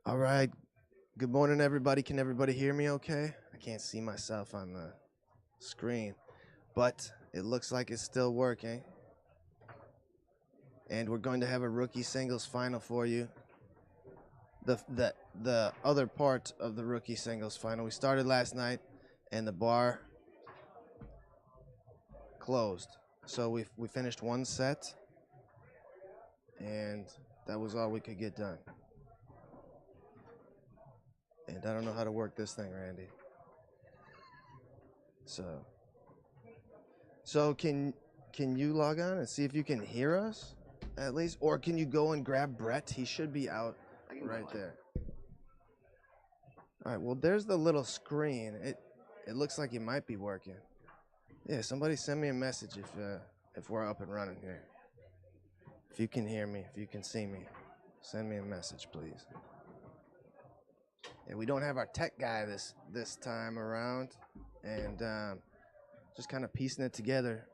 All right. Good morning, everybody. Can everybody hear me okay? I can't see myself on the screen, but it looks like it's still working. And we're going to have a rookie singles final for you. The other part of the rookie singles final. We started last night, and the bar closed. So we finished one set, and that was all we could get done. And I don't know how to work this thing, Randy. So can you log on and see if you can hear us at least, or can you go and grab Brett? He should be out right there. All right. Well, there's the little screen. It looks like it might be working. Yeah. Somebody send me a message if we're up and running here. If you can hear me, if you can see me, send me a message, please. Yeah, we don't have our tech guy this time around, and just kind of piecing it together.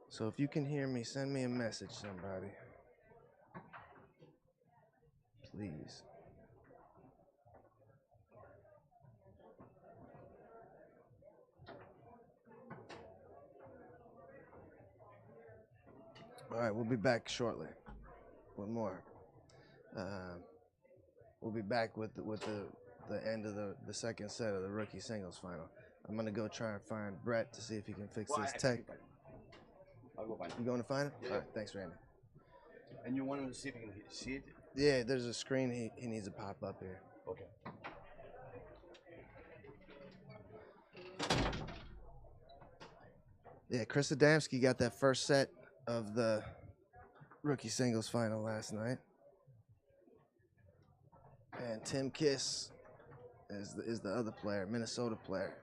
So if you can hear me, send me a message, somebody. Please. All right, we'll be back shortly with more. We'll be back with the end of the second set of the rookie singles final. I'm gonna go try and find Brett to see if he can fix this tech. I'll go find it. You going to find it? Yeah. All right, thanks, Randy. And you want him to see if he can see it? Yeah, there's a screen he needs to pop up here. Okay. Yeah, Chris Adamski got that first set of the rookie singles final last night. And Tim Kiss is the other player, Minnesota player.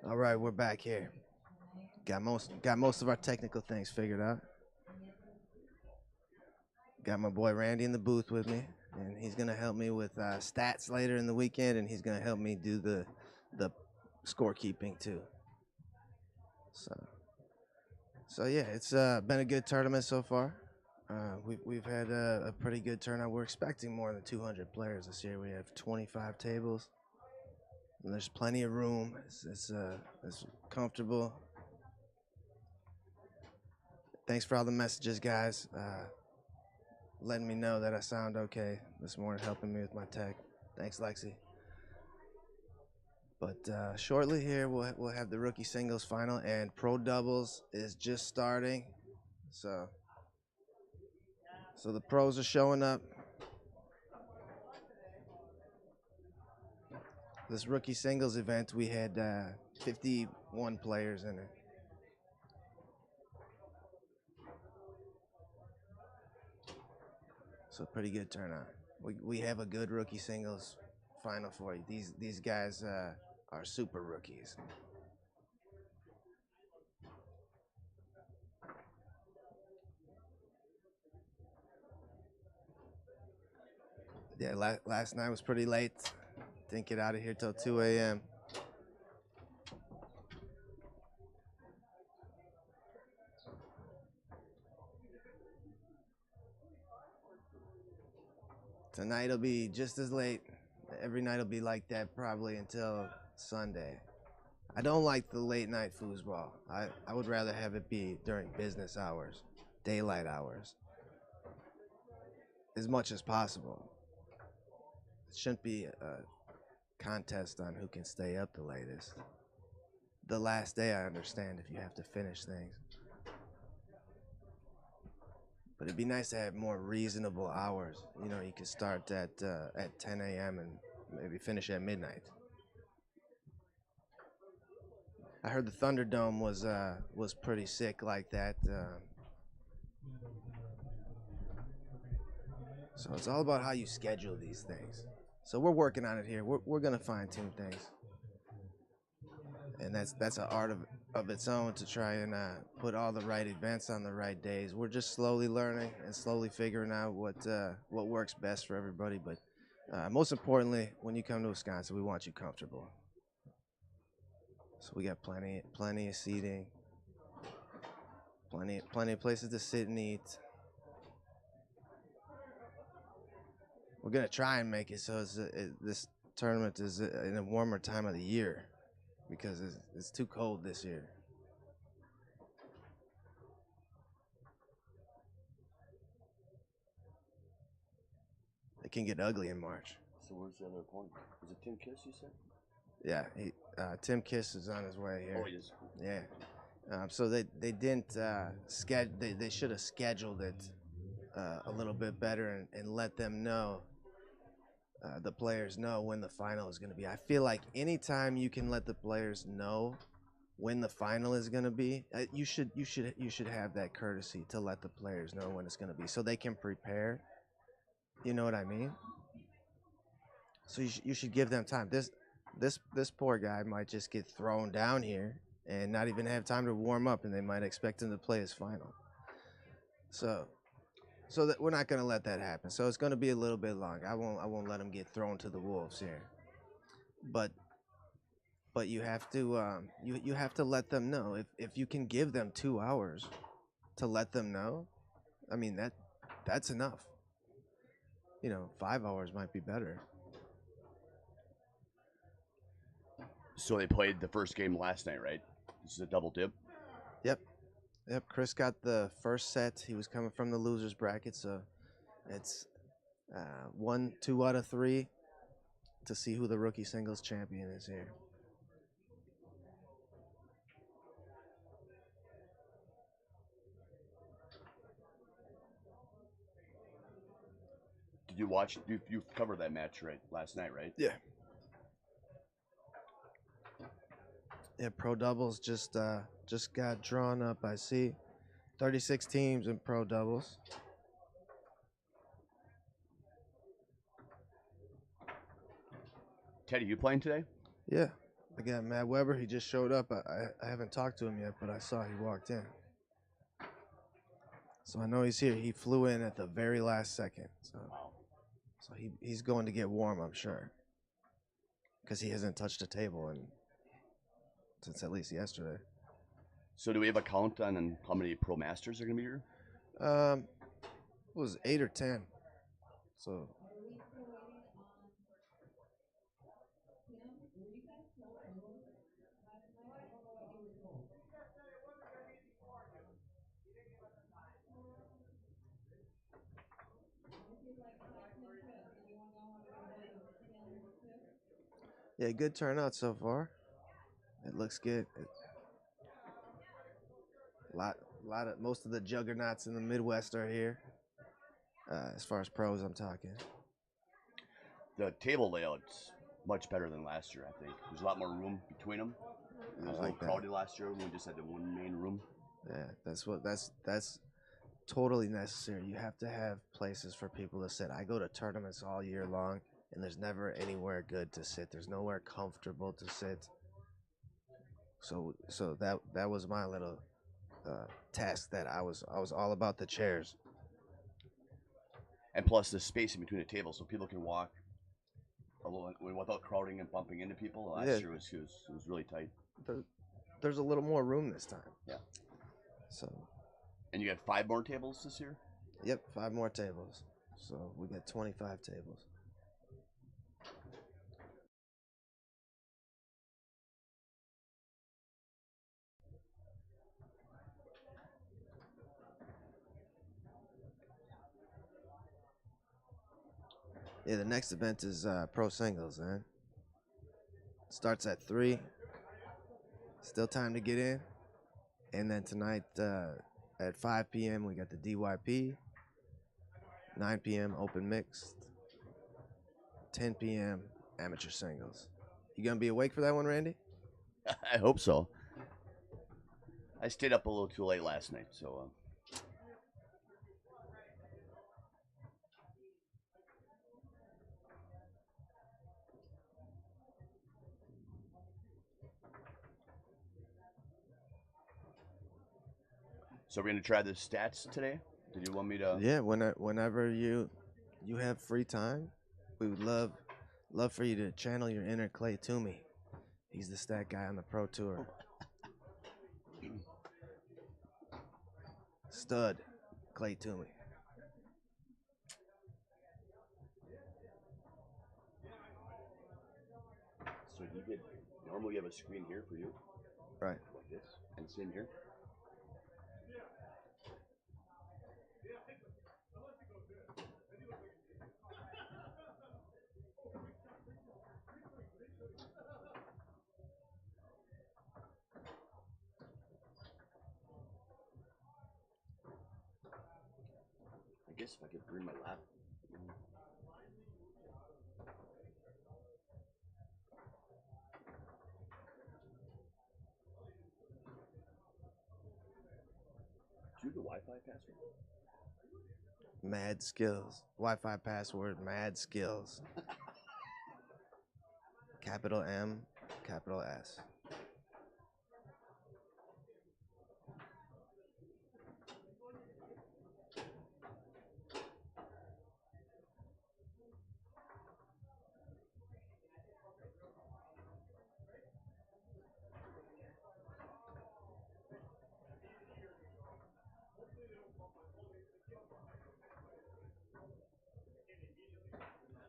All right, we're back here. Got most of our technical things figured out. Got my boy Randy in the booth with me, and he's gonna help me with stats later in the weekend, and he's gonna help me do the scorekeeping too. So yeah, it's been a good tournament so far. We've had a pretty good turnout. We're expecting more than 200 players this year. We have 25 tables, and there's plenty of room. It's comfortable. Thanks for all the messages, guys. Letting me know that I sound okay this morning, helping me with my tech. Thanks, Lexi. But shortly here, we'll have the rookie singles final, and pro doubles is just starting. So the pros are showing up. This rookie singles event, we had 51 players in it. So pretty good turnout. We have a good rookie singles final for you. These guys are super rookies. Yeah, last night was pretty late. Didn't get out of here till 2 a.m. Tonight will be just as late. Every night will be like that probably until Sunday. I don't like the late night foosball. I would rather have it be during business hours, daylight hours, as much as possible. It shouldn't be a contest on who can stay up the latest. The last day, I understand if you have to finish things. But it'd be nice to have more reasonable hours. You know, you could start at 10 a.m. and maybe finish at midnight. I heard the Thunderdome was pretty sick like that. So it's all about how you schedule these things. So we're working on it here. We're gonna fine tune things, and that's an art of its own to try and put all the right events on the right days. We're just slowly learning and slowly figuring out what works best for everybody. But most importantly, when you come to Wisconsin, we want you comfortable. So we got plenty of seating, plenty of places to sit and eat. We're gonna try and make it so this tournament is in a warmer time of the year because it's too cold this year. It can get ugly in March. So where's the other opponent? Is it Tim Kiss, you said? Yeah, Tim Kiss is on his way here. Oh, he is. Yeah. So they didn't schedule. They should have scheduled it a little bit better and let them know. The players know when the final is going to be. I feel like anytime you can let the players know when the final is going to be, you should have that courtesy to let the players know when it's going to be, so they can prepare. You know what I mean? So you should give them time. This poor guy might just get thrown down here and not even have time to warm up, and they might expect him to play his final. So that we're not going to let that happen. So it's going to be a little bit long. I won't let him get thrown to the wolves here. But you have to you have to let them know if you can give them 2 hours to let them know. I mean that's enough. 5 hours might be better. So they played the first game last night, right? This is a double dip. Yep. Chris got the first set. He was coming from the losers bracket, so it's 2 out of 3 to see who the rookie singles champion is here. Did you watch? You covered that match right last night, right? Yeah. Yeah, pro doubles just got drawn up. I see 36 teams in pro doubles. Teddy, you playing today? Yeah, I got Matt Weber. He just showed up. I haven't talked to him yet, but I saw he walked in. So I know he's here. He flew in at the very last second. So he's going to get warm, I'm sure, because he hasn't touched a table since at least yesterday. So do we have a count on how many pro masters are going to be here? It was 8 or 10. So yeah, good turnout so far. It looks good. Most of the juggernauts in the Midwest are here. As far as pros, I'm talking. The table layout's much better than last year, I think. There's a lot more room between them. It was a little crowded last year when we just had the one main room. Yeah, that's totally necessary. You have to have places for people to sit. I go to tournaments all year long, and there's never anywhere good to sit. There's nowhere comfortable to sit. So that was my little task. That I was all about the chairs. And plus the spacing between the tables, so people can walk a little without crowding and bumping into people. Last Yeah. year was really tight. There's a little more room this time. Yeah. So. And you got 5 more tables this year? Yep, 5 more tables. So we got 25 tables. Yeah, the next event is pro singles, man. Starts at 3. Still time to get in. And then tonight at 5 p.m. we got the DYP. 9 p.m. open mixed. 10 p.m. amateur singles. You gonna be awake for that one, Randy? I hope so. I stayed up a little too late last night, so. So we're gonna try the stats today. Did you want me to? Yeah, whenever you have free time, we would love for you to channel your inner Clay Toomey. He's the stat guy on the pro tour. Stud, Clay Toomey. So you get normally you have a screen here for you, Right. like this, and same here. I guess if I could bring my lap. Do you have the Wi-Fi password? Mad skills. Wi-Fi password. Mad skills. Capital M, capital S.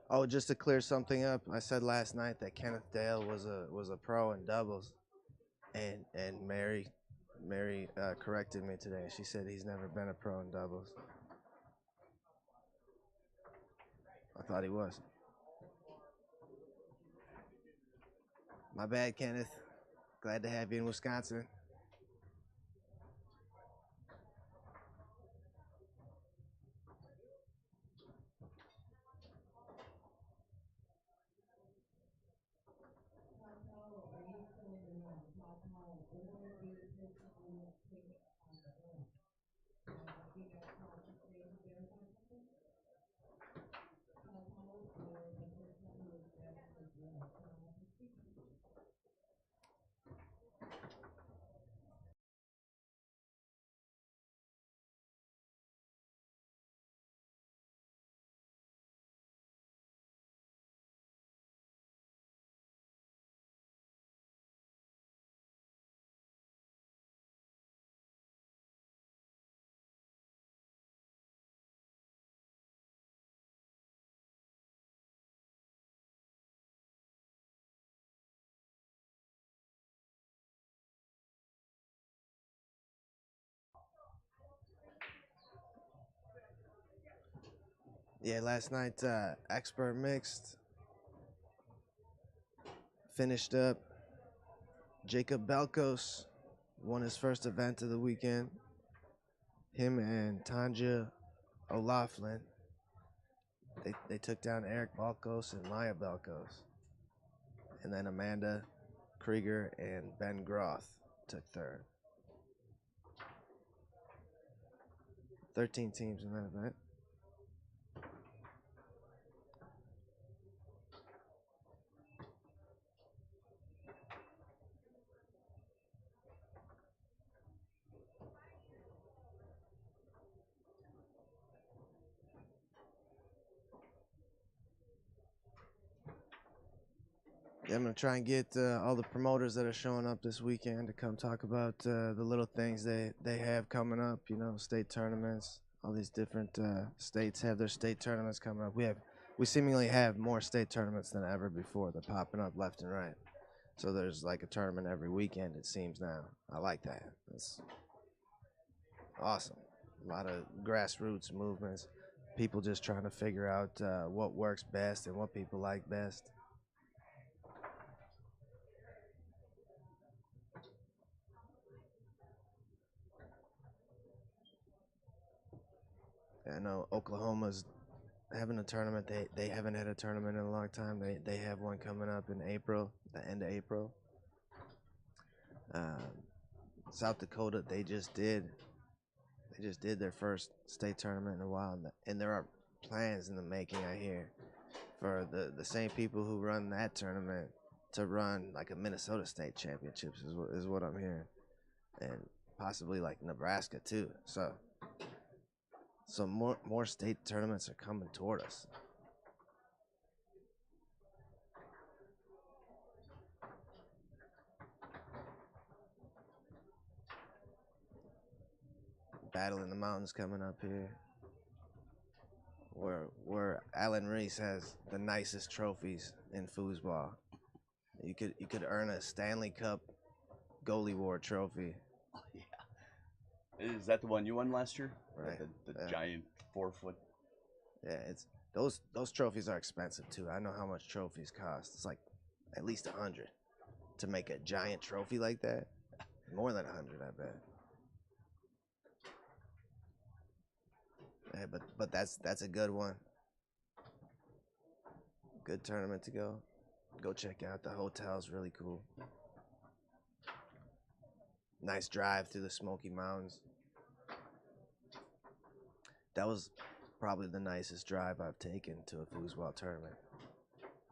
Oh, just to clear something up, I said last night that Kenneth Dale was a pro in doubles, and Mary corrected me today. She said he's never been a pro in doubles. I thought he was. My bad, Kenneth. Glad to have you in Wisconsin. Yeah, last night expert mixed finished up. Jacob Belkos won his first event of the weekend. Him and Tanja O'Laughlin. They took down Eric Belkos and Maya Belkos. And then Amanda Krieger and Ben Groth took third. 13 teams in that event. Yeah, I'm gonna try and get all the promoters that are showing up this weekend to come talk about the little things they have coming up. You know, state tournaments. All these different states have their state tournaments coming up. We seemingly have more state tournaments than ever before. They're popping up left and right. So there's like a tournament every weekend. It seems now. I like that. That's awesome. A lot of grassroots movements. People just trying to figure out what works best and what people like best. I know Oklahoma's having a tournament. They haven't had a tournament in a long time. They have one coming up in April, the end of April. South Dakota, they just did their first state tournament in a while, and there are plans in the making, I hear, for the same people who run that tournament to run like a Minnesota State Championships is what I'm hearing, and possibly like Nebraska too. So more state tournaments are coming toward us. Battle in the Mountains coming up here, where Alan Reese has the nicest trophies in foosball. You could earn a Stanley Cup goalie war trophy. Oh, yeah. Is that the one you won last year? Right. The giant 4-foot. Yeah, it's those trophies are expensive too. I know how much trophies cost. It's like at least 100 to make a giant trophy like that. More than 100, I bet. Yeah, but that's a good one. Good tournament to go. Go check out. The hotel's really cool. Nice drive through the Smoky Mountains. That was probably the nicest drive I've taken to a foosball tournament.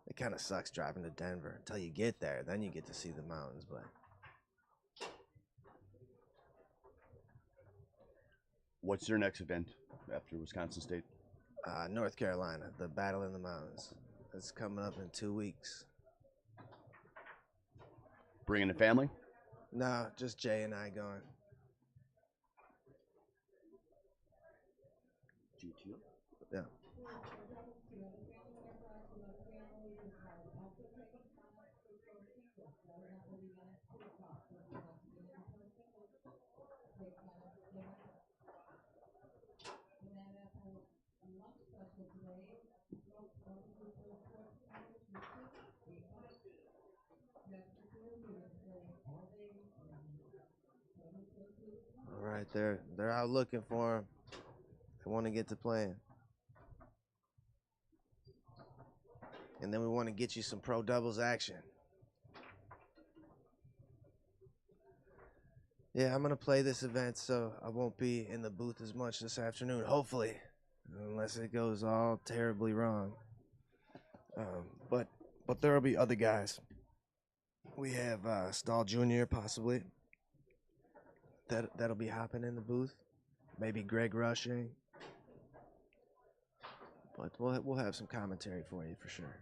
It kind of sucks driving to Denver until you get there. Then you get to see the mountains, but What's your next event after Wisconsin State? North Carolina, the Battle in the Mountains. It's coming up in 2 weeks. Bringing the family? No, just Jay and I going. GTO? Yeah. All right, they're out looking for him. They want to get to playing. And then we want to get you some pro doubles action. Yeah, I'm going to play this event, so I won't be in the booth as much this afternoon, hopefully, unless it goes all terribly wrong. But there will be other guys. We have Stahl Jr. possibly. That'll be hopping in the booth. Maybe Greg Rushing. But we'll have some commentary for you for sure.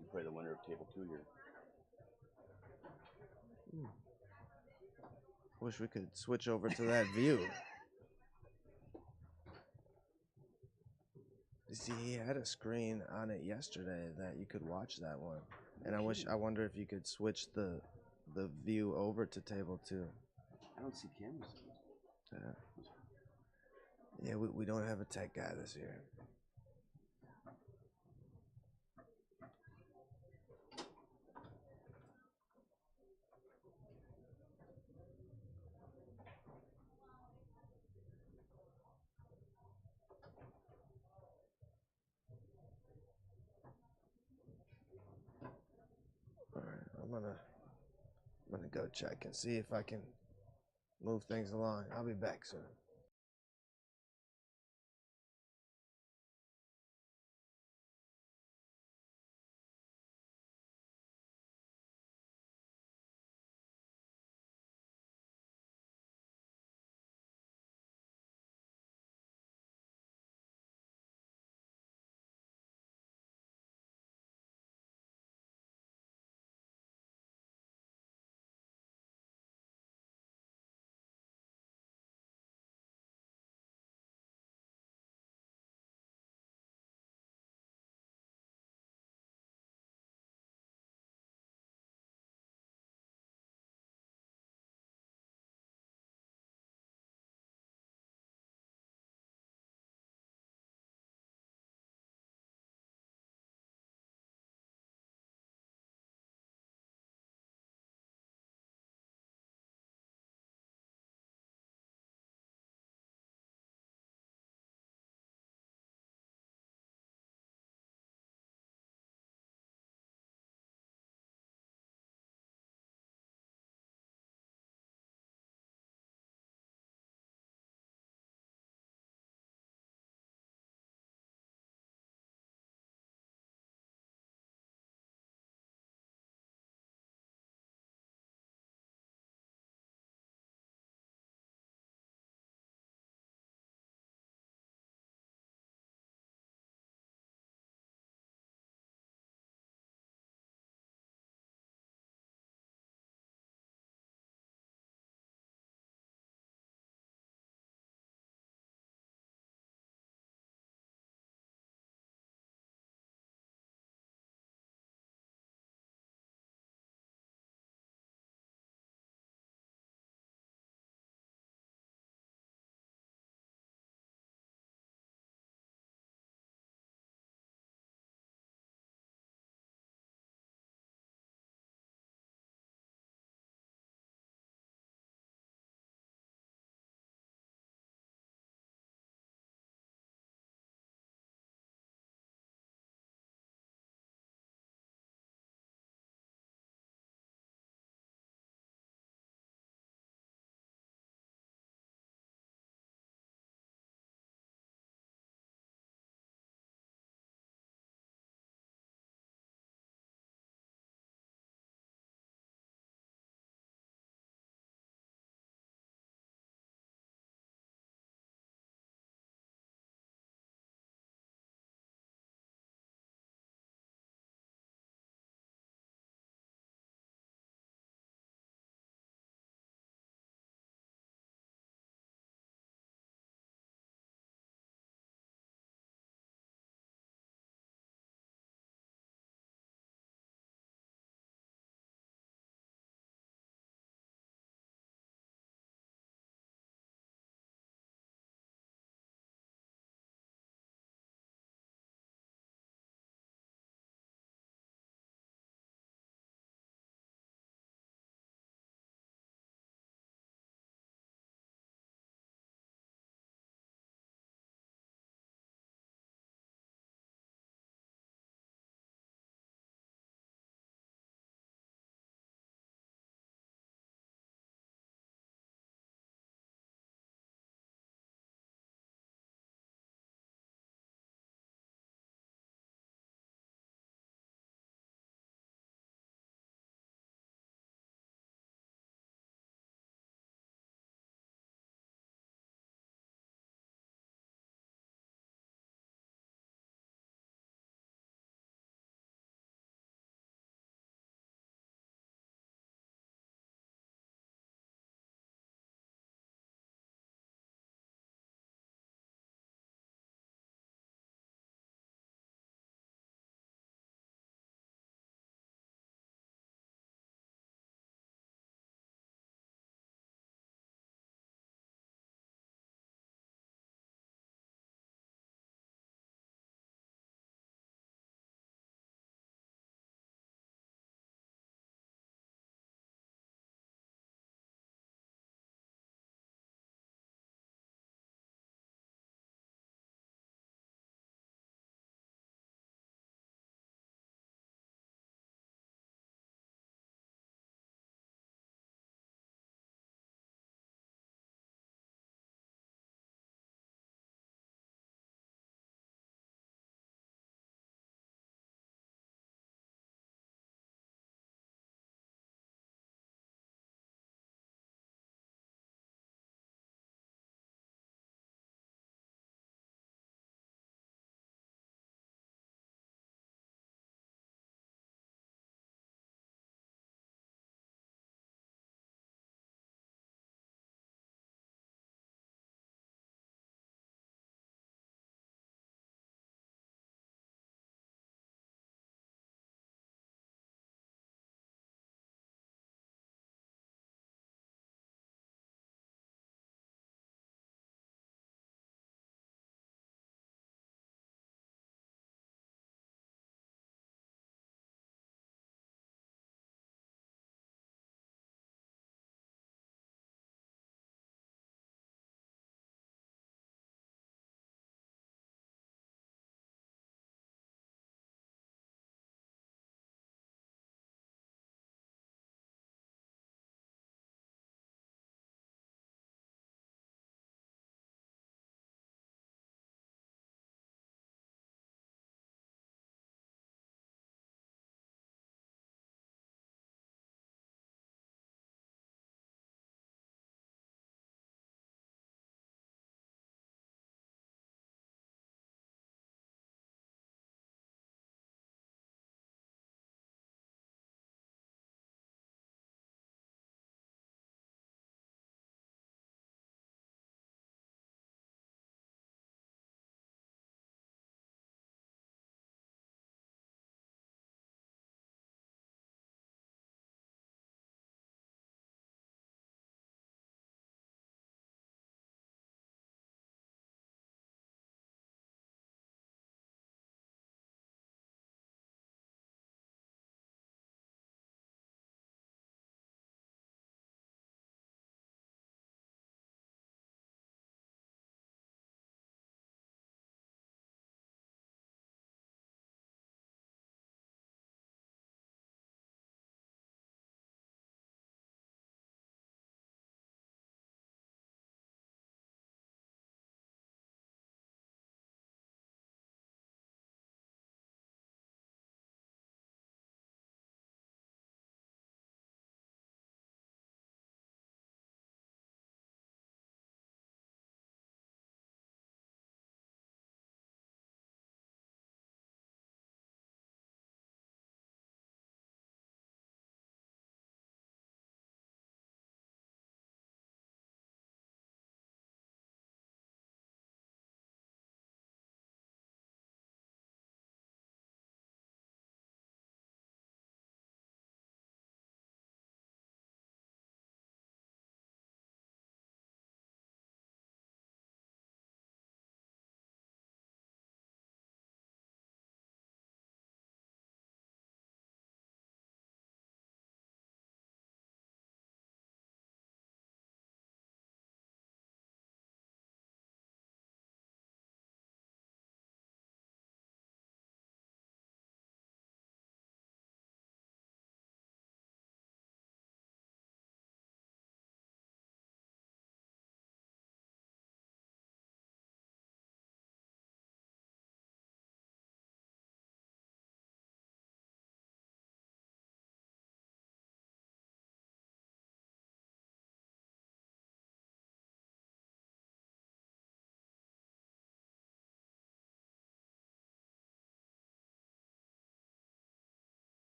You play the winner of Table 2 here. Wish we could switch over to that view. You see, he had a screen on it yesterday that you could watch that one. And I wonder if you could switch the view over to Table 2. I don't see cameras. Yeah, we don't have a tech guy this year. go check and see if I can move things along. I'll be back soon.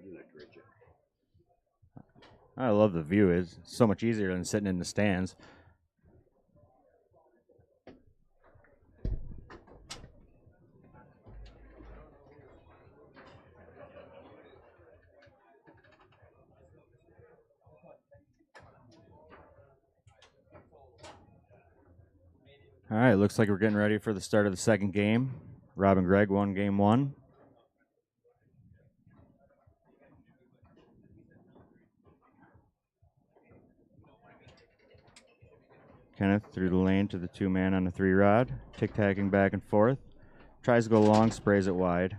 You're doing a great job. I love the view. It's so much easier than sitting in the stands. All right, looks like we're getting ready for the start of the second game. Rob and Greg won game one. Kenneth through the lane to the 2-man on the 3-rod. Tic-tacking back and forth. Tries to go long, sprays it wide.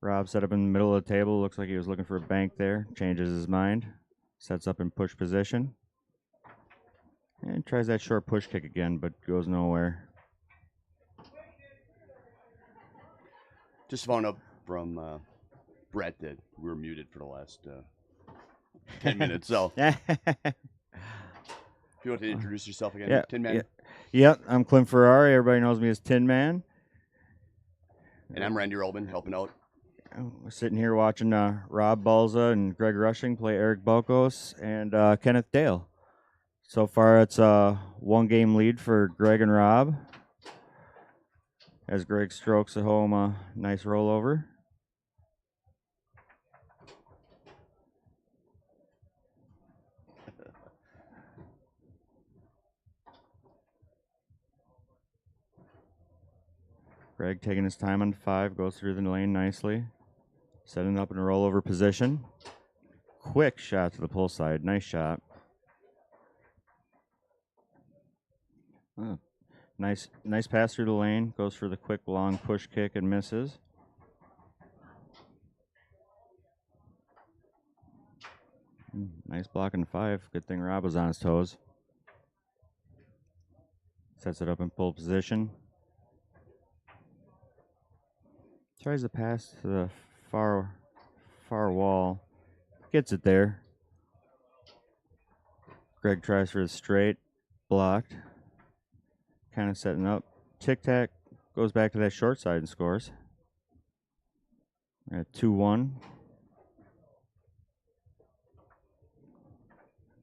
Rob set up in the middle of the table. Looks like he was looking for a bank there. Changes his mind. Sets up in push position. And tries that short push kick again, but goes nowhere. Just found out from Brett that we were muted for the last 10 minutes. So if you want to introduce yourself again, Yeah, Tin Man. Yep, I'm Clint Ferrari. Everybody knows me as Tin Man. And I'm Randy Robin, helping out. We're sitting here watching Rob Balza and Greg Rushing play Eric Bokos and Kenneth Dale. So far, it's a 1-game lead for Greg and Rob. As Greg strokes at home a nice rollover. Greg taking his time on 5, goes through the lane nicely. Setting up in a rollover position. Quick shot to the pull side. Nice shot. Nice pass through the lane. Goes for the quick long push kick and misses. Nice block in 5. Good thing Rob was on his toes. Sets it up in pull position. Tries to pass to the far wall. Gets it there. Greg tries for the straight. Blocked. Kind of setting up. Tic-tac. Goes back to that short side and scores. We're at 2-1.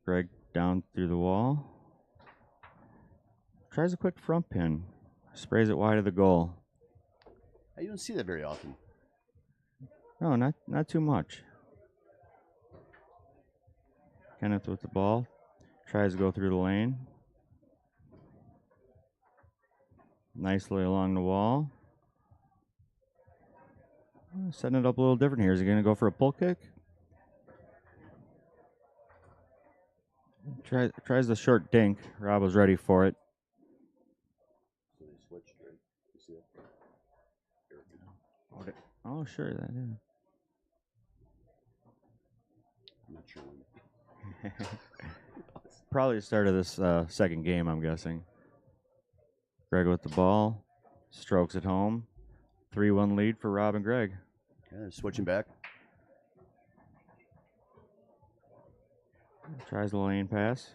Greg down through the wall. Tries a quick front pin. Sprays it wide of the goal. You don't see that very often. No, not too much. Kenneth with the ball. Tries to go through the lane. Nicely along the wall. Setting it up a little different here. Is he going to go for a pull kick? Tries the short dink. Rob was ready for it. So they switched, right? You see it? Oh, sure. That is. I'm not sure when. Probably the start of this second game, I'm guessing. Greg with the ball. Strokes it home. 3-1 lead for Rob and Greg. Yeah, switching back. Tries the lane pass.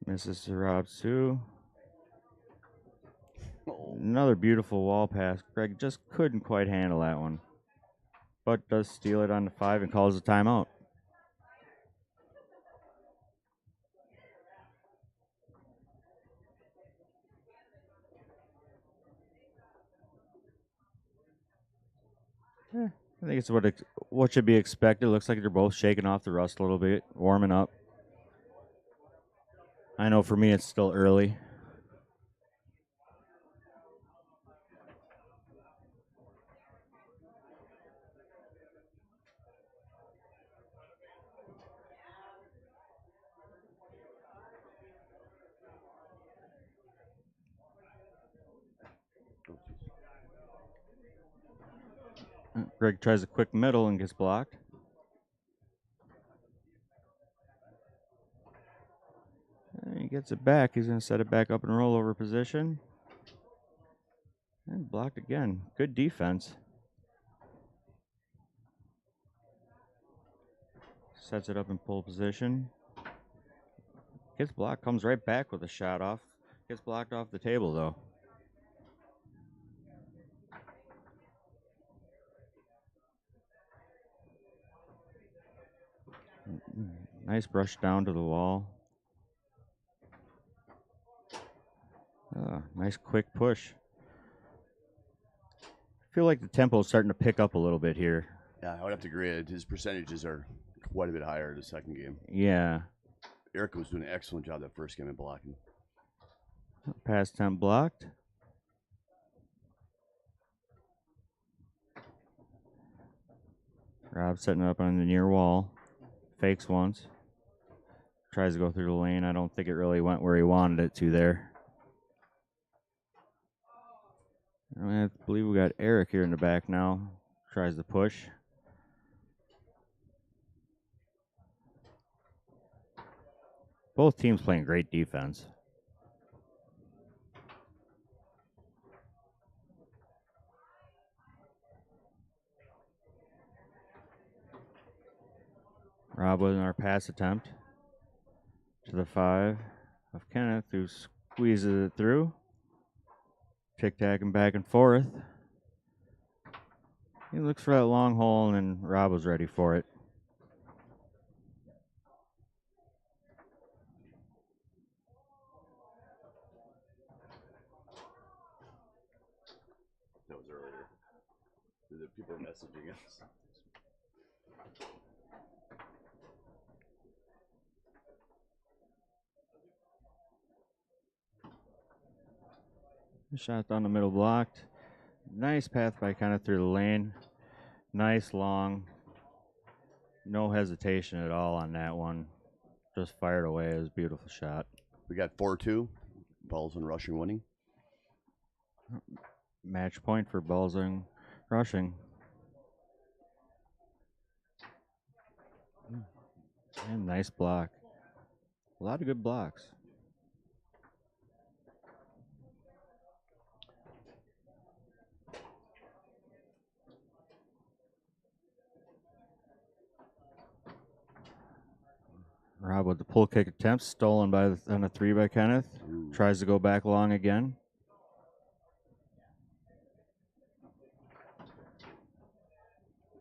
Misses to Rob too. Oh. Another beautiful wall pass. Greg just couldn't quite handle that one. But does steal it on the 5 and calls a timeout. I think it's what should be expected. Looks like they're both shaking off the rust a little bit, warming up. I know for me it's still early. Greg tries a quick middle and gets blocked. And he gets it back. He's going to set it back up in rollover position. And blocked again. Good defense. Sets it up in pull position. Gets blocked. Comes right back with a shot off. Gets blocked off the table, though. Nice brush down to the wall. Nice quick push. I feel like the tempo is starting to pick up a little bit here. Yeah, I would have to agree. His percentages are quite a bit higher the second game. Yeah. Erica was doing an excellent job that first game in blocking. Pass attempt blocked. Rob setting up on the near wall. Fakes once. Tries to go through the lane. I don't think it really went where he wanted it to there. I believe we got Eric here in the back now. Tries to push. Both teams playing great defense. Rob with our pass attempt to the 5 of Kenneth, who squeezes it through. Tic-tacking back and forth. He looks for that long hole, and then Rob was ready for it. That was earlier. The people are messaging us. Shot down the middle blocked. Nice path by Kenneth through the lane. Nice long. No hesitation at all on that one. Just fired away. It was a beautiful shot. We got 4-2. Balls and rushing winning. Match point for balls and rushing. And nice block. A lot of good blocks. Rob with the pull kick attempt, stolen on a 3 by Kenneth. Ooh. Tries to go back long again.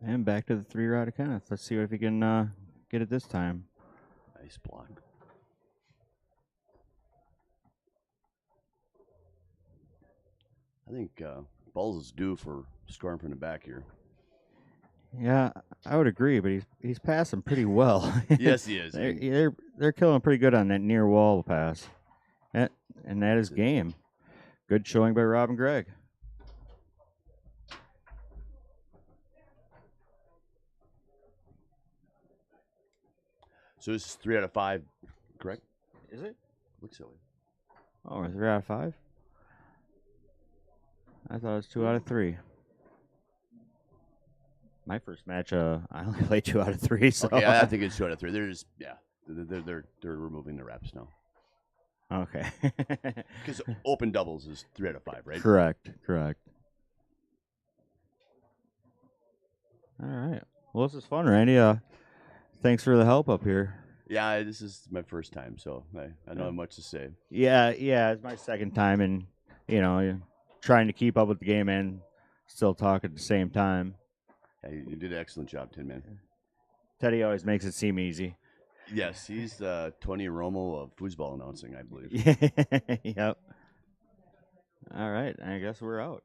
And back to the 3 rod of Kenneth. Let's see if he can get it this time. Nice block. I think Balls is due for scoring from the back here. Yeah, I would agree, but he's passing pretty well. Yes, he is. They're killing pretty good on that near wall pass, and that is game. Good showing by Rob and Greg. So this is 3 out of 5, correct? Is it? Looks so. Oh, we're 3 out of 5. I thought it was 2 out of 3. My first match, I only played 2 out of 3. So Okay, I think it's 2 out of 3. They're just they're removing the reps now. Okay. Because open doubles is 3 out of 5, right? Correct. All right. Well, this is fun, Randy. Thanks for the help up here. Yeah, this is my first time, so I don't have much to say. Yeah, it's my second time, and you're trying to keep up with the game and still talk at the same time. Yeah, you did an excellent job, Tin Man. Teddy always makes it seem easy. Yes, he's Tony Romo of foosball announcing, I believe. Yep. All right, I guess we're out.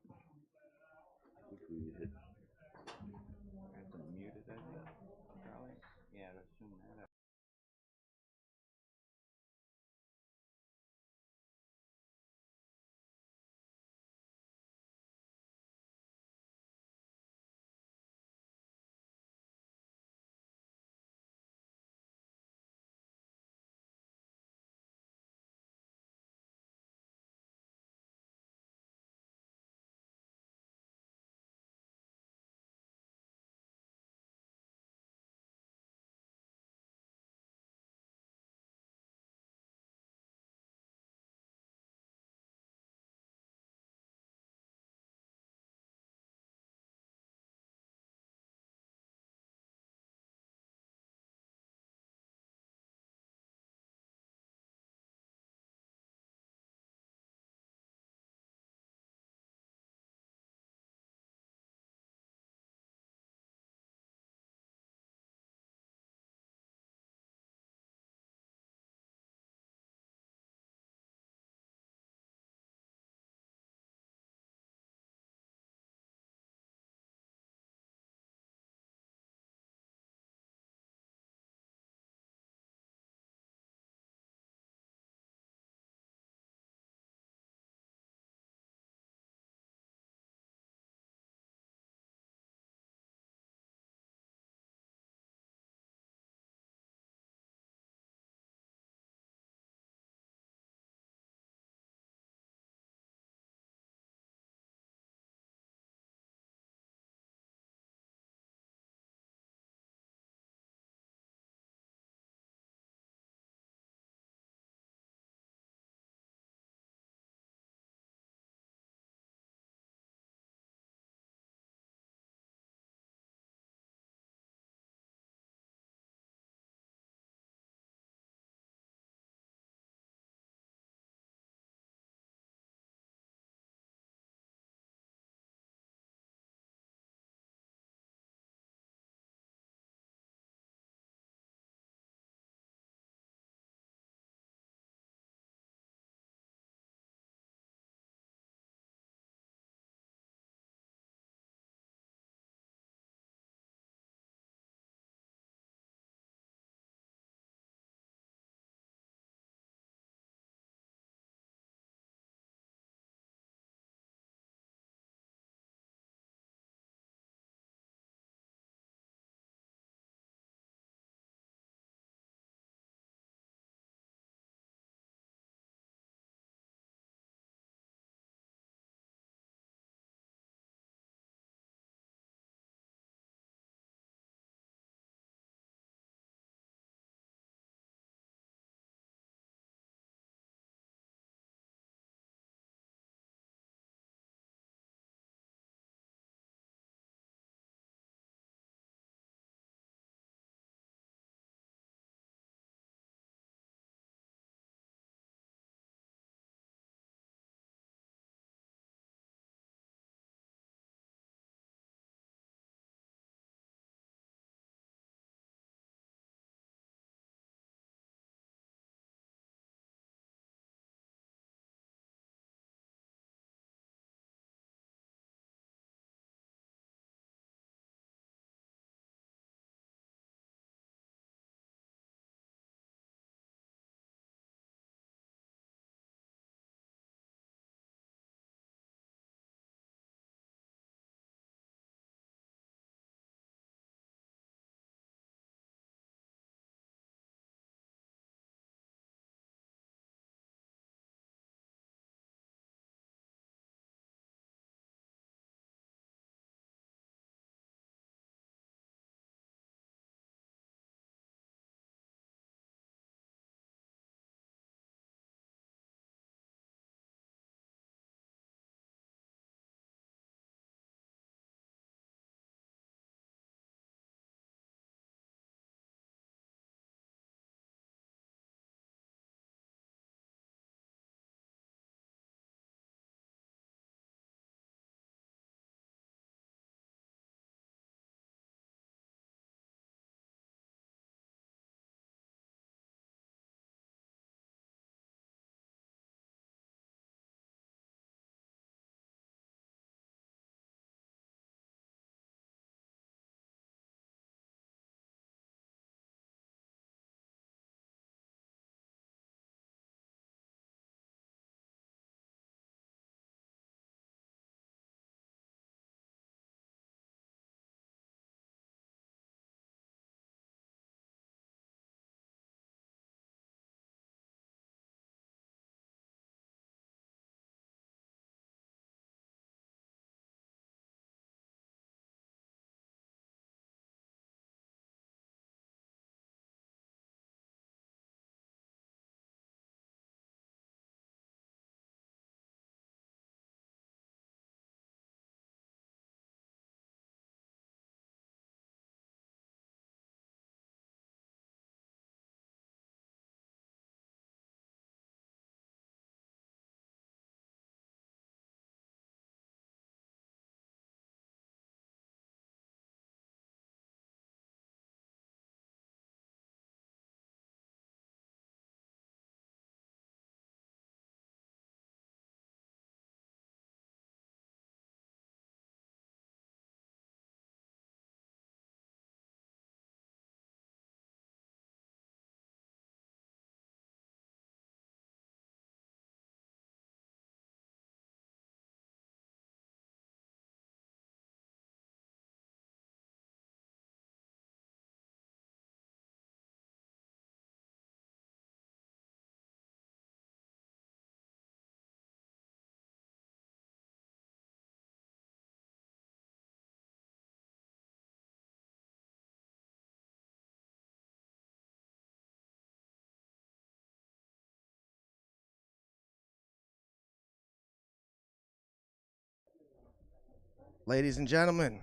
Ladies and gentlemen,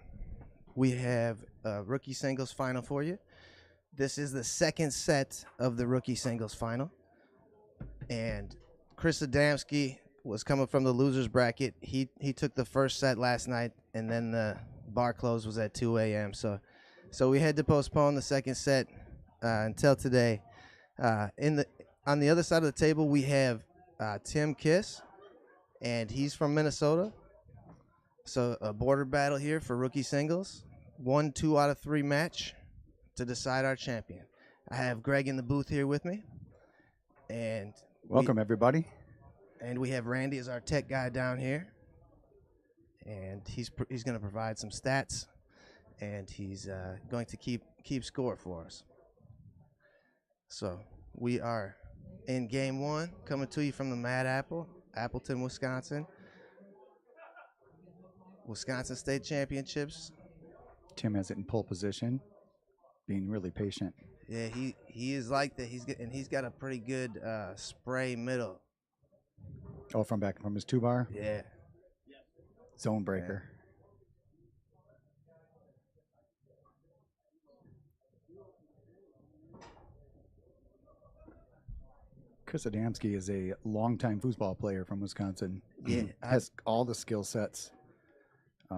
we have a rookie singles final for you. This is the second set of the rookie singles final. And Chris Adamski was coming from the losers bracket. He took the first set last night, and then the bar close was at 2 a.m. So we had to postpone the second set until today. On the other side of the table, we have Tim Kiss, and he's from Minnesota. So a border battle here for rookie singles. 1 2 out of 3 match to decide our champion. I have Greg in the booth here with me. And welcome, everybody. And we have Randy as our tech guy down here. And he's going to provide some stats. And he's going to keep score for us. So we are in game 1, coming to you from the Mad Apple, Appleton, Wisconsin. Wisconsin State Championships. Tim has it in pole position, being really patient. Yeah, he is like that. He's got a pretty good spray middle. Oh, from his 2-bar? Yeah. Zone breaker. Chris Adamski is a longtime foosball player from Wisconsin. Yeah, has all the skill sets.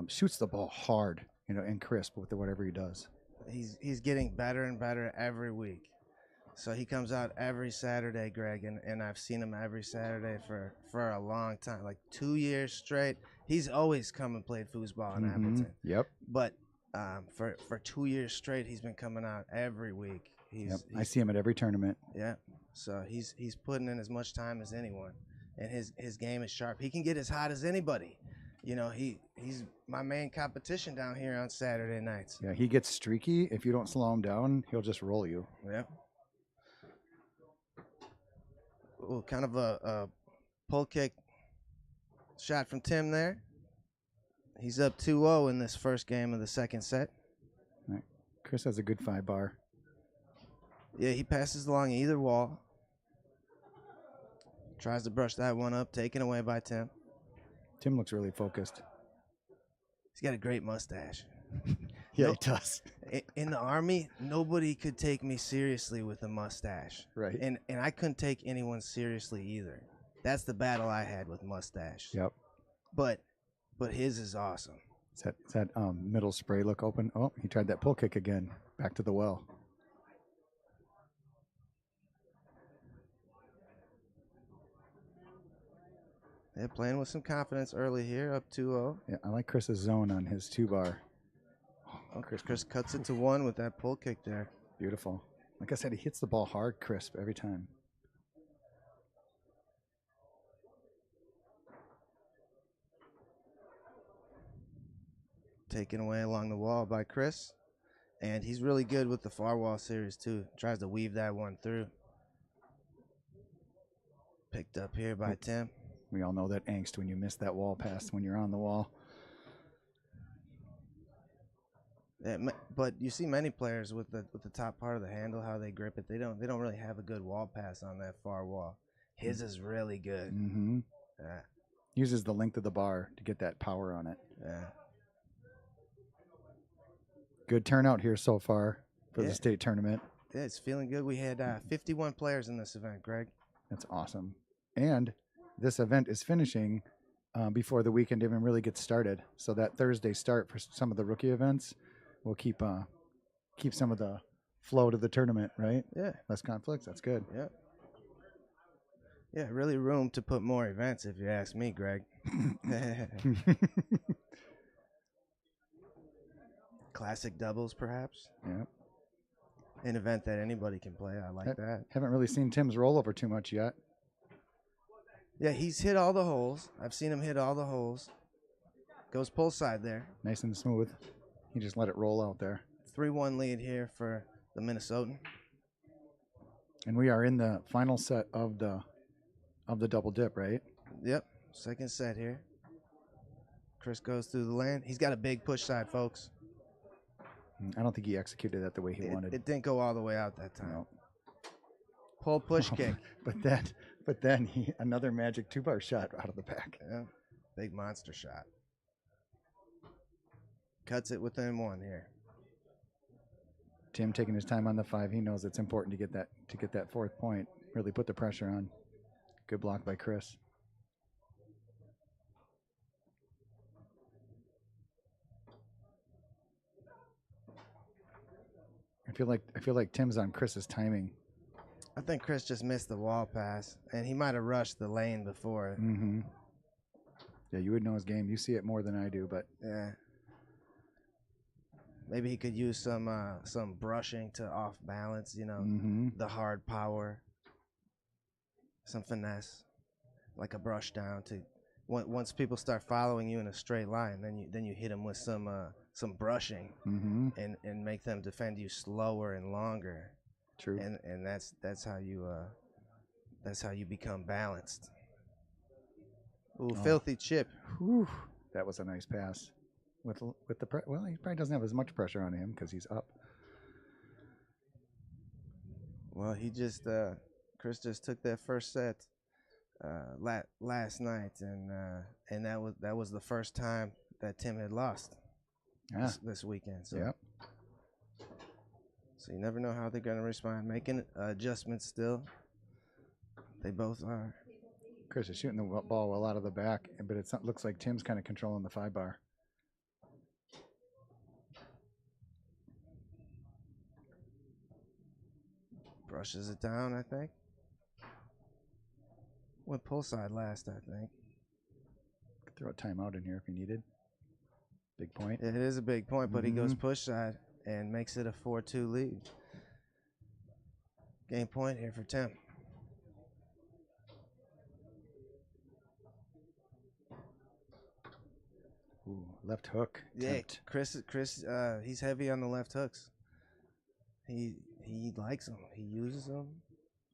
Shoots the ball hard, and crisp with whatever he does. He's getting better and better every week. So he comes out every Saturday, Greg, and I've seen him every Saturday for a long time, like 2 years straight. He's always come and played foosball in Appleton. Yep. But for 2 years straight, he's been coming out every week. I see him at every tournament. Yeah. So he's putting in as much time as anyone, and his game is sharp. He can get as hot as anybody. He's my main competition down here on Saturday nights. Yeah, he gets streaky. If you don't slow him down, he'll just roll you. Yeah. Ooh, kind of a pull kick shot from Tim there. He's up 2-0 in this first game of the second set. All right. Chris has a good 5-bar. Yeah, he passes along either wall. Tries to brush that one up, taken away by Tim. Tim looks really focused. He's got a great mustache. Yeah, he does. In the Army, nobody could take me seriously with a mustache. Right. And I couldn't take anyone seriously either. That's the battle I had with mustache. Yep. But his is awesome. Is that middle spray look open? Oh, he tried that pull kick again. Back to the well. They're playing with some confidence early here, up 2-0. Yeah, I like Chris's zone on his 2-bar. Oh, Chris cuts it to 1 with that pull kick there. Beautiful. Like I said, he hits the ball hard, crisp every time. Taken away along the wall by Chris. And he's really good with the far wall series, too. Tries to weave that one through. Picked up here by Tim. We all know that angst when you miss that wall pass when you're on the wall. Yeah, but you see many players with the top part of the handle, how they grip it. They don't really have a good wall pass on that far wall. His is really good. Mm-hmm. Yeah. Uses the length of the bar to get that power on it. Yeah. Good turnout here so far for the state tournament. Yeah, it's feeling good. We had 51 players in this event, Greg. That's awesome. And this event is finishing before the weekend even really gets started. So that Thursday start for some of the rookie events will keep some of the flow to the tournament, right? Yeah. Less conflicts. That's good. Yeah. Yeah, really room to put more events, if you ask me, Greg. Classic doubles, perhaps. Yeah. An event that anybody can play. I like that. Haven't really seen Tim's rollover too much yet. Yeah, he's hit all the holes. I've seen him hit all the holes. Goes pull side there. Nice and smooth. He just let it roll out there. 3-1 lead here for the Minnesotan. And we are in the final set of the double dip, right? Yep. Second set here. Chris goes through the lane. He's got a big push side, folks. I don't think he executed that the way he wanted. It didn't go all the way out that time. No. Pull push kick. But then he another magic 2-bar shot out of the back. Yeah. Big monster shot. cuts it within 1 here. Tim taking his time on the 5. He knows it's important to get that 4th point. Really put the pressure on. Good block by Chris. I feel like Tim's on Chris's timing. I think Chris just missed the wall pass, and he might have rushed the lane before. Mm-hmm. Yeah, you would know his game. You see it more than I do, but yeah. Maybe he could use some brushing to off balance, the hard power, some finesse, like a brush down to. Once people start following you in a straight line, then you hit them with some brushing, and make them defend you slower and longer. True. And that's how you become balanced. Ooh, filthy chip. Whew. That was a nice pass. With the well, he probably doesn't have as much pressure on him because he's up. Well, Chris just took that first set last night, and that was the first time that Tim had lost this weekend. So. Yep. So you never know how they're going to respond. Making adjustments still. They both are. Chris is shooting the ball well out of the back, but it looks like Tim's kind of controlling the 5 bar. Brushes it down, I think. Went pull side last, I think. Could throw a timeout in here if you needed. Big point. It is a big point, but he goes push side and makes it a 4-2 lead. Game point here for Tim. Ooh, left hook. Yeah, Tempt. Chris, he's heavy on the left hooks. He likes them. He uses them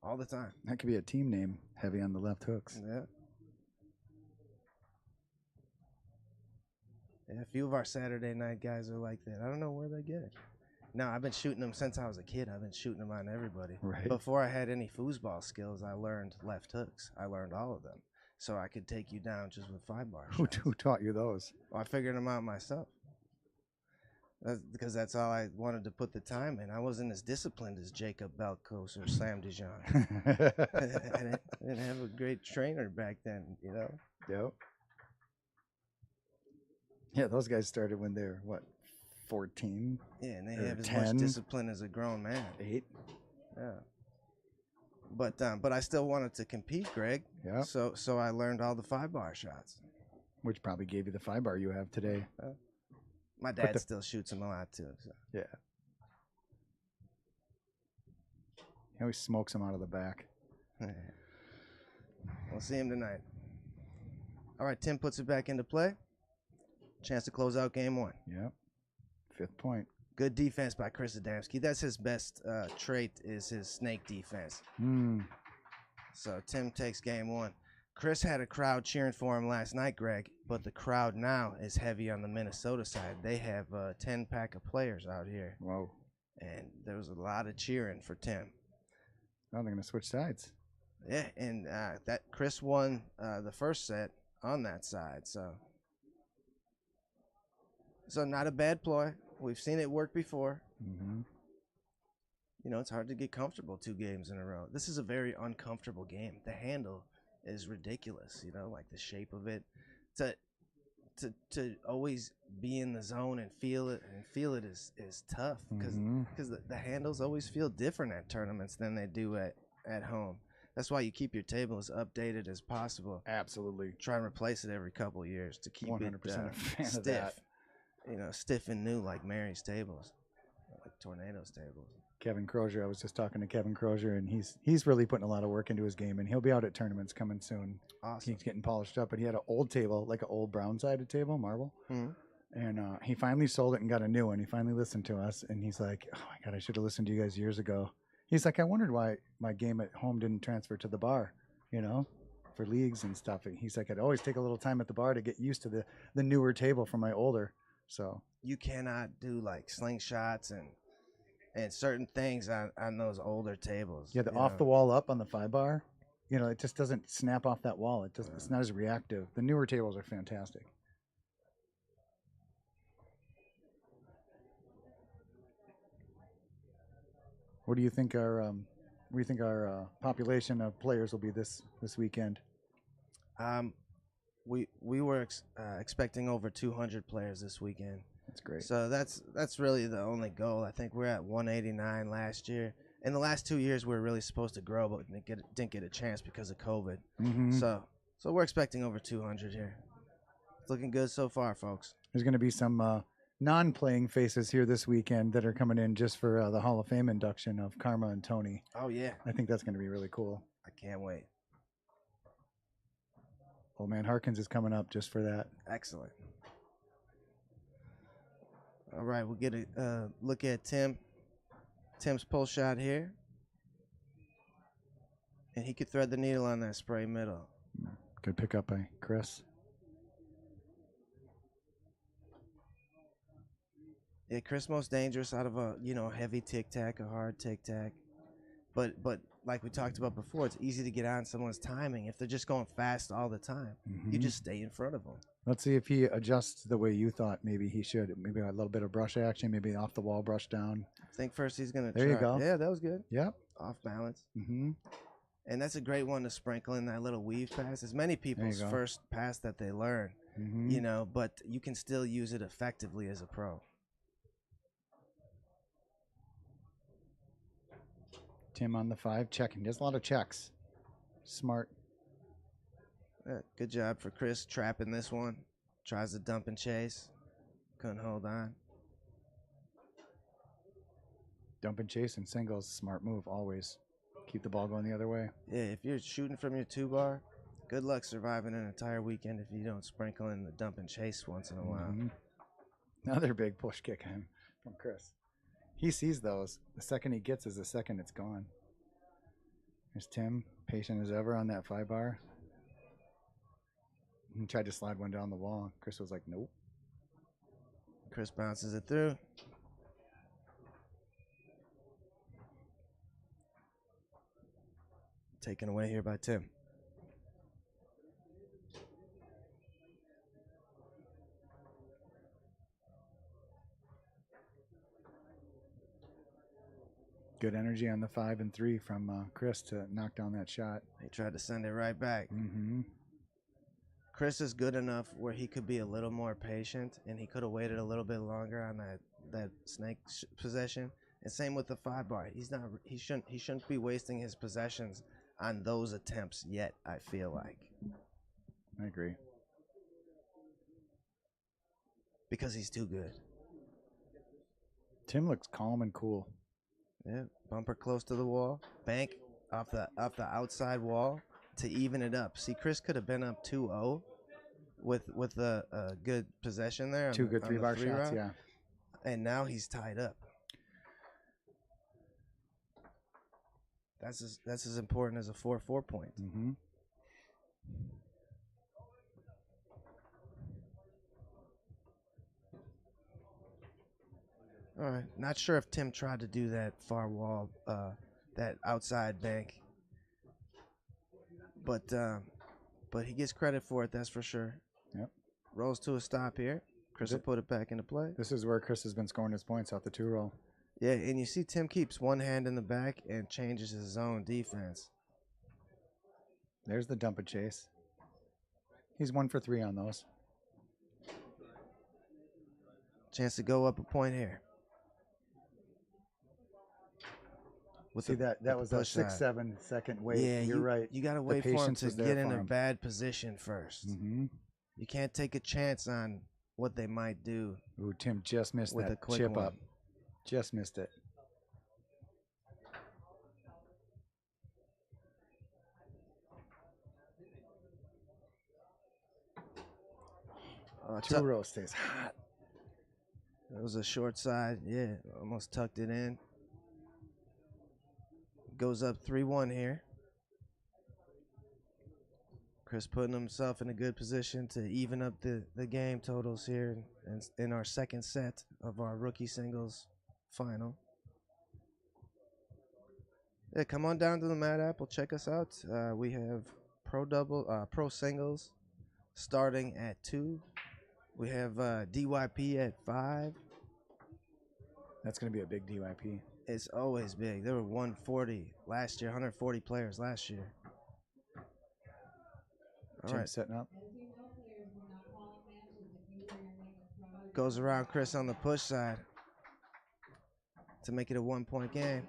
all the time. That could be a team name, heavy on the left hooks. Yeah. Yeah, a few of our Saturday night guys are like that. I don't know where they get it. No, I've been shooting them since I was a kid. I've been shooting them on everybody. Right. Before I had any foosball skills, I learned left hooks. I learned all of them. So I could take you down just with 5 bars. Who taught you those? Well, I figured them out myself. Because that's all I wanted to put the time in. I wasn't as disciplined as Jacob Belkos or Sam Dijon. I didn't have a great trainer back then, Yep. Yeah, those guys started when they're, 14? Yeah, and they Or have as 10? much discipline as a grown man. 8? Yeah. But I still wanted to compete, Greg. Yeah. So I learned all the 5 bar shots. Which probably gave you the 5 bar you have today. My dad still shoots them a lot too. So. Yeah. He always smokes them out of the back. We'll see him tonight. All right, Tim puts it back into play. Chance to close out game 1. Yep. 5th point. Good defense by Chris Adamski. That's his best trait, is his snake defense. So Tim takes game 1. Chris had a crowd cheering for him last night, Greg, but the crowd now is heavy on the Minnesota side. They have a 10-pack of players out here. Whoa. And there was a lot of cheering for Tim. Now they're going to switch sides. Yeah, and that Chris won the first set on that side. So not a bad ploy. We've seen it work before. It's hard to get comfortable 2 games in a row. This is a very uncomfortable game. The handle is ridiculous, like the shape of it. To always be in the zone and feel it is tough because the handles always feel different at tournaments than they do at home. That's why you keep your table as updated as possible. Absolutely. Try and replace it every couple of years to keep 100% it a fan stiff. of that. Stiff and new like Mary's tables, like Tornado's tables. Kevin Crozier, I was just talking to Kevin Crozier, and he's really putting a lot of work into his game, and he'll be out at tournaments coming soon. Awesome. He's getting polished up, but he had an old table, like an old brown-sided table, marble, and he finally sold it and got a new one. He finally listened to us, and he's like, oh, my God, I should have listened to you guys years ago. He's like, I wondered why my game at home didn't transfer to the bar, for leagues and stuff. And he's like, I'd always take a little time at the bar to get used to the newer table from my older. So you cannot do like slingshots and certain things on those older tables. Yeah, the off the wall up on the 5 bar, it just doesn't snap off that wall. It's not as reactive. The newer tables are fantastic. What do you think our population of players will be this weekend? We were expecting over 200 players this weekend. That's great. So that's really the only goal. I think we're at 189 last year. In the last 2 years, we were really supposed to grow, but didn't get a chance because of COVID. Mm-hmm. So we're expecting over 200 here. It's looking good so far, folks. There's going to be some non-playing faces here this weekend that are coming in just for the Hall of Fame induction of Karma and Tony. Oh, yeah. I think that's going to be really cool. I can't wait. Old Man Harkins is coming up just for that. Excellent. All right, we'll get a look at Tim's pull shot here. And he could thread the needle on that spray middle. Good pickup by Chris. Yeah, Chris most dangerous out of a heavy tic tac, a hard tic tac. But like we talked about before, it's easy to get on someone's timing if they're just going fast all the time. Mm-hmm. You just stay in front of them. Let's see if he adjusts the way you thought maybe he should. Maybe a little bit of brush action, maybe off the wall brush down. I think first he's gonna. There you go. Yeah, that was good. Yep. Off balance. Mm-hmm. And that's a great one to sprinkle in that little weave pass. It's many people's go. first pass that they learn, Mm-hmm. but you can still use it effectively as a pro. Tim on the 5, checking. There's a lot of checks. Smart. Good job for Chris trapping this one. Tries to dump and chase. Couldn't hold on. Dump and chase and singles. Smart move, always. Keep the ball going the other way. Yeah, if you're shooting from your 2-bar, good luck surviving an entire weekend if you don't sprinkle in the dump and chase once in a while. Mhm. Another big push kick from Chris. He sees those. The second he gets is the second it's gone. There's Tim, patient as ever on that 5-bar. He tried to slide one down the wall. Chris was like, nope. Chris bounces it through. Taken away here by Tim. Good energy on the 5 and 3 from Chris to knock down that shot. He tried to send it right back. Mm-hmm. Chris is good enough where he could be a little more patient, and he could have waited a little bit longer on that snake possession. And same with the 5-bar. He shouldn't be wasting his possessions on those attempts yet, I feel like. I agree. Because he's too good. Tim looks calm and cool. Yeah, bumper close to the wall. Bank off the outside wall to even it up. See, Chris could have been up 2-0 with a good possession there. Two good 3-bar shots, yeah. And now he's tied up. That's as important as a 4-4 point. Mm-hmm. All right. Not sure if Tim tried to do that far wall, that outside bank. But he gets credit for it, that's for sure. Yep. Rolls to a stop here. Chris will put it back into play. This is where Chris has been scoring his points off the 2-roll. Yeah, and you see Tim keeps one hand in the back and changes his zone defense. There's the dump and chase. He's 1 for 3 on those. Chance to go up a point here. See, that was a 6-7 second wait. Yeah, you're right. You got to wait for him to get in a him. bad position first. Mm-hmm. You can't take a chance on what they might do. Ooh, Tim just missed with that a quick chip one. up. Just missed it. Two-row stays hot. It was a short side. Yeah, almost tucked it in. Goes up 3-1 here. Chris putting himself in a good position to even up the game totals here in our second set of our rookie singles final. Yeah, come on down to the Mad Apple. Check us out. We have pro singles starting at 2. We have DYP at 5. That's going to be a big DYP. It's always big. There were 140 last year, 140 players last year. All Tim right. setting up. Goes around Chris on the push side to make it a 1-point game.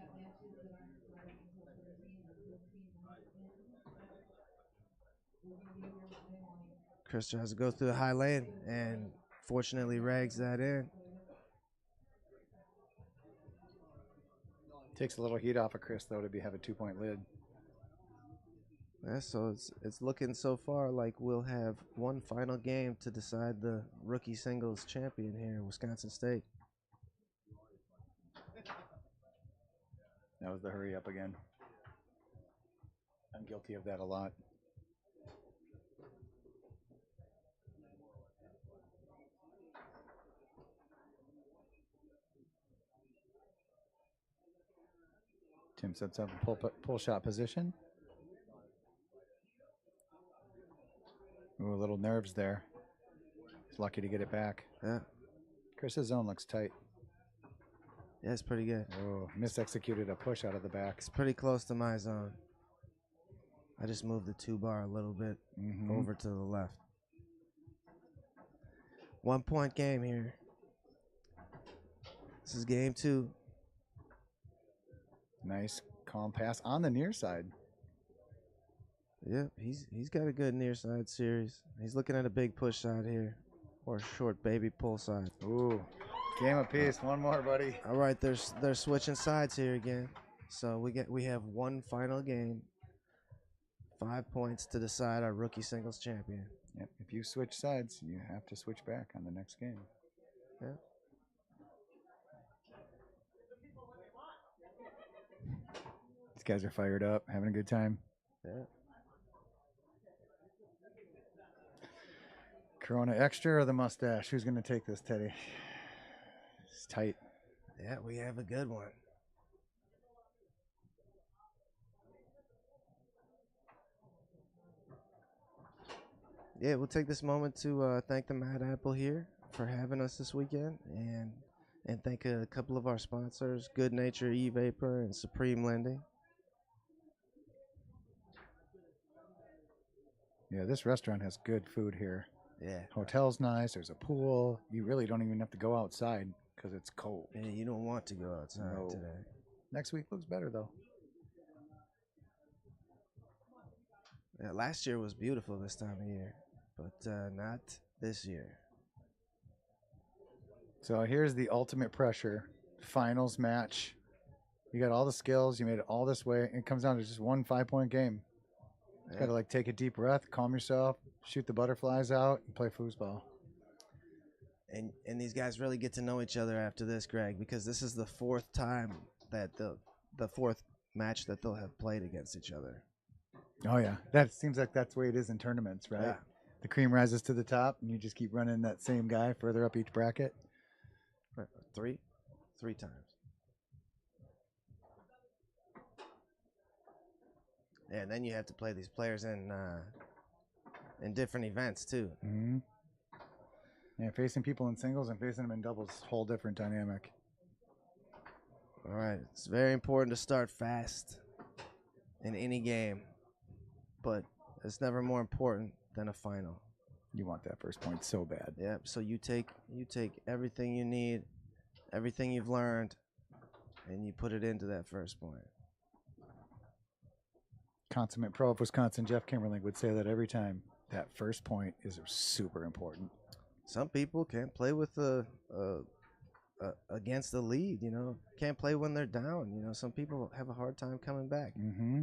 Chris tries to go through the high lane and fortunately rags that in. Takes a little heat off of Chris, though, to have a 2-point lead. Yeah, so it's looking so far like we'll have one final game to decide the rookie singles champion here, Wisconsin State. That was the hurry up again. I'm guilty of that a lot. Tim sets up a pull shot position. Ooh, a little nerves there. He's lucky to get it back. Yeah. Chris's zone looks tight. Yeah, it's pretty good. Oh, misexecuted a push out of the back. It's pretty close to my zone. I just moved the 2-bar a little bit over to the left. 1-point game here. This is game 2. Nice calm pass on the near side. Yep, he's got a good near side series. He's looking at a big push side here, or a short baby pull side. Ooh, game apiece. One more, buddy. All right, they're switching sides here again. So we have one final game. 5 points to decide our rookie singles champion. Yep. If you switch sides, you have to switch back on the next game. Yeah. These guys are fired up, having a good time. Yeah. Corona Extra or the mustache? Who's going to take this, Teddy? It's tight. Yeah, we have a good one. Yeah, we'll take this moment to thank the Mad Apple here for having us this weekend, and thank a couple of our sponsors, Good Nature, E-Vapor, and Supreme Lending. Yeah, this restaurant has good food here. Yeah. Hotel's nice. There's a pool. You really don't even have to go outside because it's cold. Yeah, you don't want to go outside No. today. Next week looks better, though. Yeah, last year was beautiful this time of year, but not this year. So here's the ultimate pressure. Finals match. You got all the skills. You made it all this way. It comes down to just one 5-point game. Yeah. Got to take a deep breath, calm yourself, shoot the butterflies out, and play foosball. And these guys really get to know each other after this, Greg, because this is the fourth time that the fourth match that they'll have played against each other. Oh, yeah. That seems like that's the way it is in tournaments, right? Yeah. The cream rises to the top, and you just keep running that same guy further up each bracket. Right. Three times. Yeah, and then you have to play these players in different events too. Mm-hmm. Yeah, facing people in singles and facing them in doubles, whole different dynamic. All right, it's very important to start fast in any game, but it's never more important than a final. You want that first point so bad. Yep. So you take everything you need, everything you've learned, and you put it into that first point. Consummate pro of Wisconsin, Jeff Kimberling, would say that every time. That first point is super important. Some people can't play with against the lead, you know. Can't play when they're down, you know. Some people have a hard time coming back. Mm-hmm.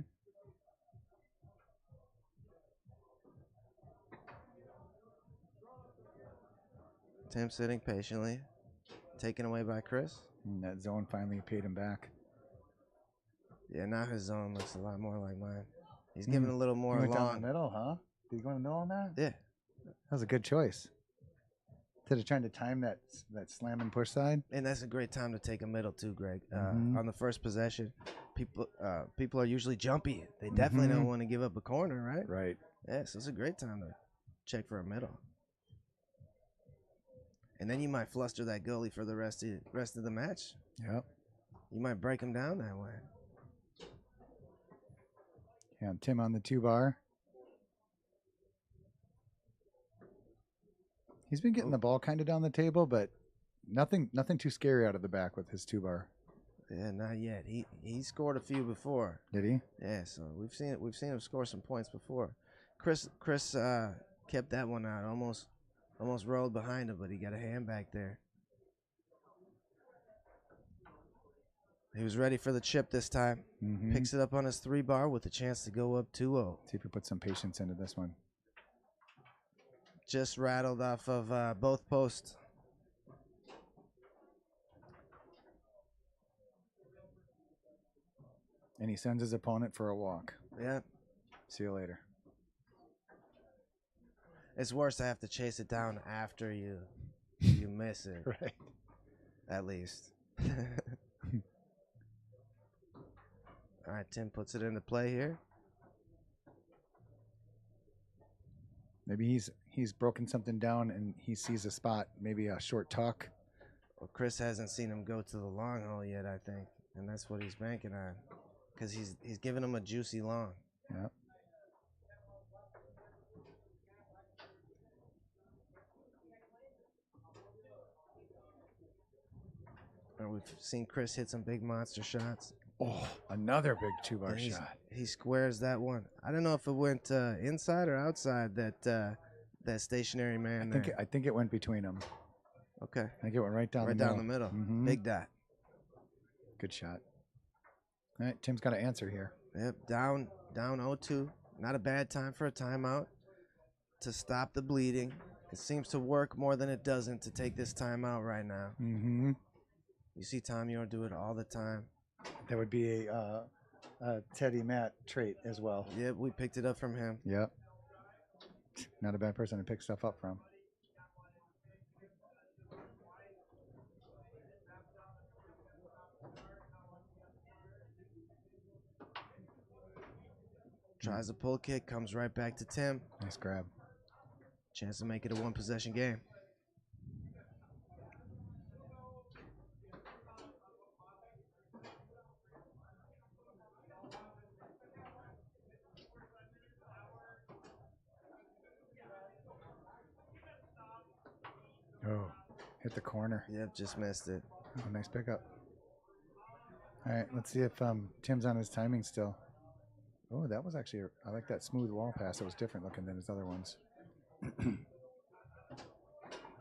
Tim sitting patiently, taken away by Chris. And that zone finally paid him back. Yeah, now his zone looks a lot more like mine. He's giving a little more He went down the long. middle, huh? Did he go in the middle on that? Yeah. That was a good choice. Instead of trying to time that slam and push side. And that's a great time to take a middle too, Greg. Mhm. On the first possession, people are usually jumpy. They definitely don't want to give up a corner, right? Right. Yeah, so it's a great time to check for a middle. And then you might fluster that goalie for the rest of the match. Yep. You might break him down that way. Yeah, Tim on the 2-bar. He's been getting the ball kind of down the table, but nothing too scary out of the back with his 2-bar. Yeah, not yet. He scored a few before. Did he? Yeah, so we've seen him score some points before. Chris kept that one out. Almost rolled behind him, but he got a hand back there. He was ready for the chip this time. Mm-hmm. Picks it up on his 3-bar with a chance to go up 2-0. See if we put some patience into this one. Just rattled off of both posts. And he sends his opponent for a walk. Yeah. See you later. It's worse to have to chase it down after you miss it. Right. At least. All right, Tim puts it into play here. Maybe he's broken something down and he sees a spot, maybe a short tuck. Well, Chris hasn't seen him go to the long hole yet, I think, and that's what he's banking on, because he's giving him a juicy long. Yeah. And we've seen Chris hit some big monster shots. Oh, another big 2-bar shot. He squares that one. I don't know if it went inside or outside that stationary man I think it went between them. Okay. I think it went right down Right the down middle. the middle. Mhm. Big dot. Good shot. All right, Tim's got to answer here. Yep, down 0-2. Not a bad time for a timeout to stop the bleeding. It seems to work more than it doesn't to take this timeout right now. Mm-hmm. You see Tom York do it all the time. That would be a Teddy Matt trait as well. Yep, we picked it up from him. Yep. Not a bad person to pick stuff up from. Tries a pull kick, comes right back to Tim. Nice grab. Chance to make it a one-possession game. Oh, hit the corner. Yep, just missed it. Oh, nice pickup. All right, let's see if Tim's on his timing still. Oh, that was actually, I like that smooth wall pass. It was different looking than his other ones.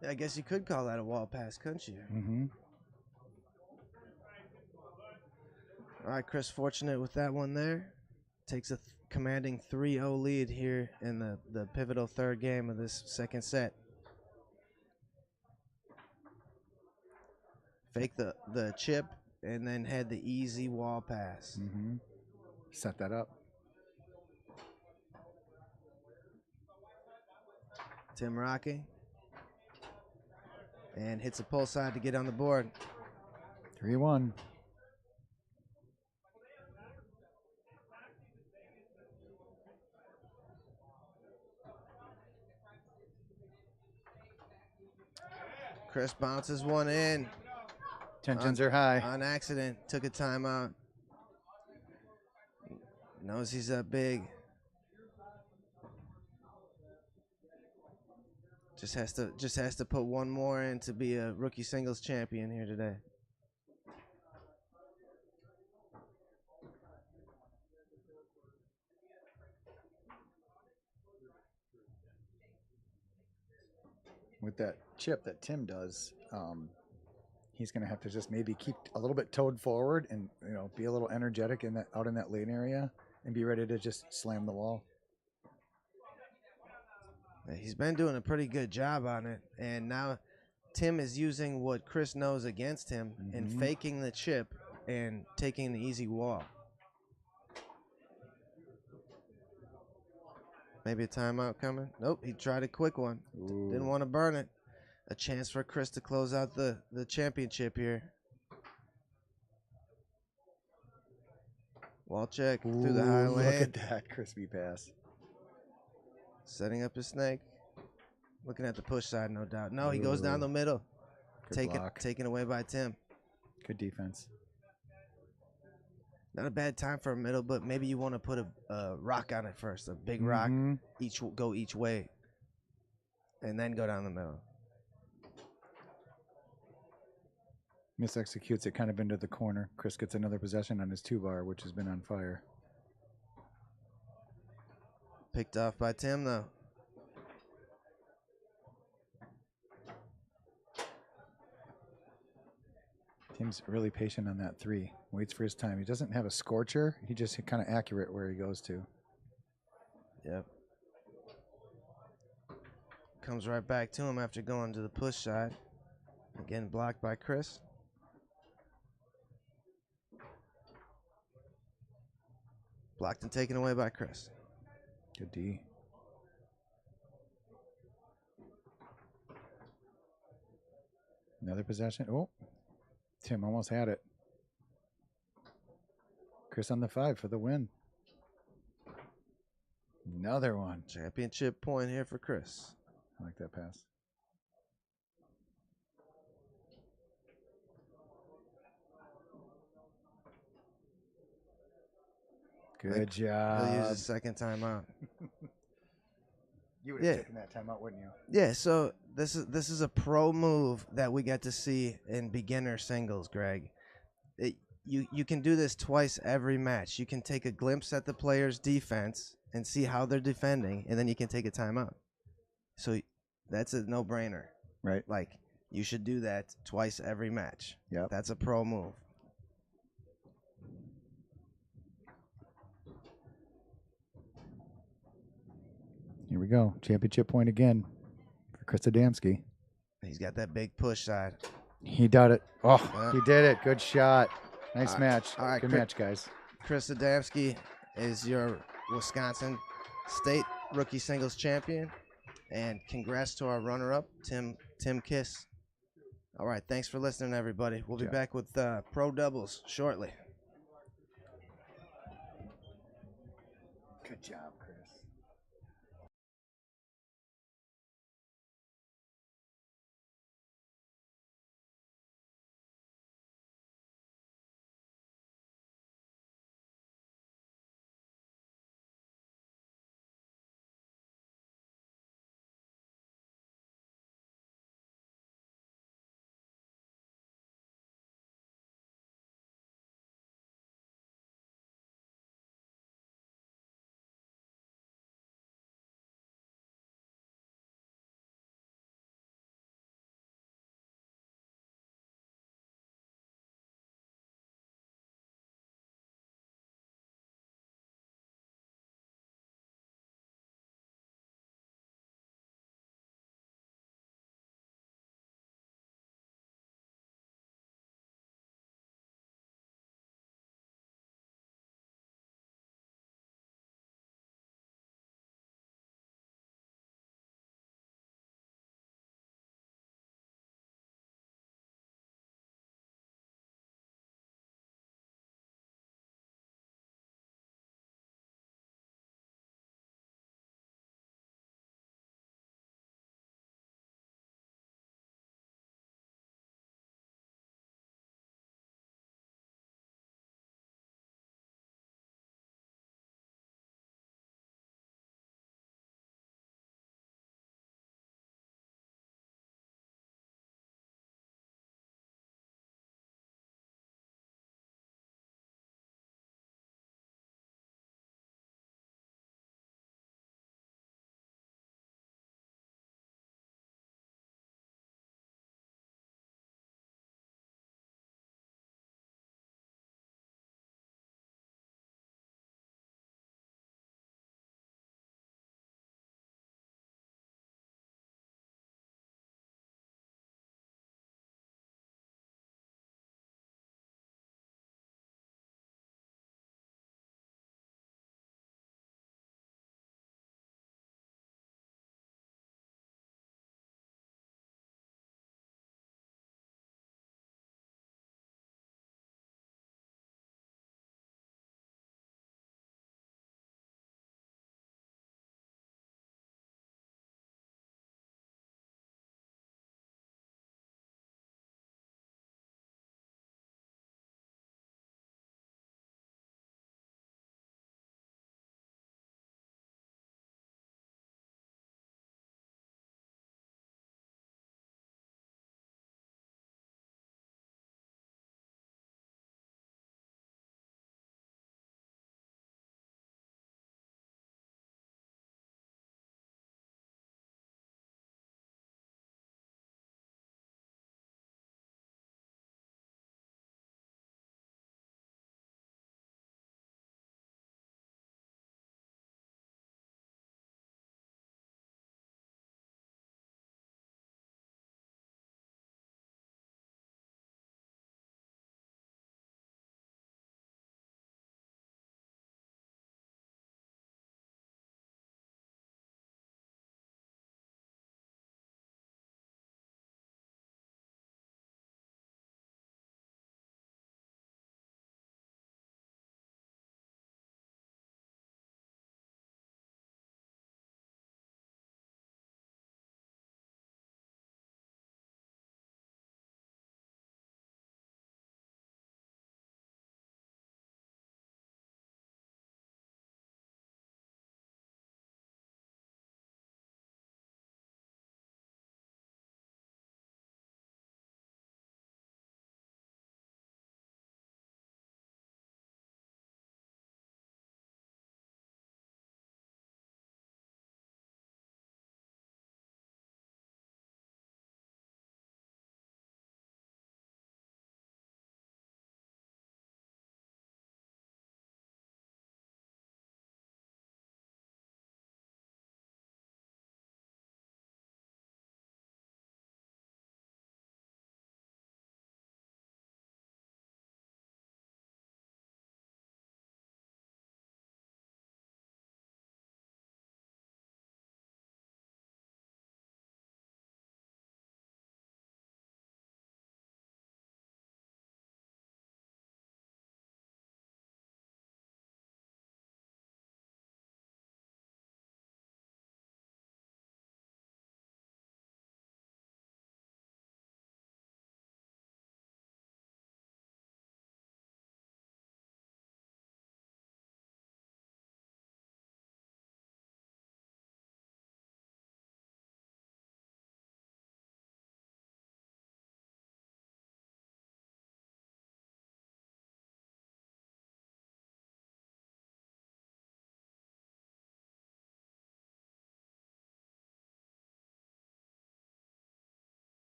Yeah, I guess you could call that a wall pass, couldn't you? Mm-hmm. All right, Chris fortunate with that one there. Takes a commanding 3-0 lead here in the pivotal third game of this second set. Fake the chip and then had the easy wall pass. Mm-hmm. Set that up. Tim Rocky. And hits a pull side to get on the board. 3-1. Chris bounces one in. Tensions are high. On accident. Took a timeout. Knows he's up big. Just has to put one more in to be a rookie singles champion here today. With that chip that Tim does, he's going to have to just maybe keep a little bit toed forward and be a little energetic out in that lane area and be ready to just slam the wall. He's been doing a pretty good job on it, and now Tim is using what Chris knows against him and faking the chip and taking the easy wall. Maybe a timeout coming. Nope, he tried a quick one. Didn't want to burn it. A chance for Chris to close out the championship here. Wall check through the high lane. Look at that crispy pass. Setting up his snake. Looking at the push side, no doubt. No, he goes down Ooh. the middle. Good block. Taken away by Tim. Good defense. Not a bad time for a middle, but maybe you want to put a rock on it first, a big rock, Mhm. go each way, and then go down the middle. Misexecutes it kind of into the corner. Chris gets another possession on his 2-bar, which has been on fire. Picked off by Tim, though. Tim's really patient on that 3. Waits for his time. He doesn't have a scorcher. He just kind of accurate where he goes to. Yep. Comes right back to him after going to the push side. Again, blocked by Chris. Blocked and taken away by Chris. Good D. Another possession. Oh, Tim almost had it. Chris on the 5 for the win. Another one. Championship point here for Chris. I like that pass. Good job. He'll use his second timeout. You would have taken that time out, wouldn't you? Yeah, so this is a pro move that we get to see in beginner singles, Greg. You can do this twice every match. You can take a glimpse at the player's defense and see how they're defending, and then you can take a timeout. So that's a no-brainer. Right. Like, you should do that twice every match. Yep. That's a pro move. Here we go. Championship point again for Chris Adamski. He's got that big push side. He did it. Oh, Yeah. he did it. Good shot. Nice match. All right, Good match, guys. Chris Adamski is your Wisconsin State Rookie Singles Champion. And congrats to our runner-up, Tim Kiss. All right, thanks for listening, everybody. We'll be back with Pro Doubles shortly. Good job, Chris.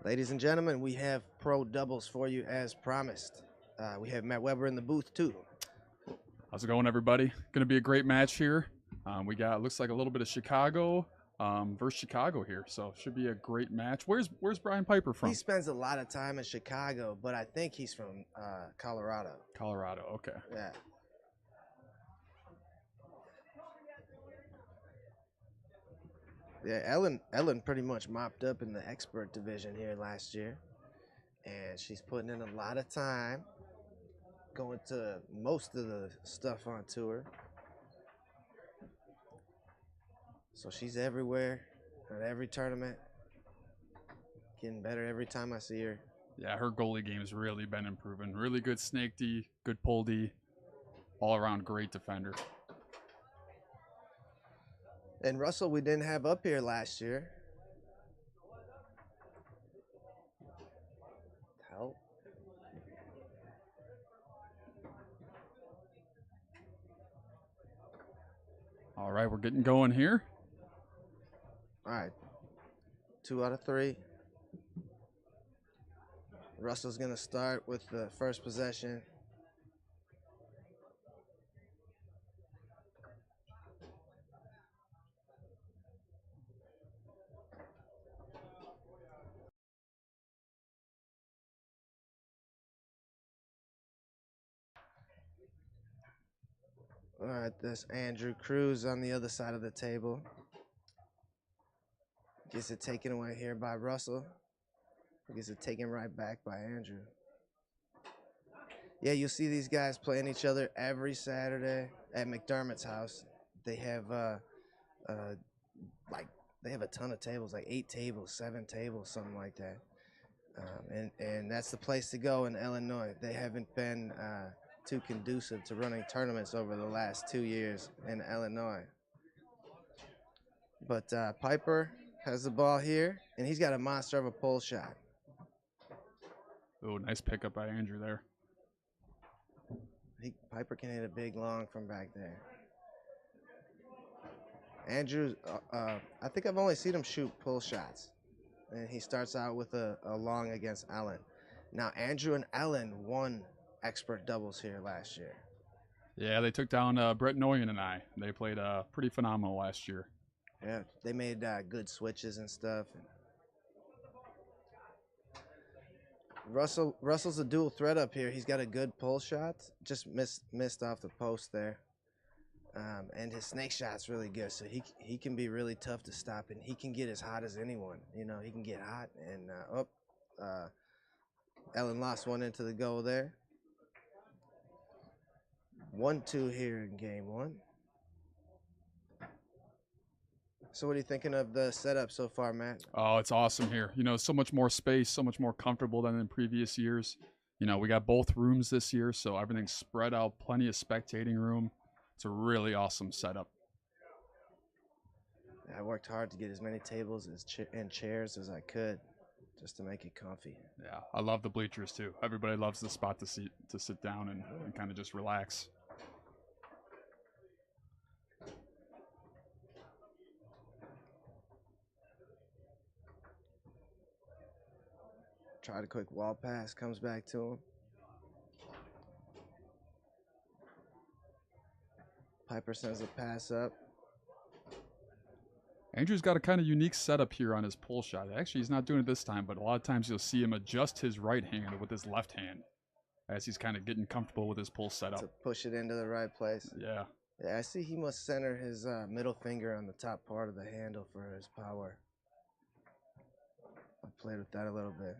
Ladies and gentlemen, we have pro doubles for you as promised. We have Matt Weber in the booth too. How's it going, everybody? Going to be a great match here. We got, looks like a little bit of Chicago versus Chicago here, so should be a great match. Where's Brian Piper from? He spends a lot of time in Chicago, but I think he's from Colorado. Colorado. Okay. Yeah. Yeah, Ellen pretty much mopped up in the expert division here last year, and she's putting in a lot of time, going to most of the stuff on tour. So she's everywhere at every tournament, getting better every time I see her. Yeah, her goalie game's really been improving. Really good snake D, good pull D, all around great defender. And Russell, we didn't have up here last year. Help. All right, we're getting going here. All right. 2 out of 3. Russell's going to start with the first possession. All right, this Andrew Cruz on the other side of the table. Gets it taken away here by Russell. Gets it taken right back by Andrew. Yeah, you'll see these guys playing each other every Saturday at McDermott's house. They have they have a ton of tables, like 8 tables, 7 tables, something like that. And that's the place to go in Illinois. They haven't been too conducive to running tournaments over the last 2 years in Illinois. But Piper has the ball here, and he's got a monster of a pull shot. Oh, nice pickup by Andrew there. Piper can hit a big long from back there. Andrew, I think I've only seen him shoot pull shots. And he starts out with a long against Ellen. Now, Andrew and Ellen won expert doubles here last year. Yeah, they took down Brett Noyen and I. They played pretty phenomenal last year. Yeah, they made good switches and stuff. Russell's a dual threat up here. He's got a good pull shot. Just missed off the post there. And his snake shot's really good, so he can be really tough to stop, and he can get as hot as anyone. You know, he can get hot. And Ellen lost one into the goal there. 1-2 here in game 1. So what are you thinking of the setup so far, Matt? Oh, it's awesome here. You know, so much more space, so much more comfortable than in previous years. You know, we got both rooms this year, so everything's spread out, plenty of spectating room. It's a really awesome setup. I worked hard to get as many tables and chairs as I could just to make it comfy. Yeah, I love the bleachers too. Everybody loves the spot to sit down and kind of just relax. Tried a quick wall pass, comes back to him. Piper sends a pass up. Andrew's got a kind of unique setup here on his pull shot. Actually, he's not doing it this time, but a lot of times you'll see him adjust his right hand with his left hand as he's kind of getting comfortable with his pull setup. To push it into the right place. Yeah. Yeah, I see he must center his middle finger on the top part of the handle for his power. I played with that a little bit.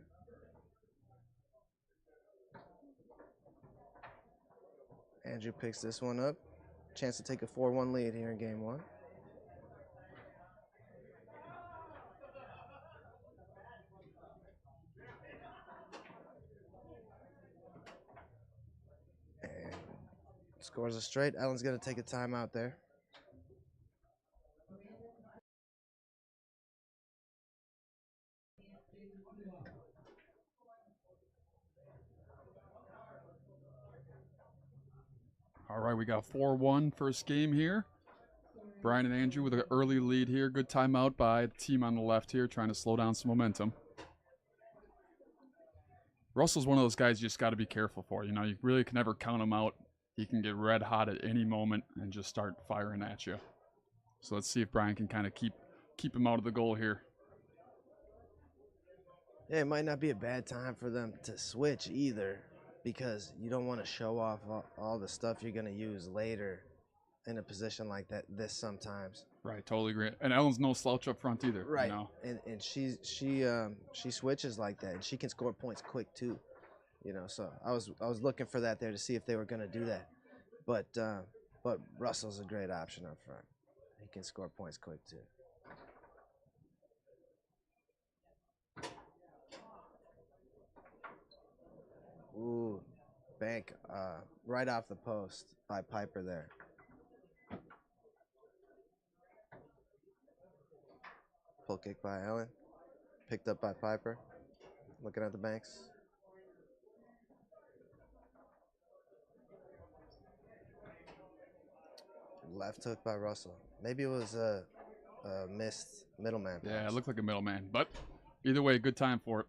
Andrew picks this one up. Chance to take a 4-1 lead here in game 1. And scores a straight. Ellen's going to take a timeout there. All right, we got 4-1 first game here. Brian and Andrew with an early lead here. Good timeout by the team on the left here, trying to slow down some momentum. Russell's one of those guys you just got to be careful for. You know, you really can never count him out. He can get red hot at any moment and just start firing at you. So let's see if Brian can kind of keep him out of the goal here. Yeah, it might not be a bad time for them to switch either, because you don't want to show off all the stuff you're going to use later in a position like this sometimes. Right, totally agree. And Ellen's no slouch up front either. Right, You know? and she switches like that, and she can score points quick too. You know, so I was looking for that there to see if they were going to do that, but Russell's a great option up front. He can score points quick too. Ooh, bank right off the post by Piper there. Pull kick by Ellen, picked up by Piper. Looking at the banks. Left hook by Russell. Maybe it was a missed middleman pass. Yeah, it looked like a middleman. But either way, good time for it.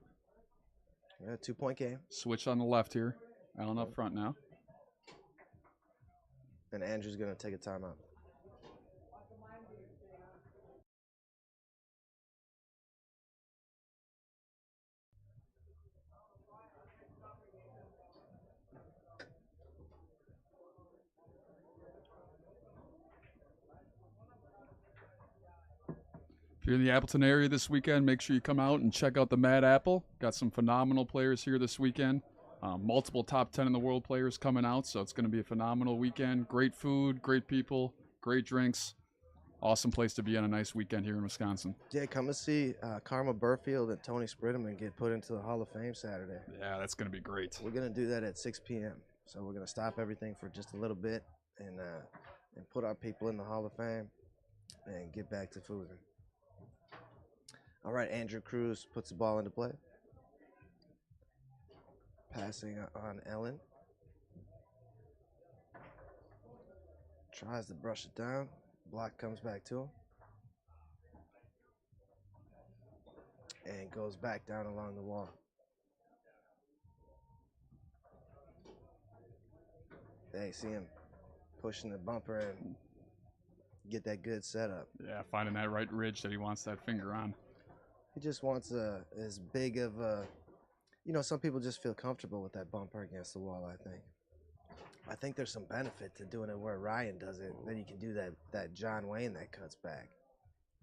Yeah, 2-point game. Switch on the left here. Allen up front now. And Andrew's going to take a timeout. If you're in the Appleton area this weekend, make sure you come out and check out the Mad Apple. Got some phenomenal players here this weekend. Multiple top 10 in the world players coming out, so it's going to be a phenomenal weekend. Great food, great people, great drinks. Awesome place to be on a nice weekend here in Wisconsin. Yeah, come and see Karma Burfield and Tony Spritterman get put into the Hall of Fame Saturday. Yeah, that's going to be great. We're going to do that at 6 p.m. So we're going to stop everything for just a little bit and put our people in the Hall of Fame and get back to foosing. All right, Andrew Cruz puts the ball into play. Passing on Ellen. Tries to brush it down. Block comes back to him. And goes back down along the wall. They see him pushing the bumper and get that good setup. Yeah, finding that right ridge that he wants that finger on. He just wants as big of a, some people just feel comfortable with that bumper against the wall, I think there's some benefit to doing it where Ryan does it. Then you can do that John Wayne that cuts back.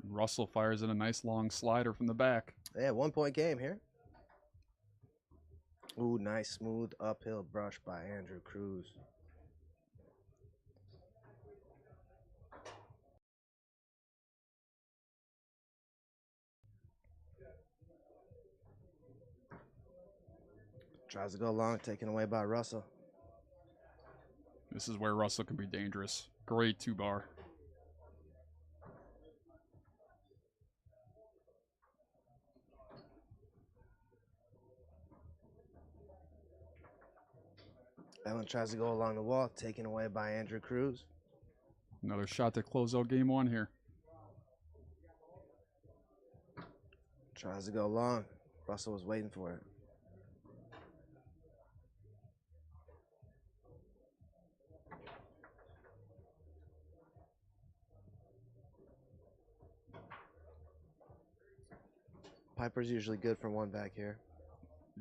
Russell fires in a nice long slider from the back. Yeah, 1-point game here. Ooh, nice smooth uphill brush by Andrew Cruz. Tries to go long, taken away by Russell. This is where Russell can be dangerous. Great 2-bar. Ellen tries to go along the wall, taken away by Andrew Cruz. Another shot to close out game one here. Tries to go long. Russell was waiting for it. Piper's usually good for one back here.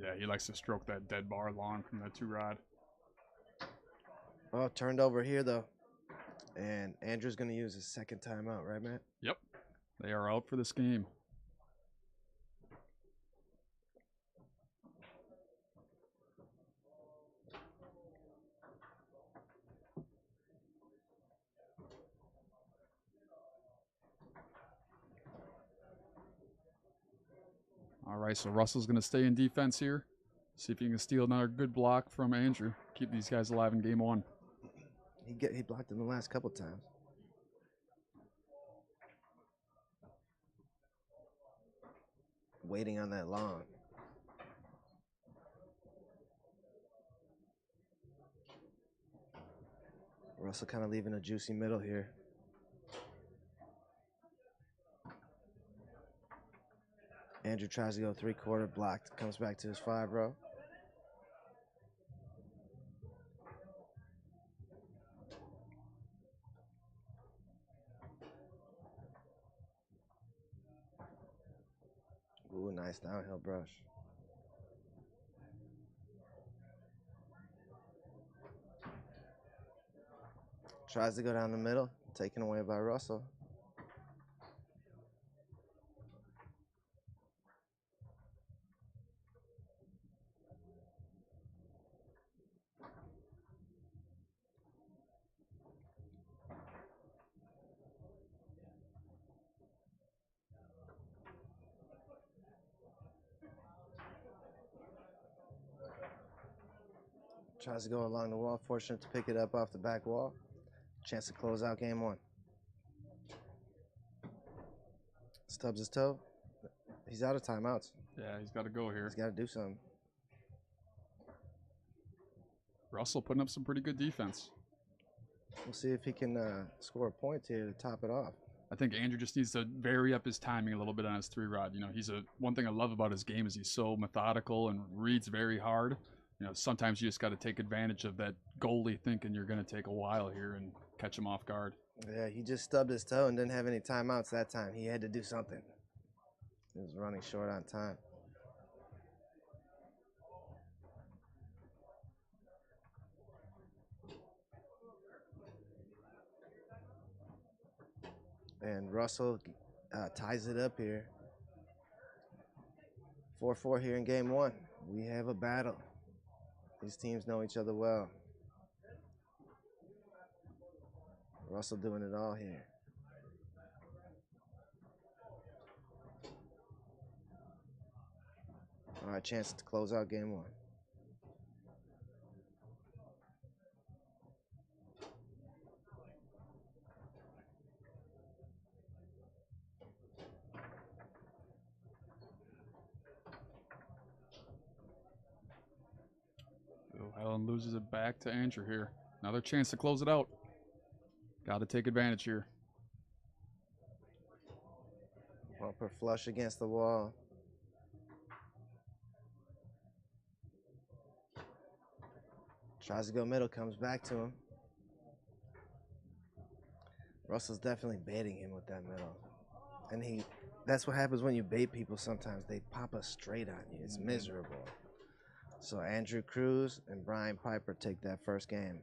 Yeah, he likes to stroke that dead bar long from that 2-rod. Oh, turned over here, though. And Andrew's going to use his second timeout, right, Matt? Yep. They are out for this game. All right, so Russell's going to stay in defense here. See if he can steal another good block from Andrew. Keep these guys alive in game one. He blocked him the last couple times. Waiting on that long. Russell kind of leaving a juicy middle here. Andrew tries to go 3-quarter, blocked, comes back to his 5 row. Nice downhill brush. Tries to go down the middle, taken away by Russell. Tries to go along the wall, fortunate to pick it up off the back wall. Chance to close out game one. Stubs his toe. He's out of timeouts. Yeah, he's got to go here. He's got to do something. Russell putting up some pretty good defense. We'll see if he can score a point here to top it off. I think Andrew just needs to vary up his timing a little bit on his 3-rod. You know, one thing I love about his game is he's so methodical and reads very hard. You know, sometimes you just got to take advantage of that goalie thinking you're going to take a while here and catch him off guard. Yeah, he just stubbed his toe and didn't have any timeouts that time. He had to do something. He was running short on time. And Russell ties it up here. 4-4 here in game one. We have a battle. These teams know each other well. Russell doing it all here. All right, chance to close out game one. Allen loses it back to Andrew here. Another chance to close it out. Got to take advantage here. Bumper flush against the wall. Tries to go middle, comes back to him. Russell's definitely baiting him with that middle. And that's what happens when you bait people sometimes. They pop us straight on you. It's miserable. So Andrew Cruz and Brian Piper take that first game.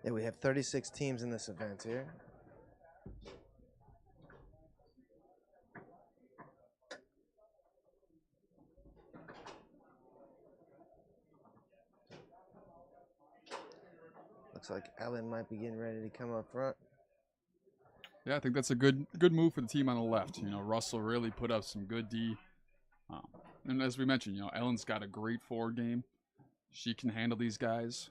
Yeah, we have 36 teams in this event here. Looks like Ellen might be getting ready to come up front. Yeah, I think that's a good move for the team on the left. You know, Russell really put up some good D. And as we mentioned, you know, Ellen's got a great forward game. She can handle these guys.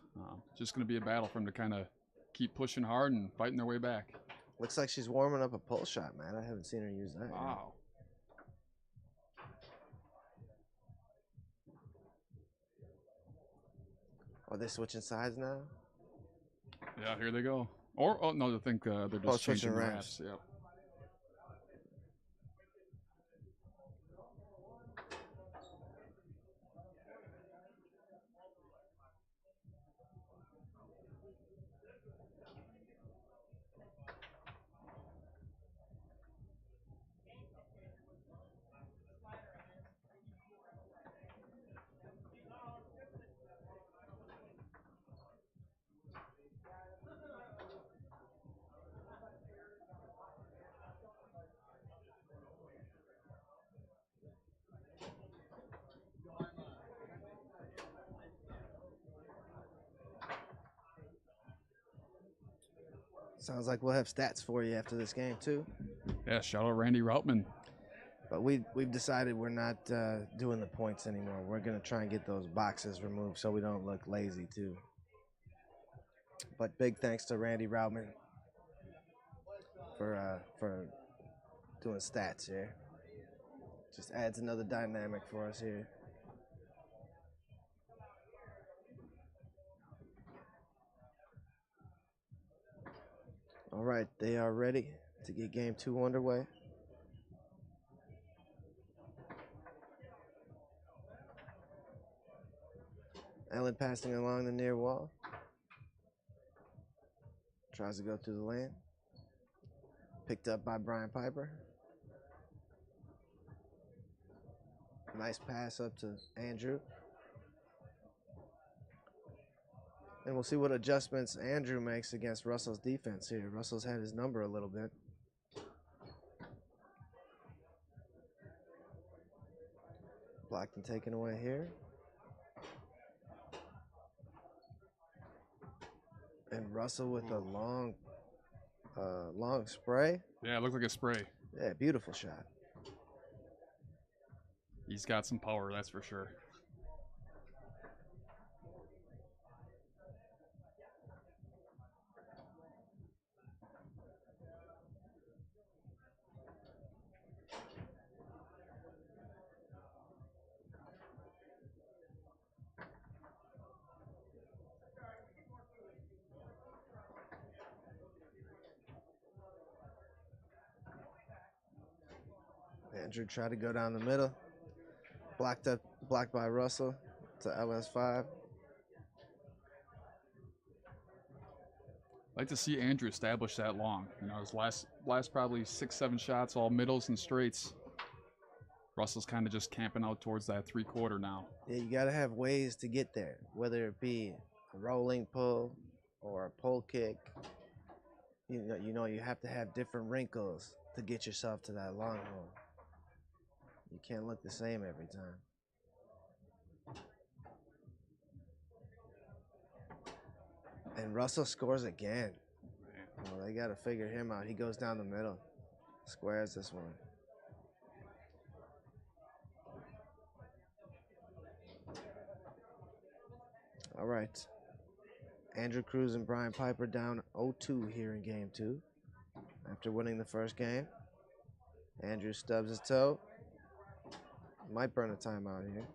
Just going to be a battle for them to kind of keep pushing hard and fighting their way back. Looks like she's warming up a pull shot, man. I haven't seen her use that. Wow. Are they switching sides now? Yeah, here they go. Or, oh, no, I think they're just changing switching the ramps. Yep. Sounds like we'll have stats for you after this game, too. Yeah, shout out Randy Routman. But we've decided we're not doing the points anymore. We're going to try and get those boxes removed so we don't look lazy, too. But big thanks to Randy Routman for doing stats here. Just adds another dynamic for us here. All right, they are ready to get game 2 underway. Allen passing along the near wall. Tries to go through the lane. Picked up by Brian Piper. Nice pass up to Andrew. And we'll see what adjustments Andrew makes against Russell's defense here. Russell's had his number a little bit. Blocked and taken away here. And Russell with a long spray. Yeah, it looked like a spray. Yeah, beautiful shot. He's got some power, that's for sure. Andrew tried to go down the middle. Blocked by Russell to LS5. I'd like to see Andrew establish that long. You know, his last probably 6-7 shots, all middles and straights. Russell's kind of just camping out towards that 3/4 now. Yeah, you got to have ways to get there, whether it be a rolling pull or a pull kick. You know, you have to have different wrinkles to get yourself to that long hole. You can't look the same every time. And Russell scores again. Well, they got to figure him out. He goes down the middle, squares this one. All right. Andrew Cruz and Brian Piper down 0-2 here in game 2 after winning the first game. Andrew stubs his toe. Might burn a timeout here.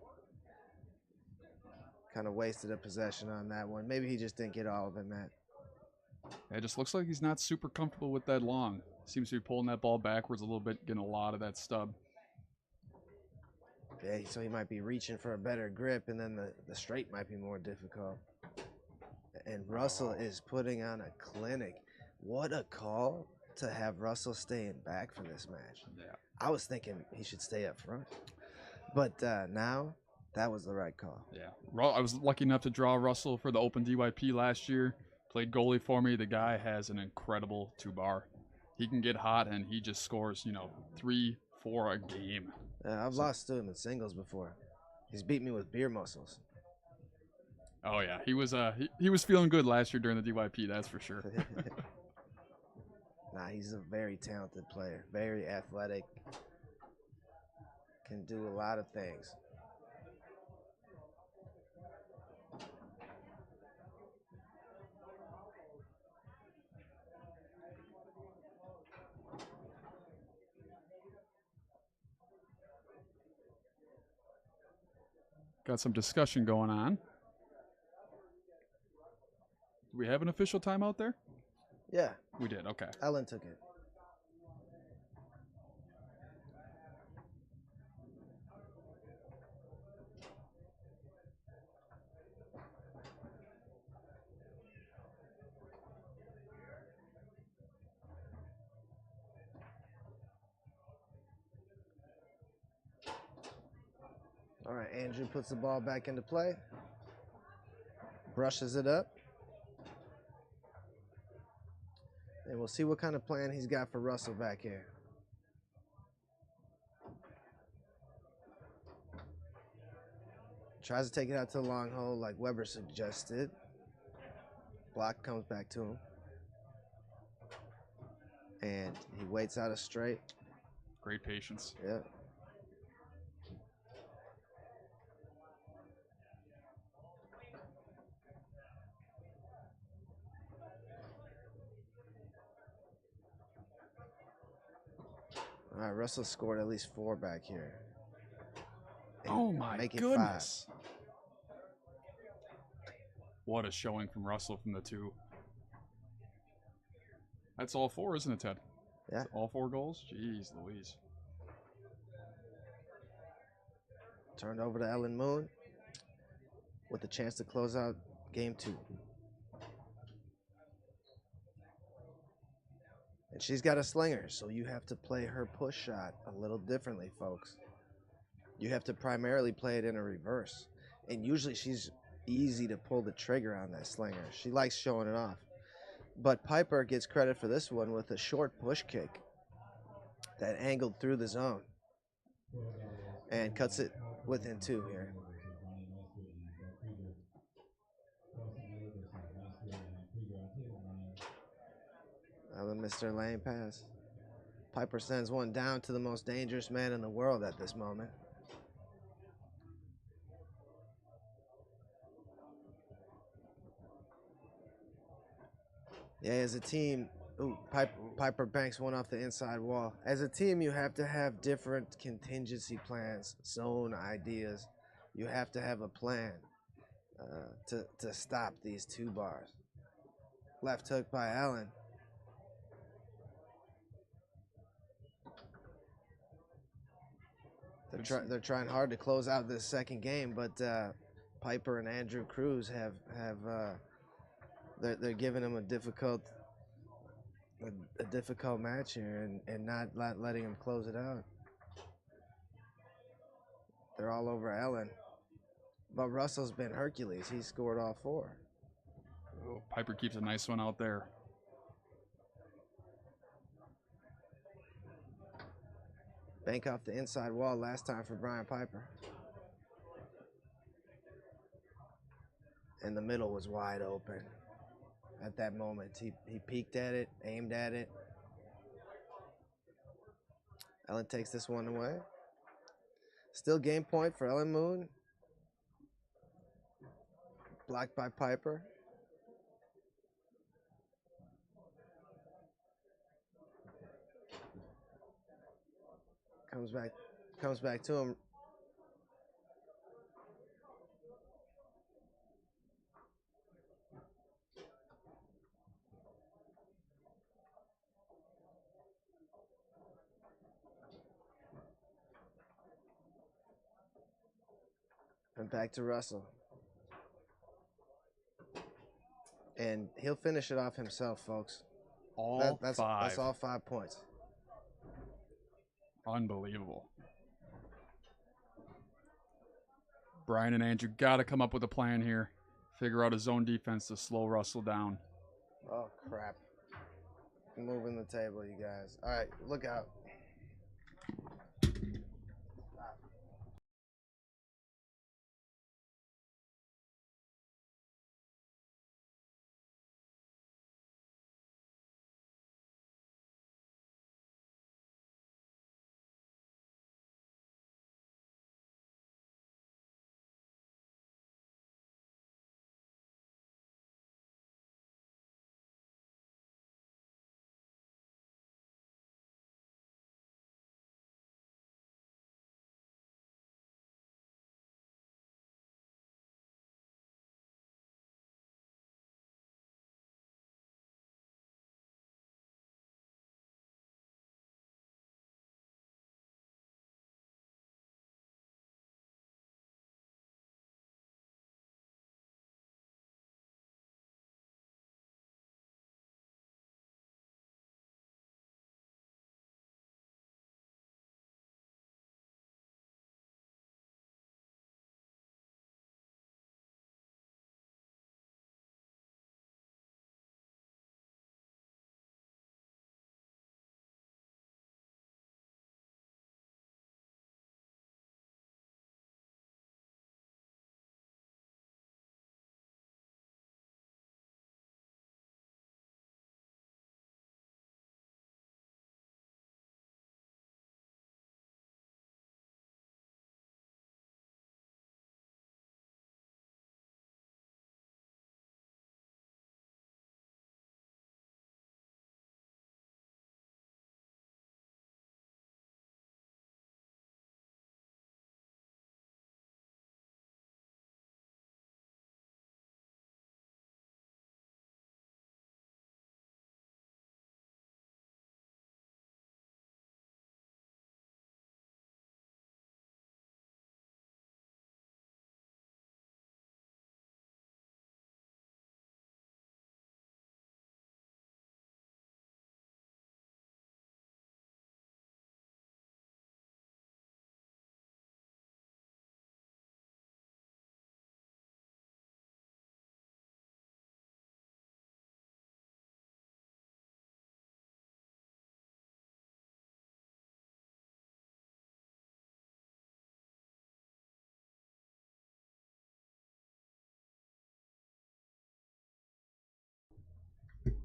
Kind of wasted a possession on that one. Maybe he just didn't get all of it, Matt. Yeah, it just looks like he's not super comfortable with that long. Seems to be pulling that ball backwards a little bit, getting a lot of that stub. Yeah, so he might be reaching for a better grip, and then the straight might be more difficult. And Russell is putting on a clinic. What a call to have Russell staying back for this match. Yeah. I was thinking he should stay up front. But now, that was the right call. Yeah. I was lucky enough to draw Russell for the Open DYP last year. Played goalie for me. The guy has an incredible 2-bar. He can get hot, and he just scores, 3-4 a game. I've lost to him in singles before. He's beat me with beer muscles. Oh, yeah. He was feeling good last year during the DYP, that's for sure. Nah, he's a very talented player. Very athletic. Can do a lot of things. Got some discussion going on. Do we have an official timeout there? Yeah, We did, okay. Ellen took it. All right, Andrew puts the ball back into play. Brushes it up. And we'll see what kind of plan he's got for Russell back here. Tries to take it out to the long hole like Weber suggested. Block comes back to him. And he waits out a straight. Great patience. Yeah. All right, Russell scored at least 4 back here. And Oh my make it goodness. What a showing from Russell from the 2. That's all 4, isn't it, Ted? Yeah. That's all 4 goals? Jeez Louise. 5. Turned over to Ellen Moon with a chance to close out game 2. And she's got a slinger, so you have to play her push shot a little differently, folks. You have to primarily play it in a reverse. And usually she's easy to pull the trigger on that slinger. She likes showing it off. But Piper gets credit for this one with a short push kick that angled through the zone and cuts it within 2 here. Ellen missed her lane pass. Piper sends one down to the most dangerous man in the world at this moment. Yeah, as a team, Piper banks one off the inside wall. As a team, you have to have different contingency plans, zone ideas. You have to have a plan to stop these 2 bars. Left hook by Allen. They're trying hard to close out this second game, but Piper and Andrew Cruz have they're giving him a difficult match here and not letting him close it out. They're all over Ellen, but Russell's been Hercules. He scored all 4. Oh, Piper keeps a nice one out there. Bank off the inside wall last time for Brian Piper. And the middle was wide open at that moment. He peeked at it, aimed at it. Ellen takes this one away. Still game point for Ellen Moon. Blocked by Piper. Comes back to him. And back to Russell. And he'll finish it off himself, folks. That's 5. That's all 5 points. Unbelievable. Brian and Andrew got to come up with a plan here. Figure out a zone defense to slow Russell down. Oh, crap. Moving the table, you guys. All right, look out.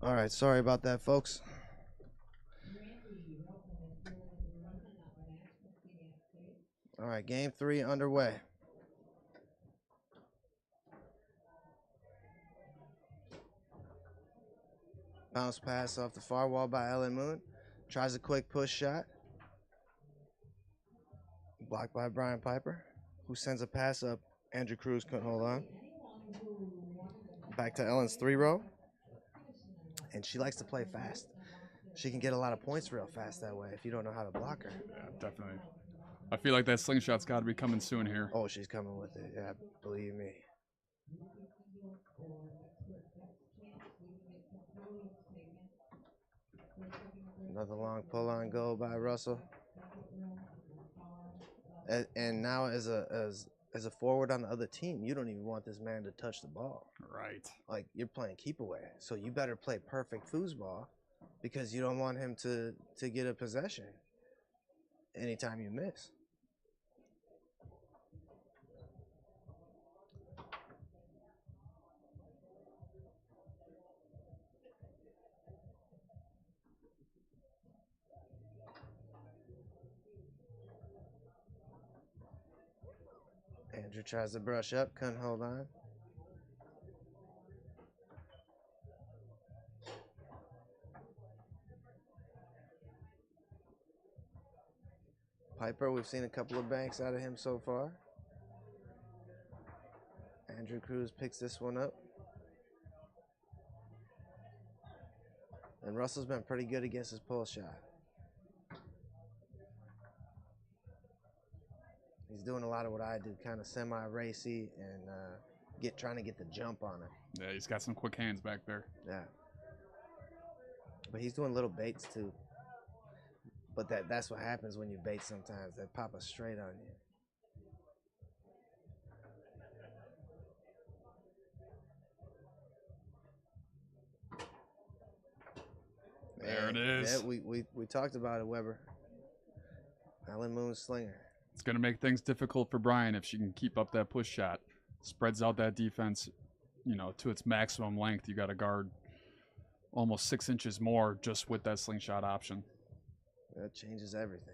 All right, sorry about that, folks. All right, game 3 underway. Bounce pass off the far wall by Ellen Moon. Tries a quick push shot. Blocked by Brian Piper, who sends a pass up. Andrew Cruz couldn't hold on. Back to Ellen's 3-row. And she likes to play fast. She can get a lot of points real fast that way if you don't know how to block her. Yeah, definitely. I feel like that slingshot's got to be coming soon here. Oh, she's coming with it. Yeah, believe me. Another long pull-on goal by Russell. And now as a forward on the other team, you don't even want this man to touch the ball. Right. Like, you're playing keep away. So you better play perfect foosball because you don't want him to get a possession anytime you miss. Andrew tries to brush up, couldn't hold on. Piper, we've seen a couple of banks out of him so far. Andrew Cruz picks this one up. And Russell's been pretty good against his pull shot. He's doing a lot of what I do, kind of semi-racy and trying to get the jump on it. Yeah, he's got some quick hands back there. Yeah. But he's doing little baits too. But that's what happens when you bait sometimes. They pop us straight on you. There it is. Yeah, we talked about it, Weber. Ellen Moon's slinger. It's going to make things difficult for Brian if she can keep up that push shot. Spreads out that defense, to its maximum length. You got to guard almost 6 inches more just with that slingshot option. That changes everything.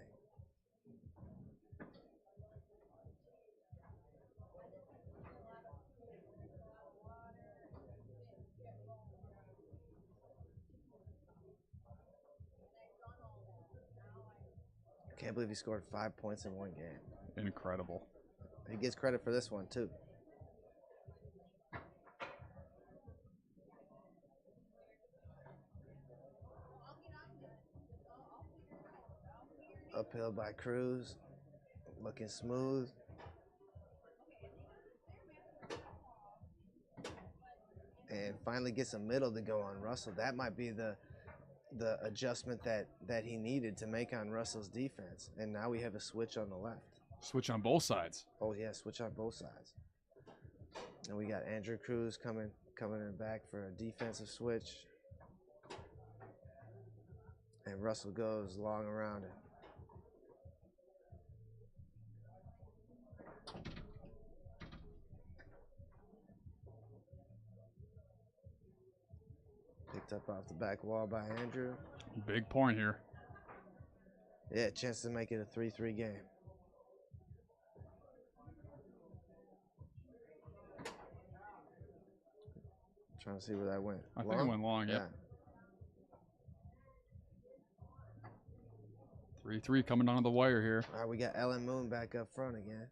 Can't believe he scored 5 points in one game. Incredible. He gets credit for this one, too. Uphill by Cruz. Looking smooth. And finally gets a middle to go on Russell. That might be the adjustment that he needed to make on Russell's defense. And now we have a switch on the left. Switch on both sides. Oh, yeah, switch on both sides. And we got Andrew Cruz coming in back for a defensive switch. And Russell goes long around it. Picked up off the back wall by Andrew. Big point here. Yeah, chance to make it a 3-3 game. Trying to see where that went. I think it went long, yeah. 3-3 coming down to the wire here. All right, we got Ellen Moon back up front again.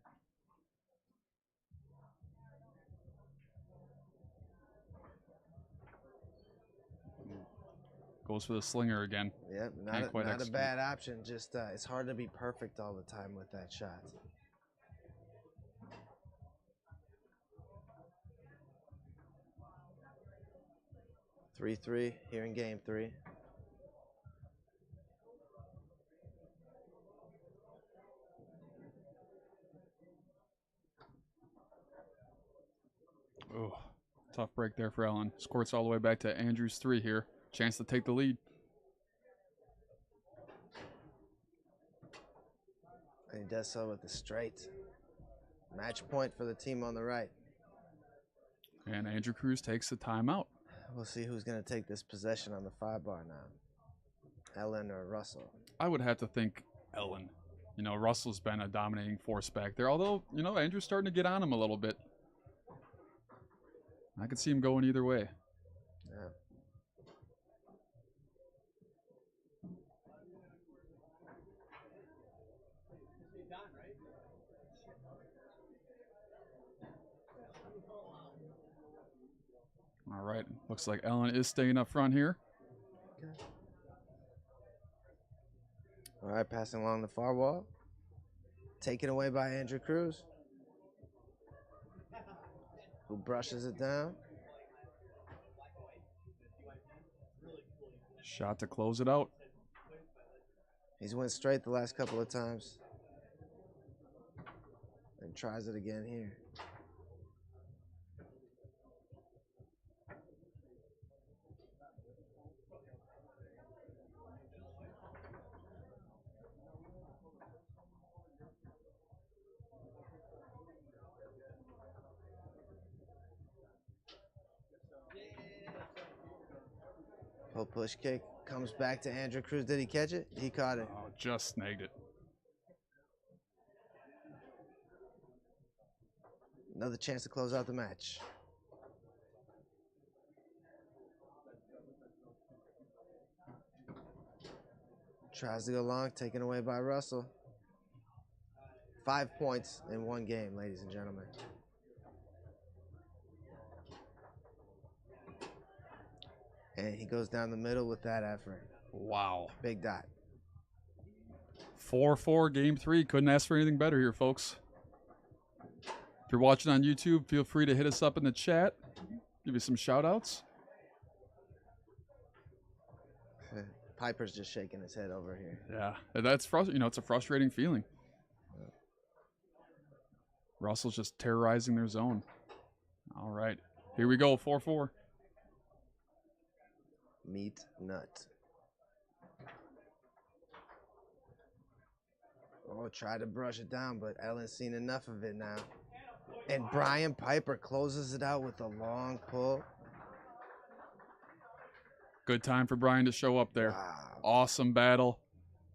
Goes for the slinger again. Yep, not a bad option. Just it's hard to be perfect all the time with that shot. Three here in game 3. Oh, tough break there for Ellen. Squirts all the way back to Andrews 3 here. Chance to take the lead. And he does so with the straight. Match point for the team on the right. And Andrew Cruz takes the timeout. We'll see who's going to take this possession on the 5 bar now. Ellen or Russell. I would have to think Ellen. You know, Russell's been a dominating force back there. Although, you know, Andrew's starting to get on him a little bit. I could see him going either way. Yeah. All right. Looks like Ellen is staying up front here. All right, passing along the far wall. Taken away by Andrew Cruz, who brushes it down. Shot to close it out. He's went straight the last couple of times. And tries it again here. Pull push kick comes back to Andrew Cruz. Did he catch it? He caught it. Oh, just snagged it. Another chance to close out the match. Tries to go long, taken away by Russell. 5 points in one game, ladies and gentlemen. And he goes down the middle with that effort. Wow. Big dot. 4-4 game 3. Couldn't ask for anything better here, folks. If you're watching on YouTube, feel free to hit us up in the chat. Give you some shout outs. Piper's just shaking his head over here. Yeah, that's frustrating. You know, it's a frustrating feeling. Russell's just terrorizing their zone. All right, here we go. 4-4. Meat nut. Oh, try to brush it down, but Ellen's seen enough of it now. And Brian Piper closes it out with a long pull. Good time for Brian to show up there. Wow. Awesome battle.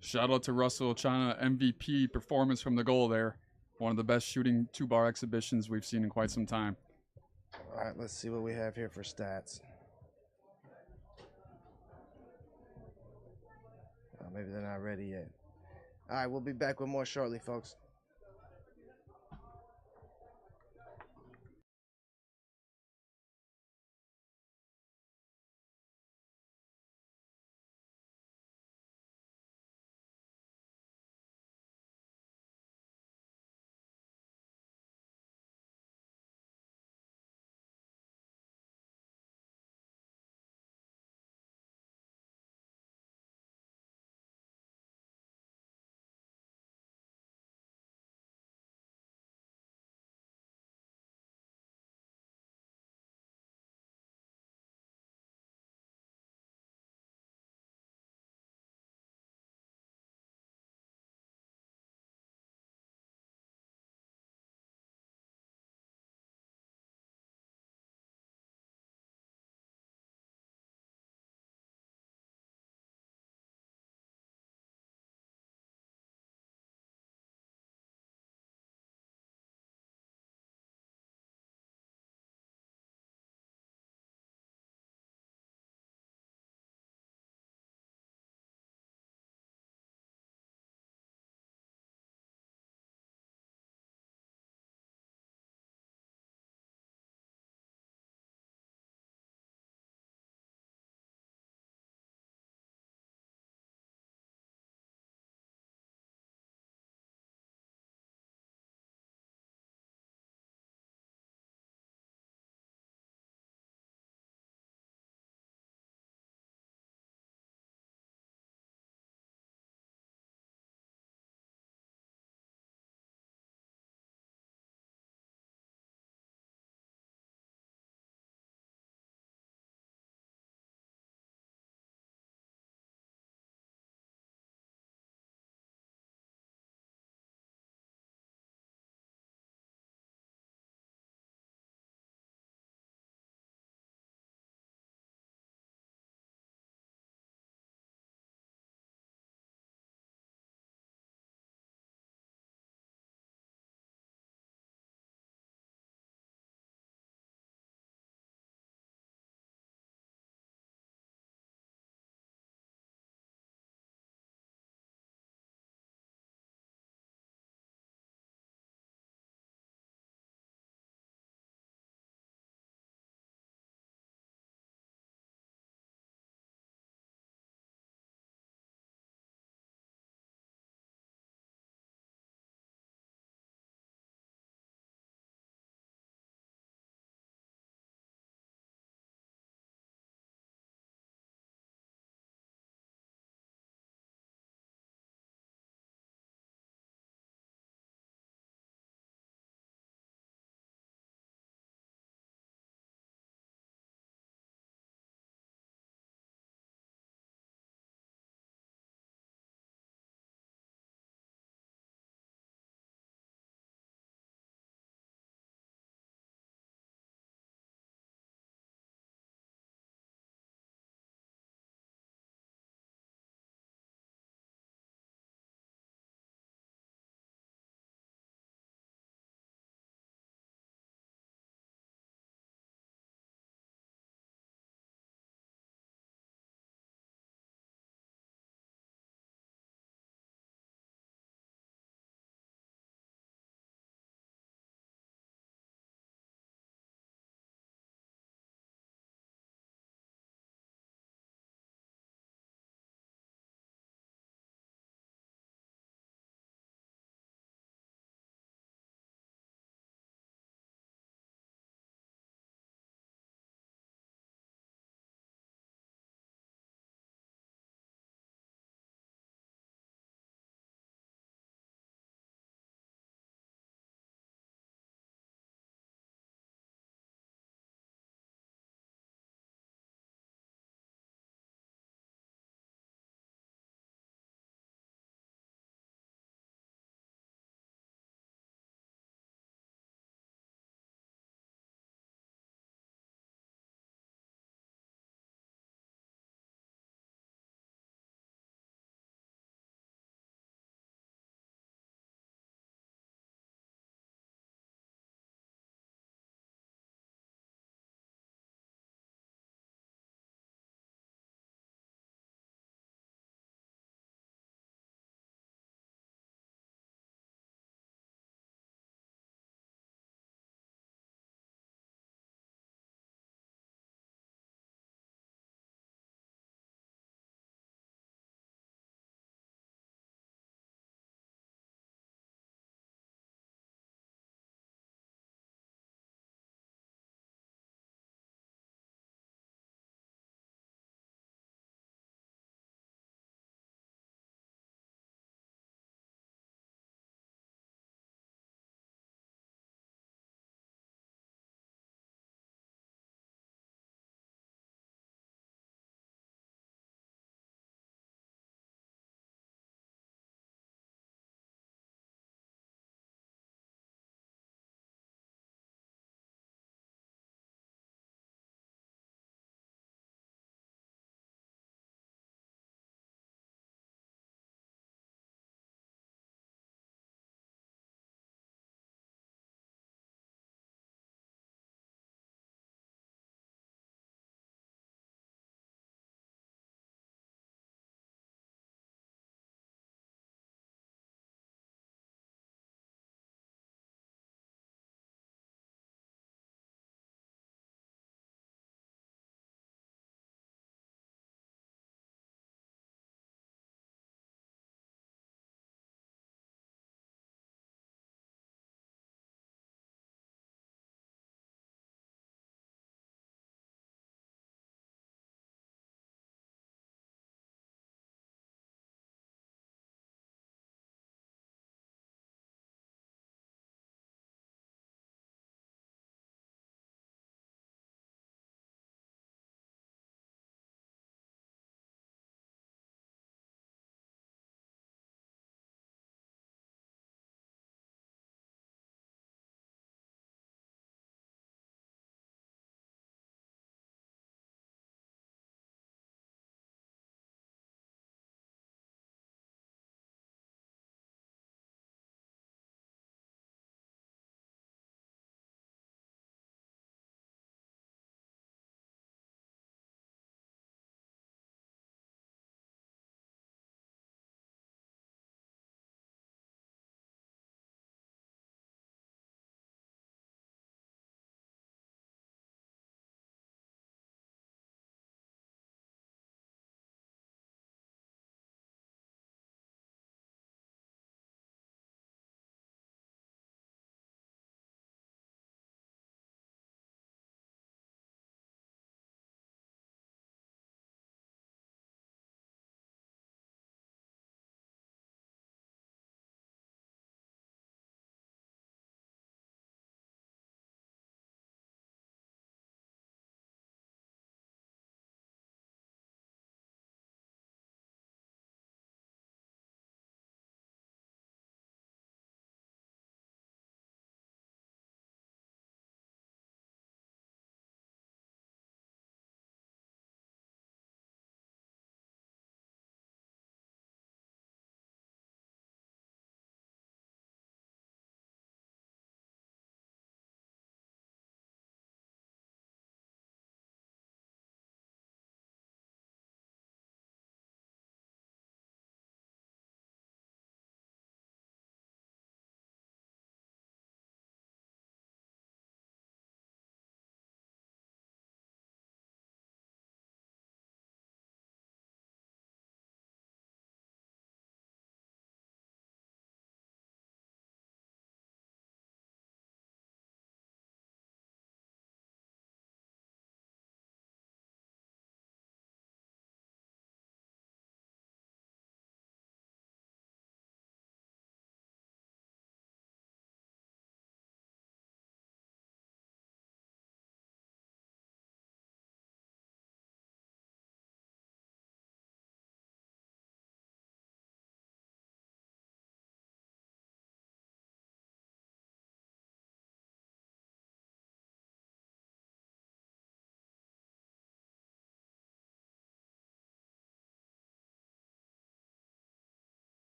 Shout out to Russell Ochana, MVP performance from the goal there. One of the best shooting 2-bar exhibitions we've seen in quite some time. All right, let's see what we have here for stats. Oh, maybe they're not ready yet. All right, we'll be back with more shortly, folks.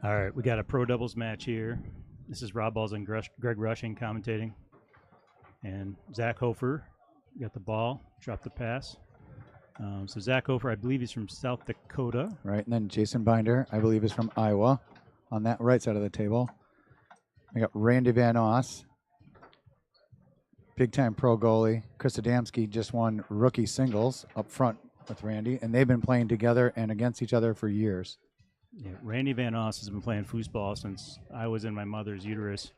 All right, we got a pro doubles match here. This is Rob Balls and Greg Rushing commentating. And Zach Hofer got the ball, dropped the pass. So Zach Hofer, I believe he's from South Dakota. Right, and then Jason Binder, I believe, is from Iowa on that right side of the table. I got Randy Van Oss, big-time pro goalie. Chris Adamski just won rookie singles up front with Randy, and they've been playing together and against each other for years. Yeah, Randy Van Oss has been playing foosball since I was in my mother's uterus.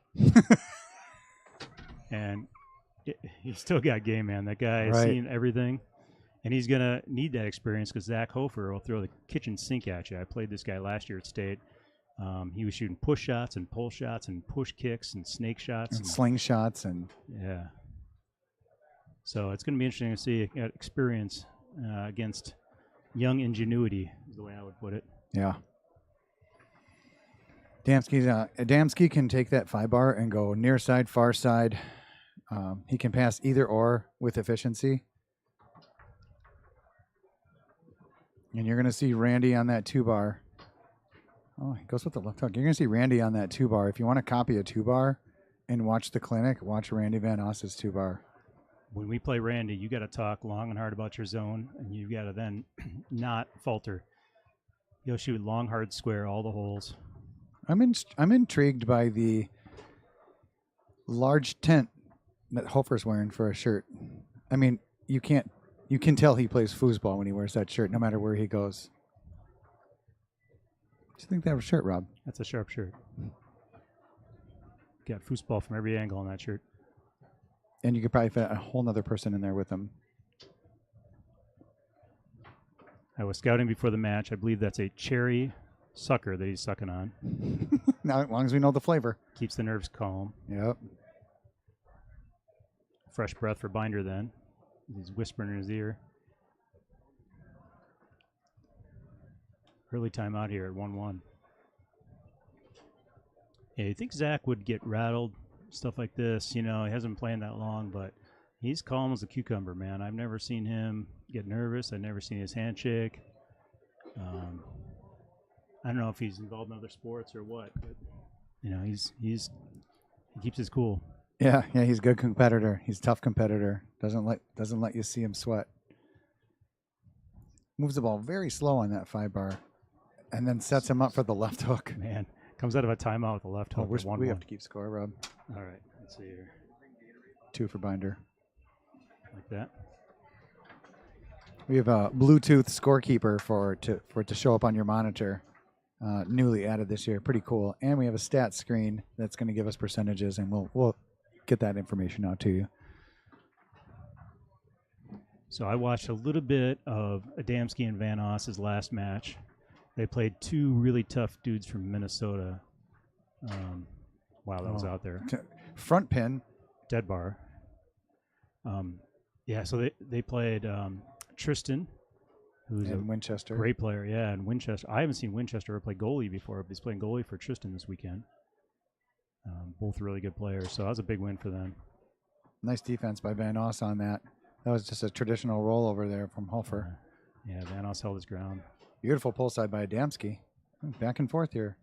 And he's still got game, man. That guy has seen everything. And he's going to need that experience because Zach Hofer will throw the kitchen sink at you. I played this guy last year at State. He was shooting push shots and pull shots and push kicks and snake shots. And slingshots. Yeah. So it's going to be interesting to see experience against young ingenuity is the way I would put it. Yeah. Adamski can take that 5-bar and go near side, far side. He can pass either or with efficiency. And you're going to see Randy on that 2-bar. Oh, he goes with the left hook. You're going to see Randy on that 2-bar. If you want to copy a 2-bar and watch the clinic, watch Randy Van Oss's 2-bar. When we play Randy, you got to talk long and hard about your zone, and you got to then not falter. He'll shoot long, hard square, all the holes. I'm intrigued by the large tent that Hofer's wearing for a shirt. I mean, you can tell he plays foosball when he wears that shirt, no matter where he goes. What do you think that shirt, Rob? That's a sharp shirt. Got foosball from every angle on that shirt. And you could probably fit a whole nother person in there with him. I was scouting before the match. I believe that's a cherry sucker that he's sucking on. Now, as long as we know the flavor. Keeps the nerves calm. Yep. Fresh breath for Binder then. He's whispering in his ear. Early time out here at 1-1. Yeah, you think Zach would get rattled, stuff like this. You know, he hasn't been playing that long, but he's calm as a cucumber, man. I've never seen him get nervous. I've never seen his handshake. I don't know if he's involved in other sports or what, but you know, he keeps his cool. Yeah, he's a good competitor. He's a tough competitor. Doesn't let you see him sweat. Moves the ball very slow on that 5-bar, and then sets him up for the left hook. Man, comes out of a timeout with the left hook. We have to keep score, Rob. All right, let's see here. 2 for Binder. Like that. We have a Bluetooth scorekeeper for it to show up on your monitor. Newly added this year, pretty cool. And we have a stat screen that's going to give us percentages, and we'll get that information out to you. So I watched a little bit of Adamski and Van Oss's last match. They played 2 really tough dudes from Minnesota. While that was out there. Front pin. Dead bar. Yeah, so they played Tristan, who's a Winchester. Great player, yeah, and Winchester. I haven't seen Winchester ever play goalie before, but he's playing goalie for Tristan this weekend. Both really good players, so that was a big win for them. Nice defense by Van Oss on that. That was just a traditional rollover there from Hofer. Yeah, Van Oss held his ground. Beautiful pull side by Adamski. Back and forth here.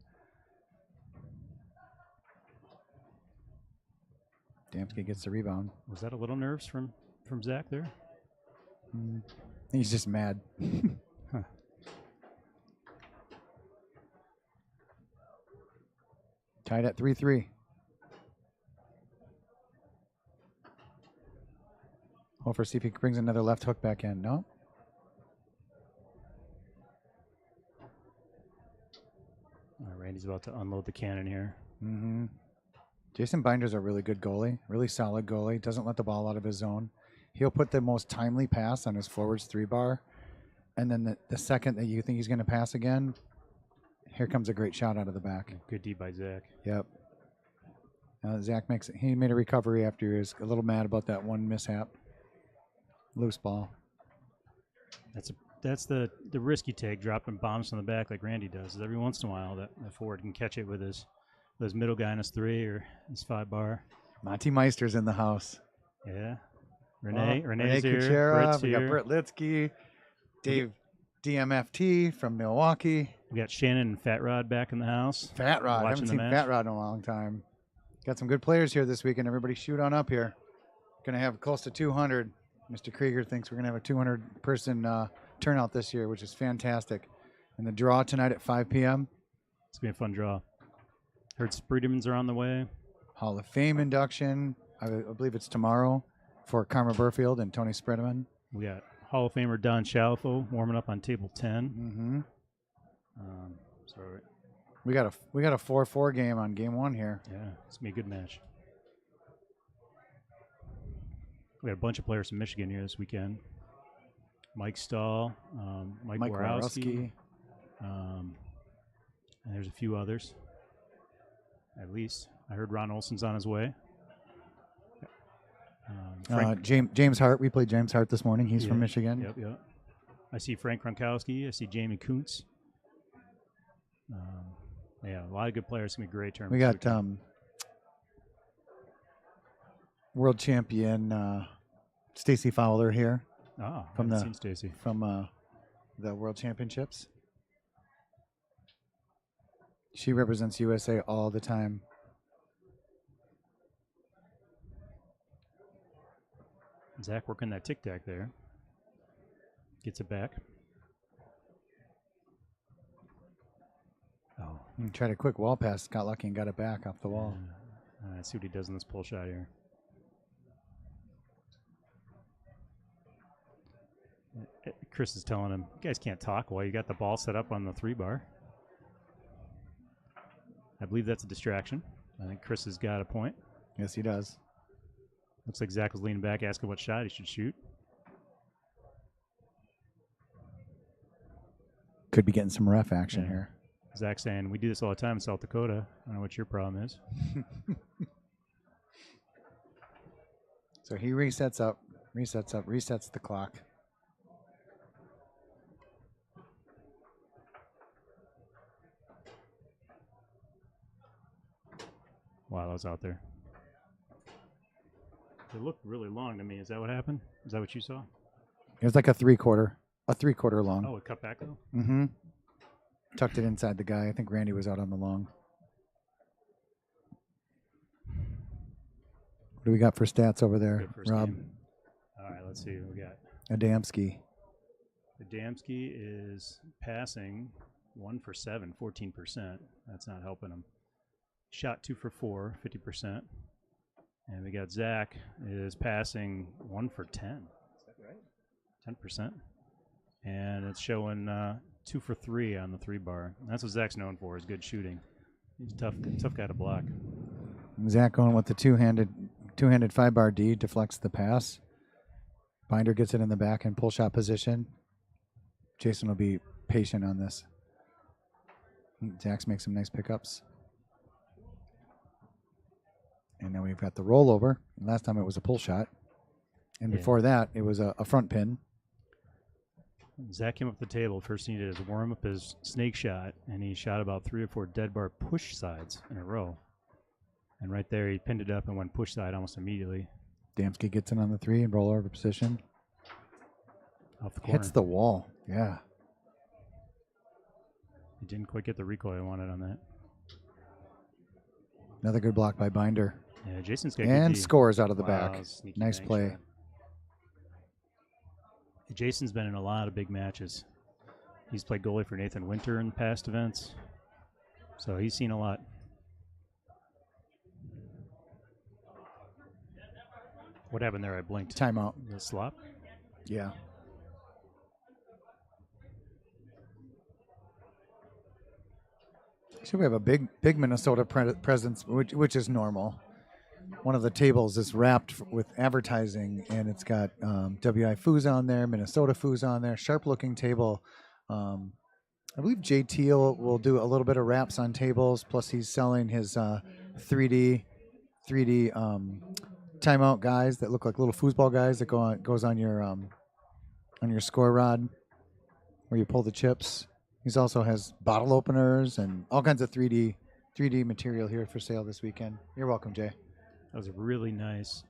Adamski gets the rebound. Was that a little nerves from Zach there? He's just mad. Huh. Tied at 3-3. Hofer, see if he brings another left hook back in. No. Randy's about to unload the cannon here. Mm-hmm. Jason Binder's a really good goalie, really solid goalie. Doesn't let the ball out of his zone. He'll put the most timely pass on his forwards 3-bar. And then the second that you think he's going to pass again, here comes a great shot out of the back. Good D by Zach. Yep. Zach he made a recovery after he was a little mad about that one mishap. Loose ball. That's the risk you take, dropping bombs from the back like Randy does. Every once in a while, that forward can catch it with his middle guy in his 3 or his 5-bar. Monty Meister's in the house. Yeah. Renee's here. Kuchera, Britt's we got here. Britt Litsky, Dave DMFT from Milwaukee. We got Shannon and Fat Rod back in the house. Fat Rod. I watching haven't the seen match. Fat Rod in a long time. Got some good players here this weekend. Everybody shoot on up here. Going to have close to 200. Mr. Krieger thinks we're going to have a 200-person turnout this year, which is fantastic. And the draw tonight at 5 p.m. It's going to be a fun draw. Heard Spreedemans are on the way. Hall of Fame induction. I believe it's tomorrow for Karma Burfield and Tony Spredeman. We got Hall of Famer Don Shalfo warming up on table 10. Mm-hmm. So We got a 4-4 game on game 1 here. yeah, it's gonna be a good match. We got a bunch of players from Michigan here this weekend. Mike Stahl, Mike Borowski, and there's a few others. At least I heard Ron Olson's on his way. James Hart. We played James Hart this morning. He's from Michigan. Yep. I see Frank Gronkowski. I see Jamie Kuntz. Yeah, a lot of good players. It's going to be a great tournament. We got world champion Stacey Fowler here from the World Championships. She represents USA all the time. Zach working that tic-tac there. Gets it back. Oh. Tried a quick wall pass, got lucky and got it back off the wall. Let's see what he does in this pull shot here. Chris is telling him, you guys can't talk while you got the ball set up on the 3-bar. I believe that's a distraction. I think Chris has got a point. Yes, he does. Looks like Zach was leaning back asking what shot he should shoot. Could be getting some ref action here. Zach saying, we do this all the time in South Dakota. I don't know what your problem is. So he resets the clock. Wow, that was out there. It looked really long to me. Is that what happened? Is that what you saw? It was like a three-quarter long. Oh, it cut back though? Mm-hmm. Tucked it inside the guy. I think Randy was out on the long. What do we got for stats over there, Rob? Game. All right, let's see what we got. Adamski. Adamski is passing 1 for 7, 14%. That's not helping him. Shot 2 for 4, 50%. And we got Zach is passing 1 for 10. Is that right? 10%. And it's showing 2 for 3 on the 3-bar. That's what Zach's known for, is good shooting. He's a tough guy to block. Zach going with the two-handed 5-bar D, deflects the pass. Binder gets it in the back in pull shot position. Jason will be patient on this. Zach's makes some nice pickups. And then we've got the rollover. Last time it was a pull shot. And before that, it was a front pin. Zach came up the table. First thing he did is warm up his snake shot, and he shot about 3 or 4 dead bar push sides in a row. And right there, he pinned it up and went push side almost immediately. Adamski gets in on the 3 and rollover position. Off the corner. Hits the wall. Yeah. He didn't quite get the recoil I wanted on that. Another good block by Binder. Yeah, Jason's got and good D. scores out of the Wow, back. sneaky Nice bank play. shot. Jason's been in a lot of big matches. He's played goalie for Nathan Winter in past events. So he's seen a lot. What happened there? I blinked. Timeout. The slop? Yeah. So we have a big Minnesota presence, which is normal. One of the tables is wrapped with advertising, and it's got WI Foos on there, Minnesota Foos on there, sharp-looking table. I believe JT will do a little bit of wraps on tables, plus he's selling his 3D timeout guys that look like little foosball guys that goes on your score rod where you pull the chips. He also has bottle openers and all kinds of 3D material here for sale this weekend. You're welcome, Jay. That was a really nice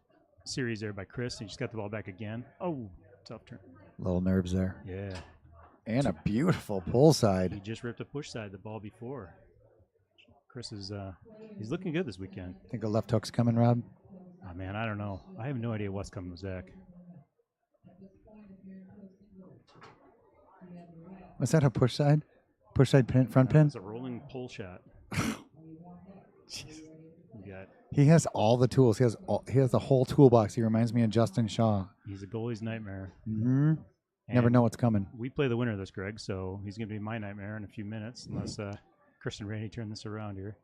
series there by Chris. He just got the ball back again. Oh, tough turn. Little nerves there. Yeah. And a beautiful pull He side. just ripped a push side the ball before. Chris is he's looking good this weekend. Think a left hook's coming, Rob? Oh man, I don't know. I have no idea what's coming with Zach. Was that a push side? Push side pin, front pin? It's a rolling pull shot. You got. He has all the tools. He has the whole toolbox. He reminds me of Justin Shaw. He's a goalie's nightmare. Mm-hmm. Never And know what's coming. We play the winner of this, Greg, so he's going to be my nightmare in a few minutes, unless Chris and Randy turn this around here.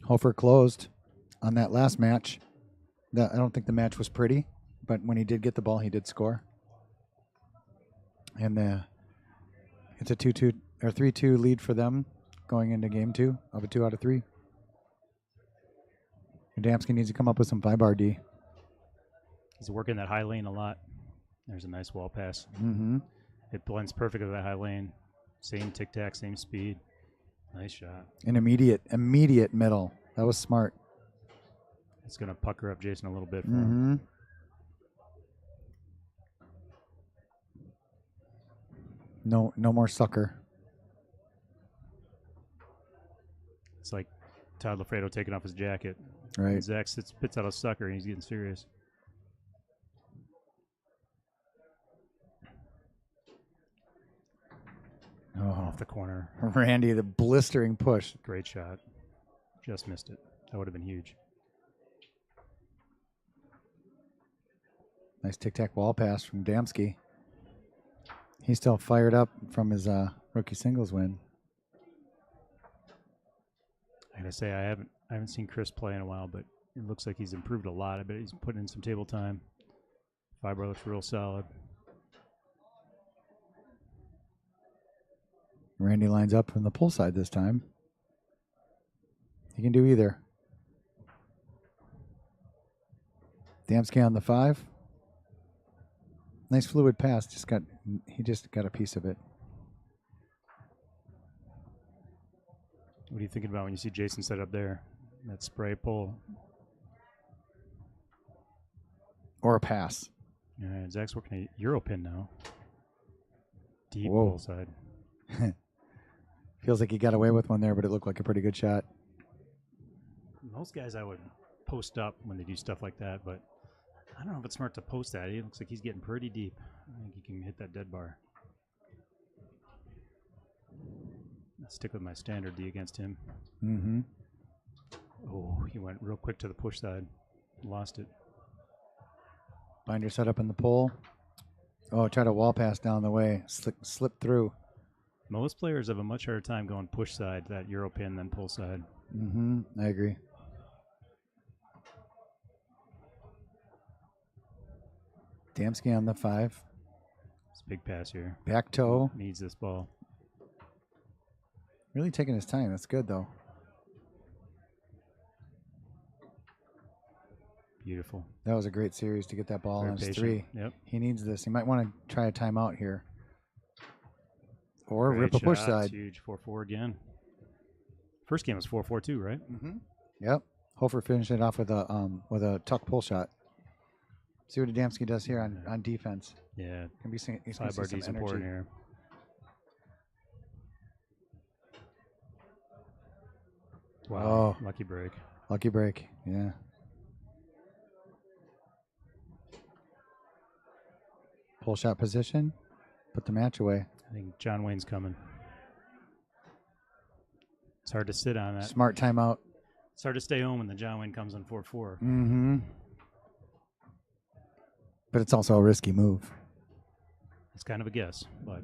Hofer closed on that last match. I don't think the match was pretty, but when he did get the ball, he did score. And it's a 2-2 or 3-2 lead for them going into game 2 of a 2 out of 3. Adamski needs to come up with some 5-bar D. He's working that high lane a lot. There's a nice wall pass. Mm-hmm. It blends perfect with that high lane. Same tic-tac, same speed. Nice shot. An immediate middle. That was smart. It's going to pucker up Jason a little bit for Mm-hmm. him. No more sucker. It's like Todd LaFredo taking off his jacket. Right. Zach spits out a sucker, and he's getting serious. Oh, Off the corner. Randy, the blistering push. Great shot. Just missed it. That would have been huge. Nice tic-tac wall pass from Adamski. He's still fired up from his rookie singles win. I gotta say, I haven't seen Chris play in a while, but it looks like he's improved a lot. I bet he's putting in some table time. Fiber looks real solid. Randy lines up from the pull side this time. He can do either. Adamski on the 5. Nice fluid pass. He just got a piece of it. What are you thinking about when you see Jason set up there? That spray pull. Or a pass. Yeah, Zach's working a Euro pin now. Deep Whoa. pull side. Feels like he got away with one there, but it looked like a pretty good shot. Most guys I would post up when they do stuff like that, but I don't know if it's smart to post that. It looks like he's getting pretty deep. I think he can hit that dead bar. I'll stick with my standard D against him. Mm-hmm. Oh, he went real quick to the push side. Lost it. Binder set up in the pull. Oh, try to wall pass down the way. Slip through. Most players have a much harder time going push side, that Euro pin, than pull side. Mm-hmm. I agree. Adamski on the 5. It's a big pass here. Back toe. Needs this ball. Really taking his time. That's good, though. Beautiful. That was a great series to get that ball Very on his patient. 3. Yep. He needs this. He might want to try a timeout here. Or Great rip a push shot. side. It's huge. 4-4 again. First game was 4-4-2, right? Mm-hmm. Yep. Hofer finished it off with a tuck pull shot. See what Adamski does here on defense. Yeah. Can be he's gonna see 5-bar some D is important energy. here. Wow. Oh. Lucky break. Lucky break. Yeah. Pull shot position. Put the match away. I think John Wayne's coming. It's hard to sit on that. Smart timeout. It's hard to stay home when the John Wayne comes on 4-4. Mm-hmm. But it's also a risky move. It's kind of a guess, but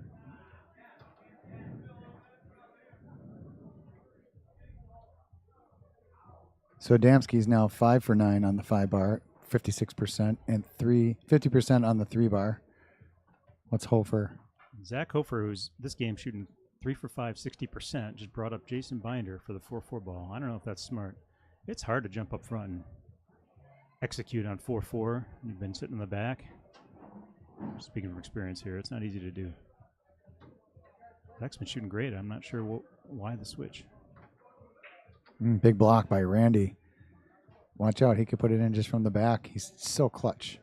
So Adamski's now 5 for 9 on the 5-bar, 56%, and 50% on the 3-bar. What's Hofer? Zach Hofer, who's this game shooting 3 for 5, 60%, just brought up Jason Binder for the 4-4 ball. I don't know if that's smart. It's hard to jump up front and execute on 4-4. You've been sitting in the back. Speaking from experience here, it's not easy to do. Zach's been shooting great. I'm not sure why the switch. Big block by Randy. Watch out. He could put it in just from the back. He's so clutch.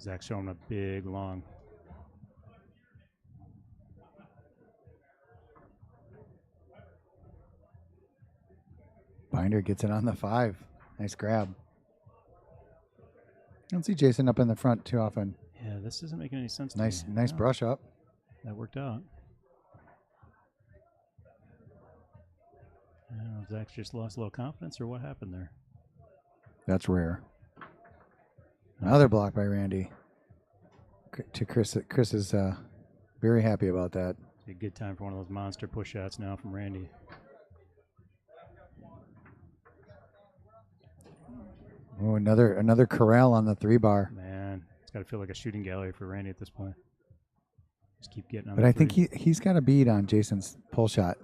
Zach's showing a big long. Binder gets it on the 5. Nice grab. I don't see Jason up in the front too often. Yeah, this isn't making any sense. Nice, to me. nice brush up. That worked out. I don't know if Zach's just lost a little confidence or what happened there. That's rare. Another block by Randy. To Chris. Chris is very happy about that. It's a good time for one of those monster push shots now from Randy. Oh, another corral on the 3-bar. Man, it's got to feel like a shooting gallery for Randy at this point. Just keep getting on. But I think he's got a bead on Jason's pull shot.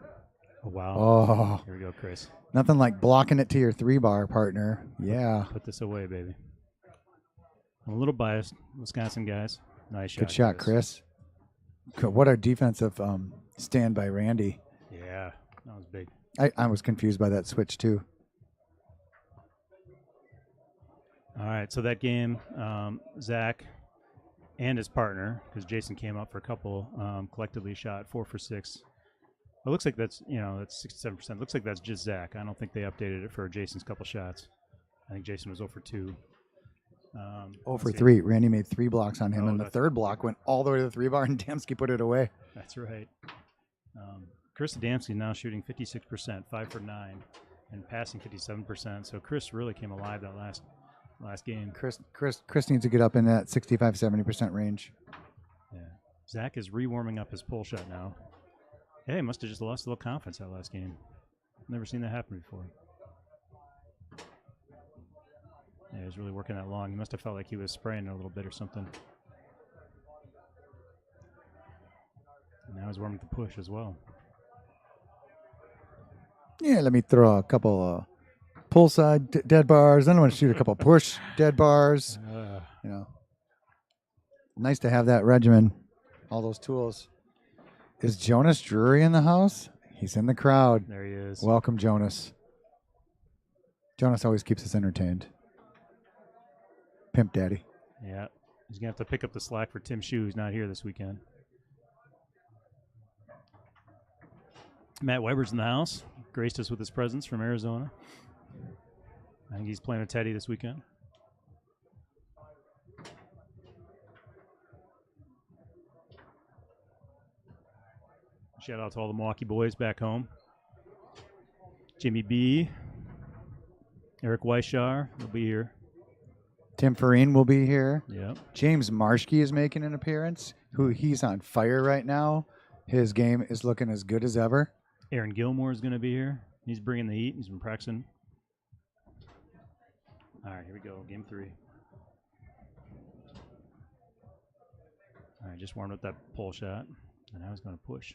Oh, wow. Oh, Here we go, Chris. nothing like blocking it to your 3-bar partner. Yeah, Put this away, baby. I'm a little biased. Wisconsin guys. Nice shot. good shot, Chris. What a defensive stand by Randy. Yeah, that was big. I was confused by that switch too. All right, so that game, Zach and his partner, because Jason came up for a couple, collectively shot 4 for 6. It looks like that's 67%. Looks like that's just Zach. I don't think they updated it for Jason's couple shots. I think Jason was 0 for 2. 0 for 3. Randy made 3 blocks on him, and the third block went all the way to the 3-bar, and Adamski put it away. That's right. Chris Adamski now shooting 56%, 5 for 9, and passing 57%. So Chris really came alive that last game. Chris needs to get up in that 65-70% range. Yeah. Zach is rewarming up his pull shot now. Hey, must have just lost a little confidence that last game. Never seen that happen before. Yeah, he was really working that long. He must have felt like he was spraying a little bit or something. And now he's warming up the push as well. Yeah, let me throw a couple pull side dead bars. Then I want to shoot a couple push dead bars. Nice to have that regimen. All those tools. Is Jonas Drury in the house? He's in the crowd. There he is. Welcome, Jonas. Jonas always keeps us entertained. Pimp Daddy. Yeah. He's going to have to pick up the slack for Tim Shue, who's not here this weekend. Matt Weber's in the house. Graced us with his presence from Arizona. I think he's playing with Teddy this weekend. Shout out to all the Milwaukee boys back home. Jimmy B. Eric Weishar will be here. Tim Farine will be here. Yep. James Marshke is making an appearance. He's on fire right now. His game is looking as good as ever. Aaron Gilmore is going to be here. He's bringing the heat. He's been practicing. All right, here we go. Game 3. All right, just warmed up that pull shot, and now he's going to push.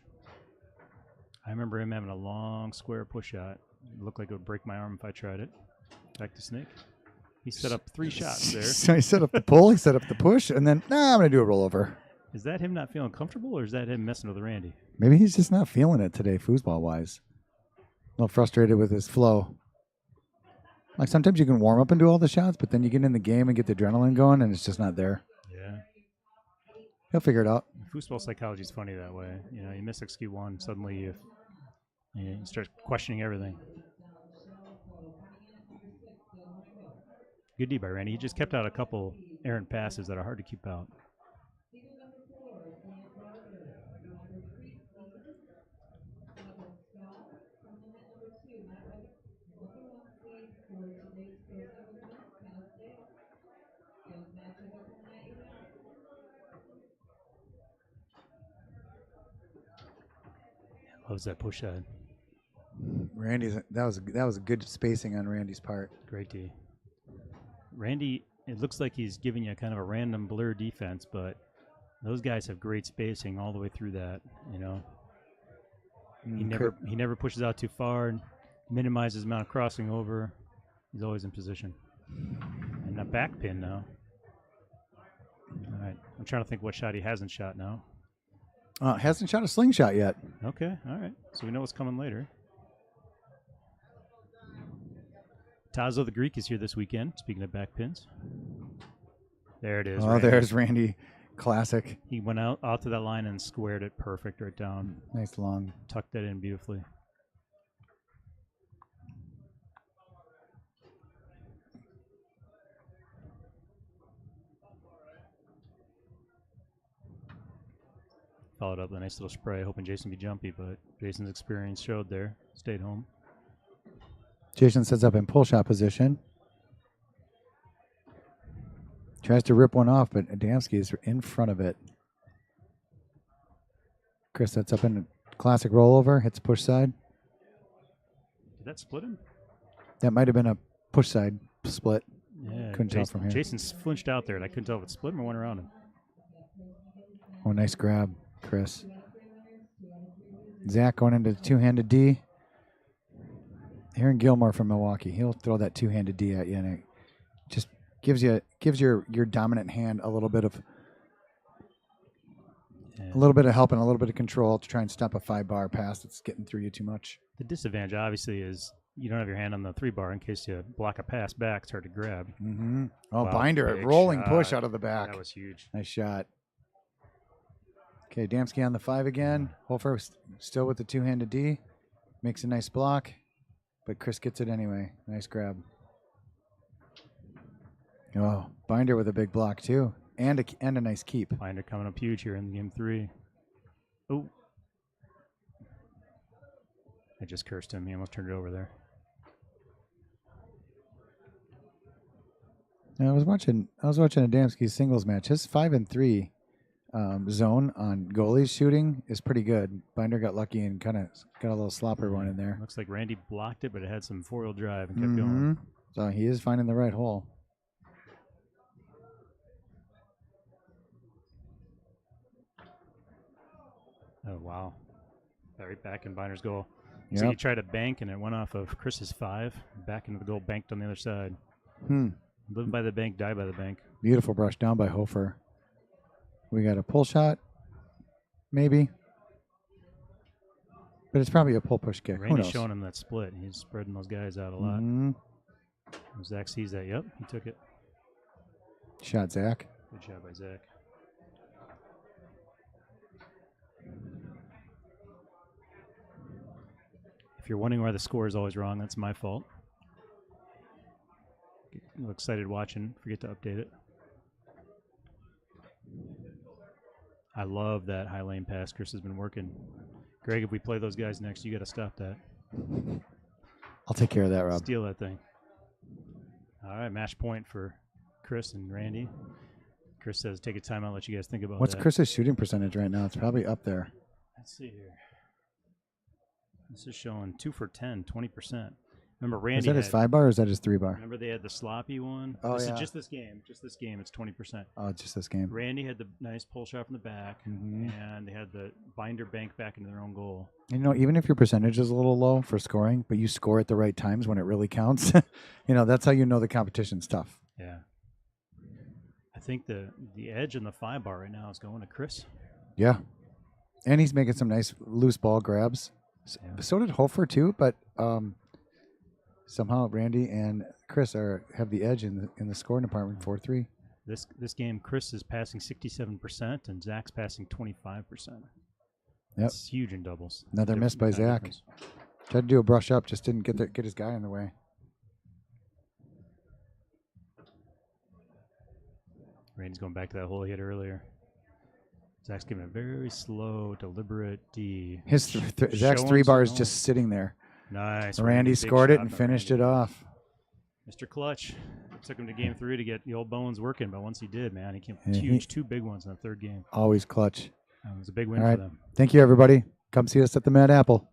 I remember him having a long square push shot. It looked like it would break my arm if I tried it. Back to Snake. He set up 3 shots there. So he set up the pull, he set up the push, and then, I'm going to do a rollover. Is that him not feeling comfortable, or is that him messing with Randy? Maybe he's just not feeling it today, foosball-wise. A little frustrated with his flow. Like sometimes you can warm up and do all the shots, but then you get in the game and get the adrenaline going, and it's just not there. Yeah. He'll figure it out. Foosball psychology is funny that way. You know, you miss execute one, suddenly you start questioning everything. Good D by Randy. He just kept out a couple errant passes that are hard to keep out. Loves that push shot. That was a good spacing on Randy's part. Great D. Randy, it looks like he's giving you kind of a random blur defense, but those guys have great spacing all the way through that. You know, he never pushes out too far and minimizes the amount of crossing over. He's always in position. And a back pin now. All right, I'm trying to think what shot he hasn't shot now. Hasn't shot a slingshot yet. Okay, all right. So we know what's coming later. Tazo the Greek is here this weekend. Speaking of back pins. There it is. Oh, Randy. there's Randy. Classic. He went out to that line and squared it perfect right down. Nice long. Tucked that in beautifully. Followed up with a nice little spray, hoping Jason would be jumpy, but Jason's experience showed there. Stayed home. Jason sets up in pull shot position. Tries to rip one off, but Adamski is in front of it. Chris sets up in a classic rollover, hits push side. Did that split him? That might have been a push side split. Yeah. Couldn't tell from here. Jason flinched out there, and I couldn't tell if it split him or went around him. Oh, nice grab, Chris. Zach going into the two-handed D. Aaron Gilmore from Milwaukee. He'll throw that two-handed D at you, and it just gives your dominant hand a little bit of help and a little bit of control to try and stop a 5-bar pass that's getting through you too much. The disadvantage, obviously, is you don't have your hand on the 3-bar in case you block a pass back. It's hard to grab. Mm-hmm. Oh, Wow, Binder, big rolling shot. push out of the back. That was huge. Nice shot. Okay, Adamski on the 5 again. Hofer still with the two-handed D. Makes a nice block, but Chris gets it anyway. Nice grab. Oh, Binder with a big block too, and a nice keep. Binder coming up huge here in game 3. Oh. I just cursed him. He almost turned it over there. Now, I was watching Adamski's singles match. His 5 and 3 zone on goalies shooting is pretty good. Binder got lucky and kind of got a little slopper one in there. Looks like Randy blocked it, but it had some 4-wheel drive and kept going. So he is finding the right hole. Oh, wow. Right back in Binder's goal. Yep. So he tried to bank, and it went off of Chris's 5. Back into the goal, banked on the other side. Live by the bank, die by the bank. Beautiful brush down by Hofer. We got a pull shot, maybe. But it's probably a pull push kick. Who Randy's knows? showing him that split. He's spreading those guys out a lot. Zach sees that. Yep, he took it. Shot, Zach. Good job by Zach. If you're wondering why the score is always wrong, that's my fault. Get a little excited watching. Forget to update it. I love that high lane pass Chris has been working. Greg, if we play those guys next, you got to stop that. I'll take care of that, Rob. Steal that thing. All right, match point for Chris and Randy. Chris says, take a timeout, let you guys think about What's that. Chris's shooting percentage right now? It's probably up there. Let's see here. This is showing 2 for 10, 20%. Remember, Randy Is that his had, 5-bar or is that his 3-bar? remember they had the sloppy one? Oh, This yeah. is just this game. Just this game, it's 20%. Oh, just this game. Randy had the nice pull shot from the back, Mhm. and they had the Binder bank back into their own goal. You know, even if your percentage is a little low for scoring, but you score at the right times when it really counts, that's how you know the competition's tough. Yeah. I think the edge in the 5-bar right now is going to Chris. Yeah. And he's making some nice loose ball grabs. Yeah. So did Hofer too, but somehow Randy and Chris have the edge in the scoring department 4-3. This game, Chris is passing 67% and Zach's passing 25%. Yep. It's huge in doubles. Another miss by Zach. Difference. Tried to do a brush up, just didn't get his guy in the way. Randy's going back to that hole he hit earlier. Zach's giving a very slow, deliberate D. His Zach's Showing 3-bar is some- just sitting there. Nice. Randy big scored it shot and by finished Randy. it off. Mr. Clutch. It took him to game 3 to get the old bones working, but once he did, man, he came Yeah, huge, 2 big ones in the third game. Always clutch. It was a big win All for right. them. Thank you, everybody. Come see us at the Mad Apple.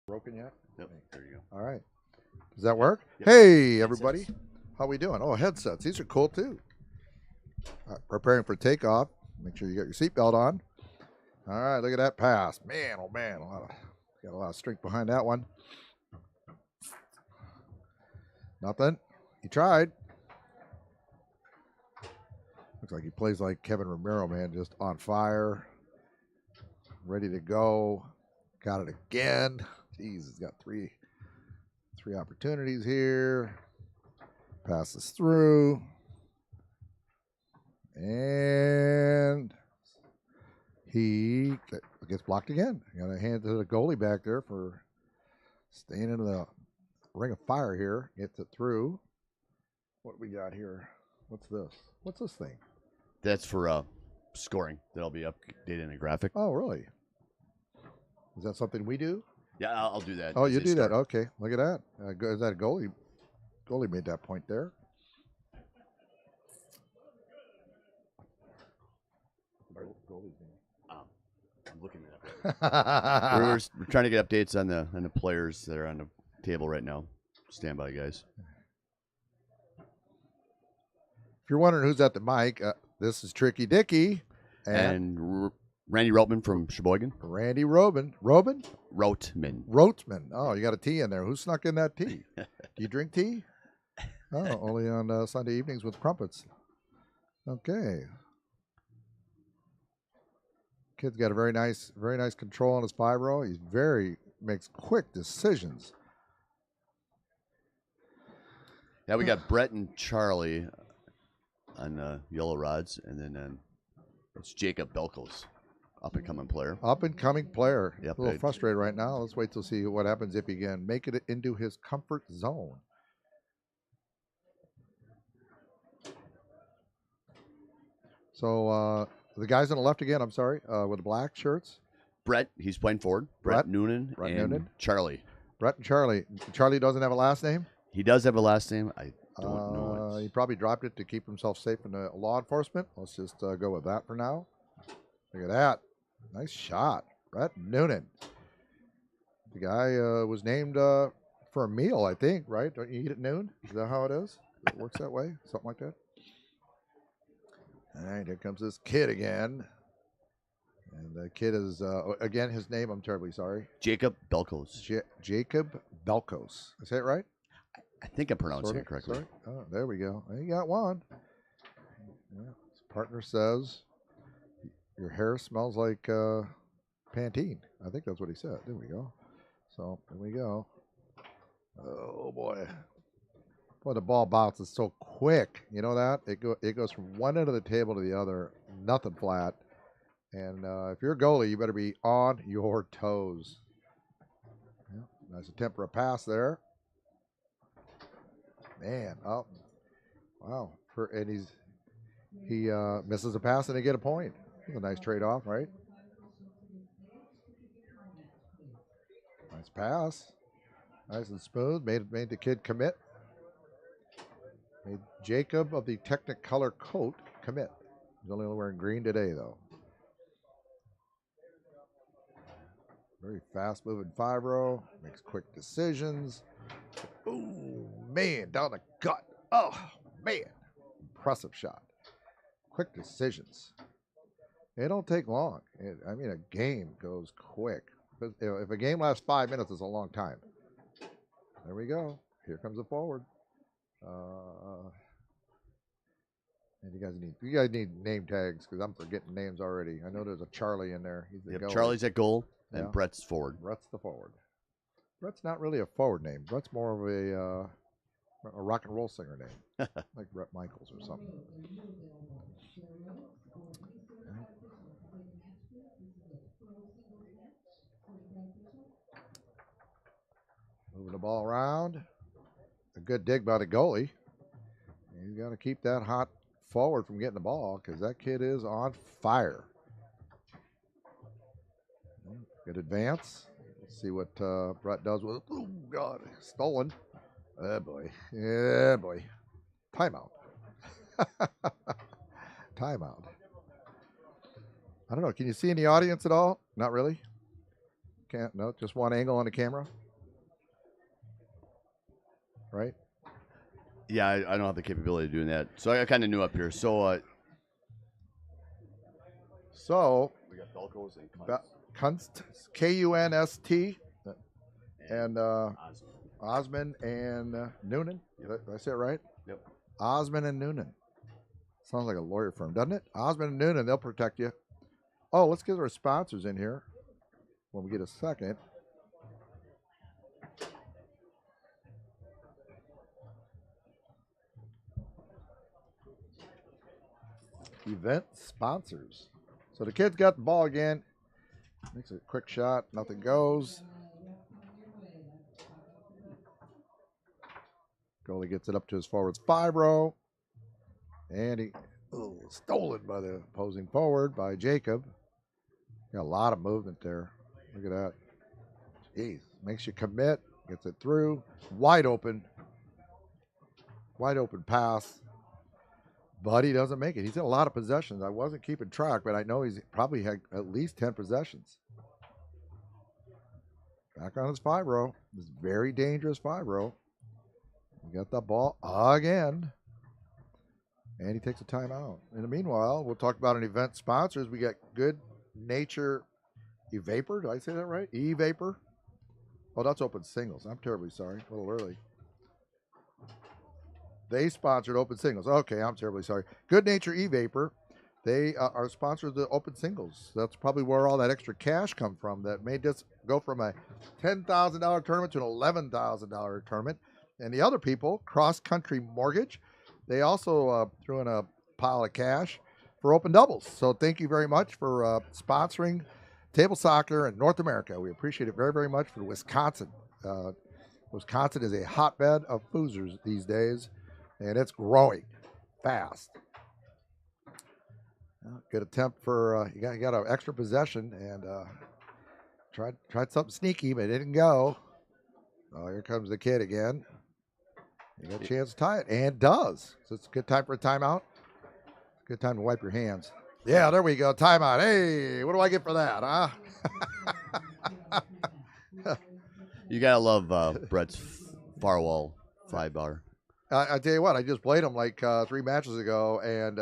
Broken yet? Yep, there you go. All right. Does that work? Yep. Hey, everybody. How we doing? Oh, headsets. These are cool, too. Preparing for takeoff. Make sure you got your seatbelt on. All right, look at that pass. Man, oh, man. Got a lot of strength behind that one. Nothing. He tried. Looks like he plays like Kevin Romero, man, just on fire. Ready to go. Got it again. Jeez, he's got three opportunities here. Passes through. And he gets blocked again. Got to hand it to the goalie back there for staying in the ring of fire here. Gets it through. What we got here? What's this? What's this thing? That's for scoring. That'll be updated in a graphic. Oh, really? Is that something we do? Yeah, I'll do that. Oh, as you they do start. that. Okay, look at that. Is that a goalie? Goalie made that point there. I'm looking it up. We're trying to get updates on the players that are on the table right now. Stand by, guys. If you're wondering who's at the mic, this is Tricky Dicky And Randy Routman from Sheboygan. Randy Roban. Roban? Routman. Roatman. Oh, you got a T in there. Who snuck in that tea? Do you drink tea? Oh, only on Sunday evenings with crumpets. Okay. Kid's got a very nice control on his fibro. He's makes quick decisions. Yeah, we got Brett and Charlie on yellow rods, and then it's Jacob Belkos, up and coming player. Up and coming player. Yep, A little frustrated right now. Let's wait to see what happens if he can make it into his comfort zone. So the guys on the left again, I'm sorry, with the black shirts. Brett, he's playing forward. Brett Noonan Brett and Noonan. Charlie. Brett and Charlie. Charlie doesn't have a last name? He does have a last name. I don't know He it. probably dropped it to keep himself safe in law enforcement. Let's just go with that for now. Look at that. Nice shot. Brett Noonan. The guy was named for a meal, I think, right? Don't you eat at noon? Is that how it is? It works that way? Something like that? All right, here comes this kid again. And the kid is, again, his name, I'm terribly sorry. Jacob Belkos. Jacob Belkos. Is that right? I think I'm pronouncing it correctly. Sorry. Oh, there we go. He got one. Yeah. His partner says, your hair smells like Pantene. I think that's what he said. There we go. So, there we go. Oh, boy. Boy, the ball bounces so quick. You know that? It goes from one end of the table to the other. Nothing flat. And if you're a goalie, you better be on your toes. Yeah, nice attempt for a pass there. Man, oh, wow! And he misses a pass and they get a point. A nice trade-off, right? Nice pass, nice and smooth. Made the kid commit. Made Jacob of the Technicolor coat commit. He's only wearing green today, though. Very fast-moving fibro. Makes quick decisions. Ooh, man, down the gut. Oh, man. Impressive shot. Quick decisions. It don't take long. I mean, a game goes quick. If a game lasts 5 minutes, it's a long time. There we go. Here comes the forward. And you guys need name tags because I'm forgetting names already. I know there's a Charlie in there. He's the goalie. Charlie's at goal, and Yeah. Brett's forward. Brett's the forward. Brett's not really a forward name. Brett's more of a rock and roll singer name, like Brett Michaels or something. Moving the ball around. A good dig by the goalie. He's got to keep that hot forward from getting the ball because that kid is on fire. Good advance. Let's see what Brett does with it. Oh, God. Stolen. Oh, boy. Yeah, boy. Timeout. Timeout. I don't know. Can you see in the audience at all? Not really? Can't. No, just one angle on the camera. Right. Yeah, I don't have the capability of doing that. So I kind of new up here. So So we got Belkos and Kunst, Kunst, and Osman and Noonan. Did I say it right? Yep. Osman and Noonan. Sounds like a lawyer firm, doesn't it? Osman and Noonan, they'll protect you. Oh, let's get our sponsors in here when we get a second. Event sponsors. So the kid's got the ball again. Makes a quick shot. Nothing goes. Goalie gets it up to his forwards 5 row. And he stolen by the opposing forward by Jacob. Got a lot of movement there. Look at that. Jeez. Makes you commit. Gets it through. Wide open. Wide open pass. But he doesn't make it. He's in a lot of possessions. I wasn't keeping track, but I know he's probably had at least 10 possessions. Back on his 5 row. This very dangerous 5 row. He got the ball again. And he takes a timeout. In the meanwhile, we'll talk about an event sponsors. We got Good Nature E-Vapor. Did I say that right? E-Vapor. Oh, that's open singles. I'm terribly sorry. A little early. They sponsored open singles. Okay, I'm terribly sorry. Good Nature E-Vapor. They are sponsors of the open singles. That's probably where all that extra cash come from that made this go from a $10,000 tournament to an $11,000 tournament. And the other people, Cross Country Mortgage, they also threw in a pile of cash for open doubles. So thank you very much for sponsoring table soccer in North America. We appreciate it very, very much for Wisconsin. Wisconsin is a hotbed of foosers these days, and it's growing fast. Good attempt for you got an extra possession and tried something sneaky, but it didn't go. Oh, here comes the kid again. You got a chance to tie it, and does. So it's a good time for a timeout. Good time to wipe your hands. Yeah, there we go. Timeout. Hey, what do I get for that, huh? you gotta love Brett's Farwell 5-bar. I tell you what, I just played him like 3 matches ago, and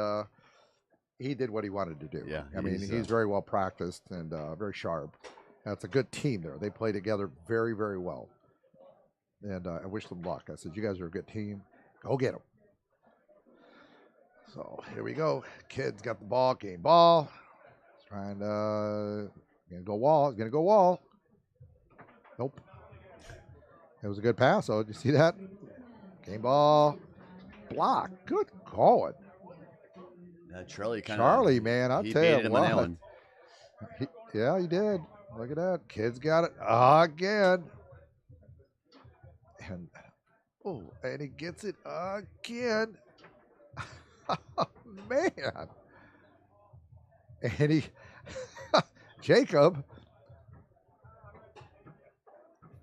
he did what he wanted to do. Yeah, I mean, he's very well practiced and very sharp. That's a good team there. They play together very, very well. And I wish them luck. I said, you guys are a good team. Go get them. So here we go. Kid's got the ball. Game ball. He's trying to go wall. He's going to go wall. Nope. It was a good pass. So did you see that? Game ball. Block. Good going. Charlie, man, I'll he tell you baited him on that what. one. Yeah, he did. Look at that. Kid's got it again. And he gets it again. Oh, man. And he, Jacob,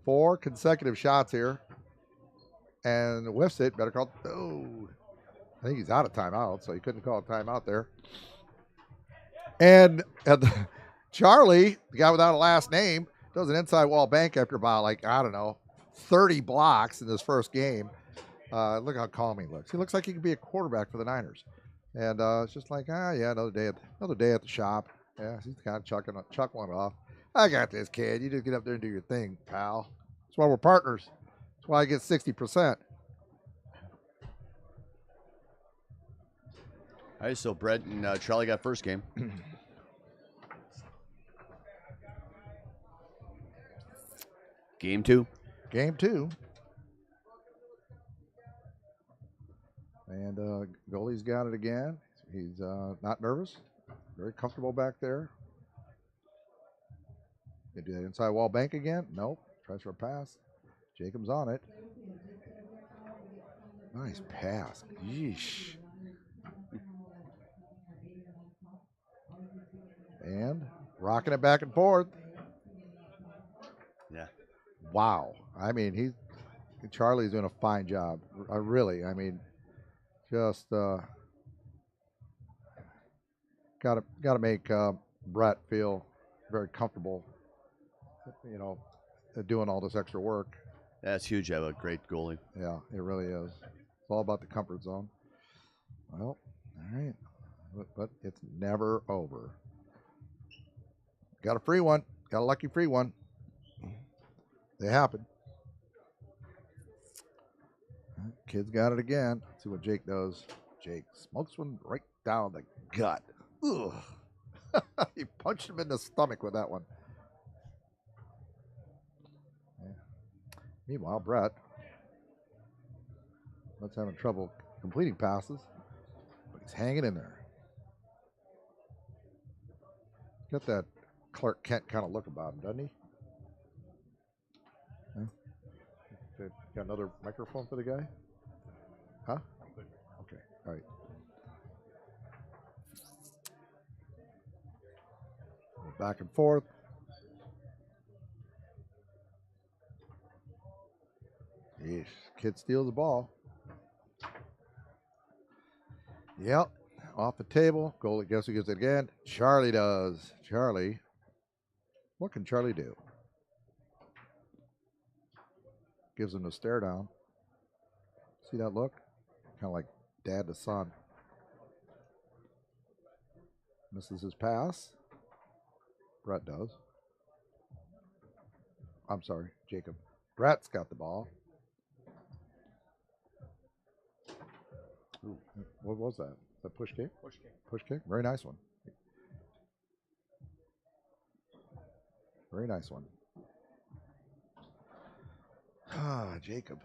4 consecutive shots here. And whiffs it. Better call. Oh, I think he's out of timeout, so he couldn't call a timeout there. And Charlie, the guy without a last name, does an inside wall bank after about, 30 blocks in this first game. Look how calm he looks. He looks like he could be a quarterback for the Niners. And it's just like, yeah, another day at the shop. Yeah, he's kind of chuck one off. I got this, kid. You just get up there and do your thing, pal. That's why we're partners. That's why I get 60%. All right, so Brett and Charlie got first game. Game 2. Game 2. And goalie's got it again. He's not nervous. Very comfortable back there. They do that inside wall bank again. Nope. Tries for a pass. Jacob's on it. Nice pass. Yeesh. And rocking it back and forth. Yeah. Wow. I mean, Charlie's doing a fine job. Just got to make Brett feel very comfortable you know, doing all this extra work. That's huge. I have a great goalie. Yeah, it really is. It's all about the comfort zone. Well, all right. But it's never over. Got a free one. Got a lucky free one. They happen. Kid's got it again. Let's see what Jake does. Jake smokes one right down the gut. Ugh. He punched him in the stomach with that one. Yeah. Meanwhile, Brett's having trouble completing passes, but he's hanging in there. Got that Clark Kent kind of look about him, doesn't he? Yeah. Got another microphone for the guy? Huh? Okay. All right. Back and forth. Yeesh. Kid steals the ball. Yep. Off the table. Goalie, guess who gets it again? Charlie does. Charlie. What can Charlie do? Gives him the stare down. See that look? Kind of like dad to son. Misses his pass. Brett does. I'm sorry, Jacob. Brett's got the ball. Ooh, what was that? Is that push kick? Push kick. Push kick. Very nice one. Very nice one. Ah, Jacob.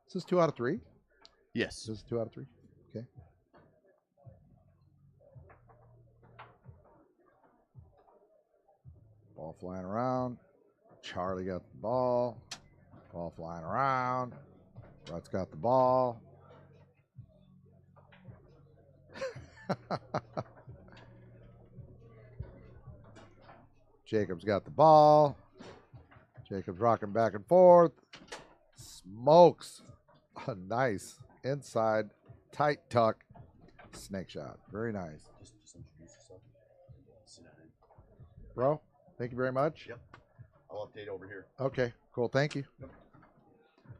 Is this 2 out of 3? Yes. This is 2 out of 3. Okay. Ball flying around. Charlie got the ball. Ball flying around. Brett's got the ball. Jacob's got the ball. Jacob's rocking back and forth. Smokes. A nice inside tight tuck snake shot. Very nice. Just introduce yourself. Sit down. Bro, thank you very much. Yep. I'll update over here. Okay, cool. Thank you.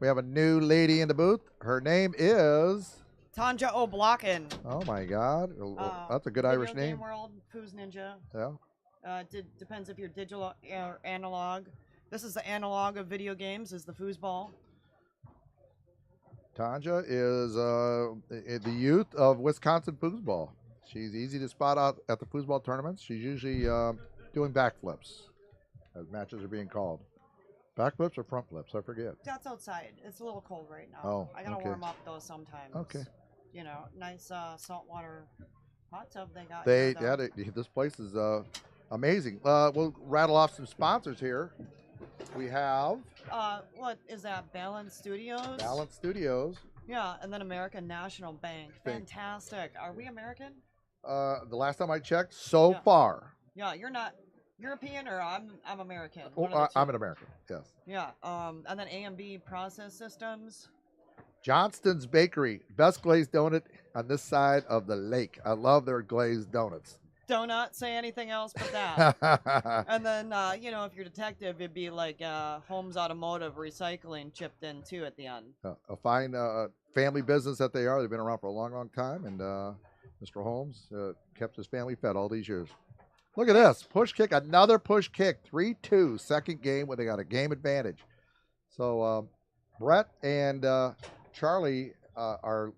We have a new lady in the booth. Her name is... Tanja O'Blocken. Oh, my God. That's a good Irish Video name. Game World, Foos Ninja. Yeah. Depends if you're digital or analog. This is the analog of video games, is the Foosball. Tanja is the youth of Wisconsin foosball. She's easy to spot out at the foosball tournaments. She's usually doing backflips as matches are being called. Backflips or front flips? I forget. That's outside. It's a little cold right now. Oh, I gotta okay. warm up though sometimes. Okay. You know, nice saltwater hot tub they got. They here, though. this place is amazing. We'll rattle off some sponsors here. We have what is that? Balance Studios. Balance Studios. Yeah, and then American National Bank. Fantastic. Are we American? The last time I checked, so Yeah. far. Yeah, you're not European, or I'm American. Oh, One of the two. I'm an American. Yes. Yeah. And then A&B Process Systems. Johnston's Bakery, best glazed donut on this side of the lake. I love their glazed donuts. Do not say anything else but that. And then, you know, if you're detective, it'd be like Holmes Automotive Recycling chipped in too at the end. A fine family business that they are. They've been around for a long, long time. And Mr. Holmes kept his family fed all these years. Look at this. Push kick. Another push kick. 3-2. Second game where they got a game advantage. So Brett and Charlie are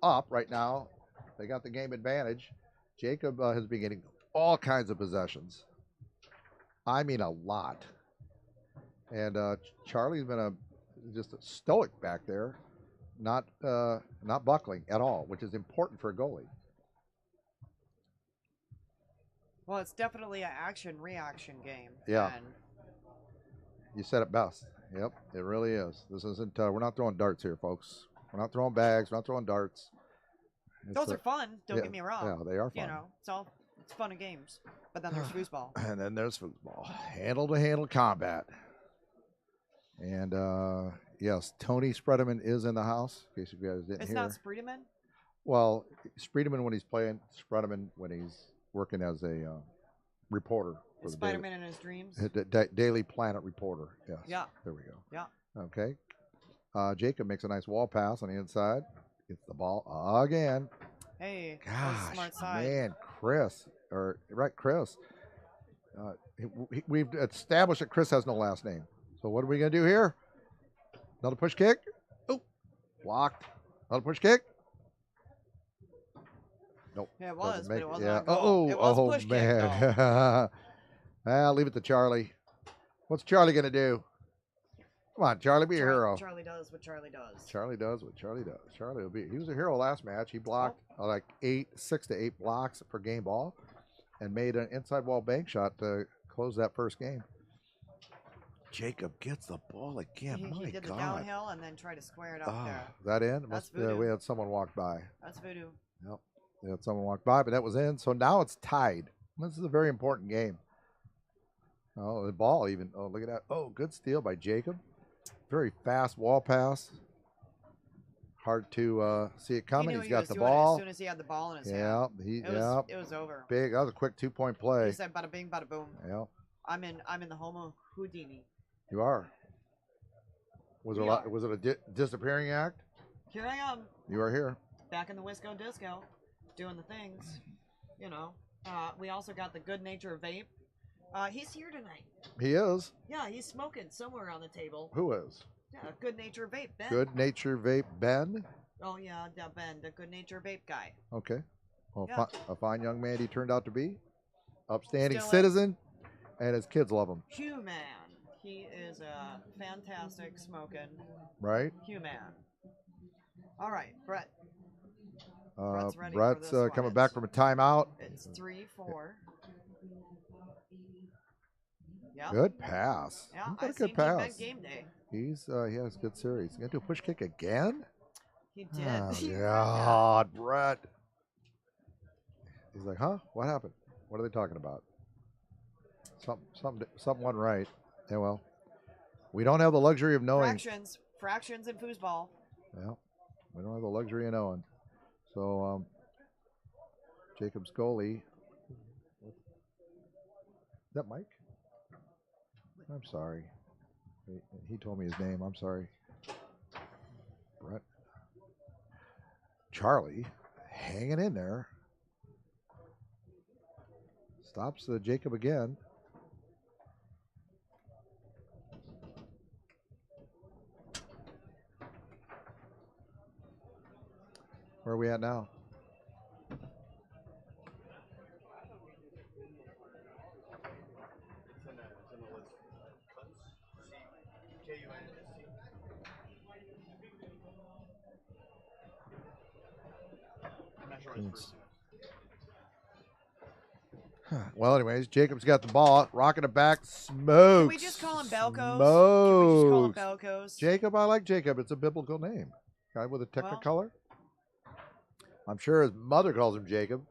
up right now. They got the game advantage. Jacob has been getting all kinds of possessions. I mean, a lot. And Charlie's been just a stoic back there, not buckling at all, which is important for a goalie. Well, it's definitely an action-reaction game. Yeah. And You said it best. Yep, it really is. This isn't. We're not throwing darts here, folks. We're not throwing bags. We're not throwing darts. those are fun. Don't get me wrong. Yeah, they are fun. You know, it's fun of games. But then there's foosball. And then there's football. Handle-to-handle combat. And yes, Tony Spredeman is in the house. In case you guys didn't It's hear. not Spreedeman? Well, Spredeman when he's playing, Spredeman when he's working as a reporter. for the Spider-Man in his dreams. Daily Planet reporter. Yes. Yeah. There we go. Yeah. Okay. Jacob makes a nice wall pass on the inside. Gets the ball again. Hey, that was a Gosh, smart side. man, Chris. We've established that Chris has no last name. So what are we going to do here? Another push kick. Oh, blocked. Another push kick. Nope. Yeah, it was, doesn't but make it wasn't yeah. on goal. It was push kick, man. I'll leave it to Charlie. What's Charlie going to do? Come on, Charlie, be a hero. Charlie does what Charlie does. Charlie does what Charlie does. Charlie will be. He was a hero last match. He blocked like 6 to 8 blocks per game ball, and made an inside wall bank shot to close that first game. Jacob gets the ball again. He did the God. downhill and then tried to square it up there. That in? That's voodoo. We had someone walk by. That's voodoo. Yep. We had someone walk by, but that was in. So now it's tied. This is a very important game. Oh, the ball even. Oh, look at that. Oh, good steal by Jacob. Very fast wall pass. Hard to see it coming. He's got the ball. As soon as he had the ball in his hand. Yeah. It was over. Big. That was a quick 2-point play. He said, "Bada bing, bada boom." Yeah. I'm in the Homo Houdini. You are. Was it a disappearing act? Here I am. You are here. Back in the Wisco Disco, doing the things. You know. We also got the Good Nature Vape. He's here tonight. He is. Yeah, he's smoking somewhere on the table. Who is? Yeah, Good Nature Vape, Ben. Good Nature Vape Ben. Oh yeah, Ben, the Good Nature Vape guy. Okay. Well, Yeah. a fine young man he turned out to be. Upstanding Still citizen, and his kids love him. Human. He is a fantastic smoking Right? human. All right, Brett. Brett's ready for Brett's this one. coming back from a timeout. It's 3-4. Yeah. Good pass. Yeah, He's got I a good seen him pass. at game day. He has good series. He's gonna do a push kick again. He did. Oh, He read God, Brett. He's like, huh? What happened? What are they talking about? Something went right. Yeah, well, we don't have the luxury of knowing. Fractions in foosball. Yeah, we don't have the luxury of knowing. So, Jacob's goalie. Is that Mike? I'm sorry. He told me his name. I'm sorry. Brett. Charlie hanging in there. Stops Jacob again. Where are we at now? Well, anyways, Jacob's got the ball, rocking it back, smokes. Can we just call him Belkos? Can we just call him Belkos? Jacob, I like Jacob. It's a biblical name. Guy with a technicolor. I'm sure his mother calls him Jacob.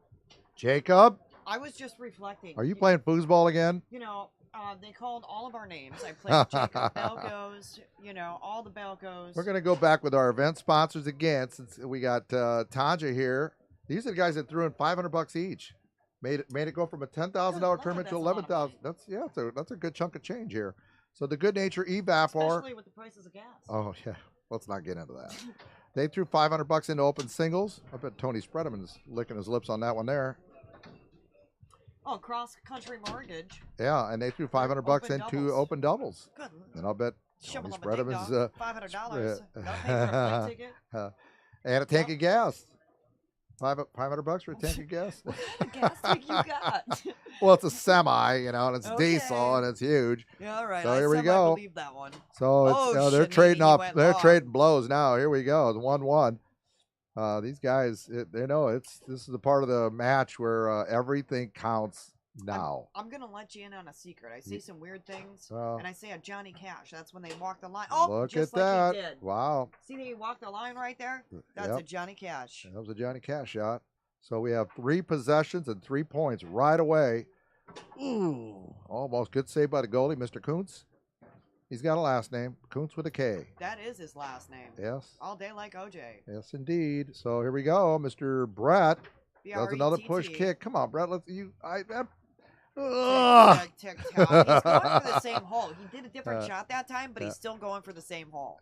Jacob? I was just reflecting. Are you playing foosball again? You know, they called all of our names. I played Jacob Belkos, you know, all the Belkos. We're going to go back with our event sponsors again since we got Tanja here. These are the guys that threw in $500 each. Made it go from a $10,000 tournament to $11,000. That's a good chunk of change here. So the Good Nature Evapor. Especially with the prices of gas. Oh yeah, let's not get into that. They threw $500 into open singles. I bet Tony Spreadman's licking his lips on that one there. Oh, cross country mortgage. Yeah, and they threw $500 into open doubles. Good. And I'll bet Tony Spreadman's $500. Not paying for a plane ticket. And a tank of gas. $500 for a tank of gas. What kind of gas tank you got? Well, it's a semi, and it's Okay. diesel, and it's huge. Yeah, all right. So here we go. I believe that one. So it's, they're trading Shanini off. went They're long. trading blows now. Here we go. It's 1-1. These guys, they know this is the part of the match where everything counts now. I'm gonna let you in on a secret. I see some weird things, Oh. and I say a Johnny Cash. That's when they walk the line. Oh, Look just at like that! he did. Wow, See that he walked the line right there? That's Yep. a Johnny Cash. that was a Johnny Cash shot. So we have 3 possessions and 3 points right away. Ooh, almost good save by the goalie, Mr. Kuntz. He's got a last name, Kuntz with a K. That is his last name. Yes, All day like OJ. yes, indeed. So here we go, Mr. Brett. That's another push BRETT. kick. Come on, Brett. Ugh. Tick, tick, tock. He's going for the same hole. He did a different shot that time, but he's still going for the same hole.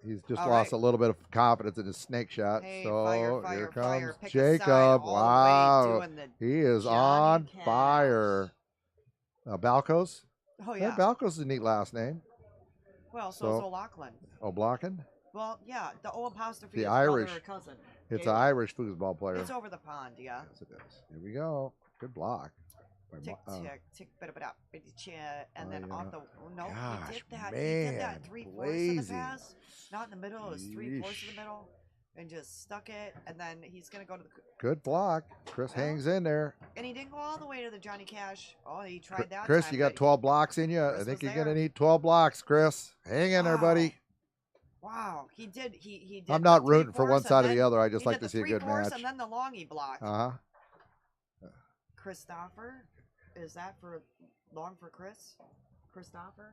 He's just All lost right. a little bit of confidence in his snake shot. Hey, so fire, here fire. comes Pick a side Jacob. all the way, Wow. doing the He is Johnny on Cash. fire. Balcos? Oh, Yeah, yeah. Balcos is a neat last name. Well, so is So- O'Loughlin. O'Blocken? Well, yeah, the O apostrophe The is Irish. brother or cousin. It's Gaelic. an Irish foosball player. It's over the pond, yeah. Yes, it is. Here we go. Good block. by Tick, Mo- tick, tick, bit-a-bit-up, and Oh, then yeah. off the, no, he Gosh, did that. He did that man, 3/4 of the blazing. pass. Not in the middle, it was 3/4 of Yeesh. the middle. And just stuck it, and then he's going to go to the, Good block. Chris Well, hangs in there. and he didn't go all the way to the Johnny Cash. Oh, he tried that Chris, time, you got but 12 blocks in you. I Chris think was you're going to there. need 12 blocks, Chris. Hang in there, buddy. Wow, he did, he did I'm the not rooting for 3/4 one and side or then the other. I just he like did to the see a good 3/4 match. and then the long he blocked. Uh-huh. Christopher, is that for long for Chris? Christopher?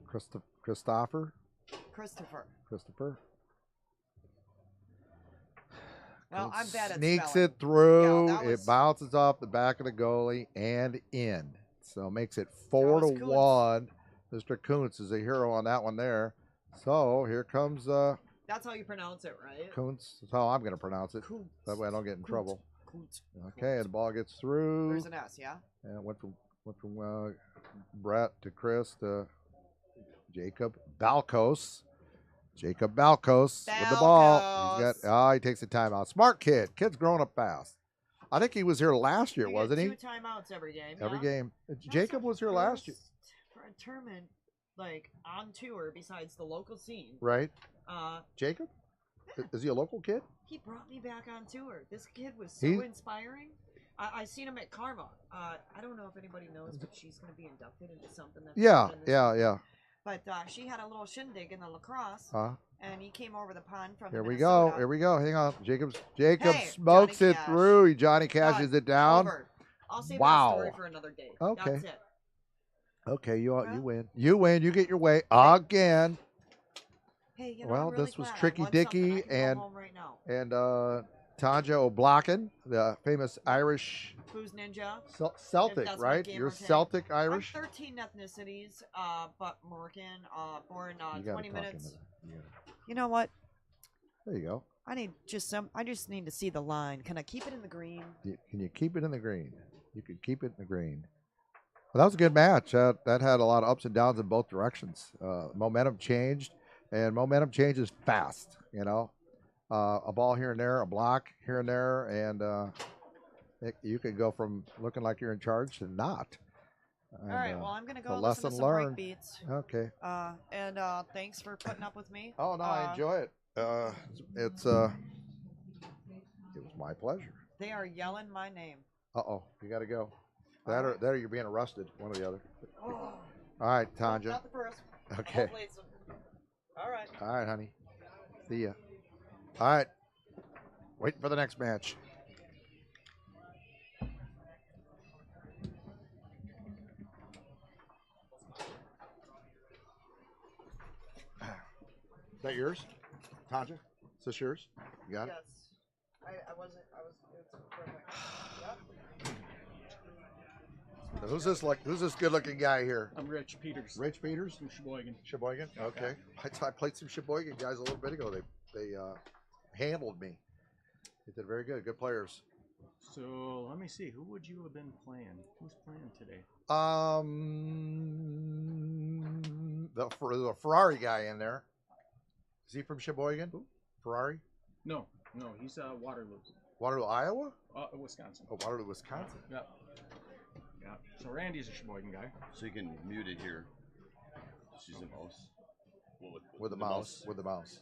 Christopher? Christopher. Well, I'm bad at Sneaks spelling. it through. Yeah, that was- It bounces off the back of the goalie and in. So makes it 4 to was Kuntz. 1. Mr. Kuntz is a hero on that one there. So here comes That's how you pronounce it, right? Kuntz. That's how I'm going to pronounce it. Kuntz. That way I don't get in Kuntz. trouble. Kuntz. Okay, the ball gets through. There's an S, yeah? And it went from Brett to Chris to Jacob Balcos. Jacob Balcos with the ball. He takes the timeout. Smart kid. Kid's growing up fast. I think he was here last year, You wasn't he? get 2 timeouts every game. Every yeah? game. That's Jacob the was here last year, first For a tournament, like on tour, besides the local scene, right? uh, Jacob? Is he a local kid? he brought me back on tour. This kid was so He- inspiring. I seen him at Karma. I don't know if anybody knows, but she's going to be inducted into something. That's Yeah, in this yeah, season. yeah. But she had a little shindig in the lacrosse, and he came over the pond from Here we Minnesota. go. Here we go. Hang on. Jacob Hey, smokes Johnny it Cash. through. Johnny cashes Done. it down. Over. I'll save Wow. that story for another day. Okay. That's it. Okay, you Well- win. You win. You get your way again. Hey, you know, Well, I'm really this was glad I Tricky won something. Dicky I can go and- home right now. And Tanja O'Blocken, the famous Irish Who's Ninja? Celtic, that's what right? gamer You're tag. Celtic Irish. I'm 13 ethnicities, but Morgan, born You gotta 20 talk minutes. into that. You know what? There you go. I just need to see the line. Can I keep it in the green? Can you keep it in the green? You can keep it in the green. Well, that was a good match. That had a lot of ups and downs in both directions. Momentum changed, and momentum changes fast. You know, a ball here and there, a block here and there, and you could go from looking like you're in charge to not. All right. Well, I'm gonna go a listen lesson to some learned. break beats. Okay. And thanks for putting up with me. Oh no, I enjoy it. It was my pleasure. They are yelling my name. You got to go. That or you're being arrested. One or the other. Oh. All right, Tanja. Not the first. Okay. Hopefully it's all right. All right, honey. See ya. All right. Waiting for the next match. Is that yours, Tanja? Is this yours? You got it? Yes. I wasn't. It's perfect. Yep. Who's this good-looking guy here? I'm Rich Peters. Rich Peters From Sheboygan. Sheboygan. Okay. I played some Sheboygan guys a little bit ago. They handled me. They did very good. Good players. So let me see. Who would you have been playing? Who's playing today? The Ferrari guy in there. Is he from Sheboygan? Ferrari? No, he's Waterloo. Waterloo, Iowa? Wisconsin. Oh, Waterloo, Wisconsin. Yeah. So Randy's a Sheboygan guy. So you can mute it here. Just use the mouse. With the mouse. With the mouse.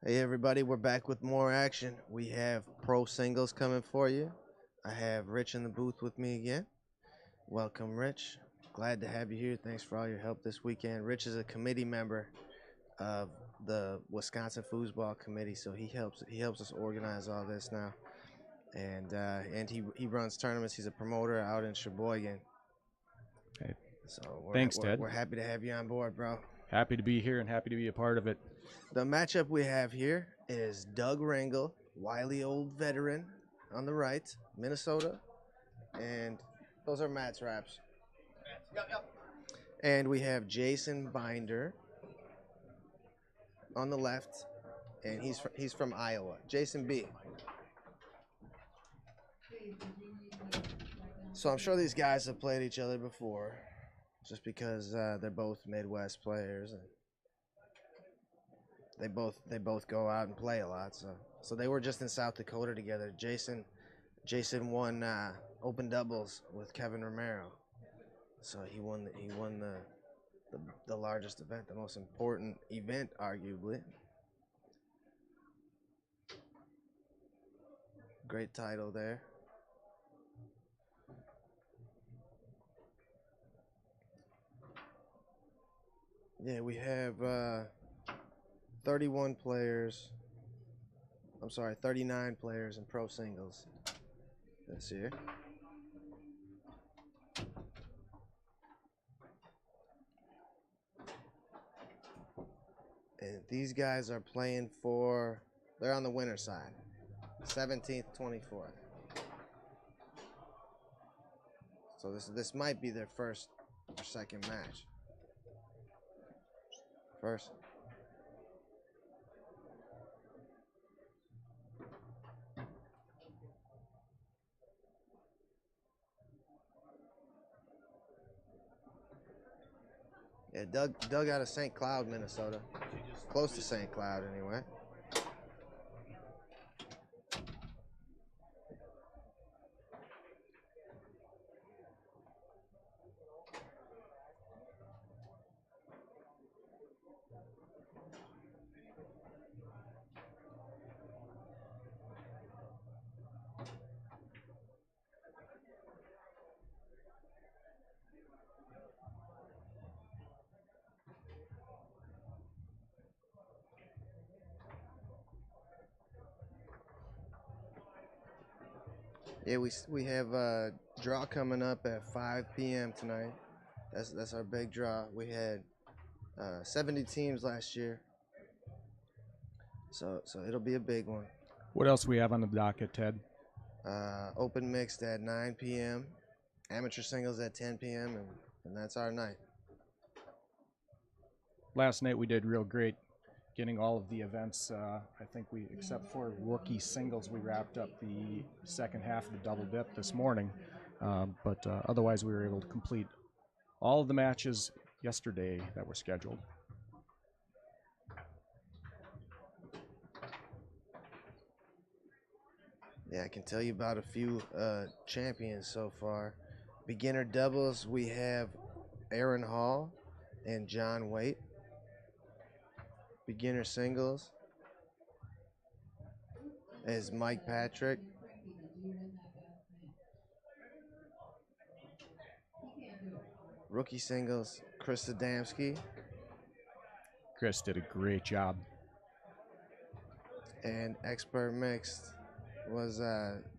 Hey everybody, we're back with more action. We have pro singles coming for you. I have Rich in the booth with me again. Welcome, Rich. Glad to have you here. Thanks for all your help this weekend. Rich is a committee member of the Wisconsin Foosball Committee, so he helps us organize all this now. And he runs tournaments. He's a promoter out in Sheboygan. Hey. So Thanks, Ted. We're happy to have you on board, bro. Happy to be here and happy to be a part of it. The matchup we have here is Doug Ringel, wily old veteran on the right, Minnesota, and those are Matt's raps. Yep. And we have Jason Binder on the left, and he's from Iowa. Jason B. So I'm sure these guys have played each other before, just because they're both Midwest players, and they both go out and play a lot. So they were just in South Dakota together. Jason won open doubles with Kevin Romero, so he won the largest event, the most important event, arguably. Great title there. Yeah, we have 39 players in pro singles this year. And these guys are playing they're on the winner side, 17th, 24th. So this might be their first or second match. First. Yeah, Doug out of St. Cloud, Minnesota. Close to St. Cloud, anyway. Yeah, we have a draw coming up at 5 p.m. tonight. That's our big draw. We had 70 teams last year, so it'll be a big one. What else we have on the docket, Ted? Open mixed at 9 p.m., amateur singles at 10 p.m., and that's our night. Last night we did real great getting all of the events. I think except for rookie singles, we wrapped up the second half of the double dip this morning. But otherwise we were able to complete all of the matches yesterday that were scheduled. Yeah, I can tell you about a few champions so far. Beginner doubles, we have Aaron Hall and John Waite. Beginner singles is Mike Patrick. Rookie singles, Chris Adamski. Chris did a great job. And expert mixed was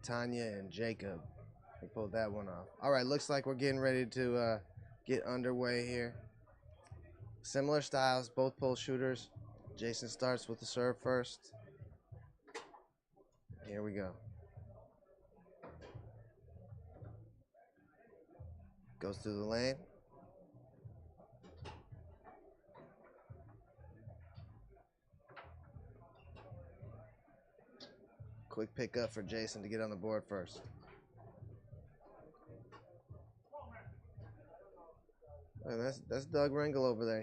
Tanya and Jacob. They pulled that one off. All right, looks like we're getting ready to get underway here. Similar styles, both pole shooters. Jason starts with the serve first. Here we go. Goes through the lane. Quick pickup for Jason to get on the board first. And that's Doug Ringel over there.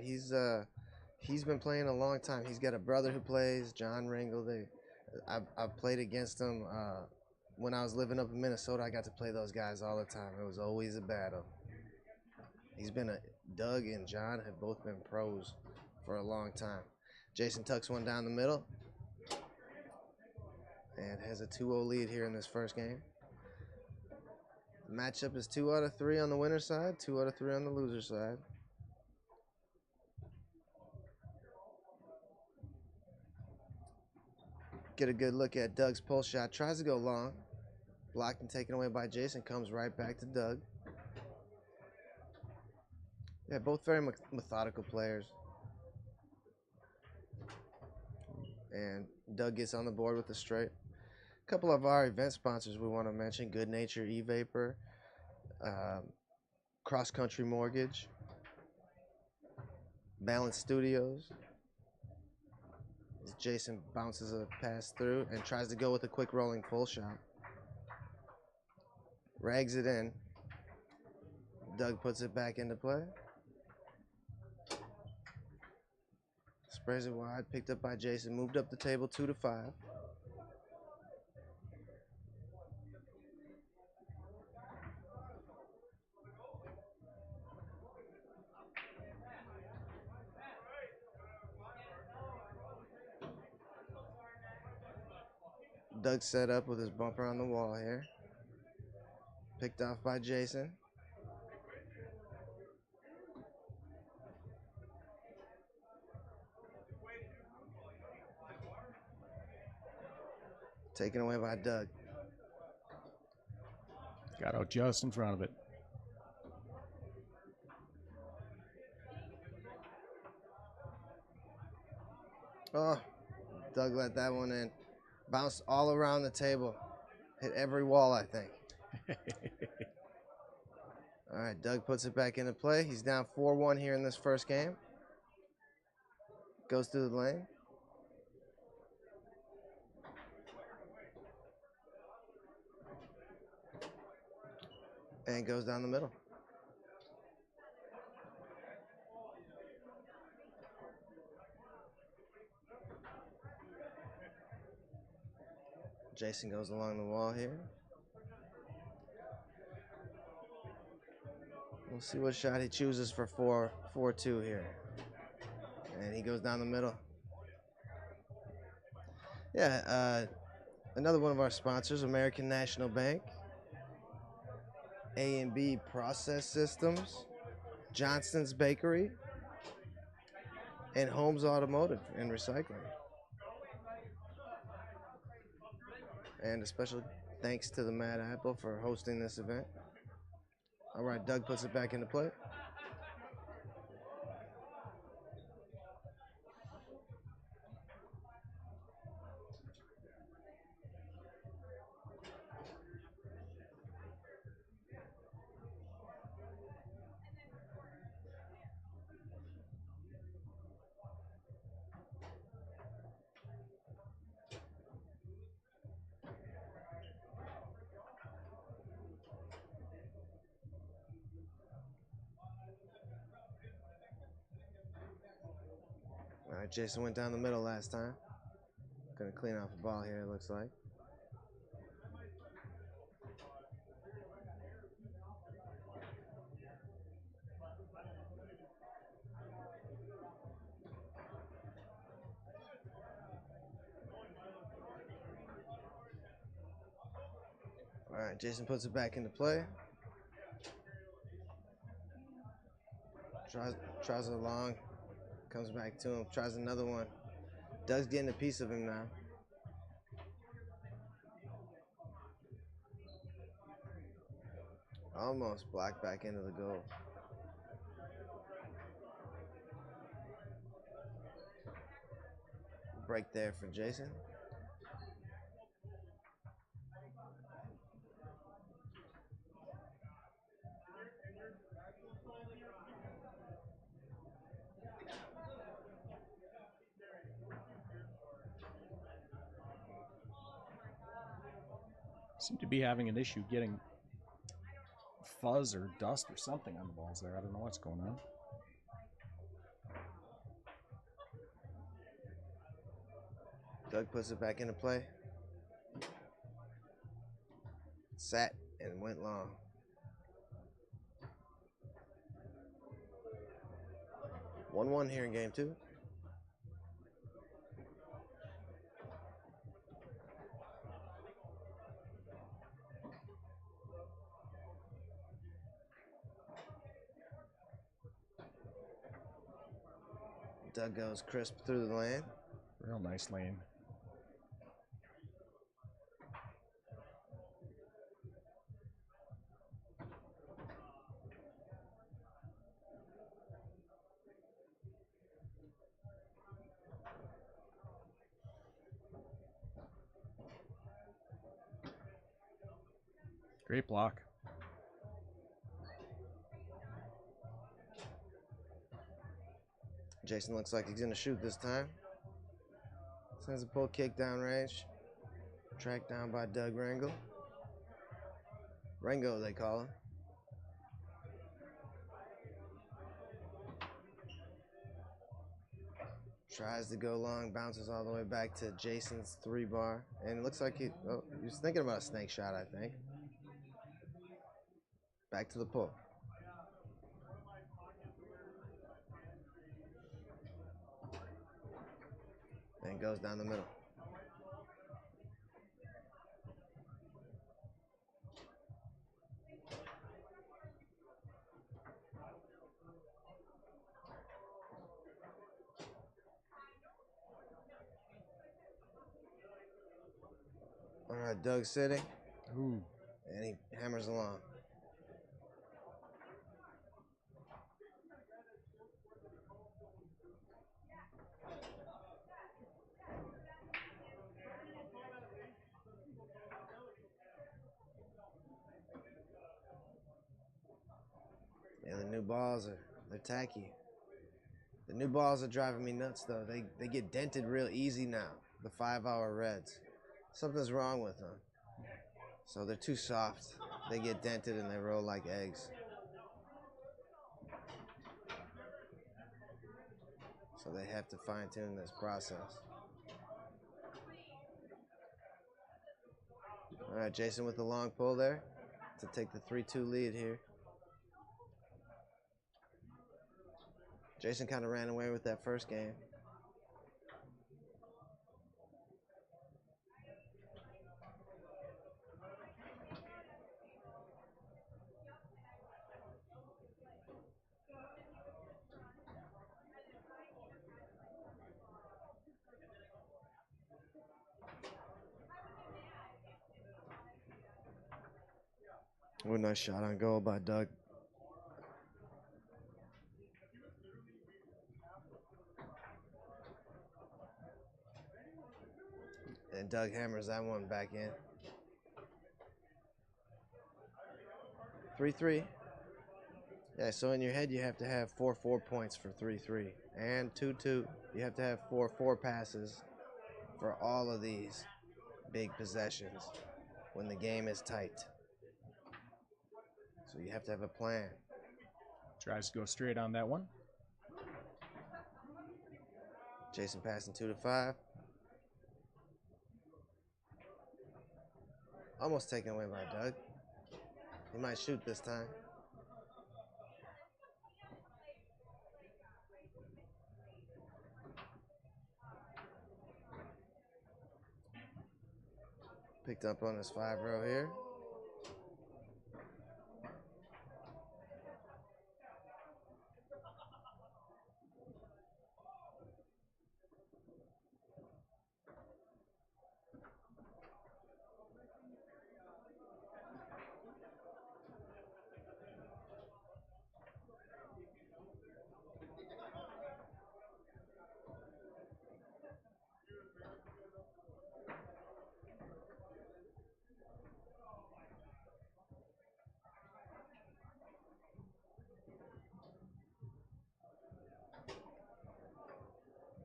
He's been playing a long time. He's got a brother who plays, John Ringel. I've played against him when I was living up in Minnesota. I got to play those guys all the time. It was always a battle. Doug and John have both been pros for a long time. Jason tucks one down the middle. and has a 2-0 lead here in this first game. The matchup is 2 out of 3 on the winner side, 2 out of 3 on the loser side. Get a good look at Doug's pull shot. Tries to go long. Blocked and taken away by Jason. Comes right back to Doug. Yeah, both very methodical players. And Doug gets on the board with the straight. A couple of our event sponsors we want to mention. Good Nature E-Vapor. Cross Country Mortgage. Balance Studios. As Jason bounces a pass through and tries to go with a quick rolling pull shot. Rags it in. Doug puts it back into play. Sprays it wide, picked up by Jason, moved up the table 2-5. Doug set up with his bumper on the wall here. Picked off by Jason. Taken away by Doug. Got out just in front of it. Oh, Doug let that one in. Bounced all around the table. Hit every wall, I think. All right, Doug puts it back into play. He's down 4-1 here in this first game. Goes through the lane. And goes down the middle. Jason goes along the wall here. We'll see what shot he chooses for 4-2 here. And he goes down the middle. Yeah, another one of our sponsors, American National Bank. A&B Process Systems, Johnston's Bakery, and Holmes Automotive and Recycling. And a special thanks to the Mad Apple for hosting this event. All right, Doug puts it back into play. All right, Jason went down the middle last time. Gonna clean off the ball here, it looks like. All right, Jason puts it back into play. Tries it long. Comes back to him. Tries another one. Doug's getting a piece of him now. Almost blocked back into the goal. Break there for Jason. Seem to be having an issue getting fuzz or dust or something on the balls there. I don't know what's going on. Doug puts it back into play. Sat and went long. One here in game 2. Doug goes crisp through the lane. Real nice lane. Great block. Jason looks like he's going to shoot this time. Sends a pull kick down range. Tracked down by Doug Rangel. Rango, they call him. Tries to go long, bounces all the way back to Jason's 3-bar. And it looks like he was thinking about a snake shot, I think. Back to the pull. And goes down the middle. All right, Doug sitting. Ooh. And he hammers along. Yeah, the new balls they're tacky. The new balls are driving me nuts though. They get dented real easy now. The 5-hour Reds. Something's wrong with them. So they're too soft. They get dented and they roll like eggs. So they have to fine tune this process. All right, Jason with the long pull there to take the 3-2 lead here. Jason kind of ran away with that first game. Oh, nice shot on goal by Doug. And Doug hammers that one back in. 3-3. Yeah, so in your head you have to have 4 points for 3-3. And 2-2. You have to have 4 passes for all of these big possessions when the game is tight. So you have to have a plan. Tries to go straight on that one. Jason passing 2-5. Almost taken away by Doug. He might shoot this time. Picked up on his 5-row here.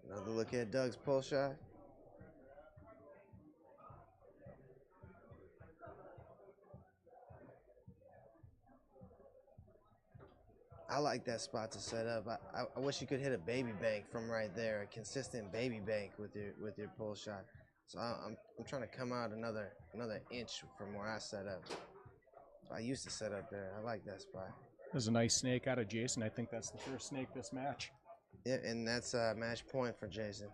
Another look at Doug's pull shot. I like that spot to set up. I wish you could hit a baby bank from right there, a consistent baby bank with your pull shot. So I'm trying to come out another inch from where I set up. I used to set up there. I like that spot. There's a nice snake out of Jason. I think that's the first snake this match. Yeah, and that's a match point for Jason.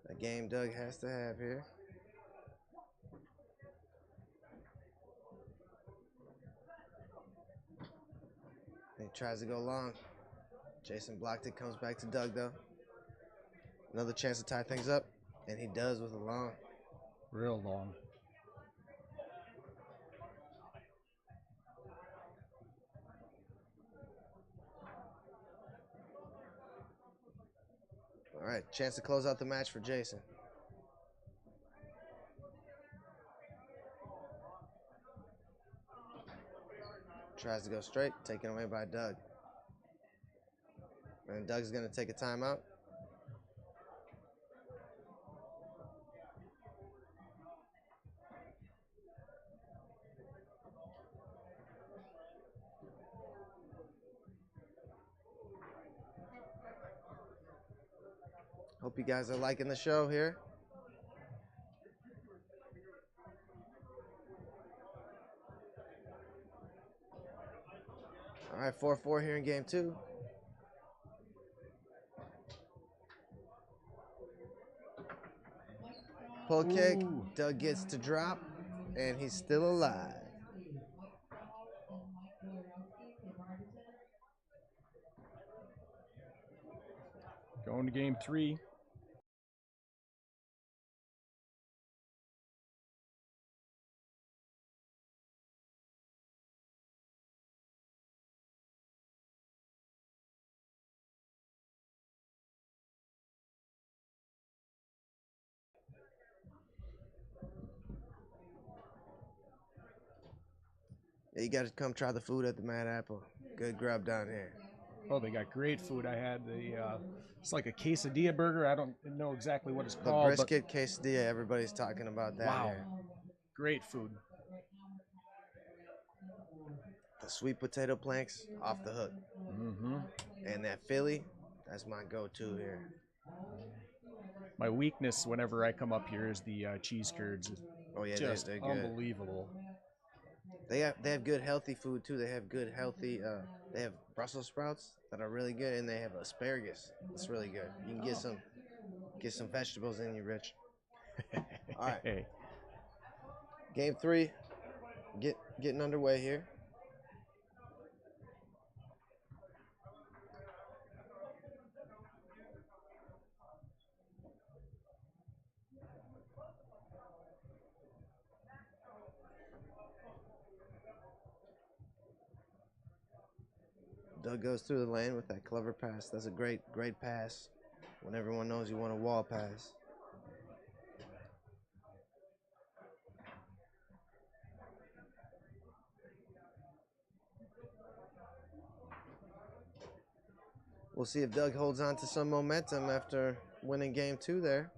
A game Doug has to have here. He tries to go long. Jason blocked it, comes back to Doug, though. Another chance to tie things up, and he does with a long. Real long. All right, chance to close out the match for Jason. Tries to go straight, taken away by Doug. And Doug's going to take a timeout. Hope you guys are liking the show here. All right, 4-4 here in game 2. Pull kick, Doug gets to drop, and he's still alive. Going to game 3. Yeah, you got to come try the food at the Mad Apple. Good grub down here. Oh, they got great food. I had it's like a quesadilla burger. I don't know exactly what it's The called. brisket quesadilla, everybody's talking about that Wow. here. Great food. The sweet potato planks, off the hook. Mm-hmm. And that Philly, that's my go-to here. My weakness whenever I come up here is the cheese curds. Oh yeah, Just they're good. unbelievable. They have good healthy food too. They have good healthy. They have Brussels sprouts that are really good, and they have asparagus. It's really good. You can get some vegetables in you, Rich. All right. Hey. Game 3, getting underway here. Doug goes through the lane with that clever pass. That's a great pass when everyone knows you want a wall pass. We'll see if Doug holds on to some momentum after winning game 2 there.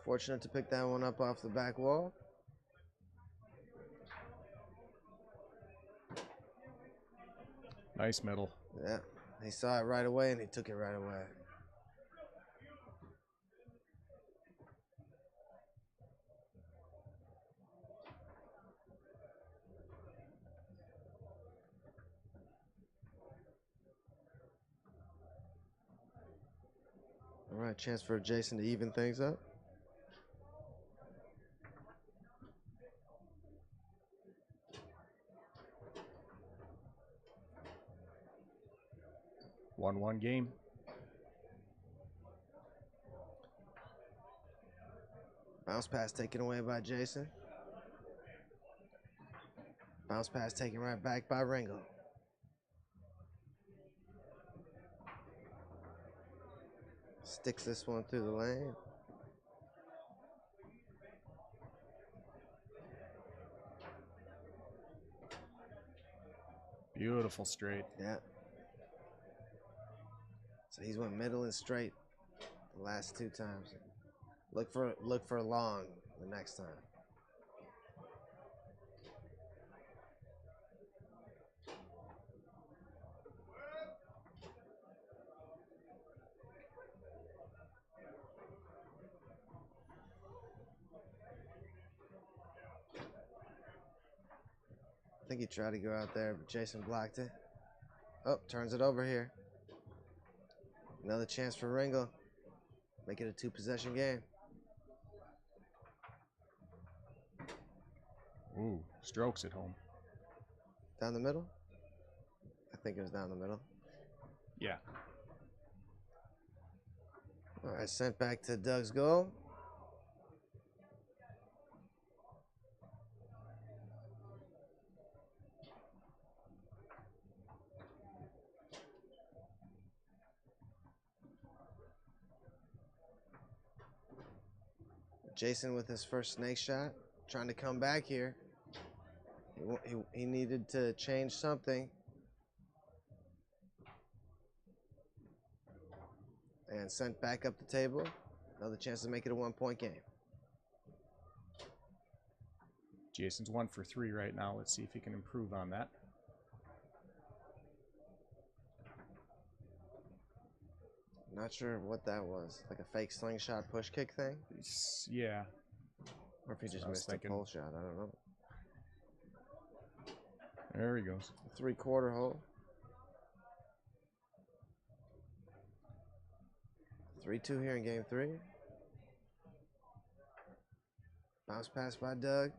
Fortunate to pick that one up off the back wall. Nice middle. Yeah, he saw it right away and he took it right away. All right, chance for Jason to even things up. One game. Bounce pass taken away by Jason. Bounce pass taken right back by Ringo. Sticks this one through the lane. Beautiful straight. Yeah. So he's went middle and straight the last 2 times. Look for long the next time. I think he tried to go out there, but Jason blocked it. Oh, turns it over here. Another chance for Ringo. Make it a 2-possession game. Ooh, strokes at home. Down the middle? I think it was down the middle. Yeah. All right, sent back to Doug's goal. Jason with his first snake shot, trying to come back here. He needed to change something. And sent back up the table. Another chance to make it a 1-point game. Jason's 1 for 3 right now. Let's see if he can improve on that. Not sure what that was. Like a fake slingshot push kick thing? Yeah. Or if he just missed a pole shot. I don't know. There he goes. 3/4 hole. 3-2 here in game 3. Bounce pass by Doug.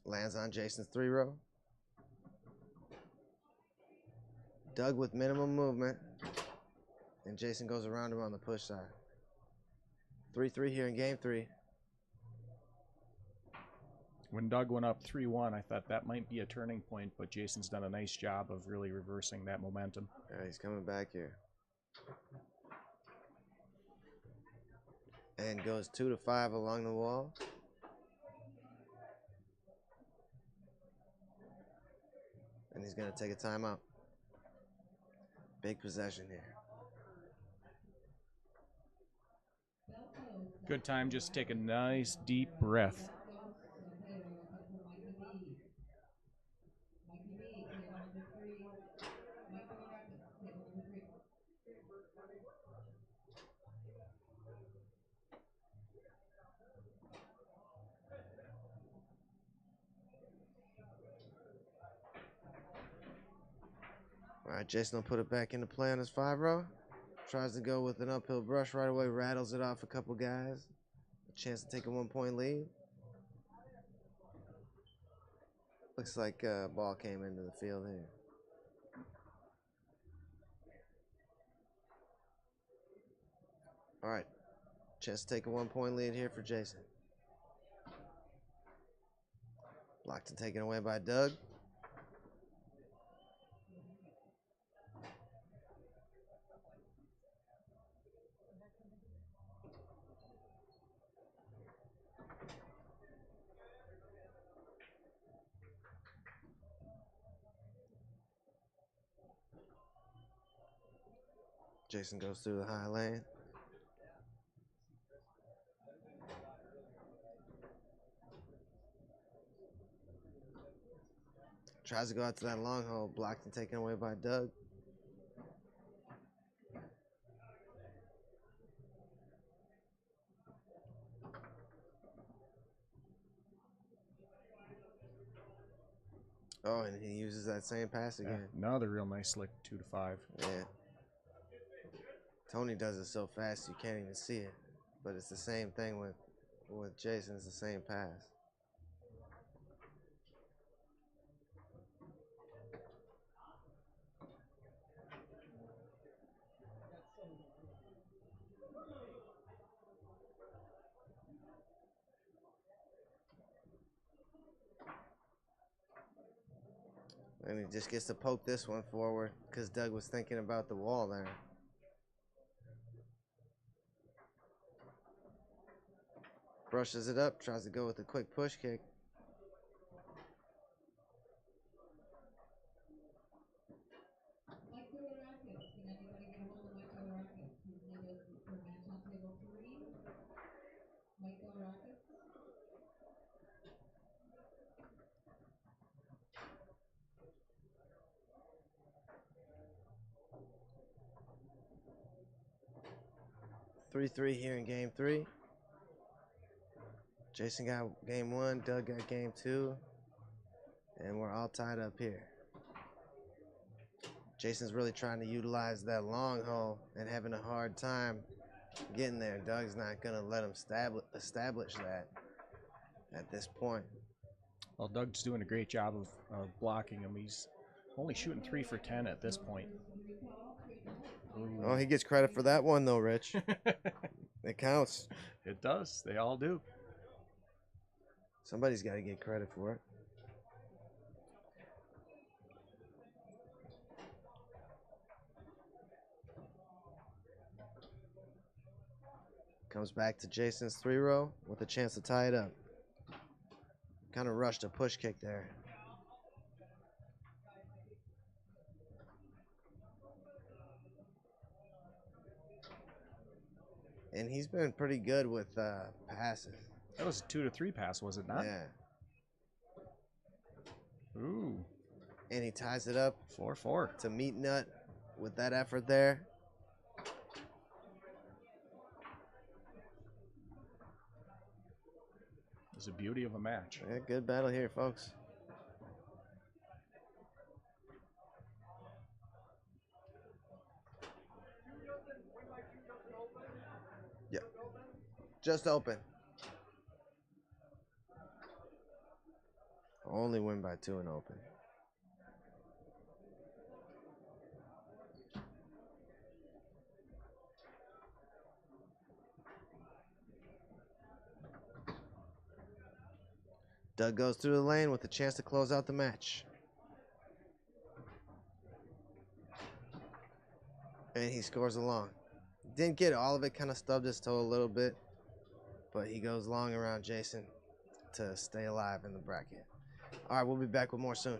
Lands on Jason's 3-row. Doug with minimum movement. And Jason goes around him on the push side. 3-3 here in game 3. When Doug went up 3-1, I thought that might be a turning point, but Jason's done a nice job of really reversing that momentum. Yeah, he's coming back here. And goes 2-5 along the wall. And he's going to take a timeout. Big possession here. Good time, just take a nice deep breath. All right, Jason will put it back into play on his 5-row. Tries to go with an uphill brush right away, rattles it off a couple guys. A chance to take a 1-point lead. Looks like a ball came into the field here. All right, chance to take a 1-point lead here for Jason. Blocked and taken away by Doug. Jason goes through the high lane. Tries to go out to that long hole, blocked and taken away by Doug. Oh, and he uses that same pass again. Another real nice slick 2-5. Yeah. Tony does it so fast you can't even see it. But it's the same thing with Jason. It's the same pass. And he just gets to poke this one forward because Doug was thinking about the wall there. Brushes it up, tries to go with a quick push kick. 3-3 here in game 3. Jason got game 1, Doug got game 2, and we're all tied up here. Jason's really trying to utilize that long hole and having a hard time getting there. Doug's not going to let him establish that at this point. Well, Doug's doing a great job of blocking him. He's only shooting 3 for 10 at this point. Oh, he gets credit for that one, though, Rich. It counts. It does. They all do. Somebody's got to get credit for it. Comes back to Jason's 3-row with a chance to tie it up. Kind of rushed a push kick there. And he's been pretty good with passes. That was a 2-3 pass, was it not? Yeah. Ooh. And he ties it up 4-4 to Meat Nut with that effort there. It's a beauty of a match. Yeah, good battle here, folks. Yeah. Just open. Only win by 2 and open. Doug goes through the lane with a chance to close out the match. And he scores a long. Didn't get all of it, kind of stubbed his toe a little bit. But he goes long around Jason to stay alive in the bracket. All right, we'll be back with more soon.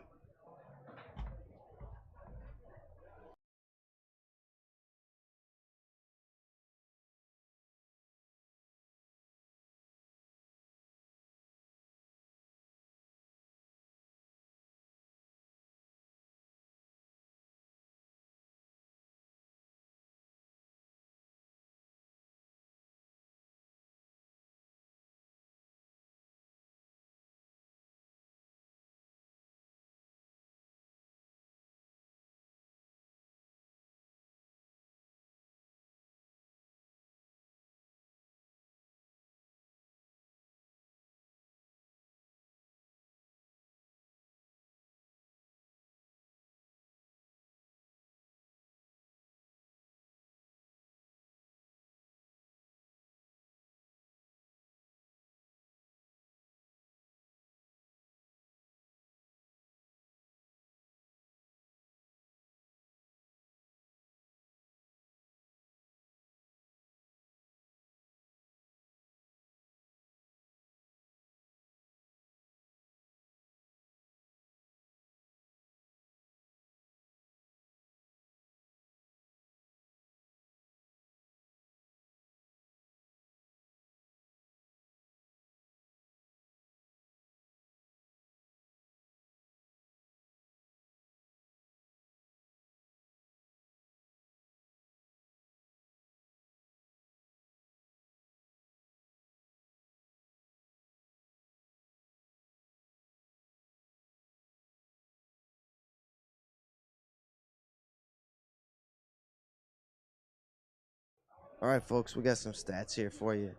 All right, folks, we got some stats here for you.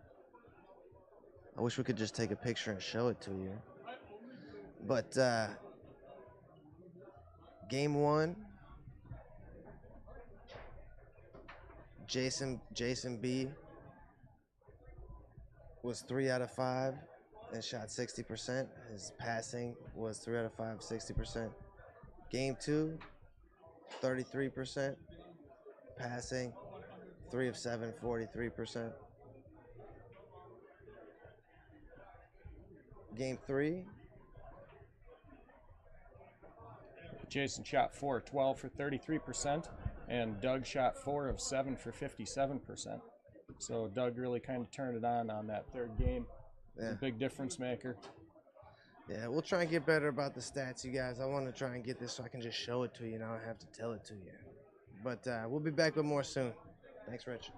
I wish we could just take a picture and show it to you. But game 1, Jason B was 3 out of 5 and shot 60%. His passing was 3 out of 5, 60%. Game 2, 33%. Passing, 3 of 7, 43%. Game 3. Jason shot 4 of 12 for 33%, and Doug shot 4 of 7 for 57%. So Doug really kind of turned it on that third game. Yeah. A big difference maker. Yeah, we'll try and get better about the stats, you guys. I want to try and get this so I can just show it to you, and I don't have to tell it to you. But we'll be back with more soon. Thanks, Rich.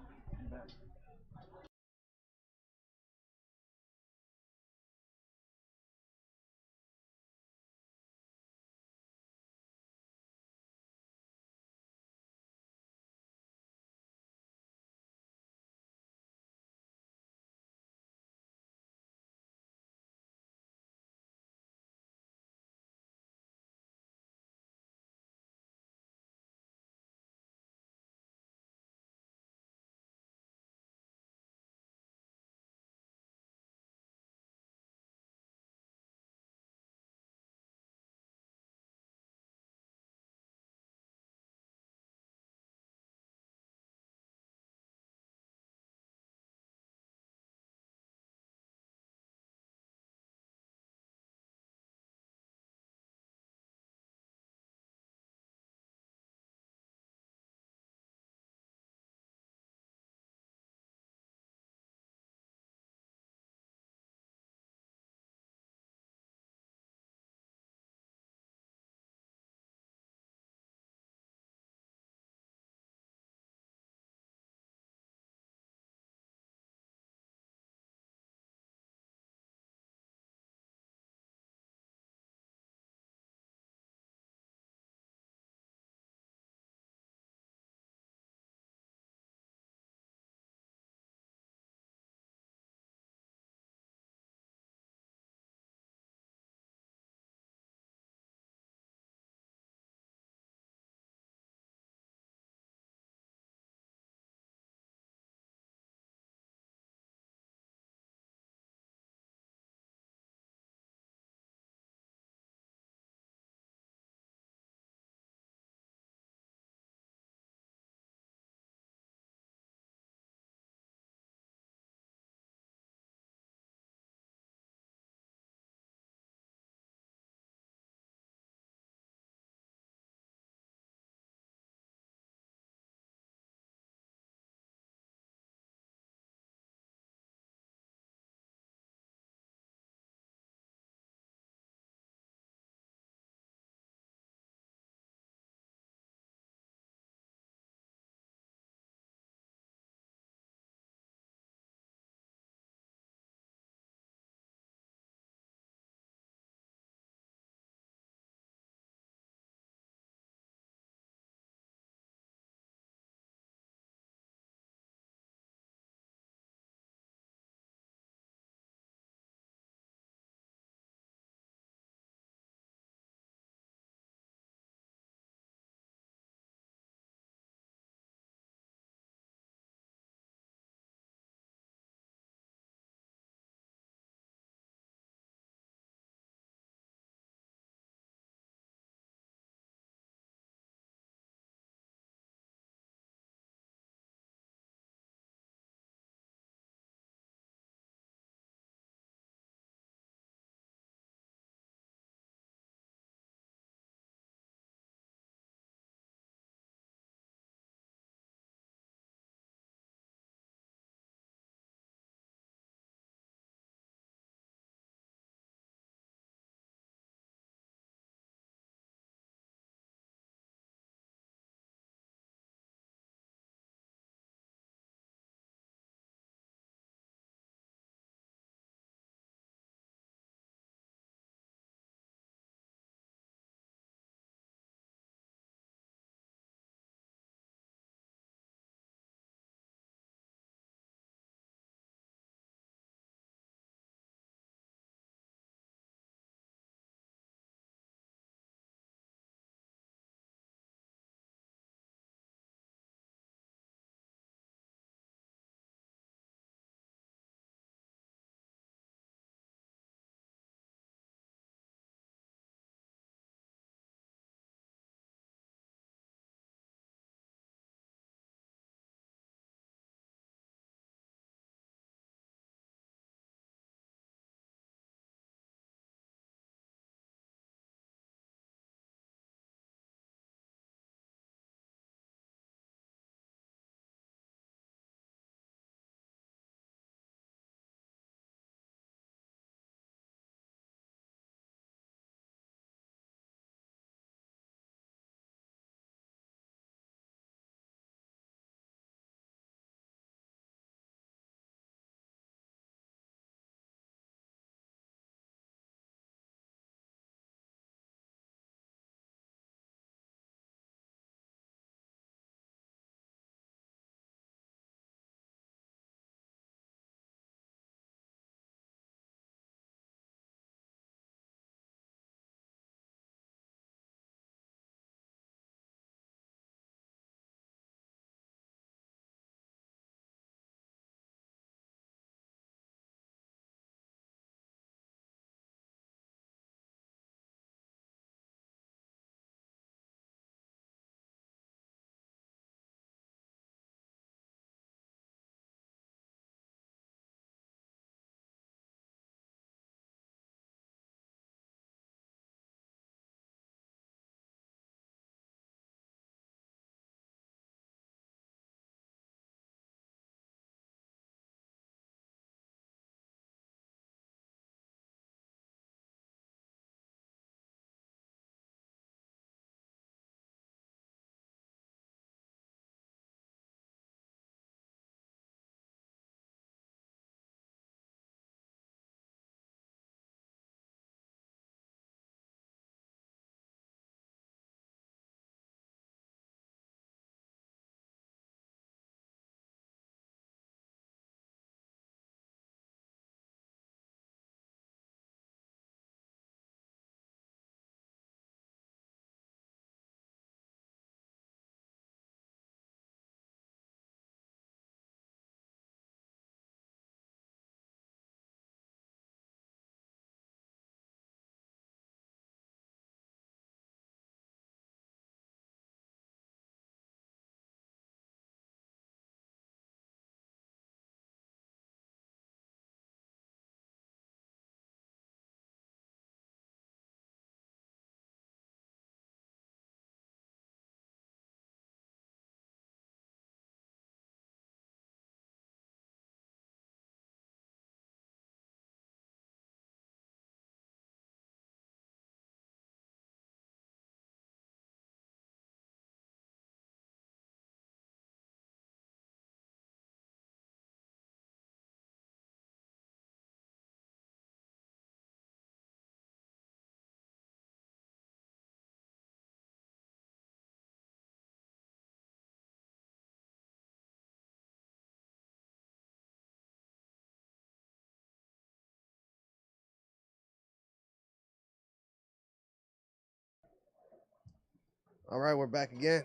All right, we're back again.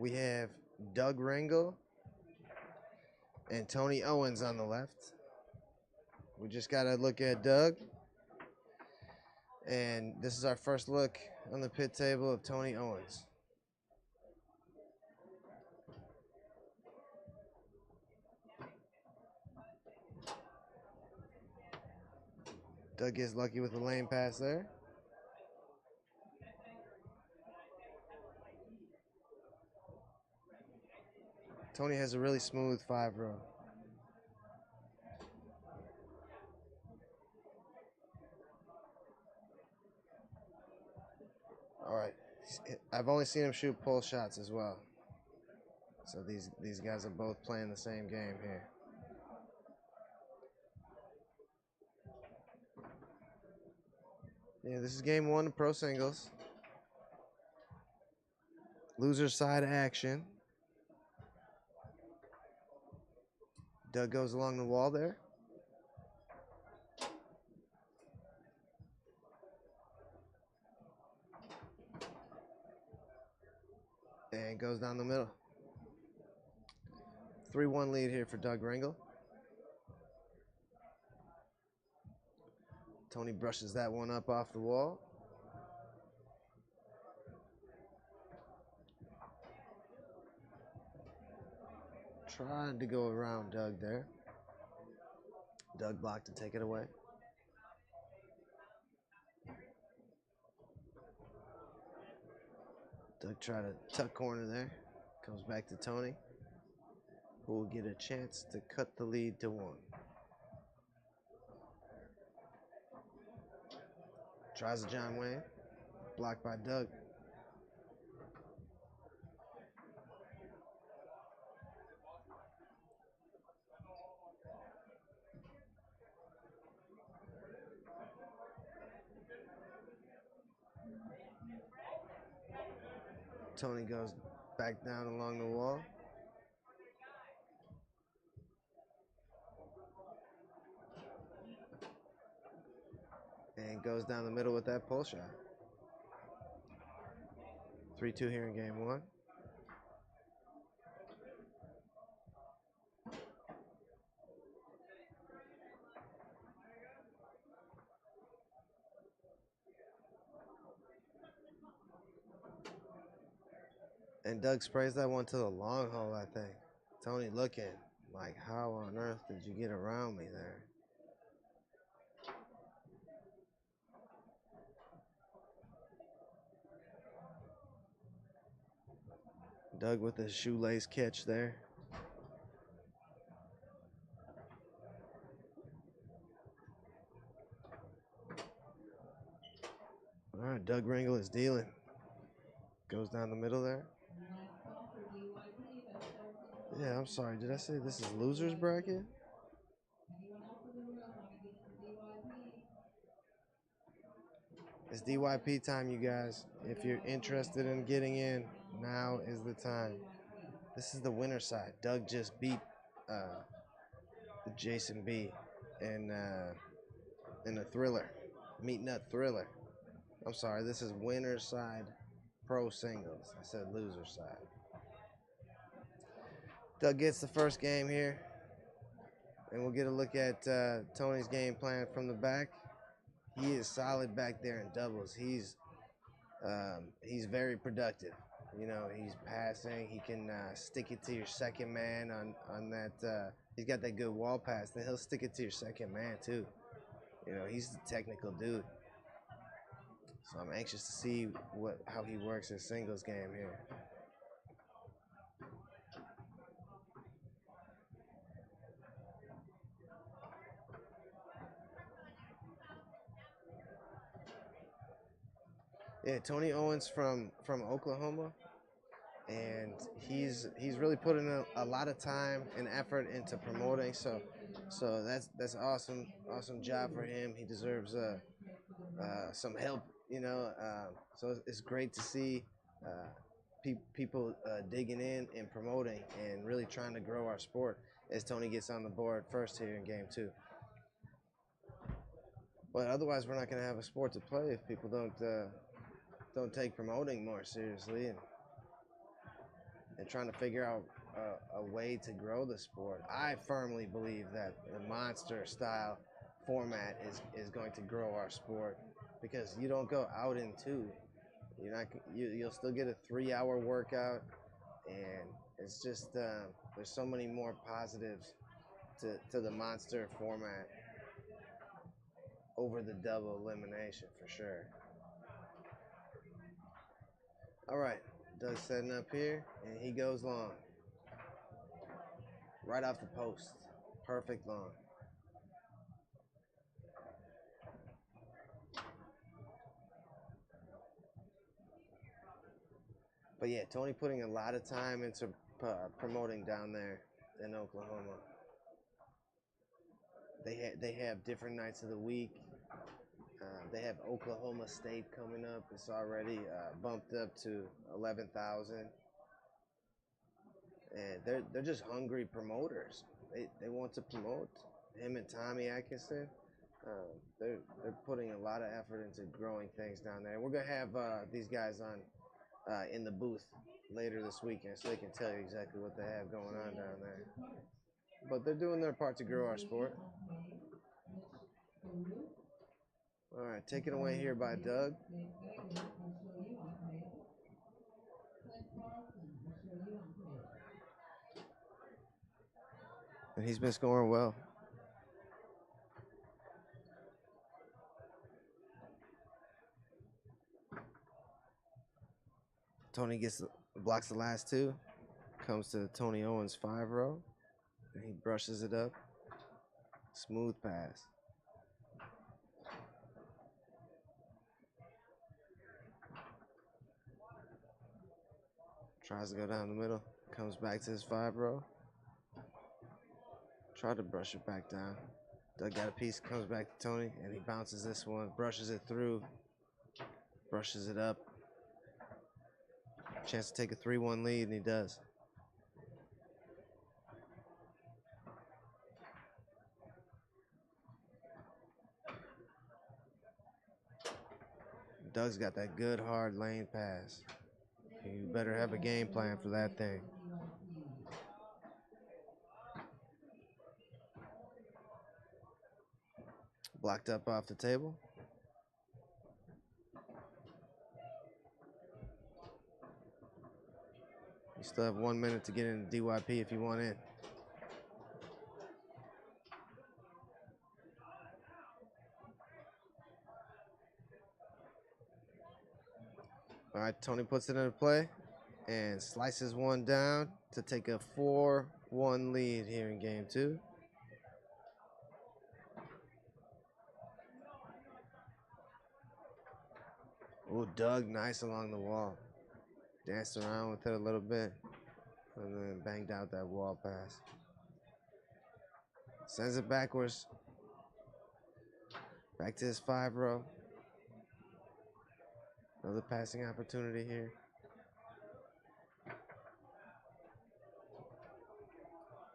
We have Doug Ringel and Tony Owens on the left. We just got to look at Doug. And this is our first look on the pit table of Tony Owens. Doug gets lucky with the lane pass there. Tony has a really smooth 5-row. All right, I've only seen him shoot pull shots as well. So these guys are both playing the same game here. Yeah, this is game 1 of pro singles. Loser side action. Doug goes along the wall there. And goes down the middle. 3-1 lead here for Doug Ringel. Tony brushes that one up off the wall. Tried to go around Doug there. Doug blocked to take it away. Doug tried to tuck corner there. Comes back to Tony, who will get a chance to cut the lead to 1. Tries a John Wayne. Blocked by Doug. Tony goes back down along the wall. And goes down the middle with that pull shot. 3-2 here in game 1. And Doug sprays that one to the long hole, I think. Tony looking like, how on earth did you get around me there? Doug with a shoelace catch there. All right, Doug Ringel is dealing. Goes down the middle there. Yeah, I'm sorry. Did I say this is loser's bracket? It's DYP time, you guys. If you're interested in getting in, now is the time. This is the winner side. Doug just beat Jason B in a thriller, meat nut thriller. I'm sorry. This is winner side pro singles. I said loser side. Doug gets the first game here, and we'll get a look at Tony's game plan from the back. He is solid back there in doubles. He's very productive. You know, he's passing. He can stick it to your second man on that. He's got that good wall pass. Then he'll stick it to your second man too. You know, he's the technical dude. So I'm anxious to see how he works his singles game here. Yeah, Tony Owens from Oklahoma, and he's really putting a lot of time and effort into promoting. So that's awesome job for him. He deserves some help, you know. So it's great to see people digging in and promoting and really trying to grow our sport as Tony gets on the board first here in game 2. But otherwise, we're not going to have a sport to play if people don't don't take promoting more seriously, and trying to figure out a way to grow the sport. I firmly believe that the monster style format is going to grow our sport, because you don't go out in two. You'll still get a 3-hour workout, and it's just there's so many more positives to the monster format over the double elimination for sure. All right, Doug's setting up here, and he goes long. Right off the post. Perfect long. But yeah, Tony putting a lot of time into promoting down there in Oklahoma. They have different nights of the week. They have Oklahoma State coming up. It's already bumped up to 11,000. And they're just hungry promoters. They want to promote. Him and Tommy Atkinson, they're putting a lot of effort into growing things down there. We're gonna have these guys on in the booth later this weekend, so they can tell you exactly what they have going on down there. But they're doing their part to grow our sport. All right, taken away here by Doug. And he's been scoring well. Tony blocks the last two. Comes to Tony Owens' 5-row. And he brushes it up. Smooth pass. Tries to go down the middle. Comes back to his 5-row. Tried to brush it back down. Doug got a piece, comes back to Tony, and he bounces this one, brushes it through, brushes it up. Chance to take a 3-1 lead, and he does. Doug's got that good hard lane pass. You better have a game plan for that thing. Blocked up off the table. You still have 1 minute to get into DYP if you want in. All right, Tony puts it into play and slices one down to take a 4-1 lead here in game 2. Ooh, Doug, nice along the wall. Danced around with it a little bit and then banged out that wall pass. Sends it backwards. Back to his 5-row. Another passing opportunity here.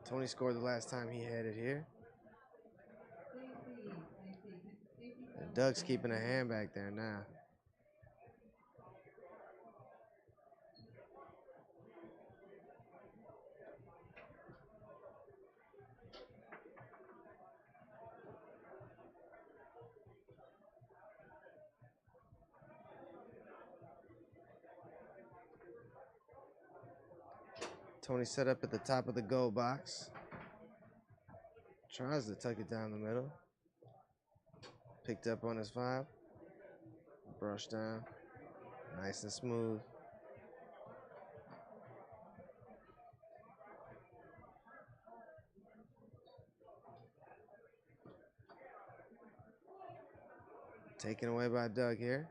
Tony scored the last time he had it here. And Doug's keeping a hand back there now. Tony set up at the top of the goal box. Tries to tuck it down the middle. Picked up on his 5. Brushed down. Nice and smooth. Taken away by Doug here.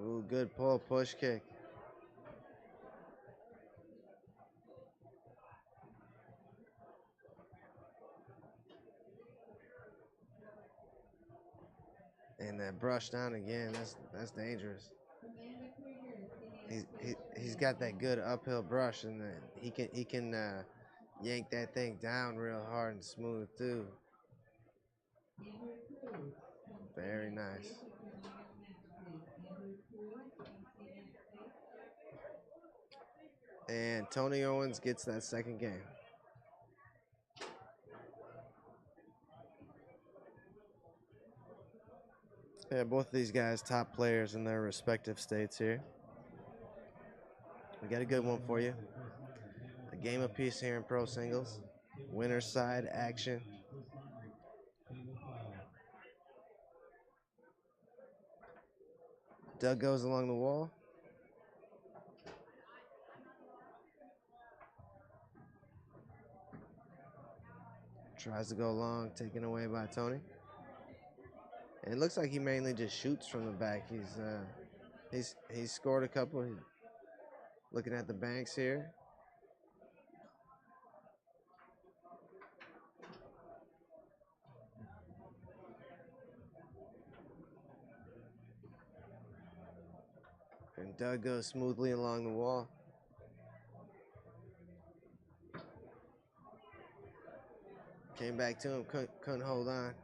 Ooh, good pull, push kick. And that brush down again, that's dangerous. He's got that good uphill brush, and he can yank that thing down real hard and smooth too. Very nice. And Tony Owens gets that second game. Yeah, both of these guys top players in their respective states here. We got a good one for you. A game apiece here in pro singles. Winner's side action. Doug goes along the wall. Tries to go long, taken away by Tony. And it looks like he mainly just shoots from the back. He's scored a couple. Looking at the banks here. And Doug goes smoothly along the wall. Came back to him, couldn't hold on.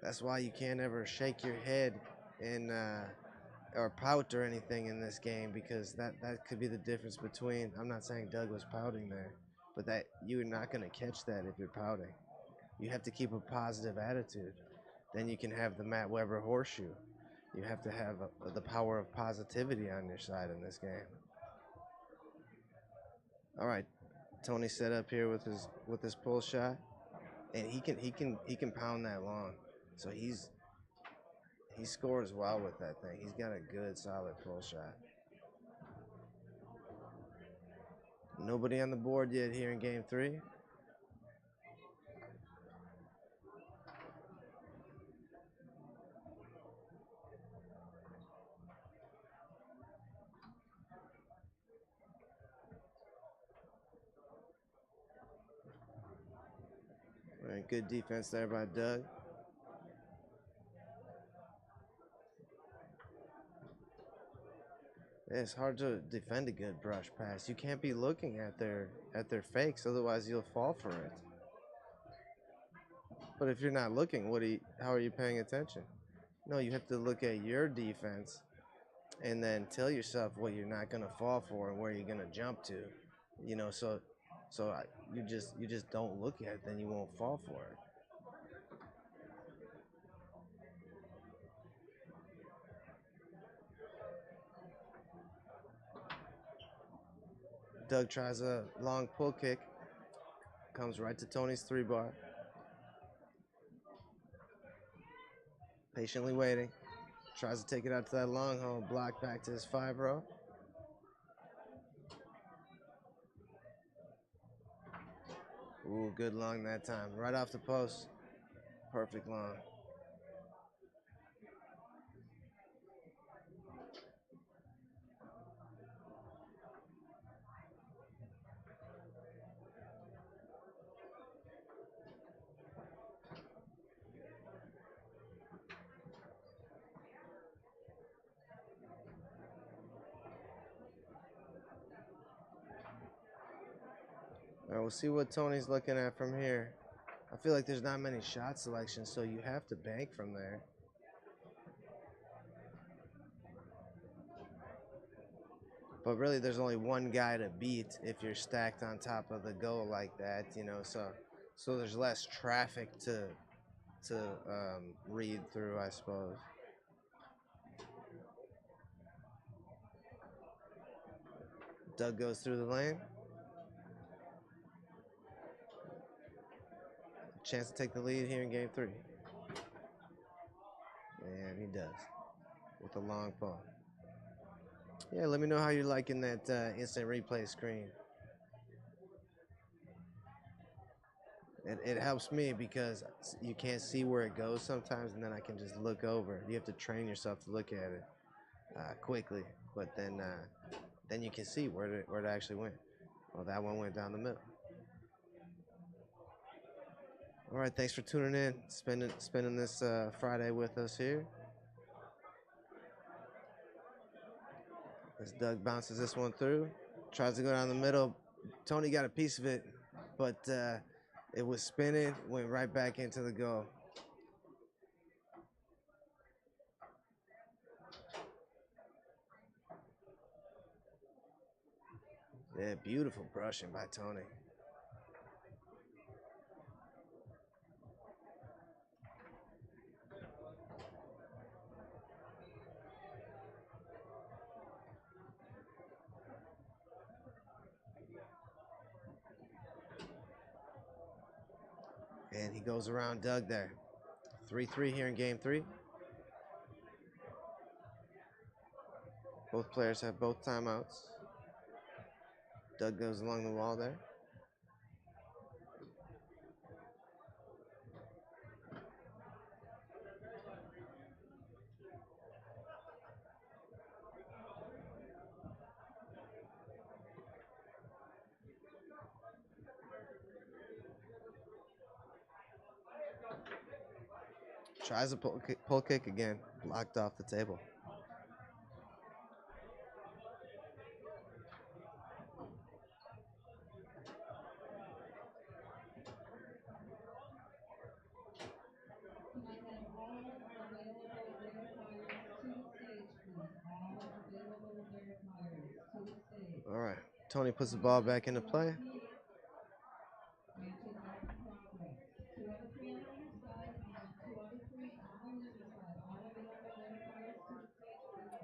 That's why you can't ever shake your head and or pout or anything in this game, because that could be the difference between. I'm not saying Doug was pouting there, but that you're not going to catch that if you're pouting. You have to keep a positive attitude. Then you can have the Matt Weber horseshoe. You have to have the power of positivity on your side in this game. All right, Tony set up here with his pull shot, and he can pound that long. So he scores well with that thing. He's got a good solid pull shot. Nobody on the board yet here in game 3. All right, good defense there by Doug. Yeah, it's hard to defend a good brush pass. You can't be looking at their fakes, otherwise you'll fall for it. But if you're not looking, how are you paying attention? No, you have to look at your defense and then tell yourself what you're not going to fall for and where you're going to jump to. You know, so you just don't look at it, then you won't fall for it. Doug tries a long pull kick. Comes right to Tony's 3-bar. Patiently waiting. Tries to take it out to that long hole. Block back to his 5-row. Ooh, good long that time. Right off the post. Perfect long. All right, we'll see what Tony's looking at from here. I feel like there's not many shot selections, so you have to bank from there. But really, there's only one guy to beat if you're stacked on top of the goal like that, you know. So there's less traffic to read through, I suppose. Doug goes through the lane. Chance to take the lead here in game 3. And he does. With a long pull. Yeah, let me know how you're liking that instant replay screen. It helps me because you can't see where it goes sometimes, and then I can just look over. You have to train yourself to look at it quickly, but then you can see where it actually went. Well, that one went down the middle. All right, thanks for tuning in, spending this Friday with us here. As Doug bounces this one through, tries to go down the middle. Tony got a piece of it. but it was spinning, went right back into the goal. Yeah, beautiful brushing by Tony. And he goes around Doug there. 3-3 here in game 3. Both players have both timeouts. Doug goes along the wall there. Tries a pull kick again, blocked off the table. All right, Tony puts the ball back into play.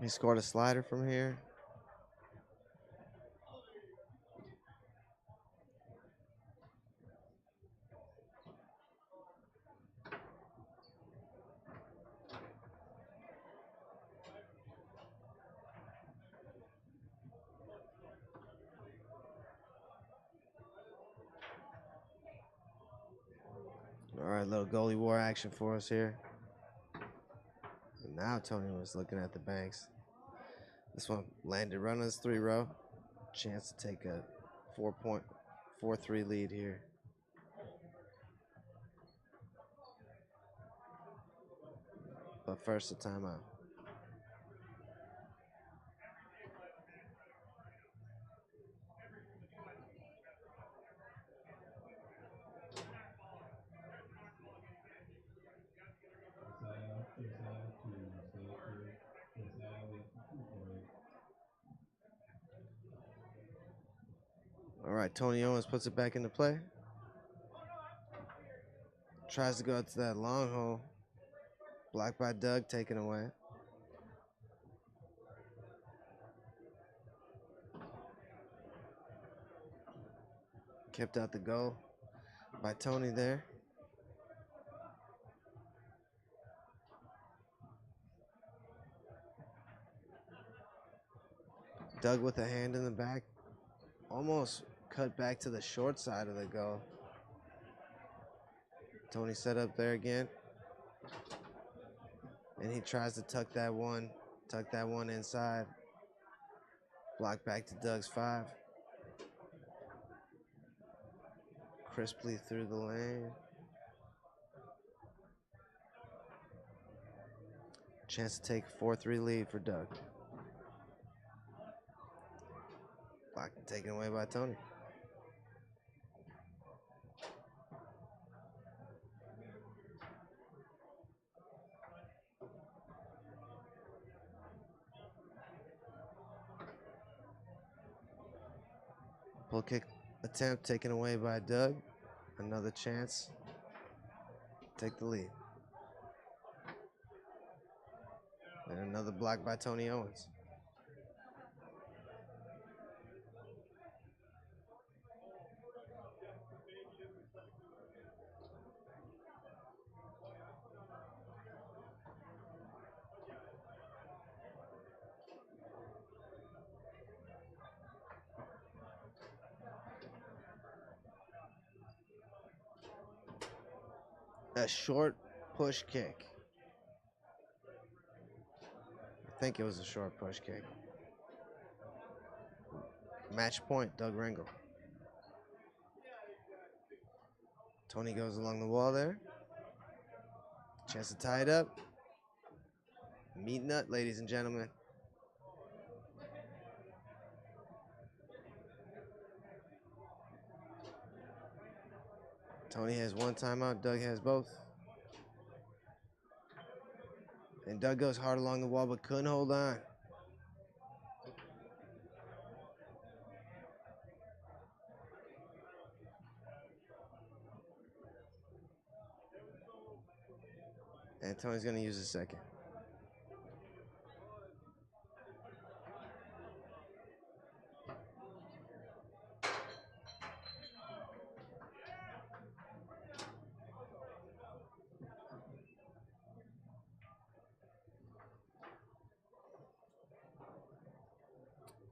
He scored a slider from here. All right, little goalie war action for us here. And now Tony was looking at the banks. This one landed runners 3-row. Chance to take a 4-3 lead here. But first, a timeout. All right, Tony Owens puts it back into play. Tries to go out to that long hole. Blocked by Doug, taken away. Kept out the goal by Tony there. Doug with a hand in the back. Almost cut back to the short side of the goal. Tony set up there again. And he tries to tuck that one inside. Block back to Doug's 5. Crisply through the lane. Chance to take a 4-3 lead for Doug. Block taken away by Tony. Pull kick attempt taken away by Doug. Another chance. Take the lead. And another block by Tony Owens. A short push kick. I think it was a short push kick. Match point, Doug Rengel. Tony goes along the wall there. Chance to tie it up. Meat nut, ladies and gentlemen. Tony has one timeout. Doug has both. And Doug goes hard along the wall, but couldn't hold on. And Tony's going to use a second.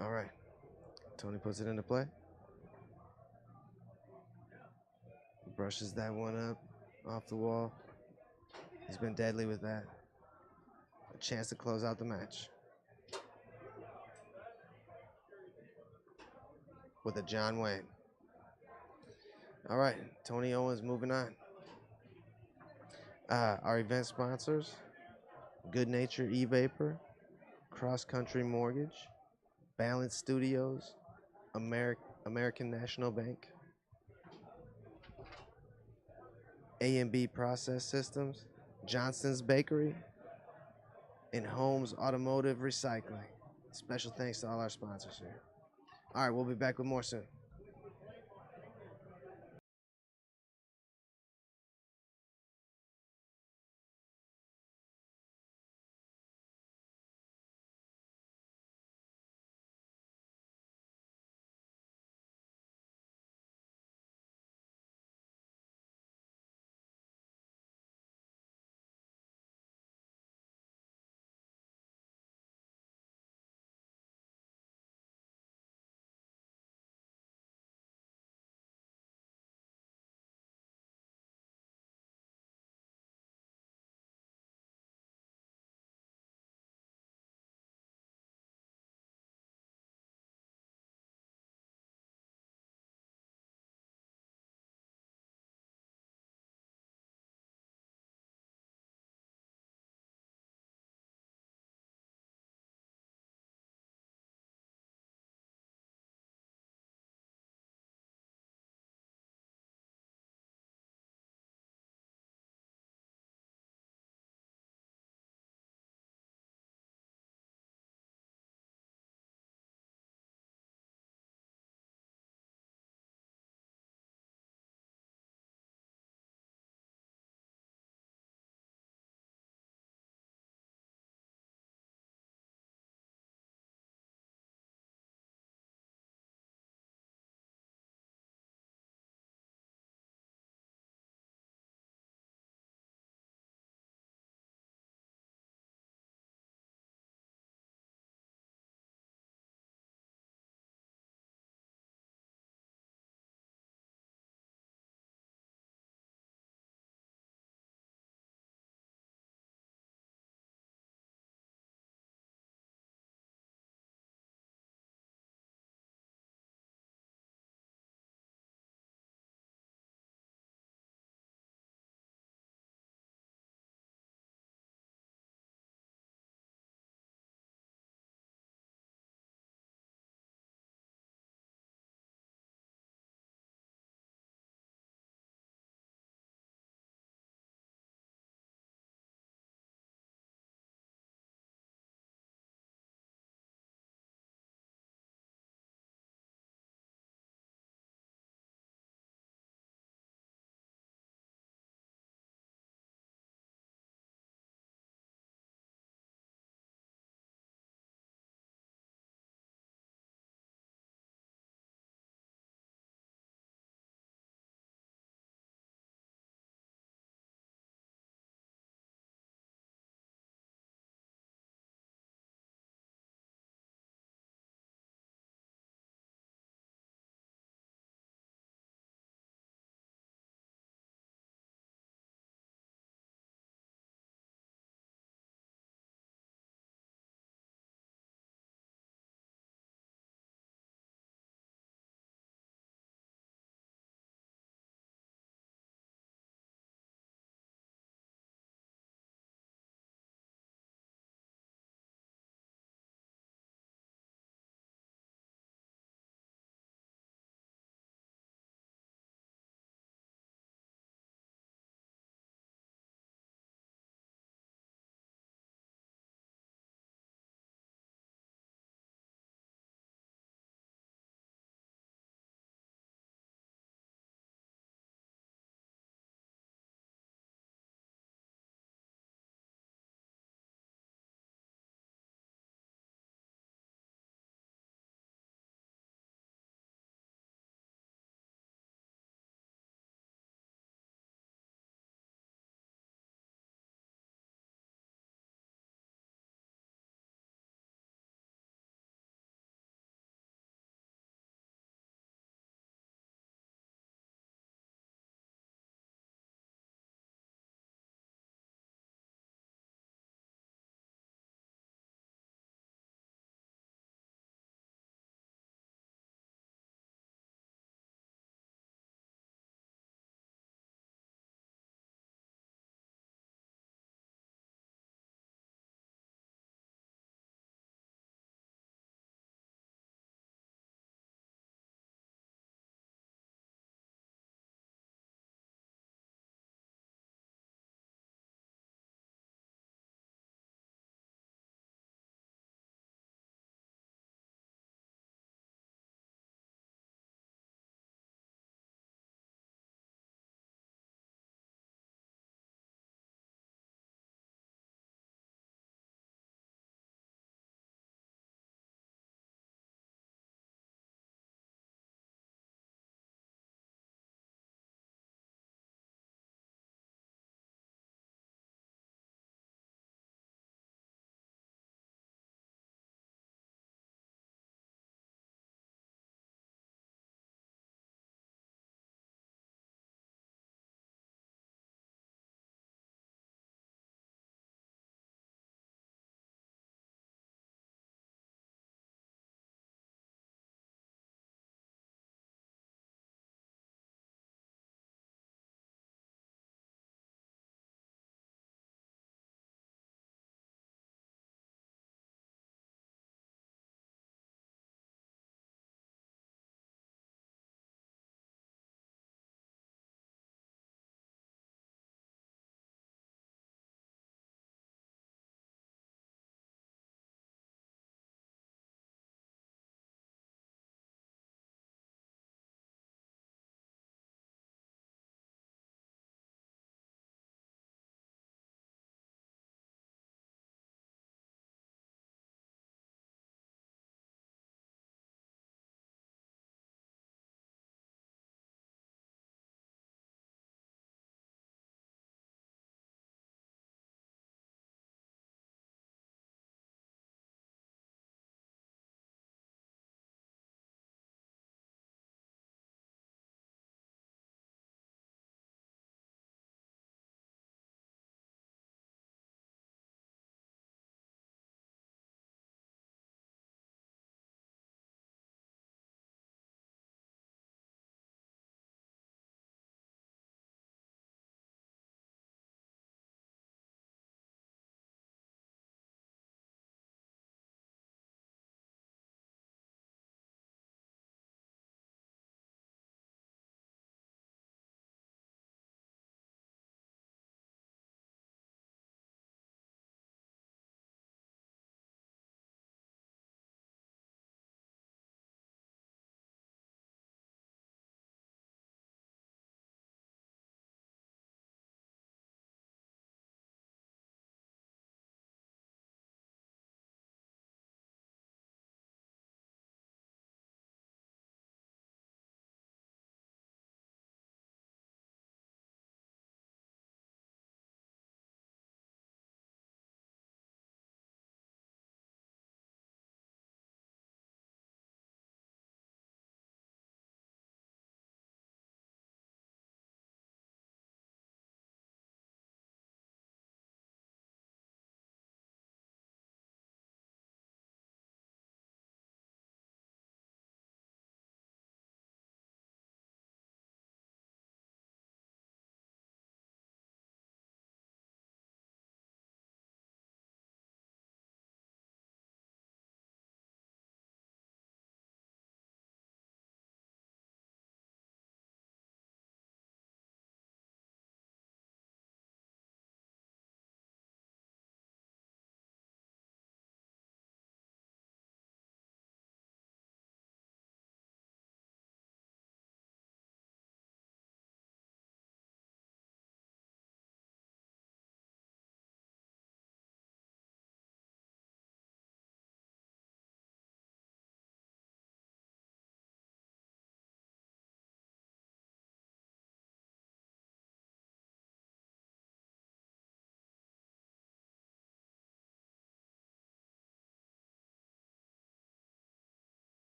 All right. Tony puts it into play. Brushes that one up off the wall. He's been deadly with that. A chance to close out the match. With a John Wayne. All right, Tony Owens moving on. Our event sponsors, Good Nature E-Vapor, Cross Country Mortgage, Balance Studios, American National Bank, A&B Process Systems, Johnson's Bakery, and Holmes Automotive Recycling. Special thanks to all our sponsors here. All right, we'll be back with more soon.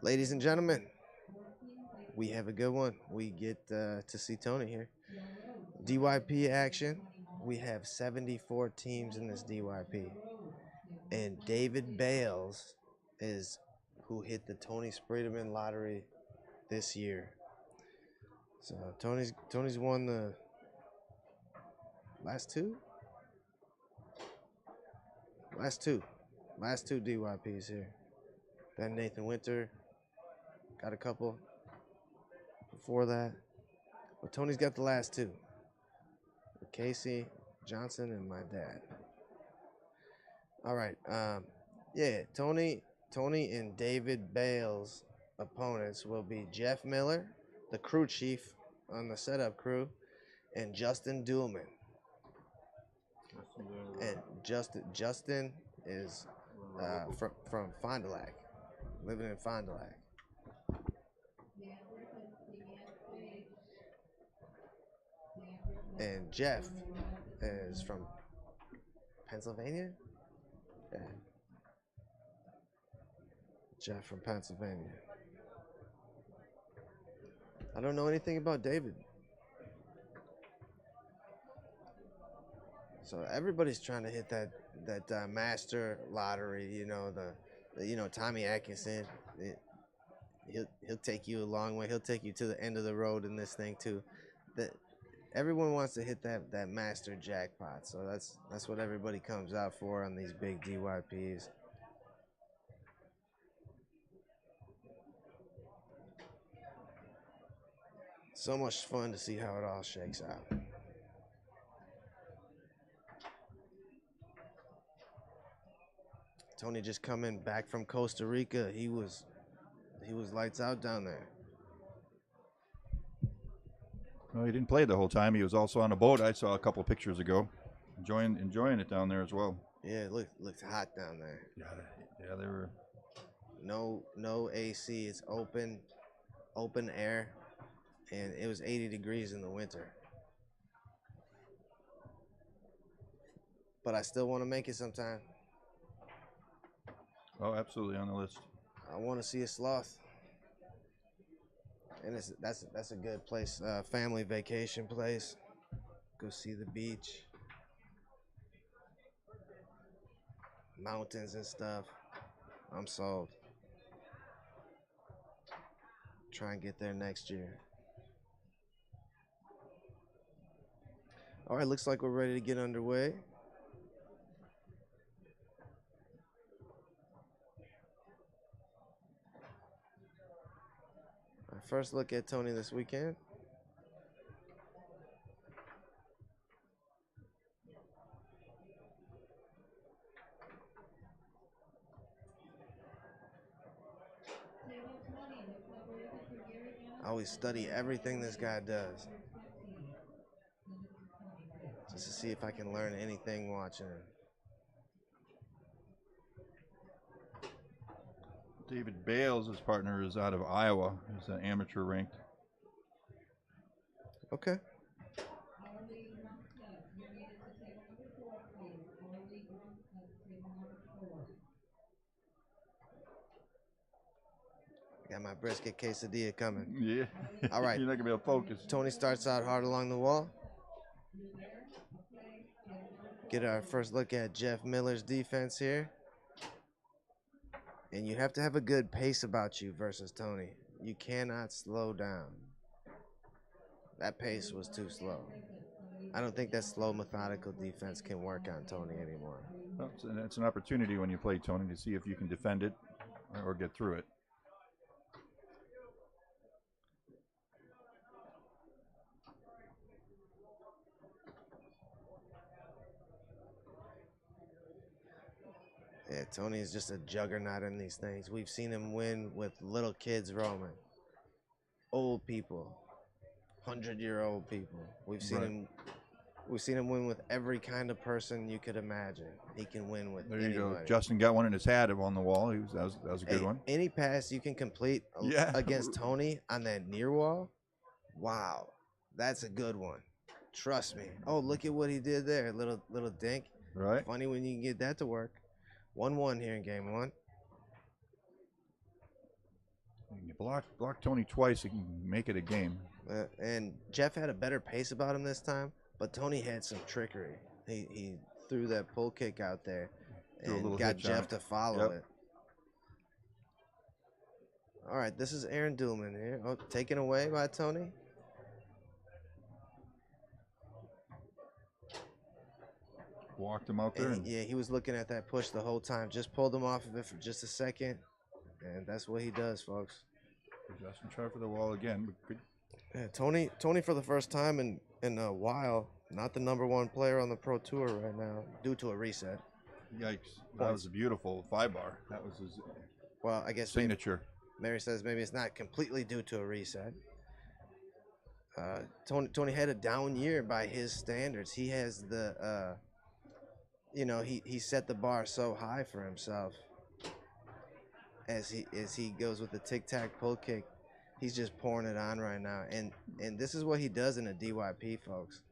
Ladies and gentlemen, we have a good one. We get to see Tony here. DYP action. We have 74 teams in this DYP. And David Bales is who hit the Tony Spreederman lottery this year. So Tony's won the last two DYPs here. Then Nathan Winter got a couple before that. But Tony's got the last two. With Casey Johnson and my dad. All right. Yeah, Tony and David Bales' opponents will be Jeff Miller, the crew chief on the setup crew, and Justin Duhlman. And Justin is from Fond du Lac, living in Fond du Lac. And Jeff is from Pennsylvania? Yeah. Jeff from Pennsylvania. I don't know anything about David. So everybody's trying to hit that master lottery, you know, the Tommy Atkinson. He'll take you a long way. He'll take you to the end of the road in this thing too. Everyone wants to hit that master jackpot, so that's what everybody comes out for on these big DYPs. So much fun to see how it all shakes out. Tony just coming back from Costa Rica. He was lights out down there. Well, he didn't play the whole time. He was also on a boat. I saw a couple pictures ago, enjoying it down there as well. Yeah, it looked hot down there. Yeah, they were. No AC. It's open air, and it was 80 degrees in the winter. But I still want to make it sometime. Oh, absolutely on the list. I want to see a sloth. And that's a good place, family vacation place. Go see the beach, mountains and stuff. I'm sold. Try and get there next year. All right, looks like we're ready to get underway. First look at Tony this weekend. I always study everything this guy does, just to see if I can learn anything watching him. David Bales, his partner, is out of Iowa. He's an amateur ranked. Okay. Got my brisket quesadilla coming. Yeah. All right. You're not going to be able to focus. Tony starts out hard along the wall. Get our first look at Jeff Miller's defense here. And you have to have a good pace about you versus Tony. You cannot slow down. That pace was too slow. I don't think that slow, methodical defense can work on Tony anymore. Well, it's an opportunity when you play Tony to see if you can defend it or get through it. Yeah, Tony is just a juggernaut in these things. We've seen him win with little kids roaming, old people, 100-year-old people. We've seen him win with every kind of person you could imagine. He can win with anybody. There you go. Justin got one in his hat on the wall. That was a good one. Any pass you can complete against Tony on that near wall, wow, that's a good one. Trust me. Oh, look at what he did there. Little dink. Right. Funny when you can get that to work. 1-1 here in game one. You block Tony twice, you can make it a game. And Jeff had a better pace about him this time, but Tony had some trickery. He threw that pull kick out there Threw a and little got hitch on Jeff it. to follow Yep. it. All right, this is Aaron Duhlman here. Oh, taken away by Tony. Walked him out there. And yeah, he was looking at that push the whole time. Just pulled him off of it for just a second, and that's what he does, folks. Justin tried for the wall again, but good. Yeah, Tony for the first time in a while, not the #1 player on the Pro Tour right now due to a reset. Yikes! That was a beautiful 5-bar. That was his Well, I guess signature. Mary says maybe it's not completely due to a reset. Tony had a down year by his standards. He has the, he set the bar so high for himself. As he goes with the tic tac pull kick, he's just pouring it on right now, and this is what he does in a DYP, folks.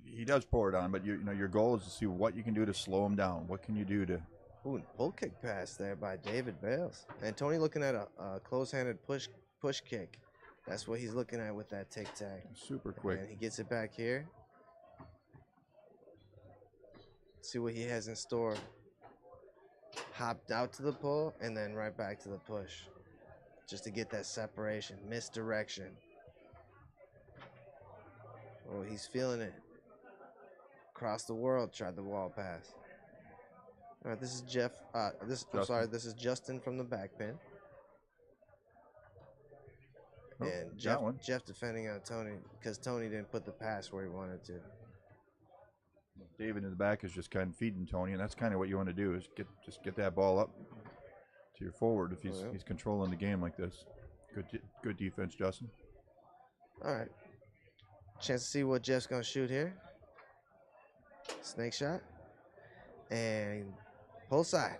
He does pour it on, but your goal is to see what you can do to slow him down. What can you do to? Ooh, pull kick pass there by David Bales, and Tony looking at a close-handed push kick. That's what he's looking at with that tic tac. Super quick. And he gets it back here. See what he has in store. Hopped out to the pull and then right back to the push, just to get that separation. Misdirection. Oh, he's feeling it. Across the world, tried the wall pass. All right, this is Jeff. This is Justin from the back pin. Oh, And got Jeff defending on Tony because Tony didn't put the pass where he wanted to. David in the back is just kind of feeding Tony, and that's kind of what you want to do is get that ball up to your forward if he's controlling the game like this. Good defense, Justin. All right. Chance to see what Jeff's going to shoot here. Snake shot. And pull side.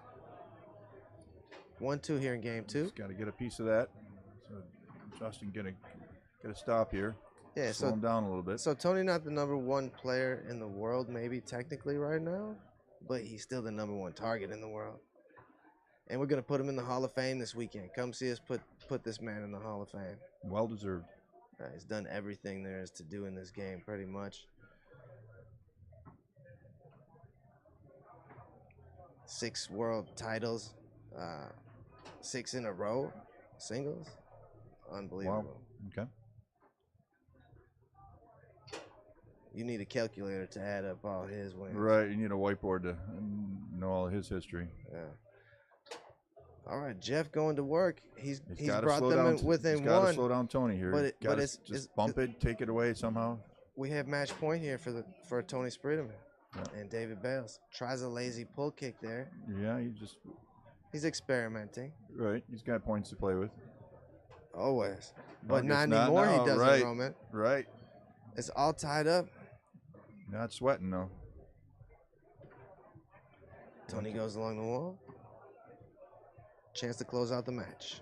1-2 here in game 2. Got to get a piece of that. So Justin get a stop here. Yeah, slow him down a little bit. So Tony not the #1 player in the world, maybe technically right now, but he's still the #1 target in the world. And we're gonna put him in the Hall of Fame this weekend. Come see us put this man in the Hall of Fame. Well deserved. He's done everything there is to do in this game, pretty much. 6 world titles, 6 in a row, singles, unbelievable. Wow. Okay. You need a calculator to add up all his wins. Right, you need a whiteboard to know all his history. Yeah. All right, Jeff going to work. He's gotta brought slow them down in within he's gotta one. slow down Tony here. But it's just bump it, take it away somehow. We have match point here for Tony Sprideman. Yeah. And David Bales tries a lazy pull kick there. Yeah, He's experimenting. Right. He's got points to play with. Always. I But guess not anymore now, he doesn't, right, Roman. Right. It's all tied up. Not sweating though. Tony goes along the wall. Chance to close out the match.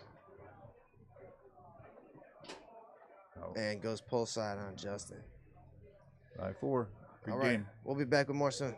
Oh. And goes pull side on Justin. 5-4. Good All right. game. We'll be back with more soon.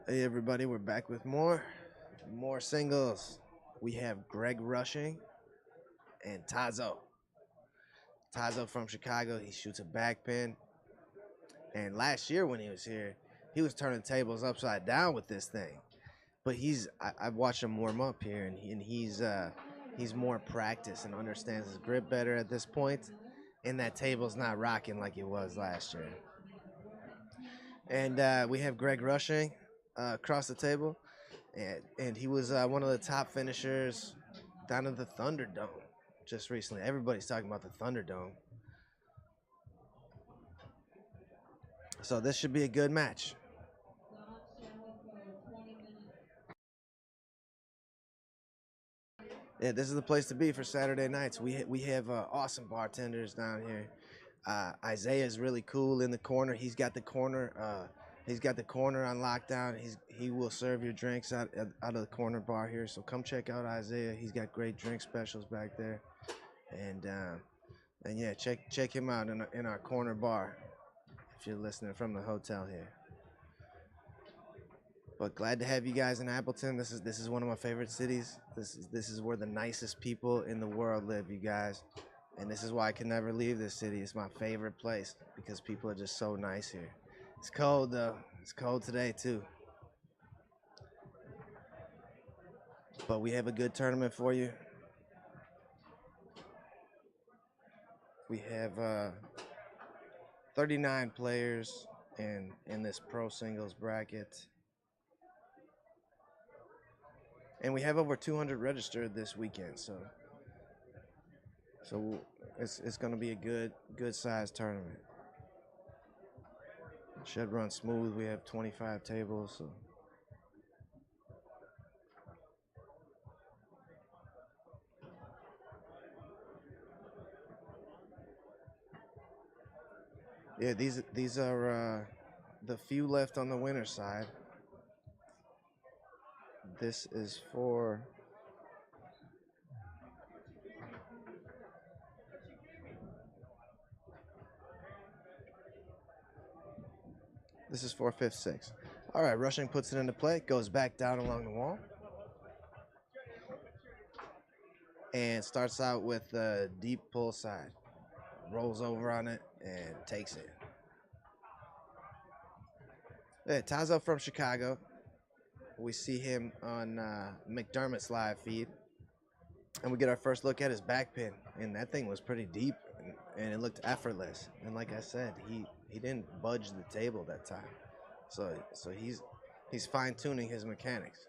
Hey everybody, we're back with more singles. We have Greg Rushing and Tazo. Tazo from Chicago, he shoots a back pin. And last year when he was here, he was turning tables upside down with this thing. But I've watched him warm up here, and he's more practiced and understands his grip better at this point. And that table's not rocking like it was last year. And we have Greg Rushing across the table, and he was one of the top finishers down at the Thunderdome just recently. Everybody's talking about the Thunderdome. So this should be a good match. Yeah, this is the place to be for Saturday nights. We have awesome bartenders down here. Isaiah is really cool in the corner. He's got the corner. He's got the corner on lockdown. He will serve your drinks out of the corner bar here. So come check out Isaiah. He's got great drink specials back there, and yeah, check him out in our corner bar if you're listening from the hotel here. But glad to have you guys in Appleton. This is one of my favorite cities. This is where the nicest people in the world live, you guys. And this is why I can never leave this city. It's my favorite place because people are just so nice here. It's cold though. It's cold today too. But we have a good tournament for you. We have 39 players in this pro singles bracket. And we have over 200 registered this weekend, so it's going to be a good sized tournament. It should run smooth. We have 25 tables, so yeah, these are the few left on the winner's side. This is for this is for 5th, 6th. All right, Rushing puts it into play, goes back down along the wall, and starts out with the deep pull side. Rolls over on it and takes it. Yeah, Tazo from Chicago. We see him on McDermott's live feed, and we get our first look at his back pin, and that thing was pretty deep, and it looked effortless. And like I said, he didn't budge the table that time, so he's fine tuning his mechanics.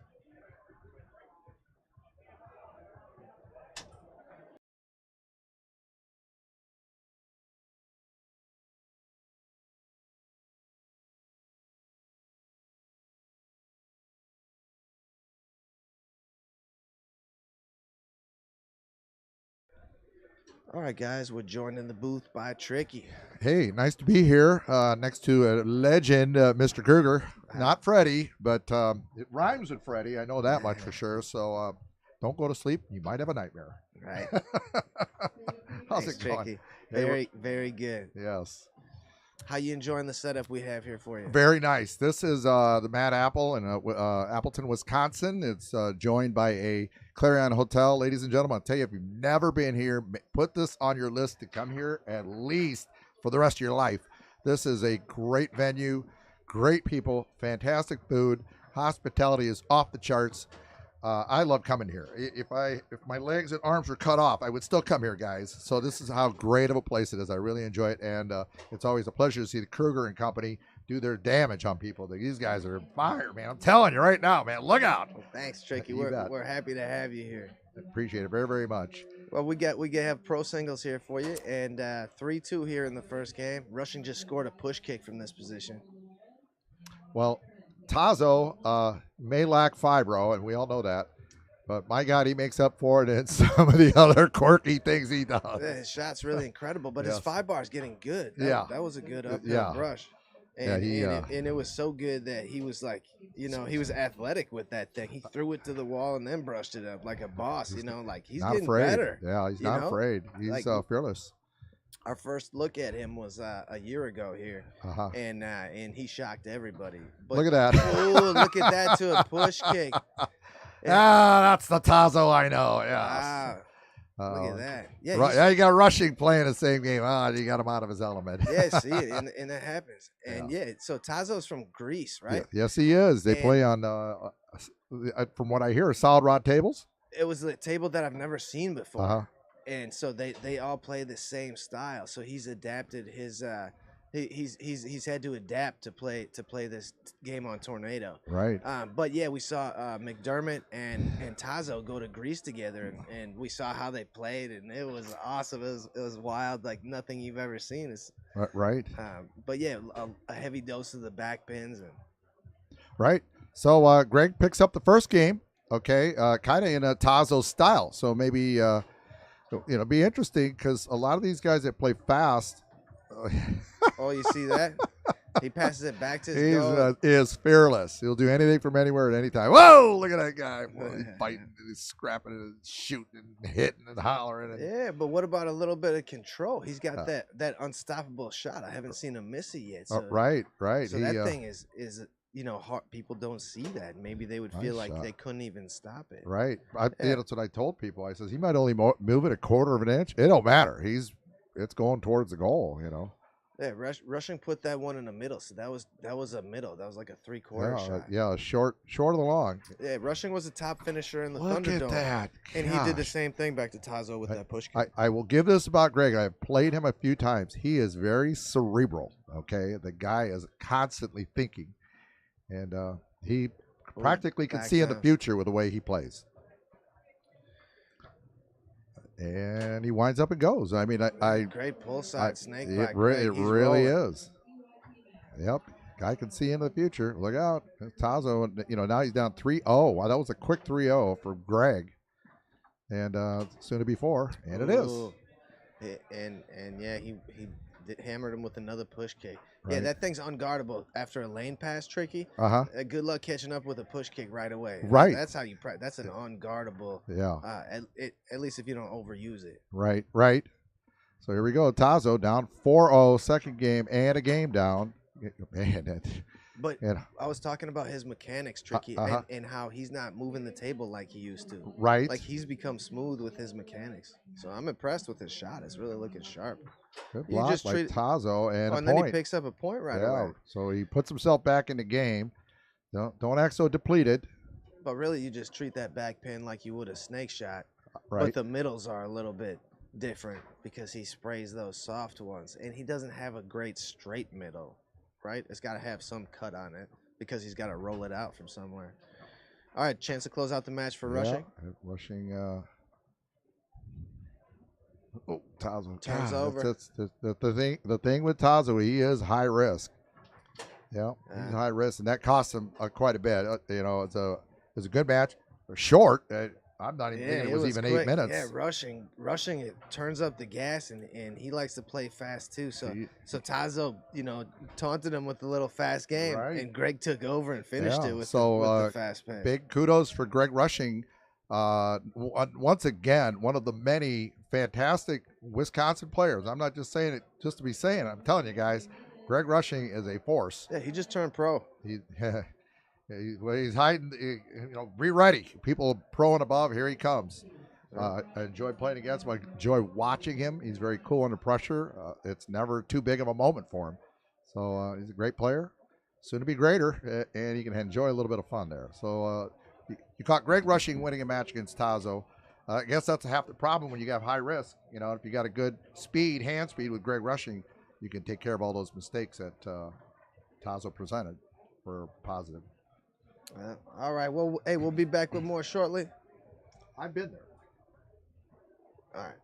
All right, guys, we're joined in the booth by Tricky. Hey, nice to be here next to a legend, Mr. Kruger. Not Freddie, but it rhymes with Freddie. I know that much for sure. So don't go to sleep. You might have a nightmare. Right. How's Thanks, it going? Tricky. Very good. Yes. How you enjoying the setup we have here for you? Very nice. This is the Mad Apple in Appleton, Wisconsin. It's joined by a Clarion Hotel. Ladies and gentlemen, I'll tell you, if you've never been here, put this on your list to come here at least for the rest of your life. This is a great venue, great people, fantastic food. Hospitality is off the charts. I love coming here. If my legs and arms were cut off, I would still come here, guys. So this is how great of a place it is. I really enjoy it, and it's always a pleasure to see the Kruger and company do their damage on people. These guys are fire, man. I'm telling you right now, man. Look out. Well, thanks, Tricky. We're happy to have you here. Appreciate it very, very much. Well, we have pro singles here for you, and 3-2 here in the first game. Rushing just scored a push kick from this position. Well, Tazo may lack fibro, and we all know that. But my God, he makes up for it in some of the other quirky things he does. Yeah, his shot's really incredible, but Yes. his 5-bar is getting good. That was a good uphill Yeah. brush. And, and it was so good that he was like, he was athletic with that thing. He threw it to the wall and then brushed it up like a boss, like he's not getting afraid. better. Yeah, he's not afraid. He's Like, fearless. our first look at him was a year ago here, Uh-huh. and he shocked everybody. But, Look at that. Oh, look at that to a push kick. That's the Tazo I know. Yes. Wow. Look at that. Yeah, Yeah, you got Rushing playing the same game. You got him out of his element. Yeah, see it, and that happens. And so Tazo's from Greece, right? Yeah, yes, he is. They play on, from what I hear, solid rod tables. It was a table that I've never seen before. Uh-huh. And so they all play the same style. So he's adapted his he's had to adapt to play this game on Tornado. Right. But yeah, we saw McDermott and Tazo go to Greece together, and we saw how they played, and it was awesome. It was wild, like nothing you've ever seen. Right. But yeah, a heavy dose of the back pins and. Right. So Greg picks up the first game. Okay, kind of in a Tazo style. So maybe be interesting because a lot of these guys that play fast. Oh, you see that? He passes it back to his goal. He is fearless. He'll do anything from anywhere at any time. Whoa, look at that guy. Well, he's fighting and he's scrapping and shooting and hitting and hollering. Yeah, but what about a little bit of control? He's got that unstoppable shot. I haven't seen him miss it yet. So, right. So that thing is hard. People don't see that. Maybe they would feel like they couldn't even stop it. Right. That's what I told people. I says he might only move it a quarter of an inch. It don't matter. It's going towards the goal. Yeah, Rushing put that one in the middle, so that was a middle. That was like a 3/4 shot. Yeah, short of the long. Yeah, Rushing was a top finisher in the Look Thunderdome. at that. And he did the same thing back to Tazo with that push kick. I will give this about Greg. I've played him a few times. He is very cerebral. Okay, the guy is constantly thinking, and he practically can see in the future with the way he plays. And he winds up and goes. I mean, great pull side snake back. It really is. Yep, guy can see into the future. Look out, Tazo. Now he's down 3-0. Wow, that was a quick 3-0 for Greg, and soon to be 4, and it is. And yeah, he hammered him with another push kick. Right. Yeah, that thing's unguardable after a lane pass, tricky. Good luck catching up with a push kick right away. Right. That's how you practice. That's an unguardable. Yeah. At least if you don't overuse it. Right. So here we go. Tazo down 4-0, second game and a game down. Man, But I was talking about his mechanics, Tricky, and how he's not moving the table like he used to. Right. Like he's become smooth with his mechanics. So I'm impressed with his shot. It's really looking sharp. Good block by Tazo and a then point. He picks up a point right away. So he puts himself back in the game. Don't act so depleted. But really, you just treat that back pin like you would a snake shot. Right. But the middles are a little bit different because he sprays those soft ones. And he doesn't have a great straight middle. Right? It's got to have some cut on it because he's got to roll it out from somewhere. All right, chance to close out the match for Rushing. Rushing. Tazo turns over. That's the thing with Tazo. He is high risk. Yeah, he's high risk, and that costs him quite a bit. It's a good match. Short. I'm not even thinking it was even quick. 8 minutes. Yeah, rushing it turns up the gas, and he likes to play fast too. So Tazo, taunted him with a little fast game, and Greg took over and finished it with the fast pass. Big kudos for Greg Rushing. Once again, one of the many fantastic Wisconsin players. I'm not just saying it just to be saying it. I'm telling you guys, Greg Rushing is a force. Yeah, he just turned pro. He's hiding. Be ready. People pro and above. Here he comes. I enjoy playing against him. I enjoy watching him. He's very cool under pressure. It's never too big of a moment for him. So he's a great player. Soon to be greater, and he can enjoy a little bit of fun there. So you caught Greg Rushing winning a match against Tazo. I guess that's half the problem when you have high risk. If you got a good hand speed with Greg Rushing, you can take care of all those mistakes that Tazo presented for positive. All right. Well, hey, we'll be back with more shortly. I've been there. All right.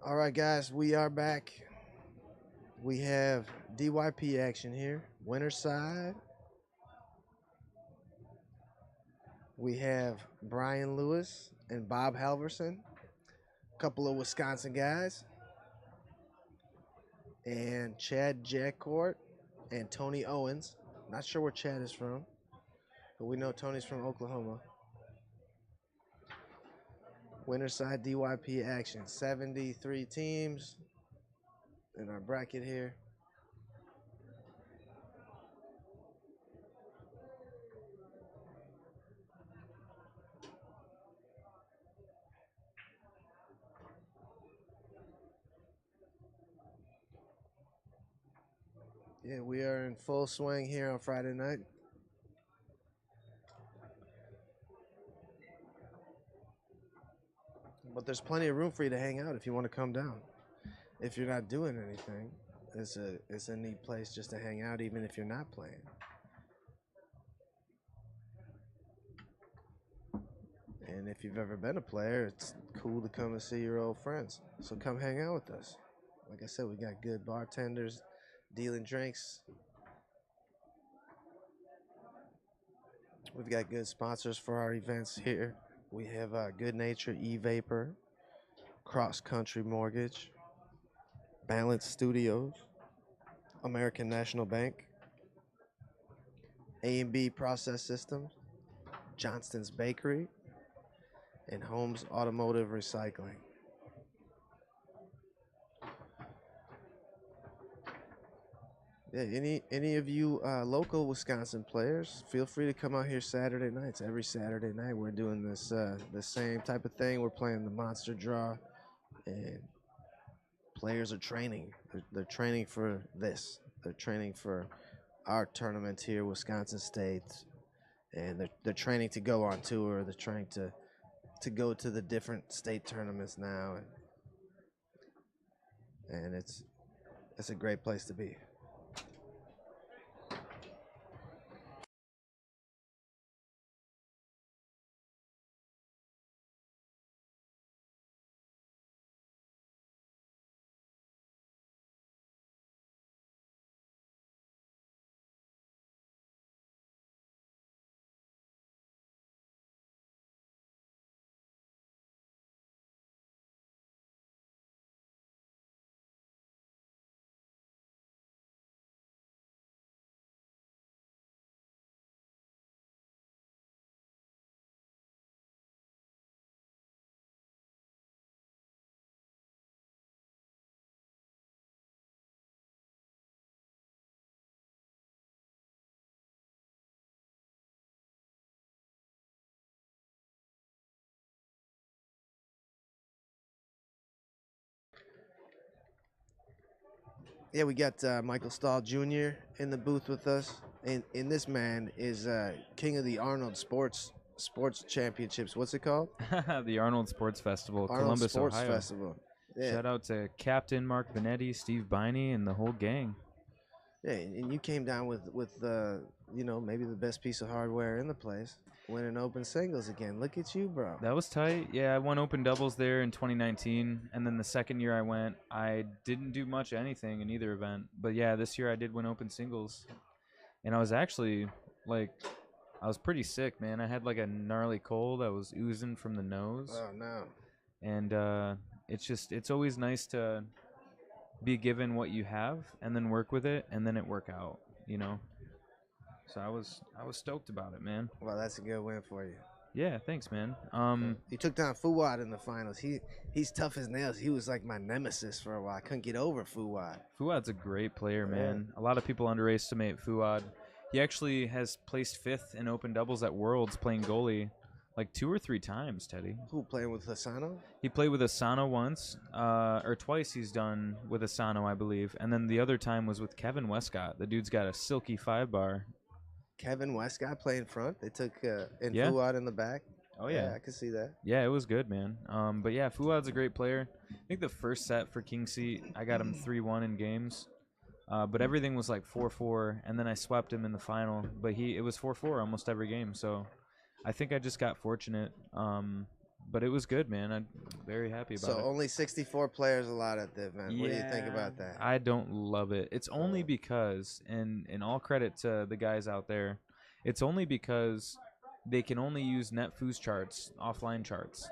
All right, guys, we are back. We have DYP action here. Winner side. We have Brian Lewis and Bob Halverson, a couple of Wisconsin guys, and Chad Jacquart and Tony Owens. Not sure where Chad is from, but we know Tony's from Oklahoma. Winner side DYP action. 73 teams in our bracket here. Yeah, we are in full swing here on Friday night. But there's plenty of room for you to hang out if you want to come down. If you're not doing anything, it's a neat place just to hang out even if you're not playing. And if you've ever been a player, it's cool to come and see your old friends. So come hang out with us. Like I said, we got good bartenders dealing drinks. We've got good sponsors for our events here. We have Good Nature, E-Vapor, Cross Country Mortgage, Balance Studios, American National Bank, A&B Process Systems, Johnston's Bakery, and Holmes Automotive Recycling. Yeah, any of you local Wisconsin players, feel free to come out here Saturday nights. Every Saturday night we're doing this the same type of thing. We're playing the monster draw, and players are training. They're training for this. They're training for our tournament here, Wisconsin State, and they're training to go on tour. They're trying to go to the different state tournaments now, and it's a great place to be. Yeah, we got Michael Stahl Jr. in the booth with us, and this man is king of the Arnold Sports Championships. What's it called? The Arnold Sports Festival, Arnold Columbus, Sports Ohio. Festival. Yeah. Shout out to Captain Mark Benetti, Steve Biney, and the whole gang. Yeah, and you came down with maybe the best piece of hardware in the place, winning open singles again. Look at you, bro. That was tight. Yeah, I won open doubles there in 2019, and then the second year I went, I didn't do much anything in either event. But yeah, this year I did win open singles, and I was actually I was pretty sick, man. I had like a gnarly cold. I was oozing from the nose. Oh no. And it's always nice to be given what you have and then work with it and then it work out, So I was stoked about it, man. Well, that's a good win for you. Yeah, thanks, man. You took down Fuad in the finals. He's tough as nails. He was like my nemesis for a while. I couldn't get over Fuad. Fuad's a great player, man. A lot of people underestimate Fuad. He actually has placed 5th in open doubles at Worlds playing goalie like 2 or 3 times, Teddy. Who, playing with Asano? He played with Asano once, or twice he's done with Asano, I believe. And then the other time was with Kevin Westcott. The dude's got a silky 5-bar. Kevin Westcott playing front. They took Fuad in the back. Oh, yeah. I can see that. Yeah, it was good, man. But yeah, Fuad's a great player. I think the first set for King Seat, I got him 3-1 in games. But everything was like 4-4, and then I swept him in the final. But it was 4-4 almost every game, so I think I just got fortunate. But it was good, man. I'm very happy about So it. only 64 players allowed at the event. What do you think about that? I don't love it. It's only because, and in all credit to the guys out there, it's only because they can only use NetFoos charts, offline charts,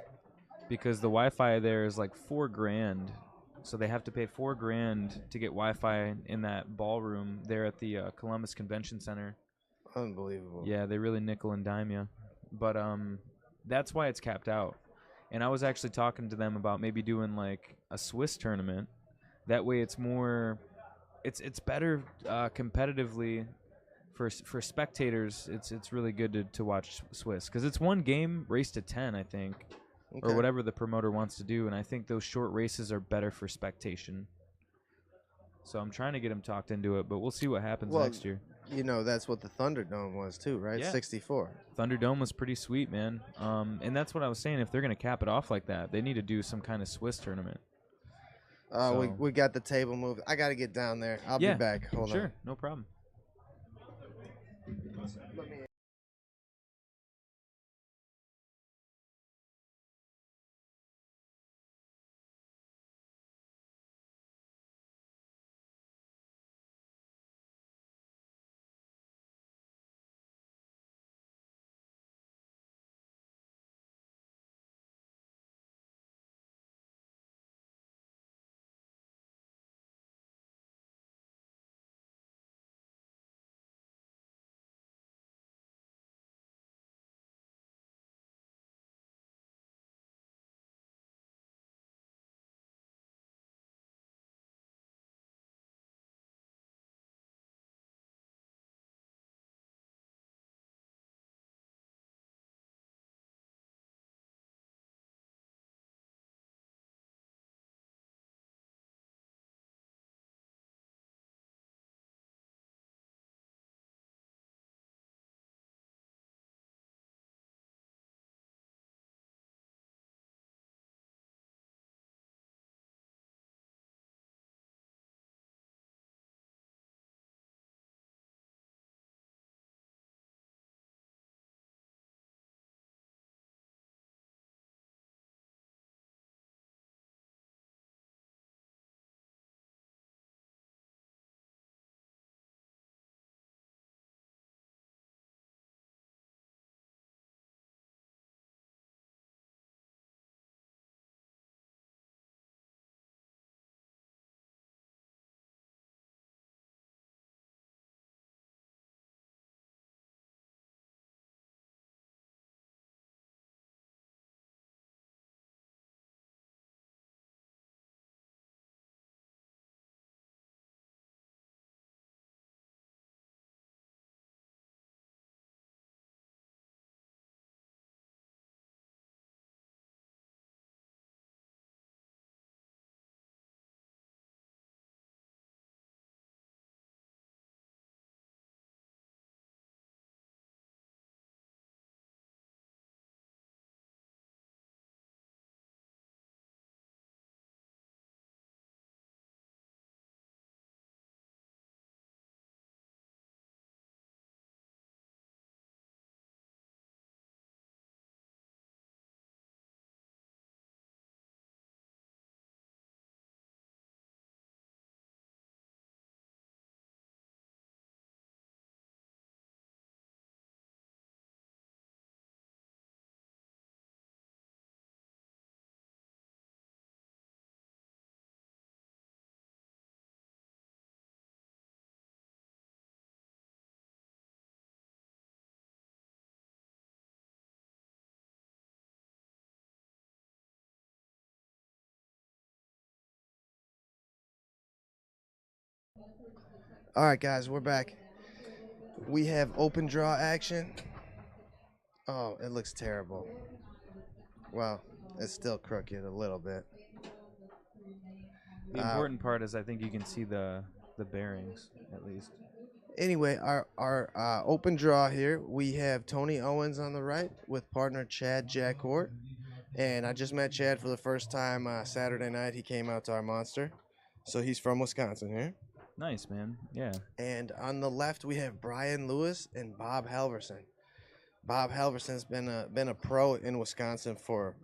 because the Wi-Fi there is like $4,000. So they have to pay $4,000 to get Wi-Fi in that ballroom there at the Columbus Convention Center. Unbelievable. Yeah, they really nickel and dime you. But that's why it's capped out. And I was actually talking to them about maybe doing like a Swiss tournament. That way it's more, it's better competitively for spectators. It's really good to watch Swiss because it's one game race to 10, I think, or whatever the promoter wants to do. And I think those short races are better for spectation. So I'm trying to get him talked into it, but we'll see what happens next year. You know, that's what the Thunderdome was too, right? Yeah. 64. Thunderdome was pretty sweet, man. And that's what I was saying. If they're going to cap it off like that, they need to do some kind of Swiss tournament. We got the table moved. I got to get down there. I'll be back. Hold on. Sure, no problem. All right, guys, we're back. We have open draw action. Oh, it looks terrible. Well, it's still crooked a little bit. The important part is I think you can see the bearings at least. Anyway, our open draw here, we have Tony Owens on the right with partner Chad Jacquart. And I just met Chad for the first time Saturday night. He came out to our Monster. So he's from Wisconsin here. Nice, man. Yeah. And on the left, we have Brian Lewis and Bob Halverson. Bob Halverson's been a pro in Wisconsin for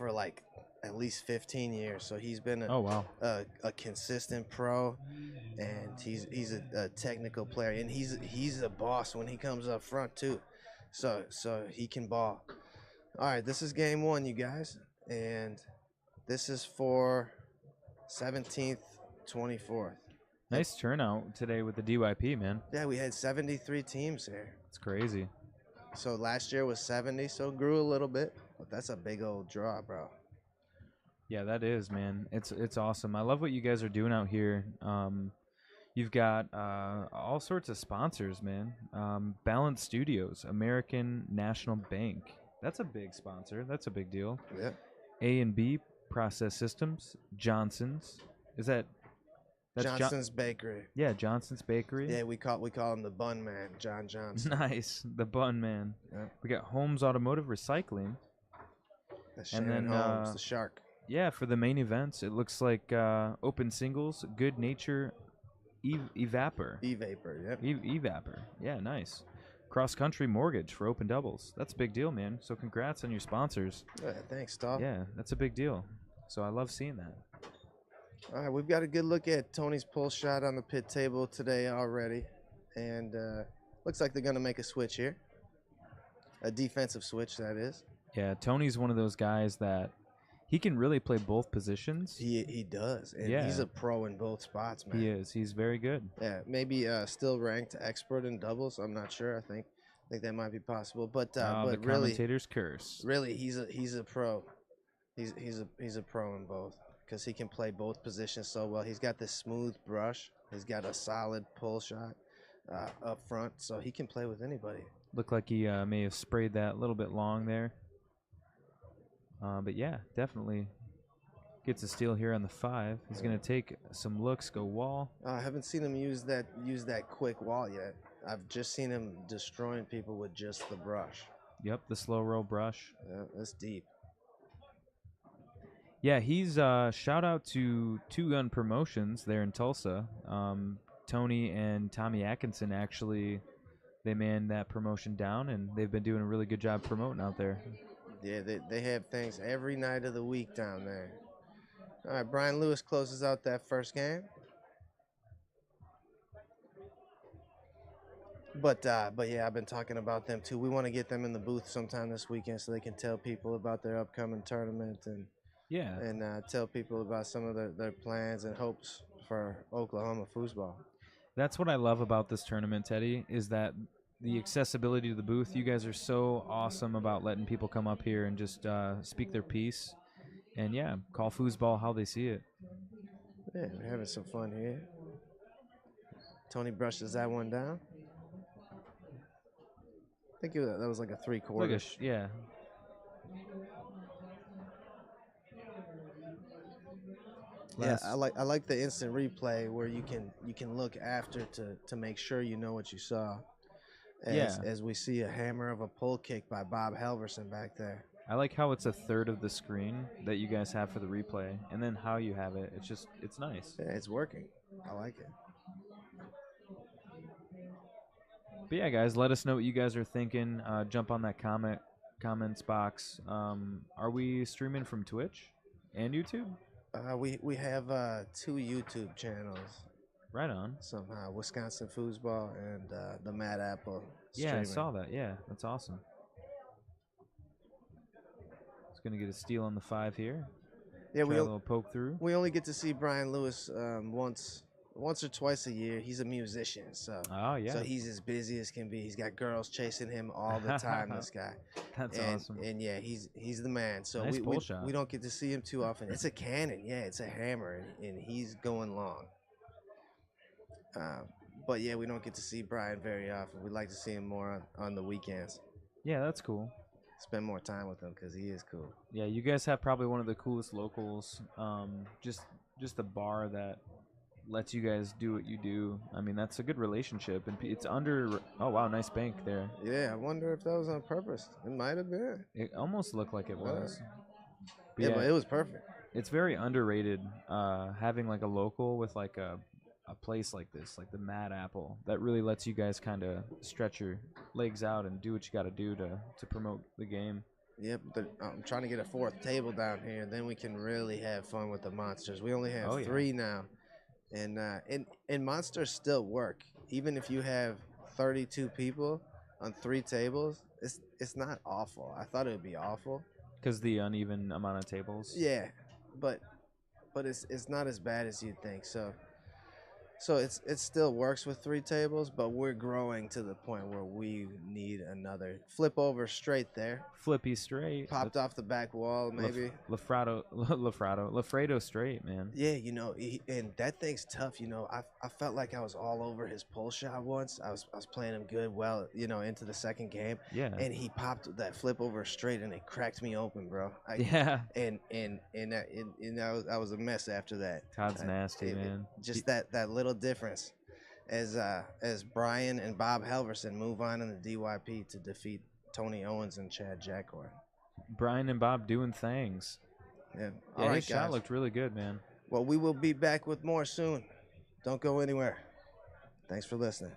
for like at least 15 years. So he's been Oh wow. a consistent pro, and he's a technical player, and he's a boss when he comes up front too. So he can ball. All right, this is game 1, you guys, and this is for 17th, 24th. Nice turnout today with the DYP, man. Yeah, we had 73 teams here. It's crazy. So last year was 70, so it grew a little bit, but that's a big old draw, bro. Yeah, that is, man. It's awesome. I love what you guys are doing out here. You've got all sorts of sponsors, man. Balance Studios, American National Bank. That's a big sponsor. That's a big deal. Yeah. A&B Process Systems, Johnson's. Is that that's Johnson's Bakery. Yeah, Johnson's Bakery. Yeah, we call him the Bun Man, John Johnson. Nice, the Bun Man. Yeah. We got Holmes Automotive Recycling. That's Shannon Holmes, the Shark. Yeah, for the main events, it looks like open singles, Good Nature, Evapor. Evapor, yep. Evapor. Yeah, nice. Cross Country Mortgage for open doubles. That's a big deal, man. So congrats on your sponsors. Yeah, thanks, Tom. Yeah, that's a big deal. So I love seeing that. All right, we've got a good look at Tony's pull shot on the pit table today already. And looks like they're going to make a switch here. A defensive switch, that is. Yeah, Tony's one of those guys that he can really play both positions. He does. And Yeah. he's a pro in both spots, man. He is. He's very good. Yeah, maybe still ranked expert in doubles. I'm not sure. I think that might be possible. But the but really, commentator's curse. really, he's a pro. He's a pro in both because he can play both positions so well. He's got this smooth brush. He's got a solid pull shot up front, so he can play with anybody. Looked like he may have sprayed that a little bit long there. But yeah, definitely gets a steal here on the 5. He's going to take some looks, go wall. I haven't seen him use that quick wall yet. I've just seen him destroying people with just the brush. Yep, the slow roll brush. Yeah, that's deep. Yeah, he's shout out to Two Gun Promotions there in Tulsa. Tony and Tommy Atkinson actually, they manned that promotion down, and they've been doing a really good job promoting out there. Yeah, they have things every night of the week down there. All right, Brian Lewis closes out that first game. But yeah, I've been talking about them too. We want to get them in the booth sometime this weekend so they can tell people about their upcoming tournament and tell people about some of their plans and hopes for Oklahoma foosball. That's what I love about this tournament, Teddy, is that the accessibility to the booth. You guys are so awesome about letting people come up here and just speak their piece. And yeah, call foosball how they see it. Yeah, we're having some fun here. Tony brushes that one down. I think that was like a 3/4. Like yeah. Yeah, I like the instant replay where you can look after to make sure you know what you saw. As we see a hammer of a pull kick by Bob Halverson back there. I like how it's a third of the screen that you guys have for the replay, and then how you have it. It's nice. Yeah, it's working. I like it. But yeah, guys, let us know what you guys are thinking. Jump on that comments box. Are we streaming from Twitch and YouTube? We have 2 YouTube channels. Right on. Somehow, Wisconsin Foosball and the Mad Apple. Yeah, I streaming. saw that. Yeah, that's awesome. It's gonna get a steal on the 5 here. Yeah, Try a little poke through. We only get to see Brian Lewis once or twice a year. He's a musician, so so he's as busy as can be. He's got girls chasing him all the time. This guy. That's awesome. And yeah, he's the man. So Nice pull shot. we don't get to see him too often. It's a cannon, yeah, it's a hammer, and he's going long. But yeah, we don't get to see Brian very often. We like to see him more on the weekends. Yeah, that's cool. Spend more time with him because he is cool. Yeah, you guys have probably one of the coolest locals. Just the bar that lets you guys do what you do. I mean, that's a good relationship, and it's under. Oh wow, nice bank there. Yeah, I wonder if that was on purpose. It might have been. It almost looked like it was. But yeah, but it was perfect. It's very underrated having like a local with like a place like this, like the Mad Apple, that really lets you guys kind of stretch your legs out and do what you got to do to promote the game. Yep, I'm trying to get a fourth table down here. Then we can really have fun with the monsters. We only have Oh, yeah. 3 now, and monsters still work. Even if you have 32 people on 3 tables, it's not awful. I thought it would be awful. Because the uneven amount of tables. Yeah, but it's not as bad as you'd think. So it still works with 3 tables, but we're growing to the point where we need another flip over straight there. Flippy straight. Popped off the back wall, maybe. Lafredo straight, man. Yeah, and that thing's tough. I felt like I was all over his pull shot once. I was playing him good, well, into the second game. Yeah. And he popped that flip over straight, and it cracked me open, bro. Yeah. And I was a mess after that. Todd's nasty, man. Just that little difference, as Brian and Bob Halverson move on in the DYP to defeat Tony Owens and Chad Jackhorn. Brian and Bob doing things. Yeah. All right, his shot looked really good, man. Well, we will be back with more soon. Don't go anywhere. Thanks for listening.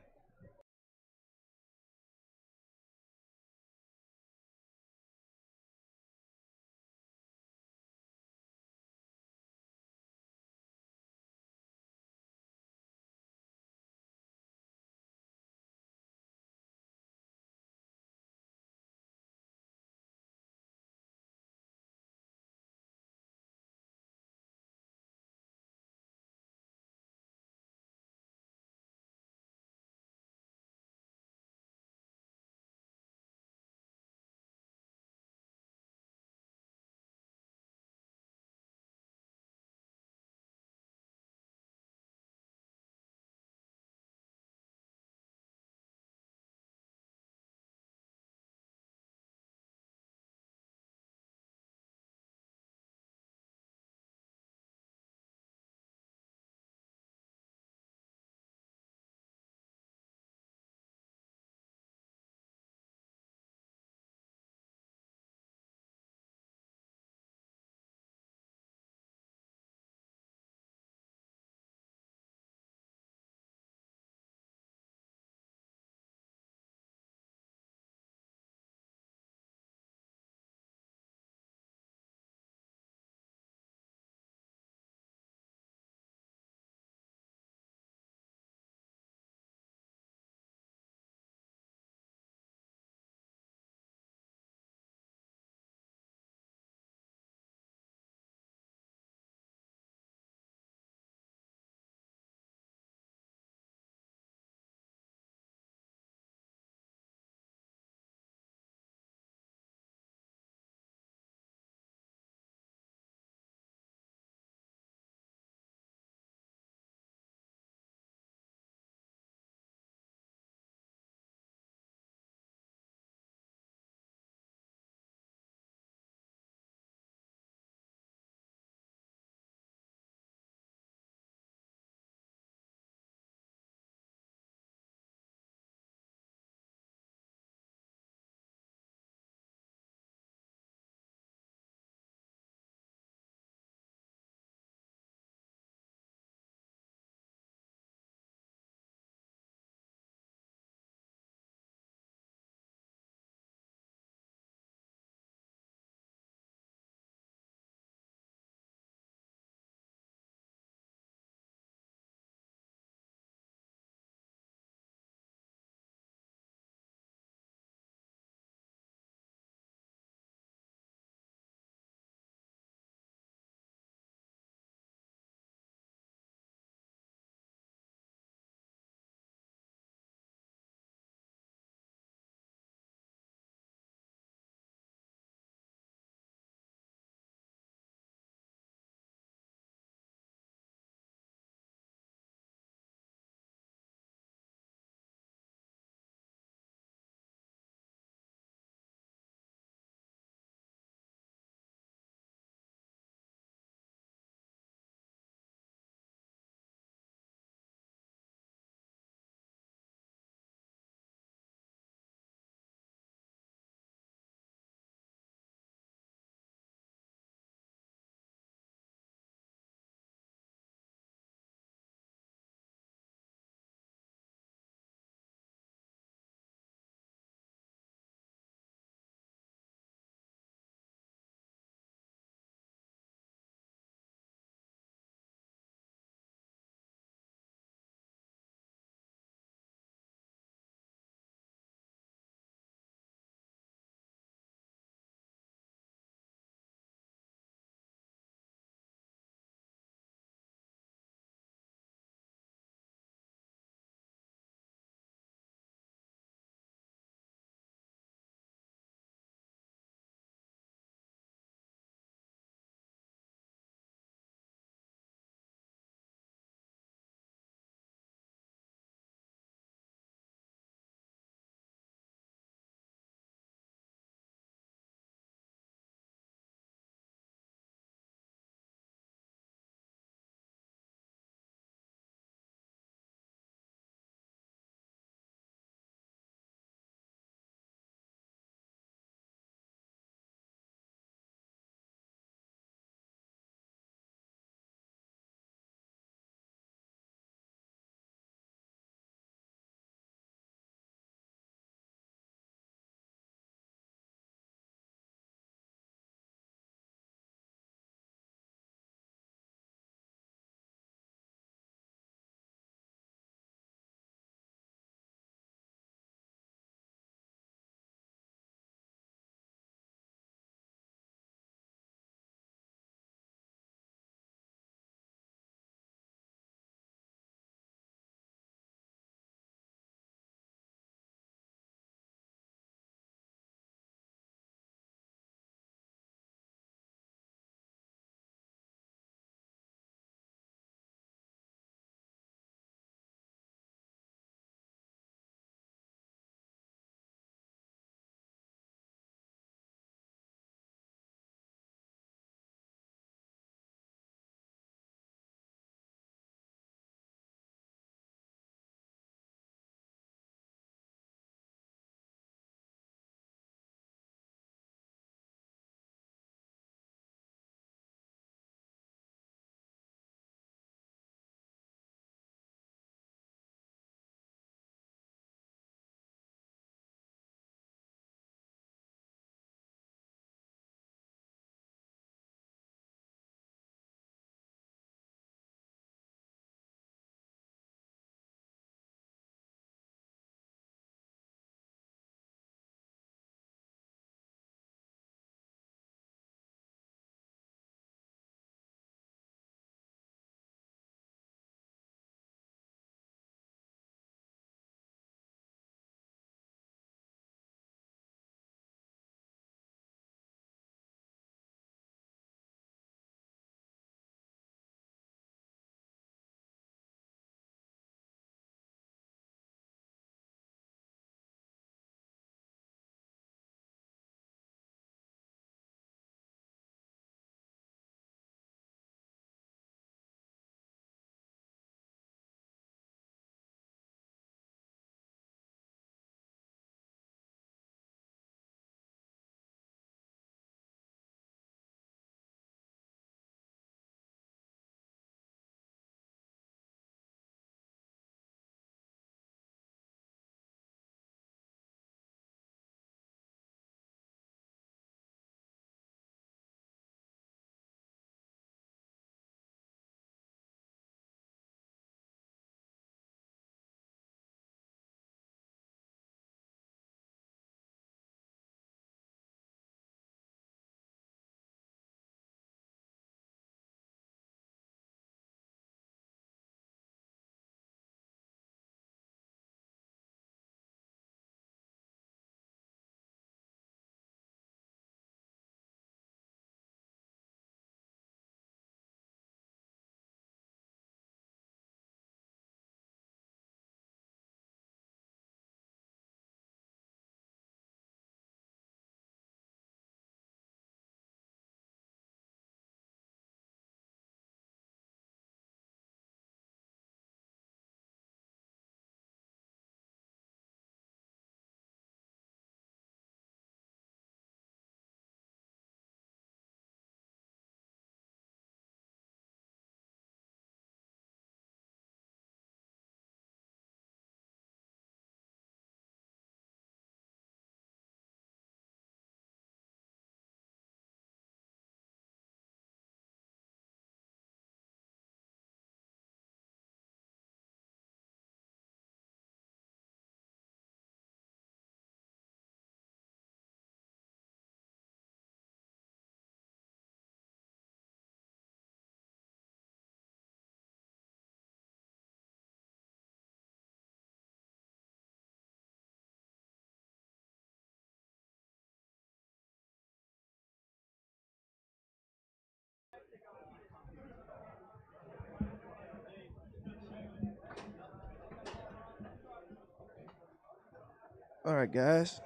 All right, guys.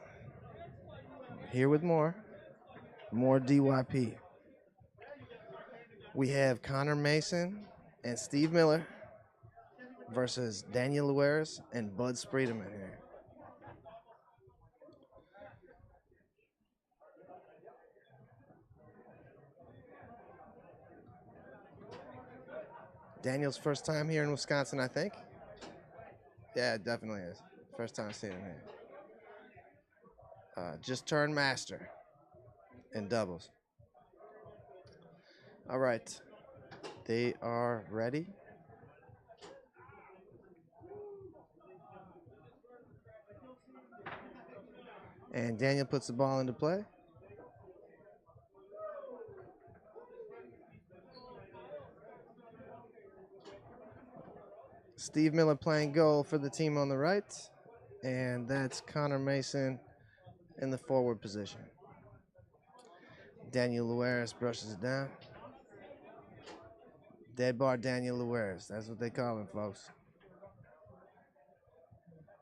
Here with more DYP. We have Connor Mason and Steve Miller versus Daniel Lueris and Bud Spreedeman here. Daniel's first time here in Wisconsin, I think. Yeah, it definitely is. First time seeing him here. Just turned master in doubles. All right. They are ready. And Daniel puts the ball into play. Steve Miller playing goal for the team on the right. And that's Connor Mason in the forward position. Daniel Lueris brushes it down. Dead bar Daniel Lueris. That's what they call him, folks.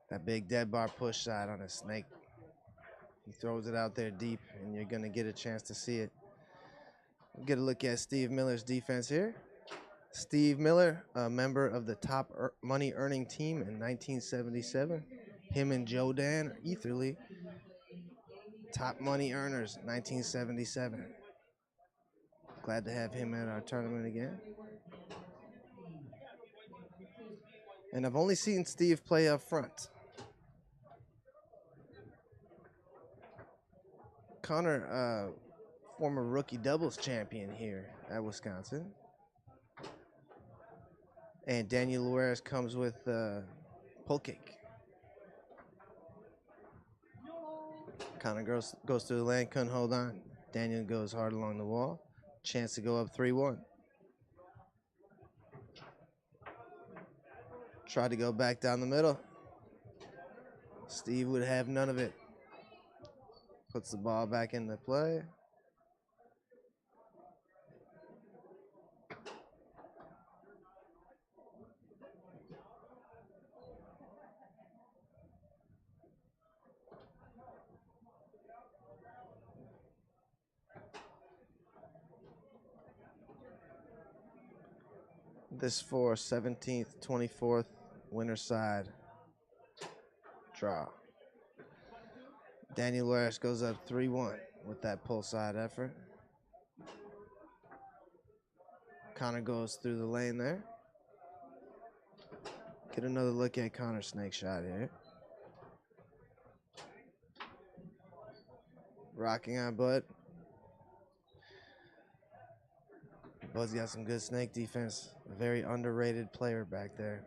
That big dead bar push shot on a snake. He throws it out there deep, and you're going to get a chance to see it. We'll get a look at Steve Miller's defense here. Steve Miller, a member of the top money earning team in 1977. Him and Joe Dan or Etherly, top money earners, 1977. Glad to have him at our tournament again. And I've only seen Steve play up front. Connor, former rookie doubles champion here at Wisconsin. And Daniel Lueris comes with pull kick. Connor goes through the lane, couldn't hold on. Daniel goes hard along the wall. Chance to go up 3-1. Tried to go back down the middle. Steve would have none of it. Puts the ball back into play. This for 17th, 24th, winner side draw. Daniel Lueris goes up 3-1 with that pull side effort. Connor goes through the lane there. Get another look at Connor's snake shot here. Rocking on Bud. Bud's got some good snake defense. A very underrated player back there.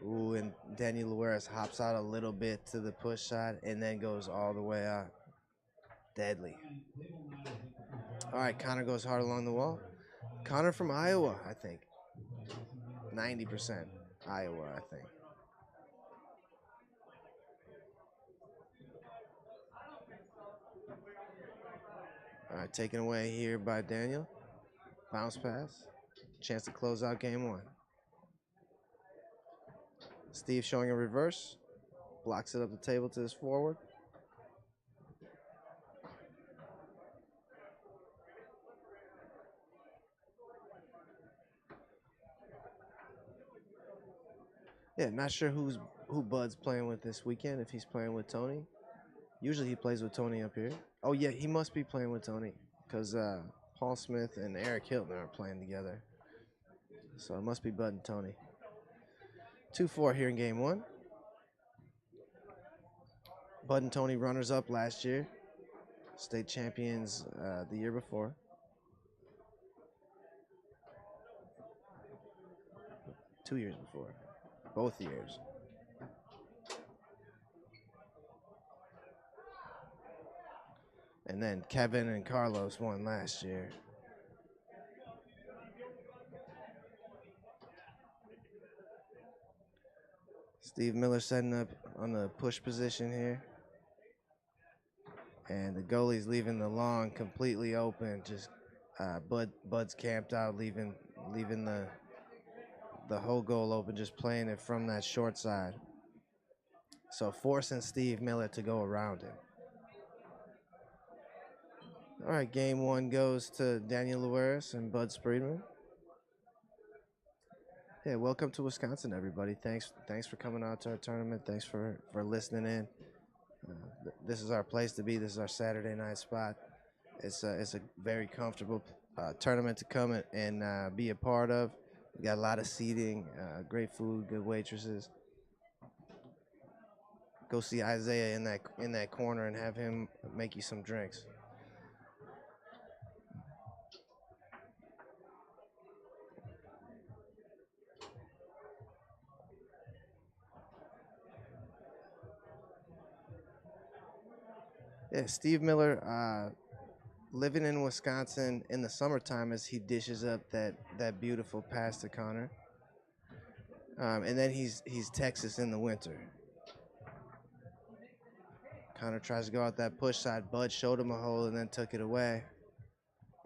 Ooh, and Daniel Lueris hops out a little bit to the push side and then goes all the way out. Deadly. All right, Connor goes hard along the wall. Connor from Iowa, I think. 90% Iowa, I think. All right, taken away here by Daniel. Bounce pass. Chance to close out game one. Steve showing a reverse. Blocks it up the table to his forward. Yeah, not sure who Bud's playing with this weekend, if he's playing with Tony. Usually he plays with Tony up here. Oh, yeah, he must be playing with Tony because Paul Smith and Eric Hilton are playing together. So it must be Bud and Tony. 2-4 here in game one. Bud and Tony runners up last year. State champions the year before. Two years before. Both years. And then Kevin and Carlos won last year. Steve Miller setting up on the push position here. And the goalie's leaving the lawn completely open. Just Bud's camped out, leaving the whole goal open, just playing it from that short side. So forcing Steve Miller to go around him. All right, game 1 goes to Daniel Luaris and Bud Spreedman. Yeah, welcome to Wisconsin, everybody. Thanks for coming out to our tournament. Thanks for listening in. This is our place to be. This is our Saturday night spot. It's a very comfortable tournament to come and be a part of. We got a lot of seating, great food, good waitresses. Go see Isaiah in that corner and have him make you some drinks. Yeah, Steve Miller, living in Wisconsin in the summertime as he dishes up that beautiful pass to Connor. And then he's Texas in the winter. Connor tries to go out that push side. Bud showed him a hole and then took it away.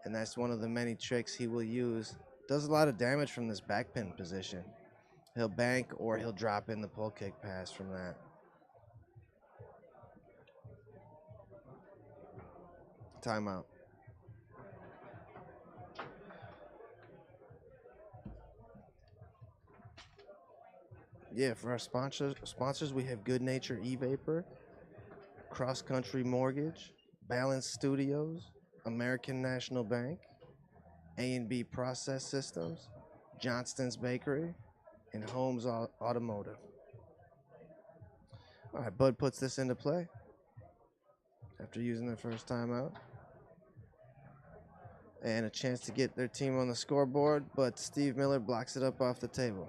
And that's one of the many tricks he will use. Does a lot of damage from this back pin position. He'll bank or he'll drop in the pull kick pass from that. Timeout. Yeah, for our sponsors, we have Good Nature E-Vapor, Cross Country Mortgage, Balance Studios, American National Bank, A&B Process Systems, Johnston's Bakery, and Holmes Automotive. All right, Bud puts this into play after using their first timeout. And a chance to get their team on the scoreboard, but Steve Miller blocks it up off the table.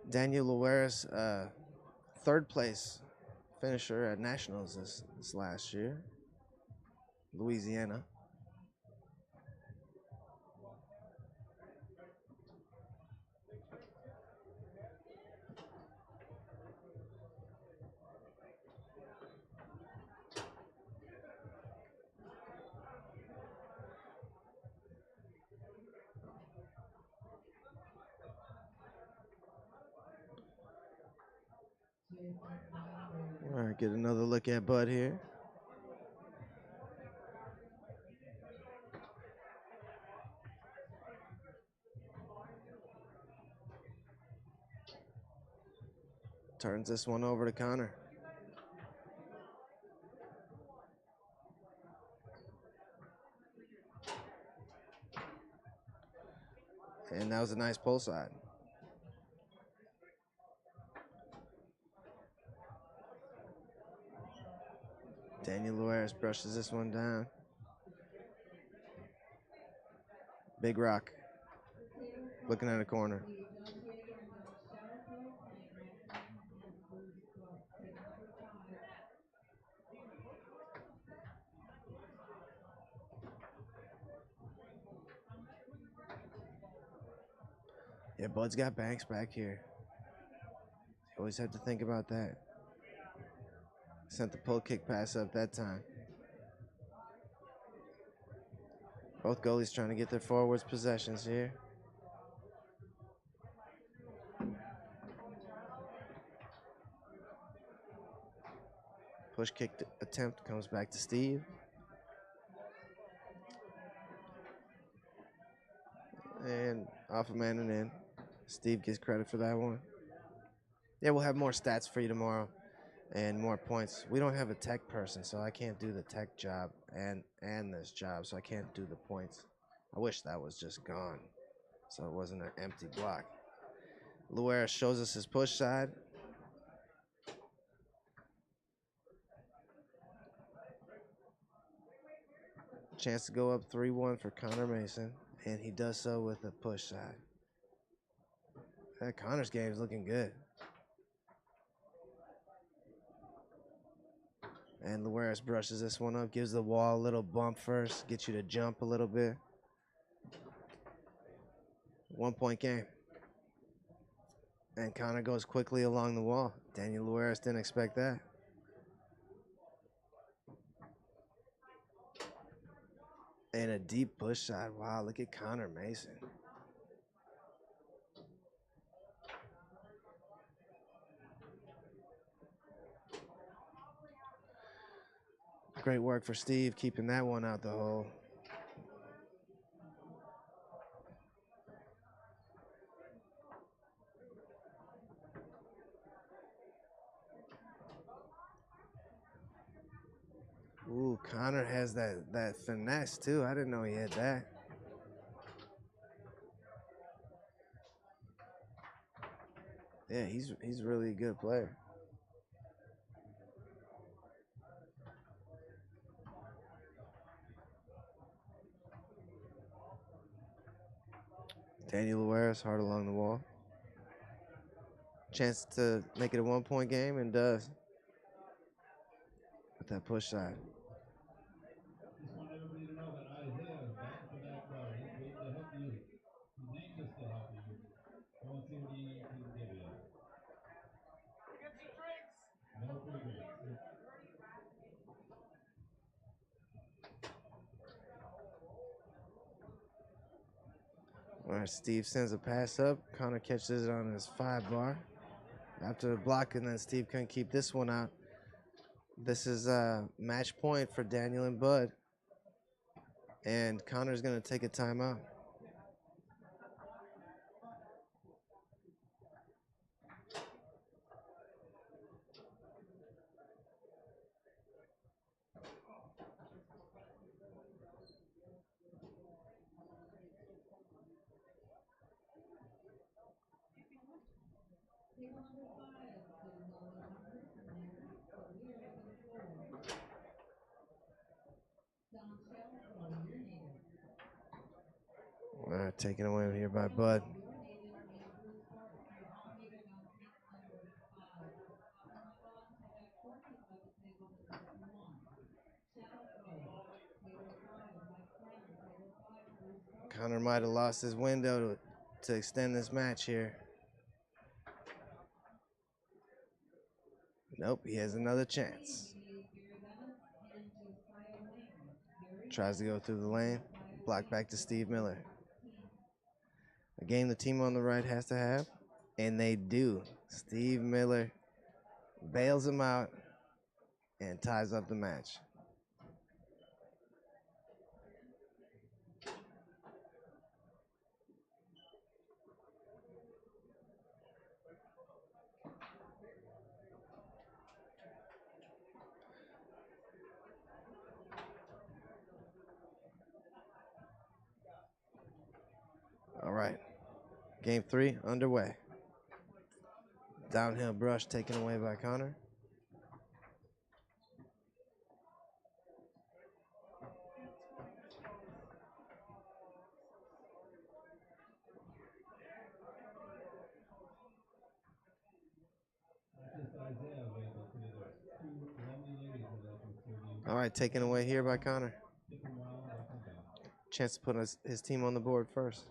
Daniel Luaris, third place finisher at Nationals this last year, Louisiana. All right, get another look at Bud here. Turns this one over to Connor. And that was a nice pull side. Daniel Luaris brushes this one down. Big Rock looking at a corner. Yeah, Bud's got Banks back here. You always have to think about that. Sent the pull kick pass up that time. Both goalies trying to get their forwards possessions here. Push kick attempt comes back to Steve. And off a man and in. Steve gets credit for that one. Yeah, we'll have more stats for you tomorrow and more points. We don't have a tech person, so I can't do the tech job and this job, so I can't do the points. I wish that was just gone, so it wasn't an empty block. Luaris shows us his push side. Chance to go up 3-1 for Connor Mason, and he does so with a push side. That Connor's game is looking good. And Luaris brushes this one up, gives the wall a little bump first, gets you to jump a little bit. 1 point game. And Connor goes quickly along the wall. Daniel Luaris didn't expect that. And a deep push shot. Wow, look at Connor Mason. Great work for Steve keeping that one out the hole. Ooh, Connor has that finesse too. I didn't know he had that. Yeah, he's really a good player. Daniel Luares hard along the wall. Chance to make it a 1-point game and does. With that push shot. All right, Steve sends a pass up. Connor catches it on his 5 bar. After the block, and then Steve couldn't keep this one out. This is a match point for Daniel and Bud. And Connor's going to take a timeout. All right, taken away here by Bud. Connor might have lost his window to extend this match here. Nope, he has another chance. Tries to go through the lane. Block back to Steve Miller. A game the team on the right has to have, and they do. Steve Miller bails him out and ties up the match. All right, game 3 underway. Downhill brush taken away by Connor. All right, taken away here by Connor. Chance to put his team on the board first.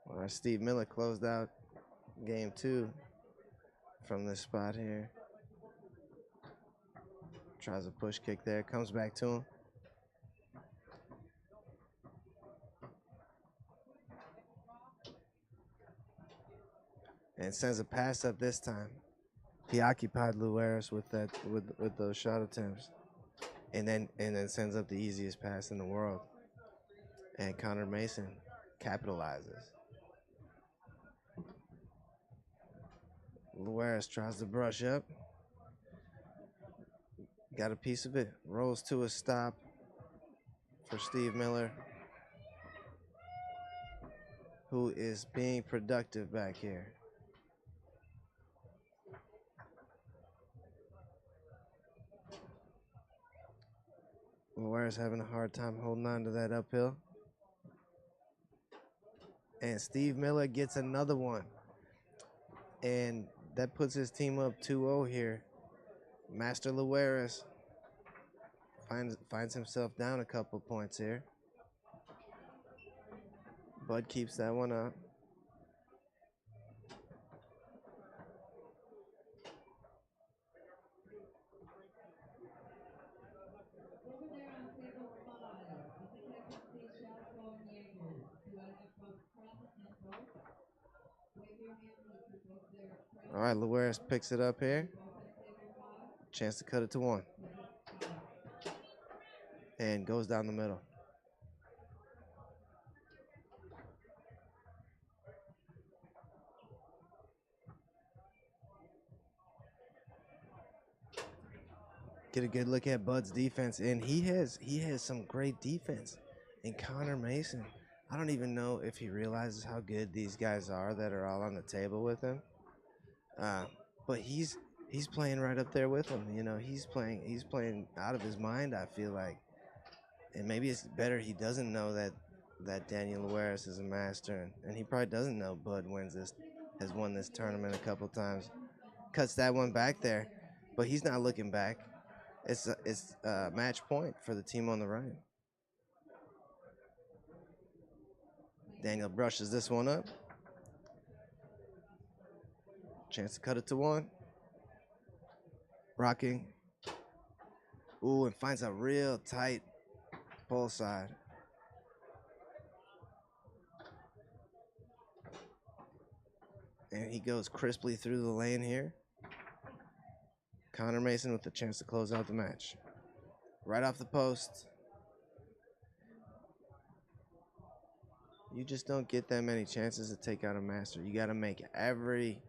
All right, Steve Miller closed out game 2 from this spot here. Tries a push kick there, comes back to him. And sends a pass up this time. He occupied Luares with those shot attempts. And then sends up the easiest pass in the world. And Connor Mason capitalizes. Luares tries to brush up. Got a piece of it. Rolls to a stop for Steve Miller, who is being productive back here. Luares having a hard time holding on to that uphill. And Steve Miller gets another one. And that puts his team up 2-0 here. Master Luaris finds himself down a couple points here. Bud keeps that one up. All right, Luaris picks it up here. Chance to cut it to 1. And goes down the middle. Get a good look at Bud's defense, and he has some great defense. And Connor Mason, I don't even know if he realizes how good these guys are that are all on the table with him. But he's playing right up there with him. You know, he's playing out of his mind, I feel like. And maybe it's better he doesn't know that Daniel Luaris is a master, and he probably doesn't know Bud has won this tournament a couple times. Cuts that one back there, but he's not looking back. It's a match point for the team on the right. Daniel brushes this one up. Chance to cut it to 1. Rocking. Ooh, and finds a real tight pull side. And he goes crisply through the lane here. Connor Mason with the chance to close out the match. Right off the post. You just don't get that many chances to take out a master. You got to make every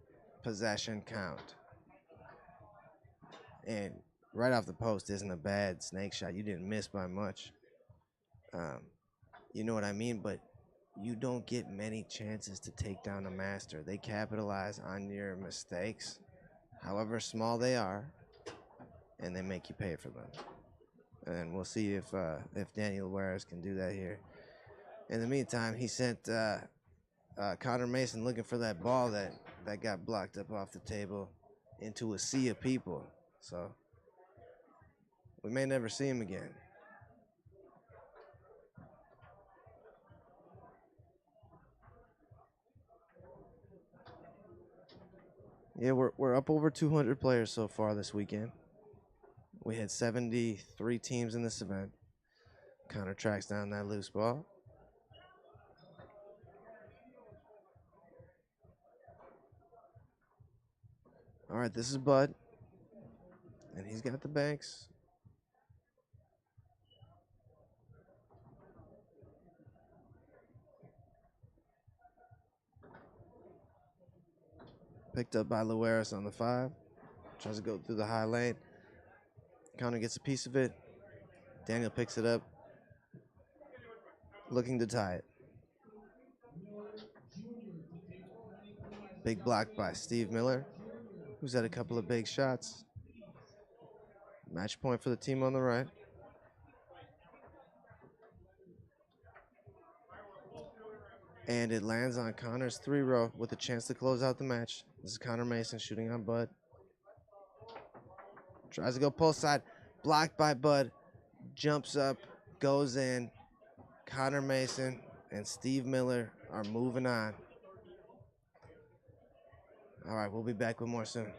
possession count. And right off the post isn't a bad snake shot. You didn't miss by much. You know what I mean? But you don't get many chances to take down a master. They capitalize on your mistakes, however small they are, and they make you pay for them. And we'll see if Daniel Luaris can do that here. In the meantime, he sent Connor Mason looking for that ball that got blocked up off the table into a sea of people. So we may never see him again. Yeah, we're up over 200 players so far this weekend. We had 73 teams in this event. Connor tracks down that loose ball. All right, this is Bud. And he's got the banks. Picked up by Luaris on the 5. Tries to go through the high lane. Connor gets a piece of it. Daniel picks it up. Looking to tie it. Big block by Steve Miller, who's had a couple of big shots. Match point for the team on the right. And it lands on Connor's 3-row with a chance to close out the match. This is Connor Mason shooting on Bud. Tries to go pull side. Blocked by Bud. Jumps up. Goes in. Connor Mason and Steve Miller are moving on. All right, we'll be back with more soon.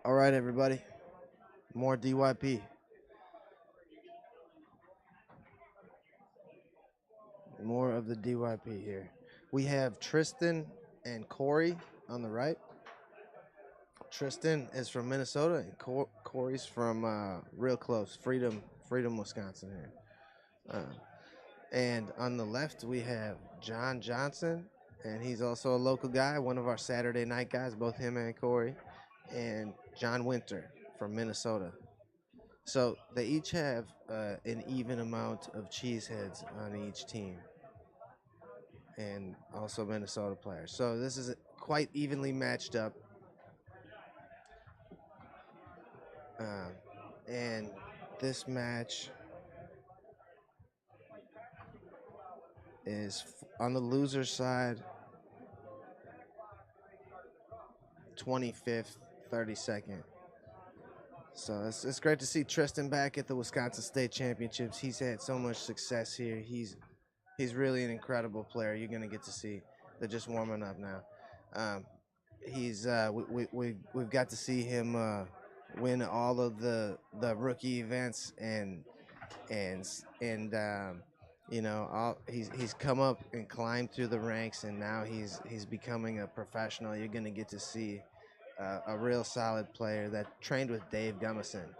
All right, everybody. More DYP. More of the DYP here. We have Tristan and Corey on the right. Tristan is from Minnesota, and Corey's from real close, Freedom, Wisconsin here. And on the left, we have John Johnson, and he's also a local guy, one of our Saturday night guys, both him and Corey, and John Winter from Minnesota. So they each have an even amount of cheeseheads on each team, and also Minnesota players. So this is quite evenly matched up. And this match is on the loser side, 25th, 32nd. So it's great to see Tristan back at the Wisconsin State Championships. He's had so much success here. He's really an incredible player. You're gonna get to see. They're just warming up now. We've got to see him win all of the rookie events and you know, he's come up and climbed through the ranks, and now he's becoming a professional. You're gonna get to see a real solid player that trained with Dave Gummison,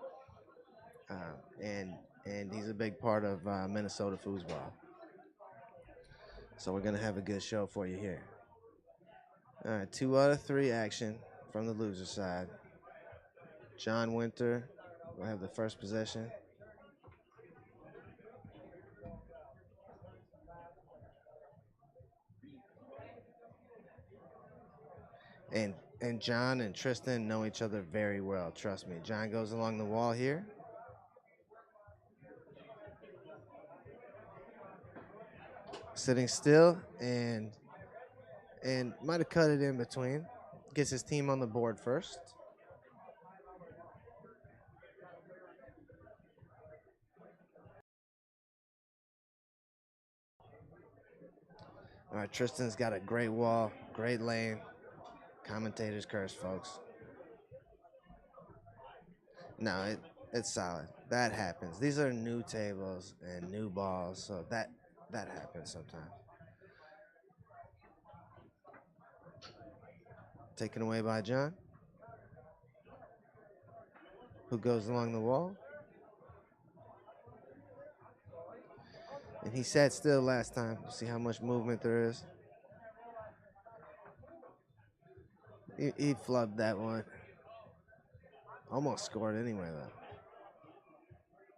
and he's a big part of Minnesota foosball. So we're gonna have a good show for you here. All right, 2 out of 3 action from the loser side. John Winter will have the first possession. And John and Tristan know each other very well, trust me. John goes along the wall here. Sitting still and might have cut it in between. Gets his team on the board first. All right, Tristan's got a great wall, great lane. Commentators curse, folks. No, it's solid. That happens. These are new tables and new balls, so that happens sometimes. Taken away by John, who goes along the wall. And he sat still last time. See how much movement there is. He flubbed that one. Almost scored anyway, though.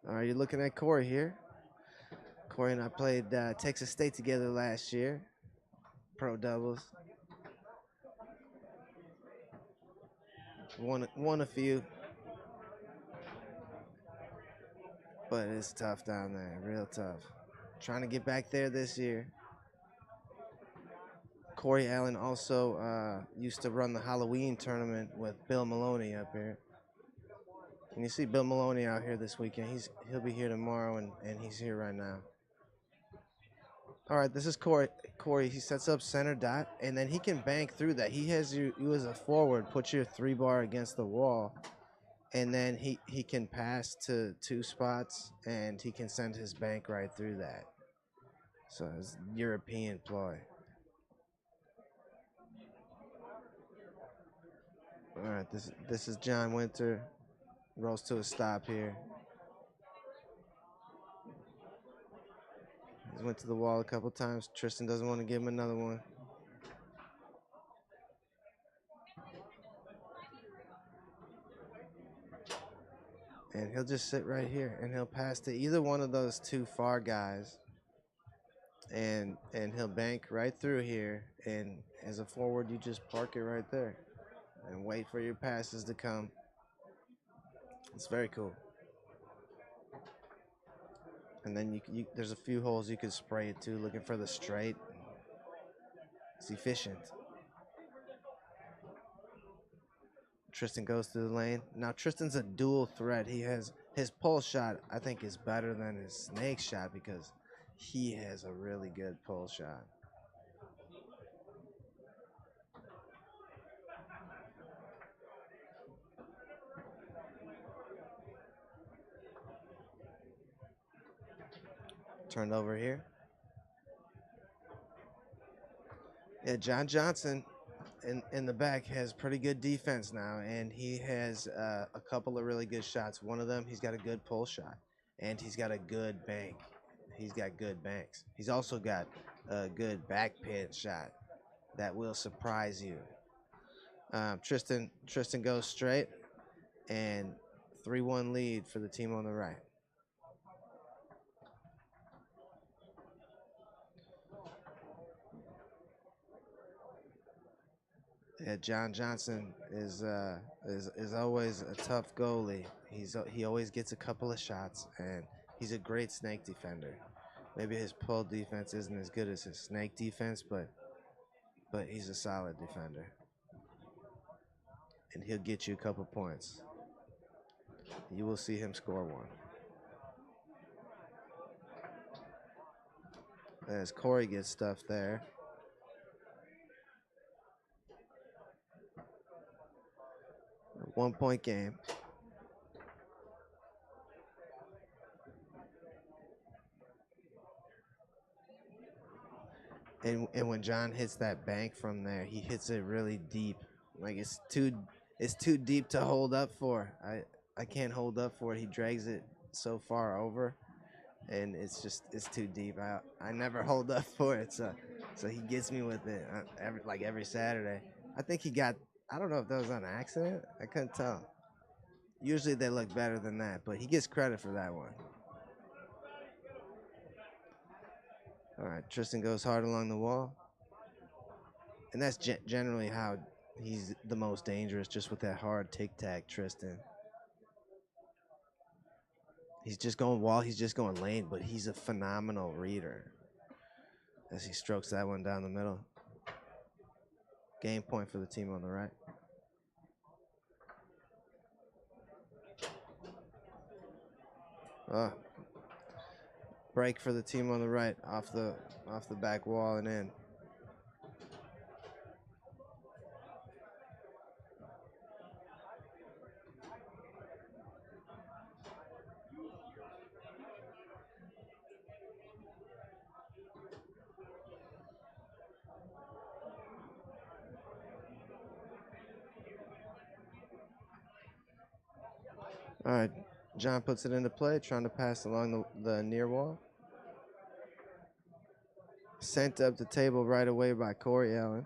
All right, you're looking at Corey here. Corey and I played Texas State together last year. Pro doubles. Won a few. But it's tough down there, real tough. Trying to get back there this year. Corey Allen also used to run the Halloween tournament with Bill Maloney up here. And you see Bill Maloney out here this weekend. He'll be here tomorrow, and he's here right now. All right, this is Corey. Corey, he sets up center dot, and then he can bank through that. He has you as a forward, put your 3-bar against the wall, and then he can pass to 2 spots, and he can send his bank right through that. So it's European ploy. All right, this is John Winter. Rolls to a stop here. He's went to the wall a couple times. Tristan doesn't want to give him another one. And he'll just sit right here, and he'll pass to either one of those 2 far guys. And he'll bank right through here. And as a forward, you just park it right there and wait for your passes to come. It's very cool. And then there's a few holes you could spray it to, looking for the straight. It's efficient. Tristan goes through the lane. Now Tristan's a dual threat. He has his pull shot, I think, is better than his snake shot because he has a really good pull shot. Turned over here. Yeah, John Johnson in the back has pretty good defense now, and he has a couple of really good shots. One of them, he's got a good pull shot, and he's got a good bank. He's got good banks. He's also got a good back pin shot that will surprise you. Tristan goes straight, and 3-1 lead for the team on the right. Yeah, John Johnson is always a tough goalie. He always gets a couple of shots, and he's a great snake defender. Maybe his pull defense isn't as good as his snake defense, but he's a solid defender, and he'll get you a couple points. You will see him score one. As Corey gets stuffed there. A 1-point game. And when John hits that bank from there, he hits it really deep. Like it's too deep to hold up for. I can't hold up for it. He drags it so far over, and it's too deep. I never hold up for it, so he gets me with it every Saturday. I think he got. I don't know if that was on accident. I couldn't tell. Usually they look better than that, but he gets credit for that one. All right, Tristan goes hard along the wall. And that's generally how he's the most dangerous, just with that hard tic-tac, Tristan. He's just going wall, he's just going lane, but he's a phenomenal reader as he strokes that one down the middle. Game point for the team on the right. Break for the team on the right, off the back wall and in. All right, John puts it into play, trying to pass along the near wall. Sent up the table right away by Corey Allen.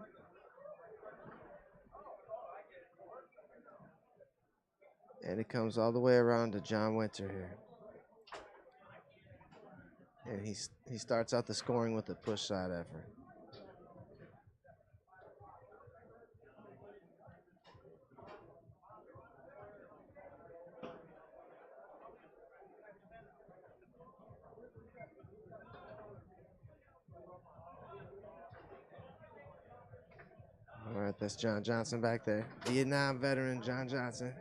And it comes all the way around to John Winter here. And he starts out the scoring with a push side effort. All right, that's John Johnson back there. Vietnam veteran John Johnson.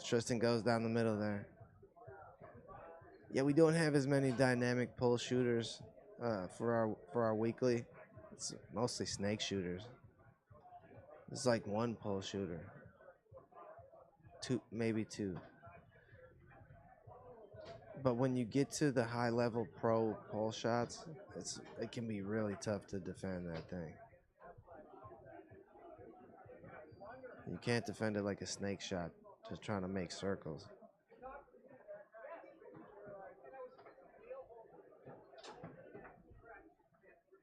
Tristan goes down the middle there. Yeah, we don't have as many dynamic pull shooters for our weekly. It's mostly snake shooters. It's like one pull shooter. Maybe two. But when you get to the high-level pro pull shots, it can be really tough to defend that thing. You can't defend it like a snake shot, just trying to make circles.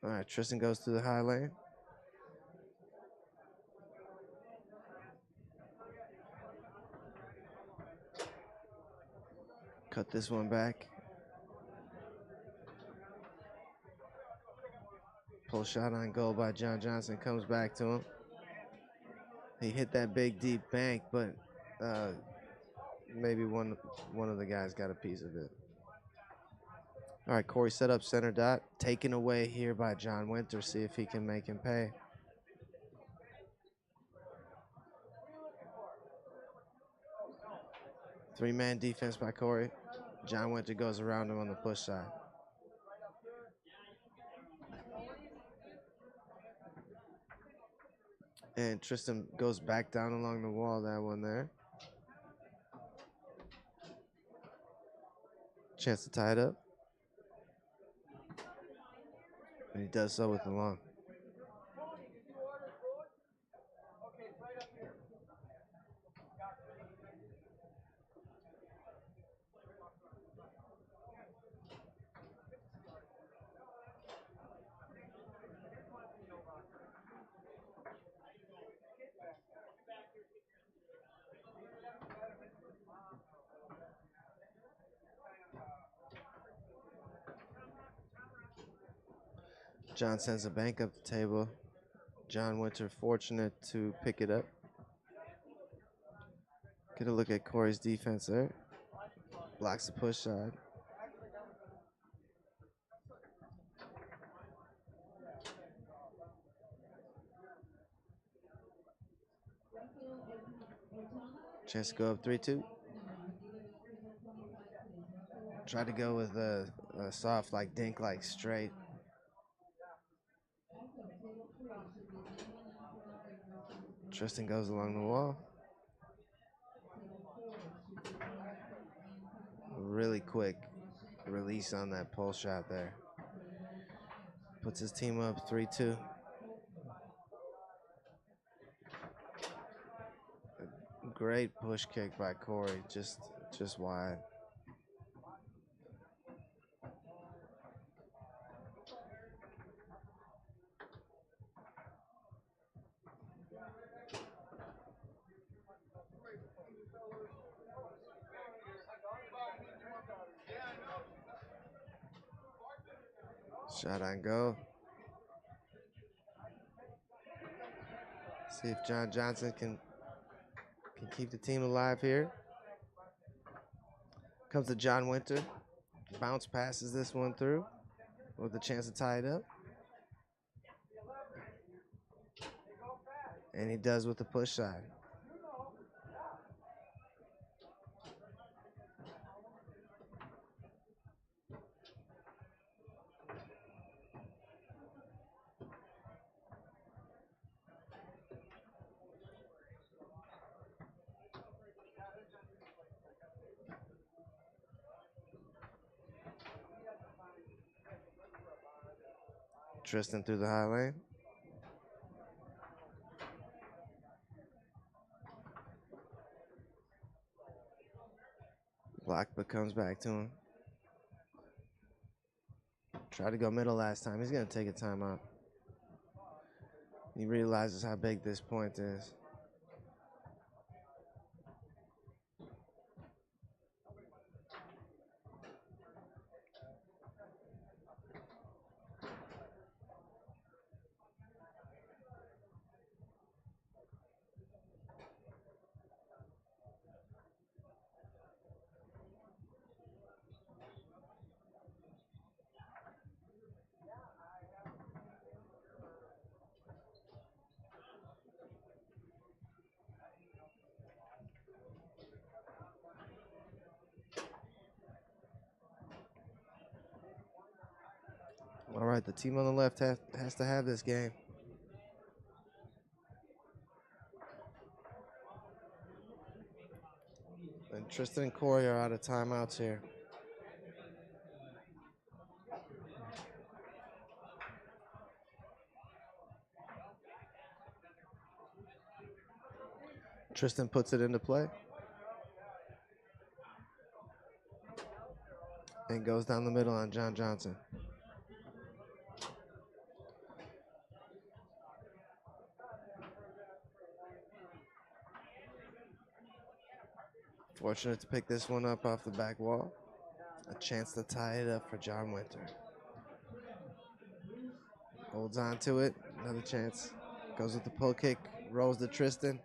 All right, Tristan goes through the high lane. Cut this one back. Pull shot on goal by John Johnson. Comes back to him. He hit that big deep bank, but maybe one of the guys got a piece of it. All right, Corey set up center dot. Taken away here by John Winter. See if he can make him pay. Three-man defense by Corey. John Winter goes around him on the push side. And Tristan goes back down along the wall, that one there. Chance to tie it up. And he does so with the long. John sends a bank up the table. John Winter fortunate to pick it up. Get a look at Corey's defense there. Blocks the push side. Chance to go up 3-2. Try to go with a soft, like dink, like straight. Tristan goes along the wall. Really quick release on that pull shot there. Puts his team up 3-2. Great push kick by Corey, just wide. Shot on go. See if John Johnson can keep the team alive here. Comes to John Winter. Bounce passes this one through with a chance to tie it up. And he does with the push side. Tristan through the high lane. Block, but comes back to him. Tried to go middle last time. He's going to take a timeout. He realizes how big this point is. All right, the team on the left has to have this game. And Tristan and Corey are out of timeouts here. Tristan puts it into play. And goes down the middle on John Johnson. Fortunate to pick this one up off the back wall. A chance to tie it up for John Winter. Holds on to it. Another chance. Goes with the pull kick. Rolls to Tristan.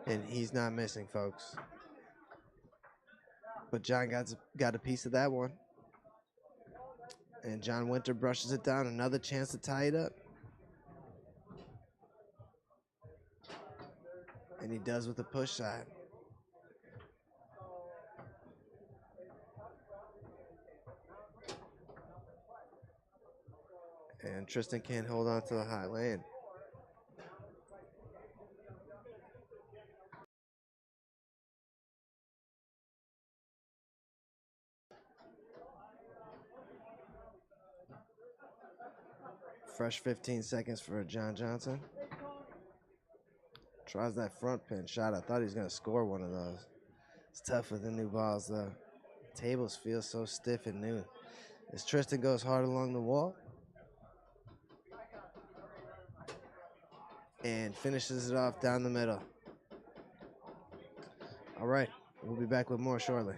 And he's not missing, folks. But John got a piece of that one. And John Winter brushes it down. Another chance to tie it up. And he does with the push side. And Tristan can't hold on to the high lane. Fresh 15 seconds for John Johnson. Tries that front pin shot. I thought he was going to score one of those. It's tough with the new balls, though. Tables feel so stiff and new. As Tristan goes hard along the wall and finishes it off down the middle. All right, we'll be back with more shortly.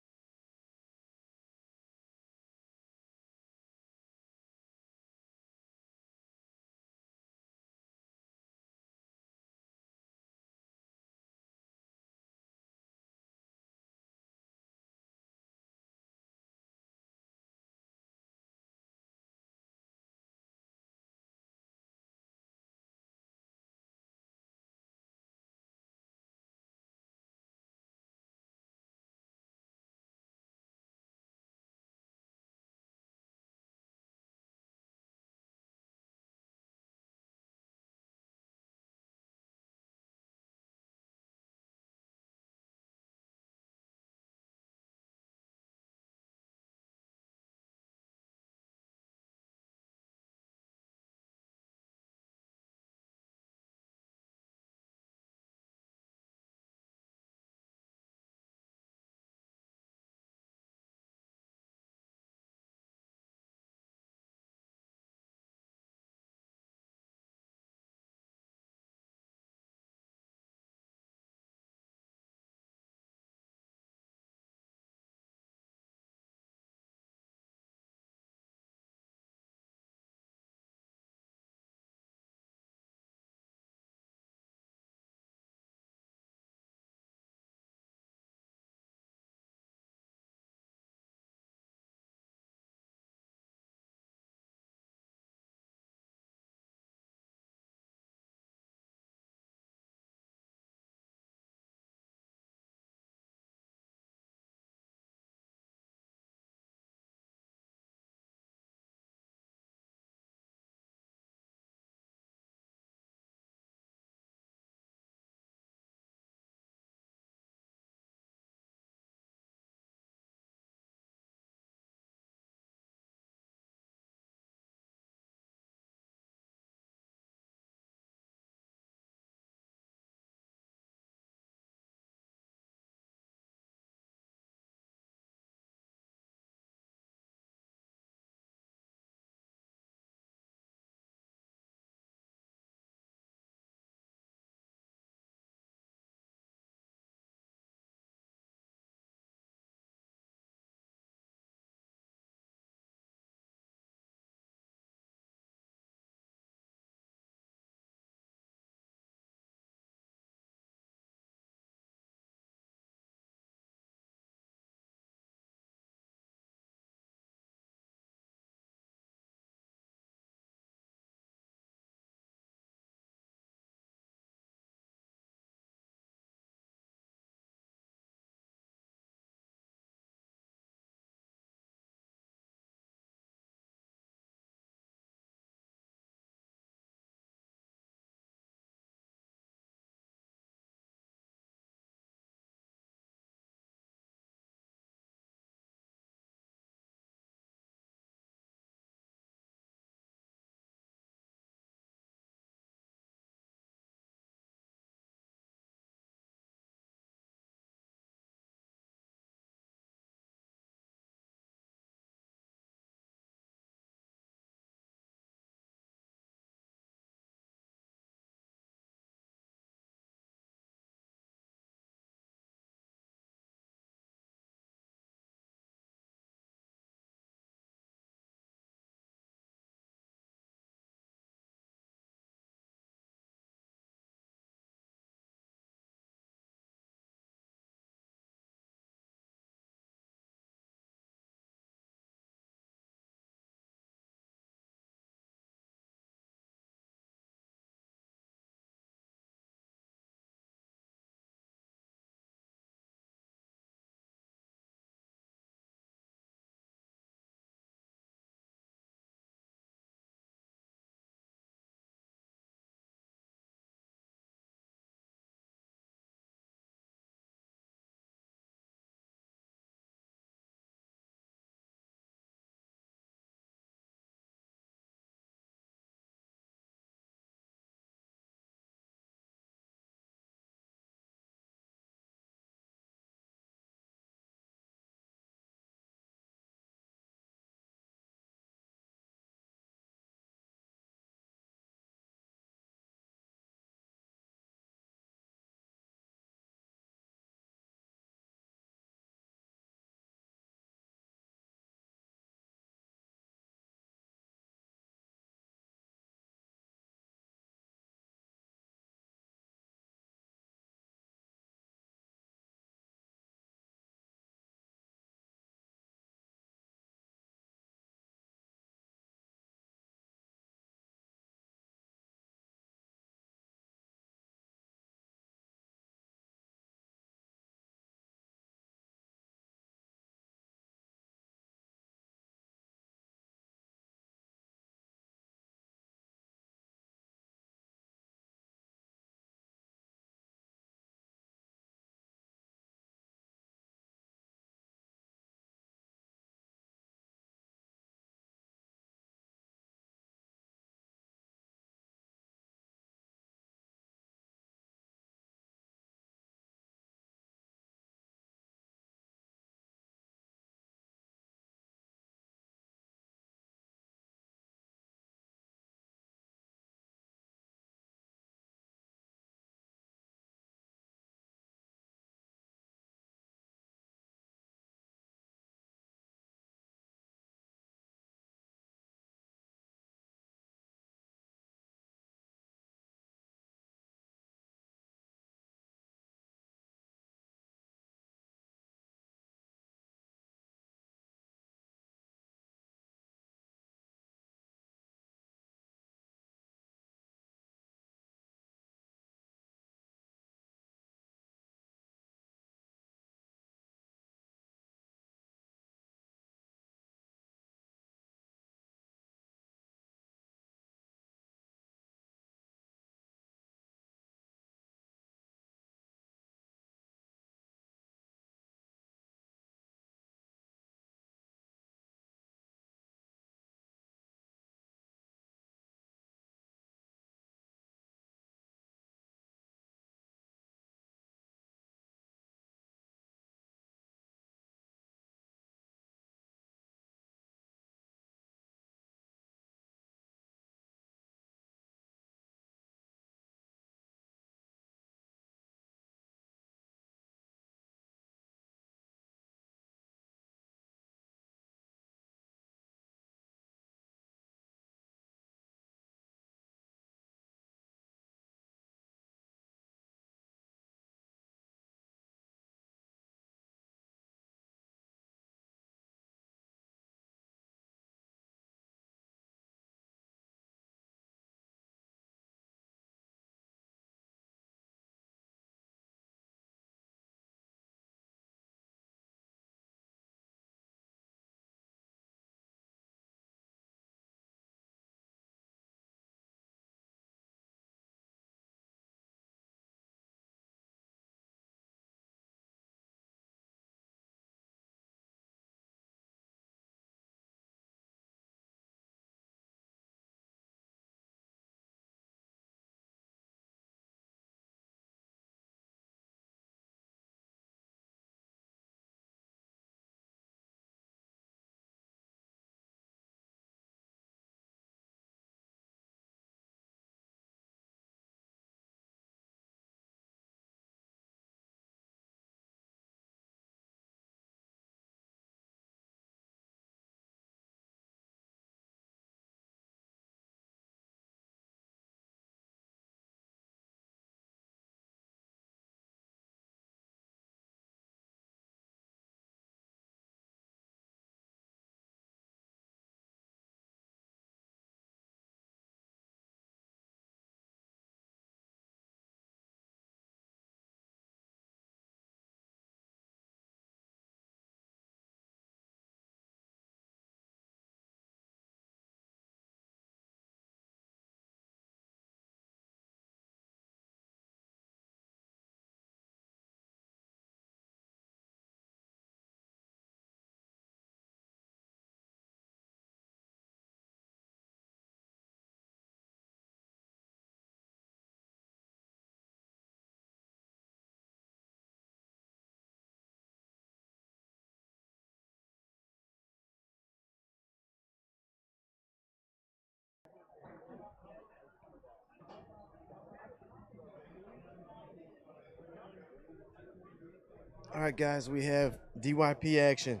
All right, guys, we have DYP action.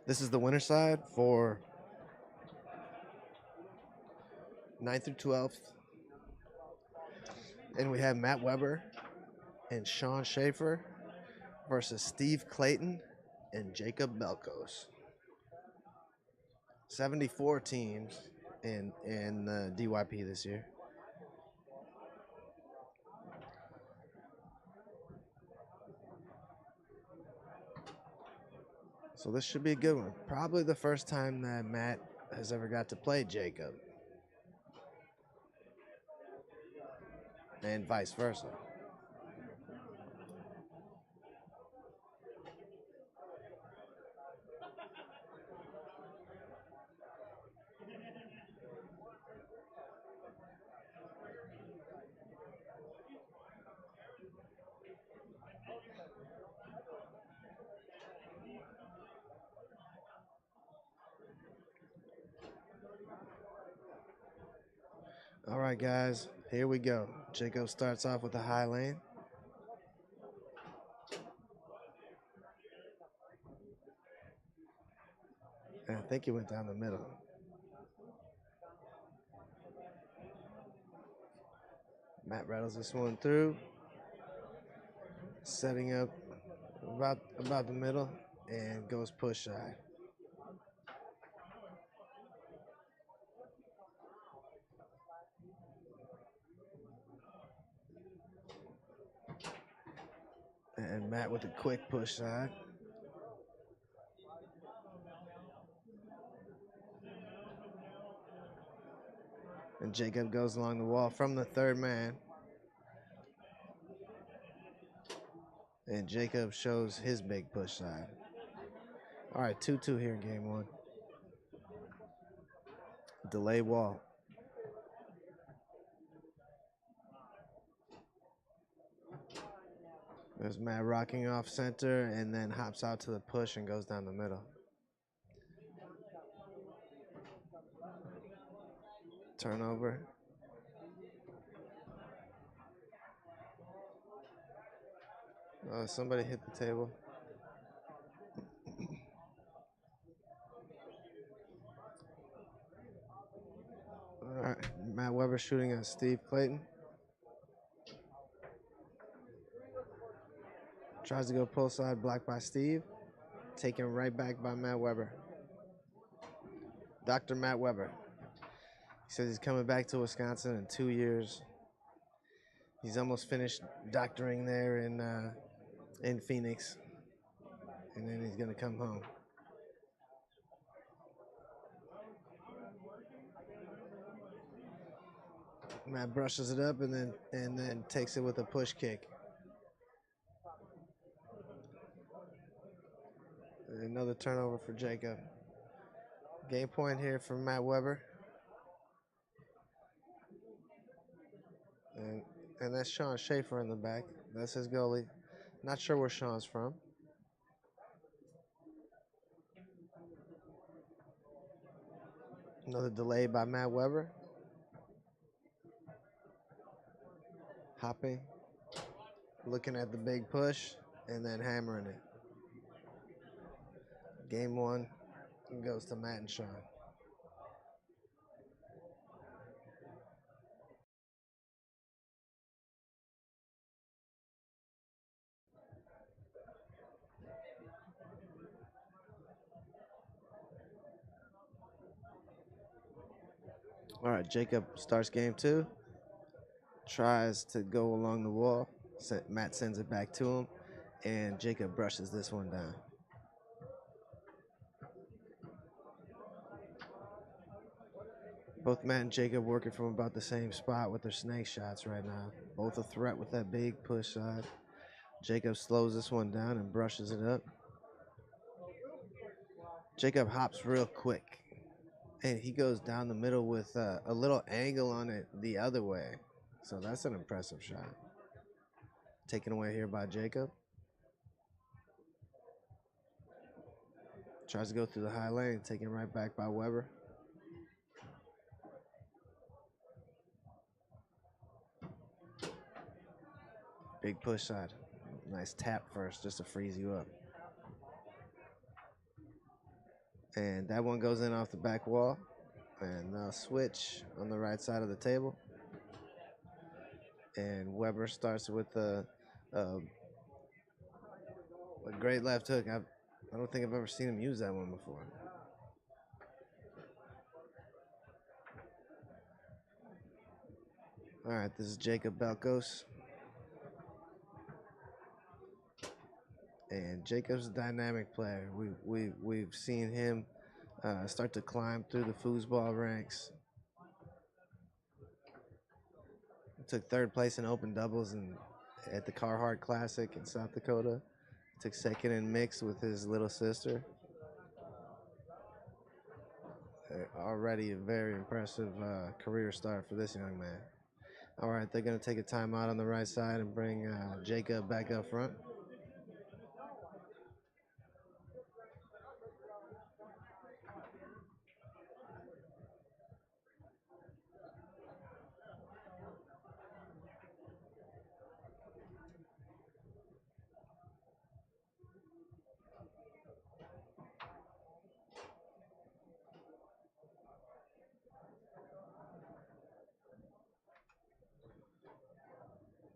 This is the winner side for 9th through 12th. And we have Matt Weber and Sean Schaefer versus Steve Clayton and Jacob Belkos. 74 teams in DYP this year. So this should be a good one. Probably the first time that Matt has ever got to play Jacob. And vice versa. All right, guys, here we go. Jacob starts off with the high lane. And I think he went down the middle. Matt rattles this one through. Setting up about the middle and goes push side. And Matt with a quick push side. And Jacob goes along the wall from the third man. And Jacob shows his big push side. All right, 2-2 here in game one. Delay wall. There's Matt rocking off center and then hops out to the push and goes down the middle. Turnover. Oh, somebody hit the table. All right, Matt Weber shooting at Steve Clayton. Tries to go pull side, blocked by Steve. Taken right back by Matt Weber. Dr. Matt Weber. He says he's coming back to Wisconsin in 2 years. He's almost finished doctoring there in Phoenix. And then he's gonna come home. Matt brushes it up and then takes it with a push kick. Another turnover for Jacob. Game point here for Matt Weber. And that's Sean Schaefer in the back. That's his goalie. Not sure where Sean's from. Another delay by Matt Weber. Hopping. Looking at the big push and then hammering it. Game one goes to Matt and Sean. All right, Jacob starts game two. Tries to go along the wall. Matt sends it back to him, and Jacob brushes this one down. Both Matt and Jacob working from about the same spot with their snake shots right now. Both a threat with that big push side. Jacob slows this one down and brushes it up. Jacob hops real quick. And he goes down the middle with a little angle on it the other way. So that's an impressive shot. Taken away here by Jacob. Tries to go through the high lane, taken right back by Weber. Big push side. Nice tap first just to freeze you up. And that one goes in off the back wall. And they'll switch on the right side of the table. And Weber starts with a great left hook. I don't think I've ever seen him use that one before. All right, this is Jacob Belkos. And Jacob's a dynamic player. We've seen him start to climb through the foosball ranks. Took third place in open doubles at the Carhartt Classic in South Dakota. Took second in mixed with his little sister. Already a very impressive career start for this young man. All right, they're going to take a timeout on the right side and bring Jacob back up front.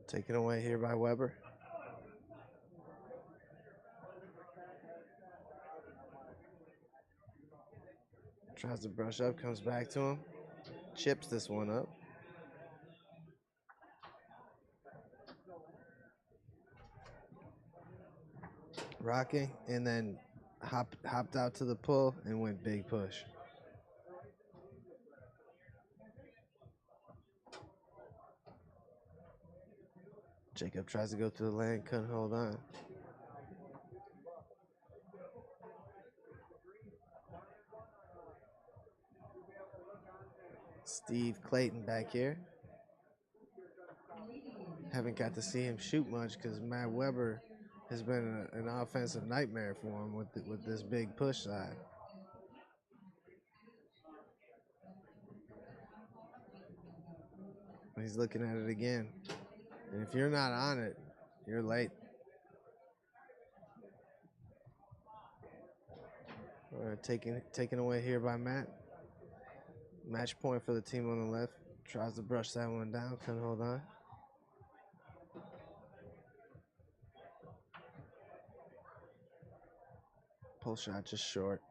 Taken away here by Weber. Tries to brush up, comes back to him. Chips this one up. Rocking, and then hopped out to the pull and went big push. Jacob tries to go through the lane, couldn't hold on. Steve Clayton back here. Haven't got to see him shoot much because Matt Weber has been an offensive nightmare for him with this big push side. He's looking at it again. And if you're not on it, you're late. All right, taken away here by Matt. Match point for the team on the left. Tries to brush that one down, couldn't hold on. Pull shot just short.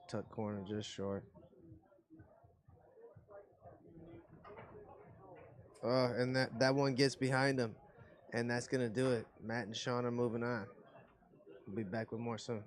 Tuck corner just short. Oh, and that one gets behind him. And that's going to do it. Matt and Sean are moving on. We'll be back with more soon.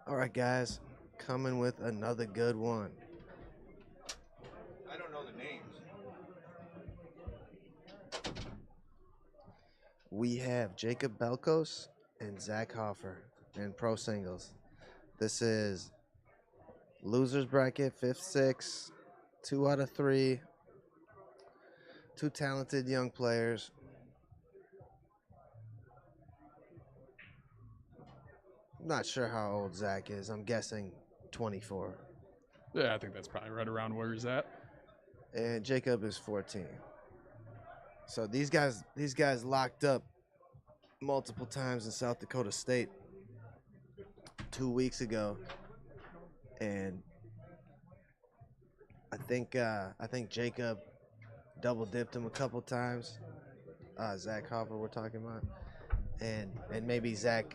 All right, guys, coming with another good one. I don't know the names. We have Jacob Belkos and Zach Hoffer in pro singles. This is losers bracket, 5th, 6th, 2 out of 3. 2 talented young players. I'm not sure how old Zach is. I'm guessing 24. Yeah, I think that's probably right around where he's at. And Jacob is 14. So these guys locked up multiple times in South Dakota State 2 weeks ago, and I think Jacob double dipped him a couple times. Zach Hoffer we're talking about, and maybe Zach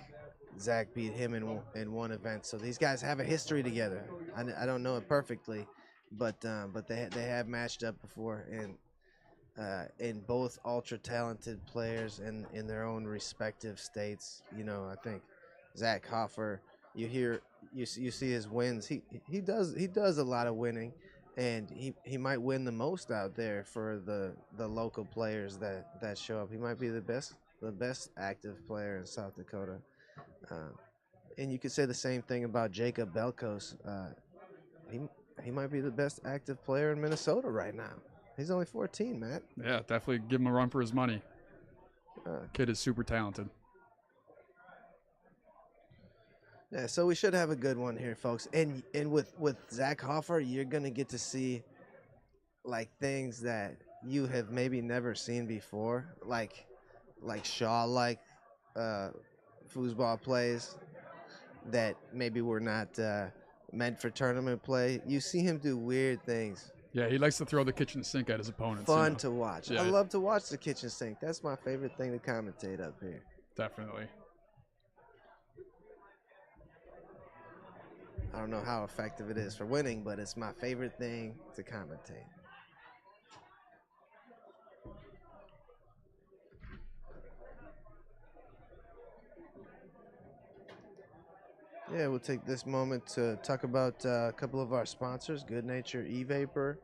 beat him in one event. So these guys have a history together. I don't know it perfectly, but they have matched up before, and both ultra talented players in their own respective states. You know, I think Zach Hoffer, you see his wins. He does a lot of winning, and he might win the most out there for the local players that show up. He might be the best active player in South Dakota. And you could say the same thing about Jacob Belkos. He might be the best active player in Minnesota right now. He's only 14, Matt. Yeah, definitely give him a run for his money. Kid is super talented. Yeah, so we should have a good one here, folks. And with Zach Hoffer, you're gonna get to see like things that you have maybe never seen before, like Shaw foosball plays that maybe were not meant for tournament play. You see him do weird things. Yeah, he likes to throw the kitchen sink at his opponents. Fun to watch. Yeah. I love to watch the kitchen sink. That's my favorite thing to commentate up here. Definitely. I don't know how effective it is for winning, but it's my favorite thing to commentate. Yeah, we'll take this moment to talk about a couple of our sponsors: Good Nature E-Vapor,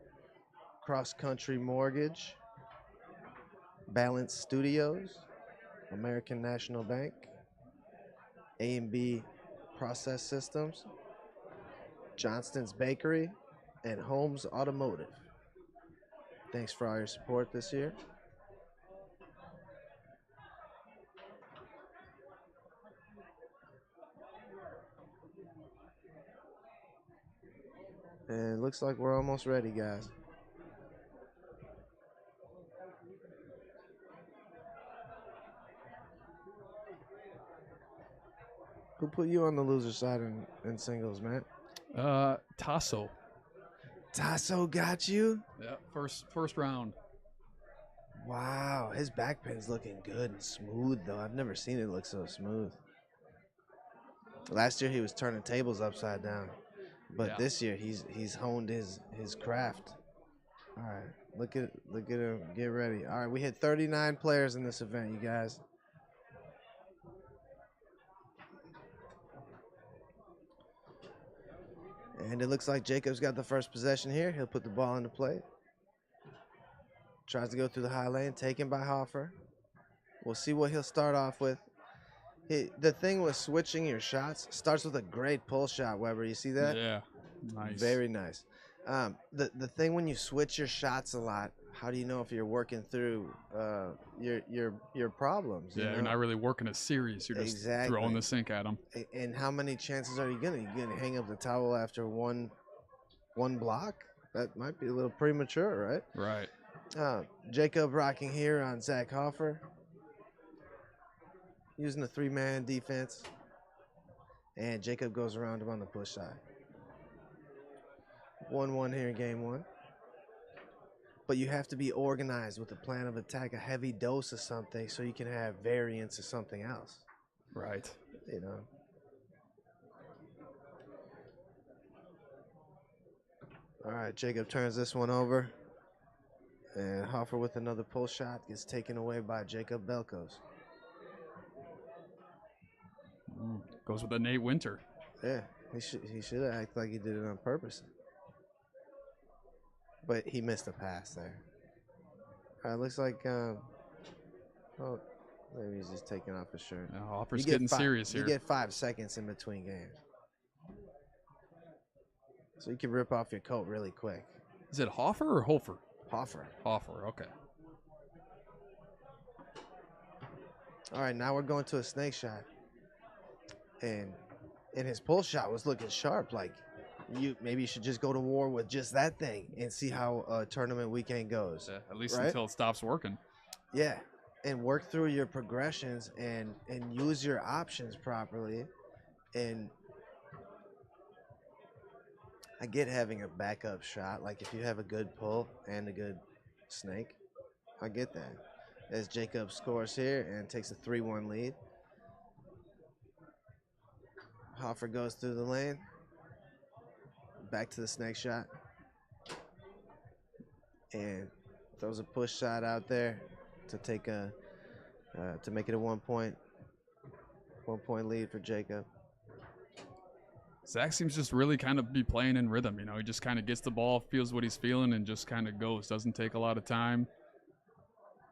Cross Country Mortgage, Balance Studios, American National Bank, A&B Process Systems, Johnston's Bakery, and Holmes Automotive. Thanks for all your support this year. And it looks like we're almost ready, guys. Who put you on the loser side in singles, Matt? Tasso. Tasso got you? Yeah, first round. Wow, his back pin's looking good and smooth, though. I've never seen it look so smooth. Last year he was turning tables upside down, but this year he's honed his craft. All right, look at him. Get ready. All right, we hit 39 players in this event, you guys. And it looks like Jacob's got the first possession here. He'll put the ball into play. Tries to go through the high lane, taken by Hoffer. We'll see what he'll start off with. The thing with switching your shots starts with a great pull shot, Weber. You see that? Yeah, nice. Very nice. The thing when you switch your shots a lot, how do you know if you're working through your problems? Yeah, you're not really working a series. You're just throwing the sink at them. And how many chances are you gonna hang up the towel after one block? That might be a little premature, right? Right. Jacob rocking here on Zach Hoffer. Using the 3-man defense. And Jacob goes around him on the push side. 1-1 here in game one. But you have to be organized with a plan of attack, a heavy dose of something, so you can have variance of something else. Right. You know. All right, Jacob turns this one over. And Hoffer with another pull shot gets taken away by Jacob Belkos. Goes with a Nate Winter. Yeah, He should have acted like he did it on purpose. But he missed a pass there. All right, looks like oh, maybe he's just taking off his shirt. No, Hoffer's getting serious here. You get 5 seconds in between games. So you can rip off your coat really quick. Is it Hoffer or Hofer? Hoffer. Hoffer, okay. All right, now we're going to a snake shot. And his pull shot was looking sharp. Like, maybe you should just go to war with just that thing and see how a tournament weekend goes. Yeah, at least right? until it stops working. Yeah, and work through your progressions and use your options properly. And I get having a backup shot. Like, if you have a good pull and a good snake, I get that. As Jacob scores here and takes a 3-1 lead. Hoffer goes through the lane. Back to the snake shot. And throws a push shot out there to take to make it a 1 point lead for Jacob. Zach seems just really kind of be playing in rhythm. You know, he just kind of gets the ball, feels what he's feeling, and just kind of goes. Doesn't take a lot of time.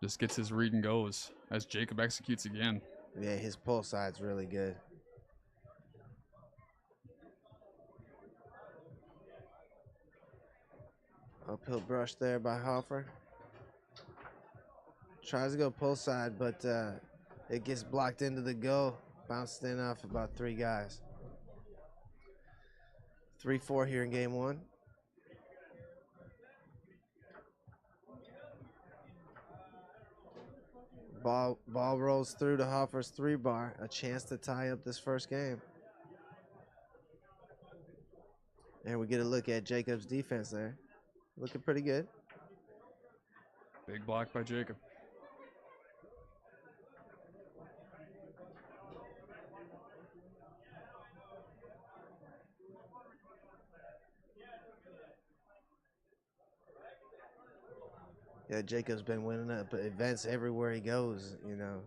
Just gets his read and goes as Jacob executes again. Yeah, his pull side's really good. Uphill brush there by Hoffer. Tries to go pull side, but it gets blocked into the goal. Bounced in off about 3 guys. 3-4 here in game 1. Ball rolls through to Hoffer's 3-bar. A chance to tie up this first game. And we get a look at Jacob's defense there. Looking pretty good. Big block by Jacob. Yeah, Jacob's been winning up events everywhere he goes, you know.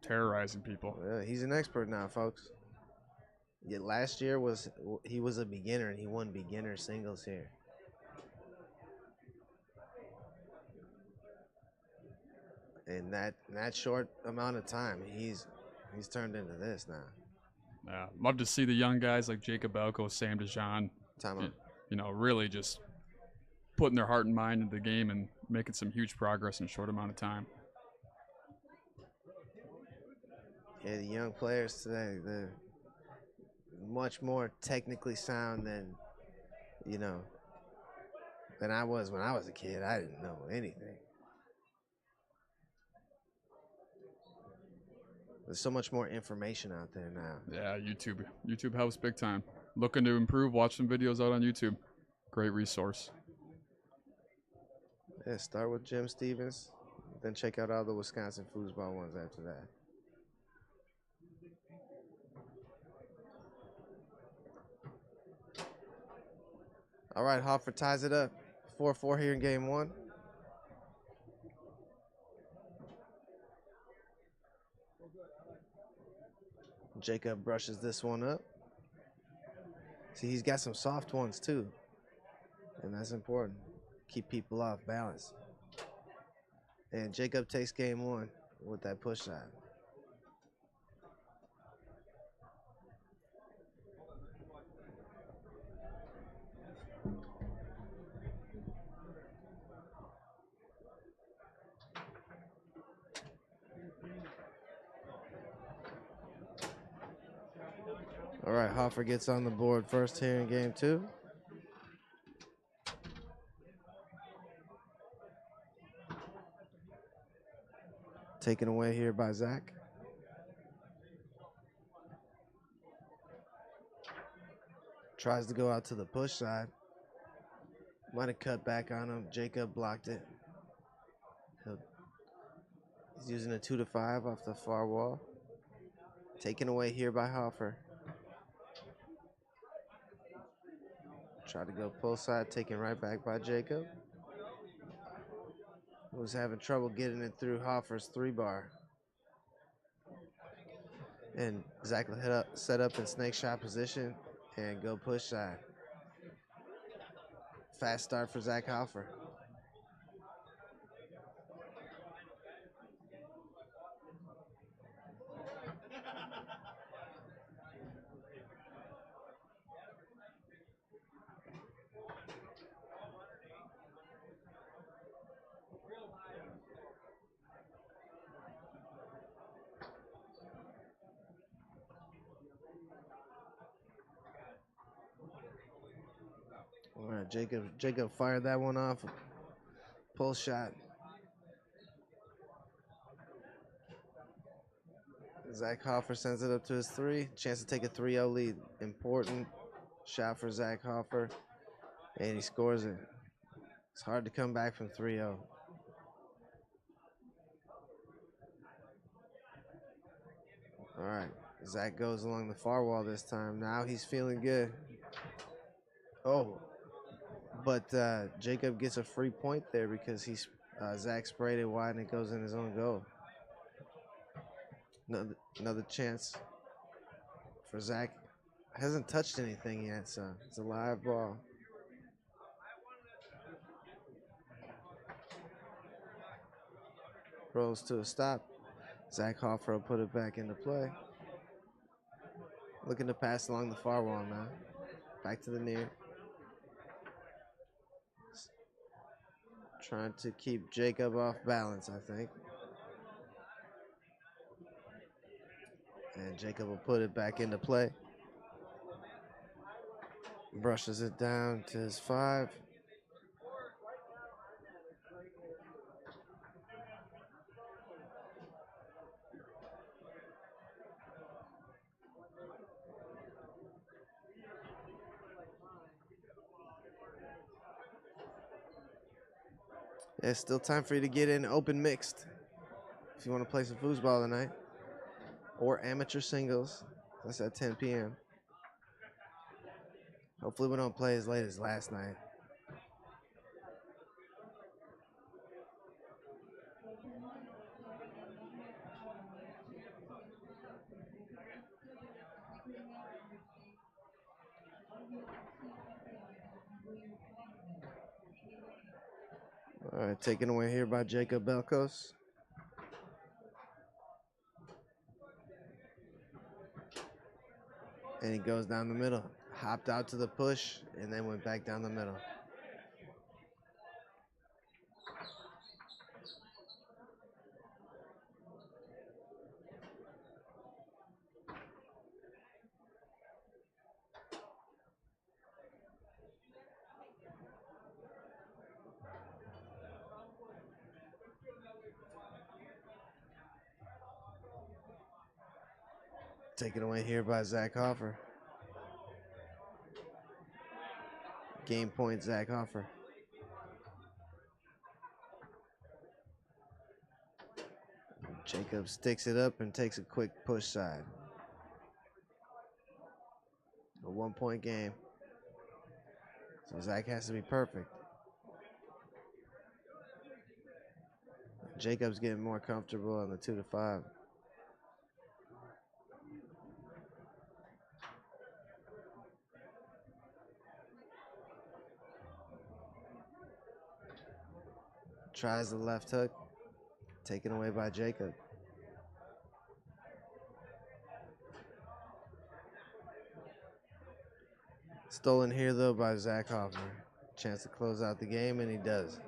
Terrorizing people. Yeah, he's an expert now, folks. Yeah, last year he was a beginner and he won beginner singles here. In that short amount of time, he's turned into this now. Love to see the young guys like Jacob Belko, Sam DeJean, you know, really just putting their heart and mind into the game and making some huge progress in a short amount of time. Yeah, the young players today, they're much more technically sound than, you know, than I was when I was a kid. I didn't know anything. There's so much more information out there now. Yeah, YouTube helps big time. Looking to improve, watch some videos out on YouTube. Great resource. Yeah, start with Jim Stevens, then check out all the Wisconsin foosball ones after that. All right, Hoffer ties it up. 4-4 here in game 1. Jacob brushes this one up. See, he's got some soft ones too, and that's important. Keep people off balance. And Jacob takes game 1 with that push shot. All right, Hoffer gets on the board first here in game 2. Taken away here by Zach. Tries to go out to the push side. Might have cut back on him. Jacob blocked it. He's using a 2-5 off the far wall. Taken away here by Hoffer. Tried to go pull side, taken right back by Jacob. Was having trouble getting it through Hoffer's 3-bar. And Zach will set up in snake shot position and go push side. Fast start for Zach Hoffer. All right, Jacob fired that one off. Pull shot. Zach Hoffer sends it up to his 3. Chance to take a 3-0 lead. Important shot for Zach Hoffer. And he scores it. It's hard to come back from 3-0. All right. Zach goes along the far wall this time. Now he's feeling good. Oh. But Jacob gets a free point there because Zach sprayed it wide and it goes in his own goal. Another chance for Zach. Hasn't touched anything yet, so it's a live ball. Rolls to a stop. Zach Hoffer will put it back into play. Looking to pass along the far wall now. Back to the near. Trying to keep Jacob off balance, I think. And Jacob will put it back into play. Brushes it down to his 5. Yeah, still time for you to get in open mixed if you want to play some foosball tonight. Or amateur singles. That's at 10 p.m. Hopefully we don't play as late as last night. All right, taken away here by Jacob Belkos. And he goes down the middle. Hopped out to the push and then went back down the middle. Taken away here by Zach Hoffer. Game point, Zach Hoffer. Jacob sticks it up and takes a quick push side. A 1-point game. So Zach has to be perfect. Jacob's getting more comfortable on the 2-5. Tries the left hook. Taken away by Jacob. Stolen here, though, by Zach Hoffer. Chance to close out the game, and he does.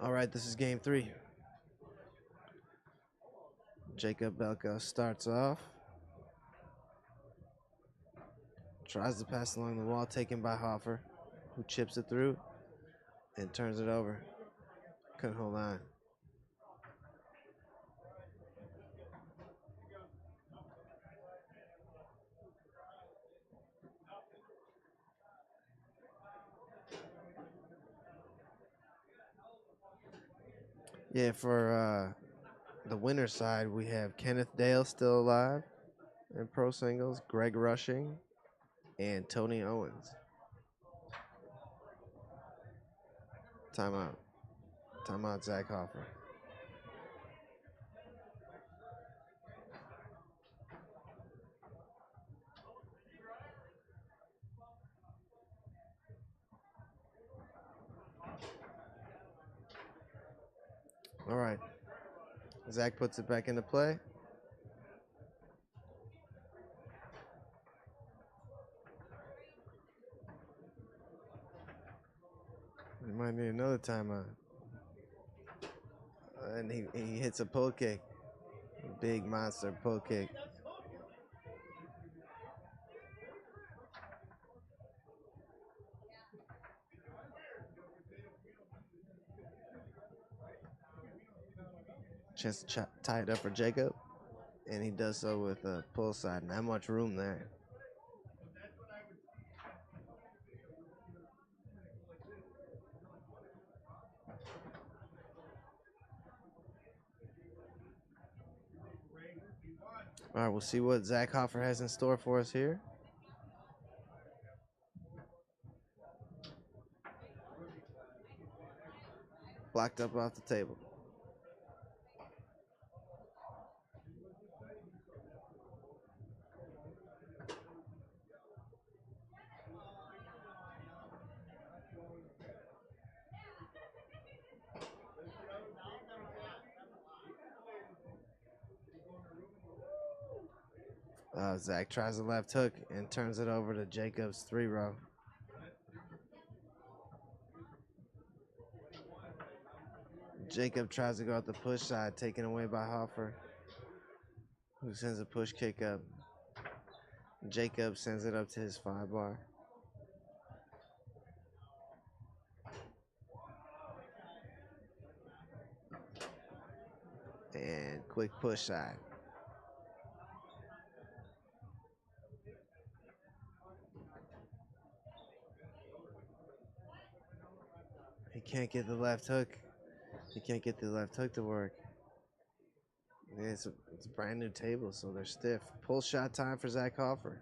All right, this is game 3. Jacob Belko starts off. Tries to pass along the wall, taken by Hoffer, who chips it through and turns it over. Couldn't hold on. Yeah, for the winner's side, we have Kenneth Dale still alive in pro singles, Greg Rushing, and Tony Owens. Timeout. Timeout, Zach Hoffer. All right. Zach puts it back into play. We might need another timeout. And he hits a pull kick. A big monster pull kick. Chance to tie it up for Jacob. And he does so with a pull side. Not much room there. All right, we'll see what Zach Hoffer has in store for us here. Blocked up off the table. Zach tries the left hook and turns it over to Jacob's 3-row. Jacob tries to go out the push side, taken away by Hoffer, who sends a push kick up. Jacob sends it up to his 5-bar. And quick push side. He can't get the left hook. He can't get the left hook to work. Yeah, it's a brand new table, so they're stiff. Pull shot time for Zach Hoffer.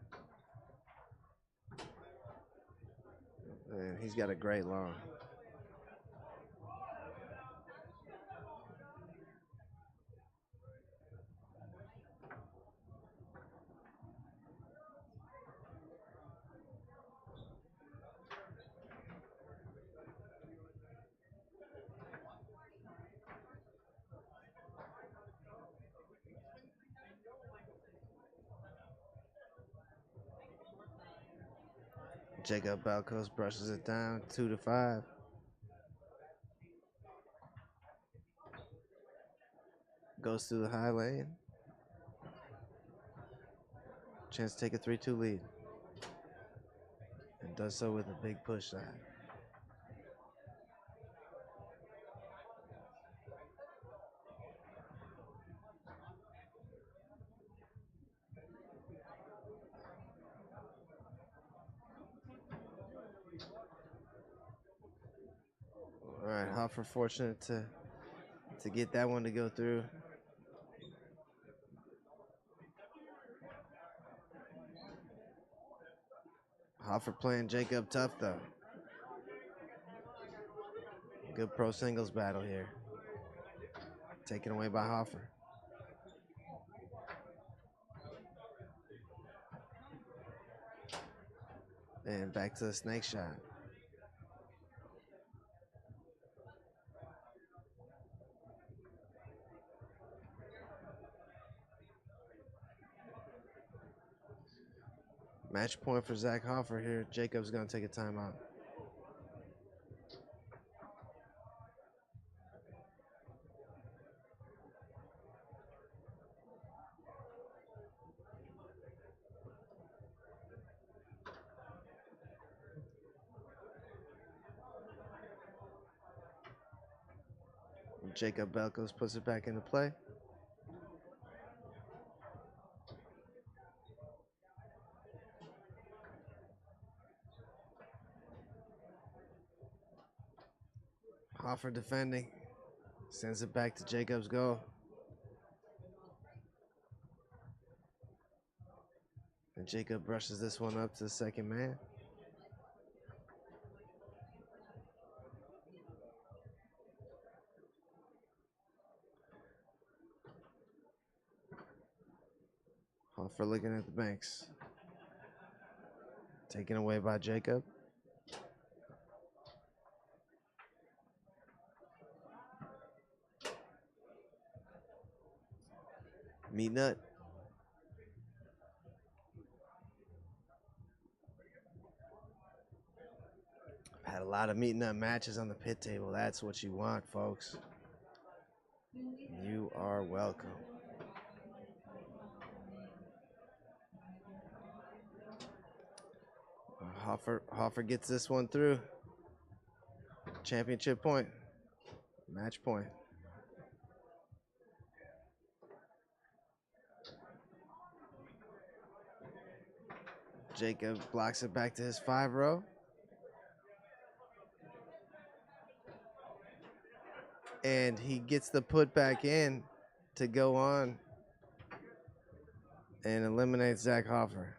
And he's got a great long. Jacob Balcos brushes it down, 2-5. Goes through the high lane. Chance to take a 3-2 lead. And does so with a big push side. All right, Hoffer fortunate to get that one to go through. Hoffer playing Jacob tough though. Good pro singles battle here. Taken away by Hoffer. And back to the snake shot. Match point for Zach Hoffer here. Jacob's going to take a timeout. Jacob Belkos puts it back into play. Hoffer defending. Sends it back to Jacob's goal. And Jacob brushes this one up to the second man. Hoffer looking at the banks. Taken away by Jacob. Meat Nut. I've had a lot of Meat Nut matches on the pit table. That's what you want, folks. You are welcome. Hoffer gets this one through. Championship point. Match point. Jacob blocks it back to his 5-row. And he gets the put back in to go on and eliminate Zach Hoffer.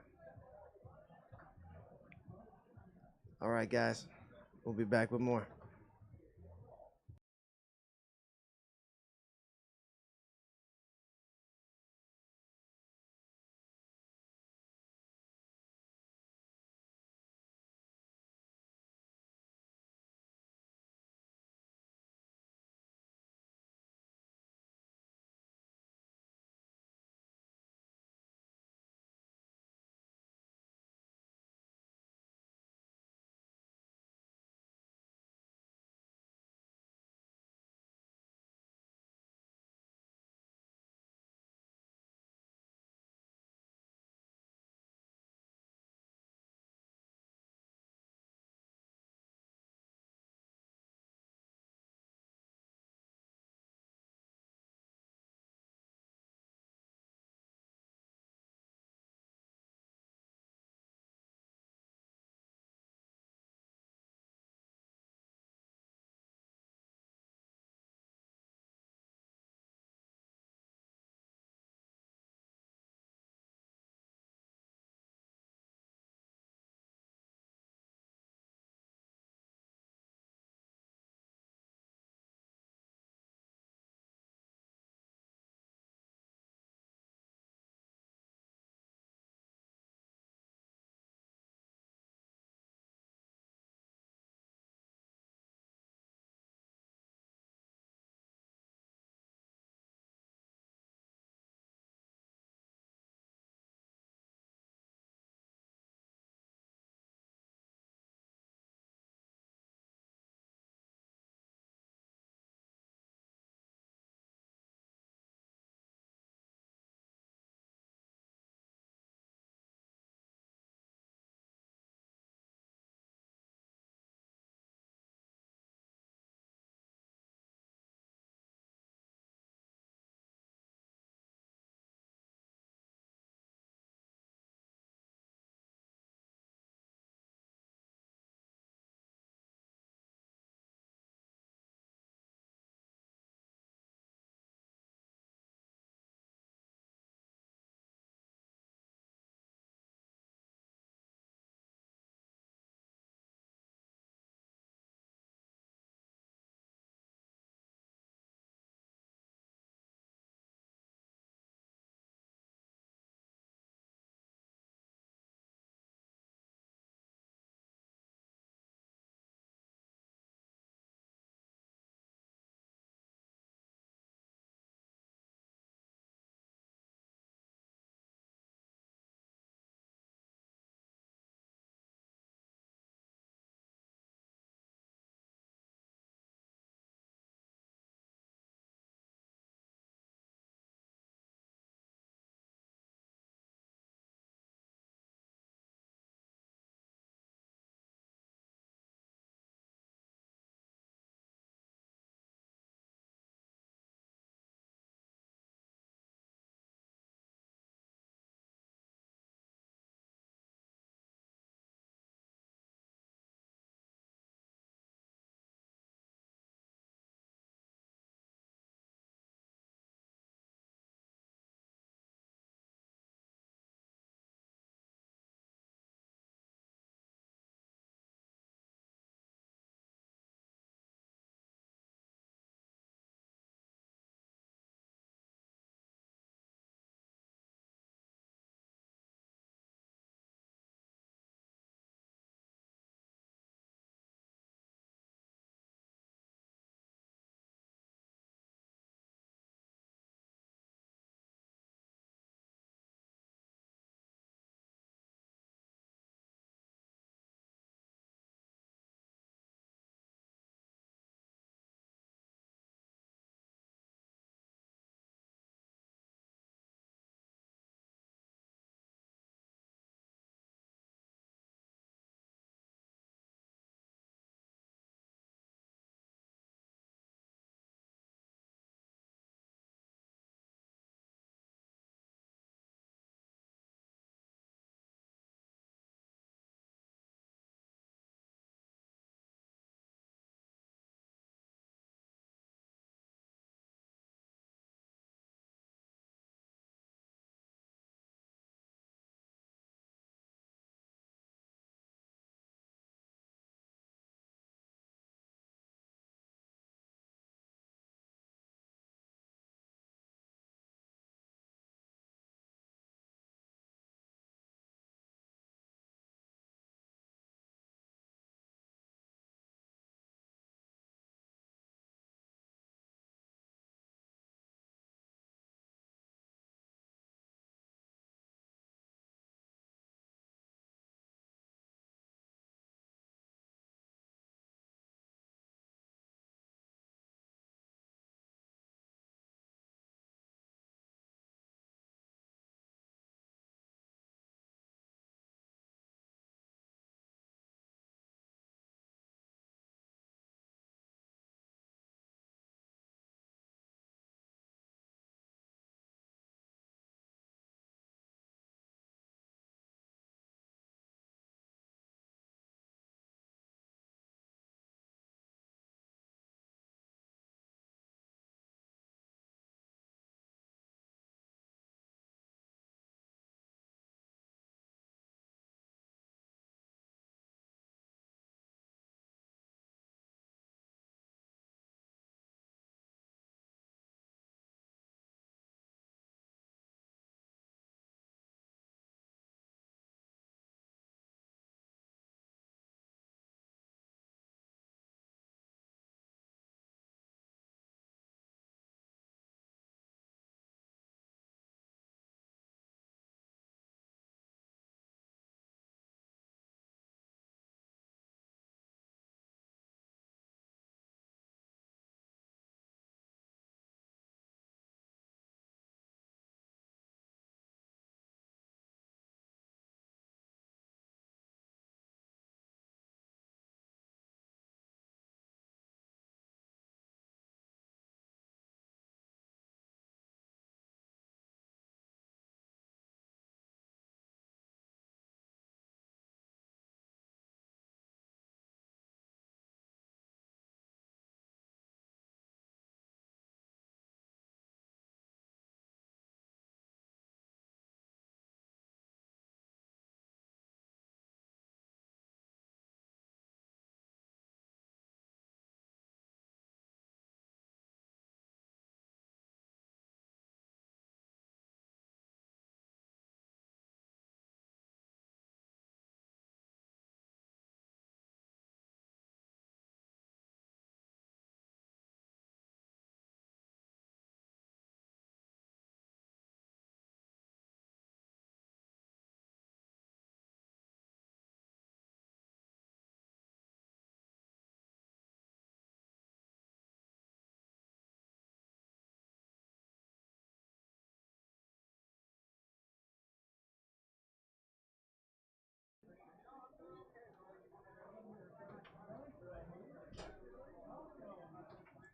All right, guys. We'll be back with more.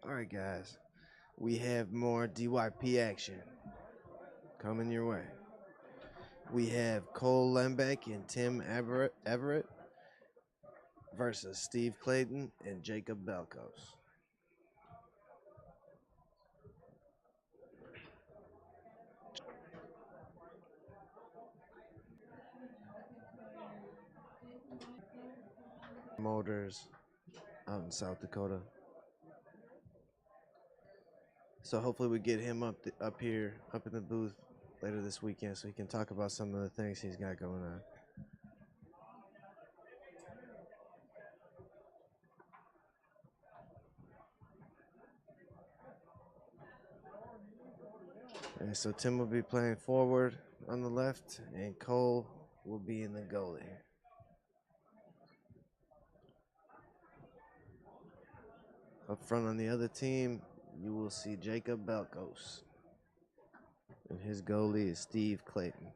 All right, guys. We have more DYP action coming your way. We have Cole Lembeck and Tim Everett versus Steve Clayton and Jacob Belkos. Motors out in South Dakota. So hopefully we get him up here, up in the booth later this weekend so he can talk about some of the things he's got going on. And so Tim will be playing forward on the left, and Cole will be in the goalie. Up front on the other team, you will see Jacob Belkos. And his goalie is Steve Clayton.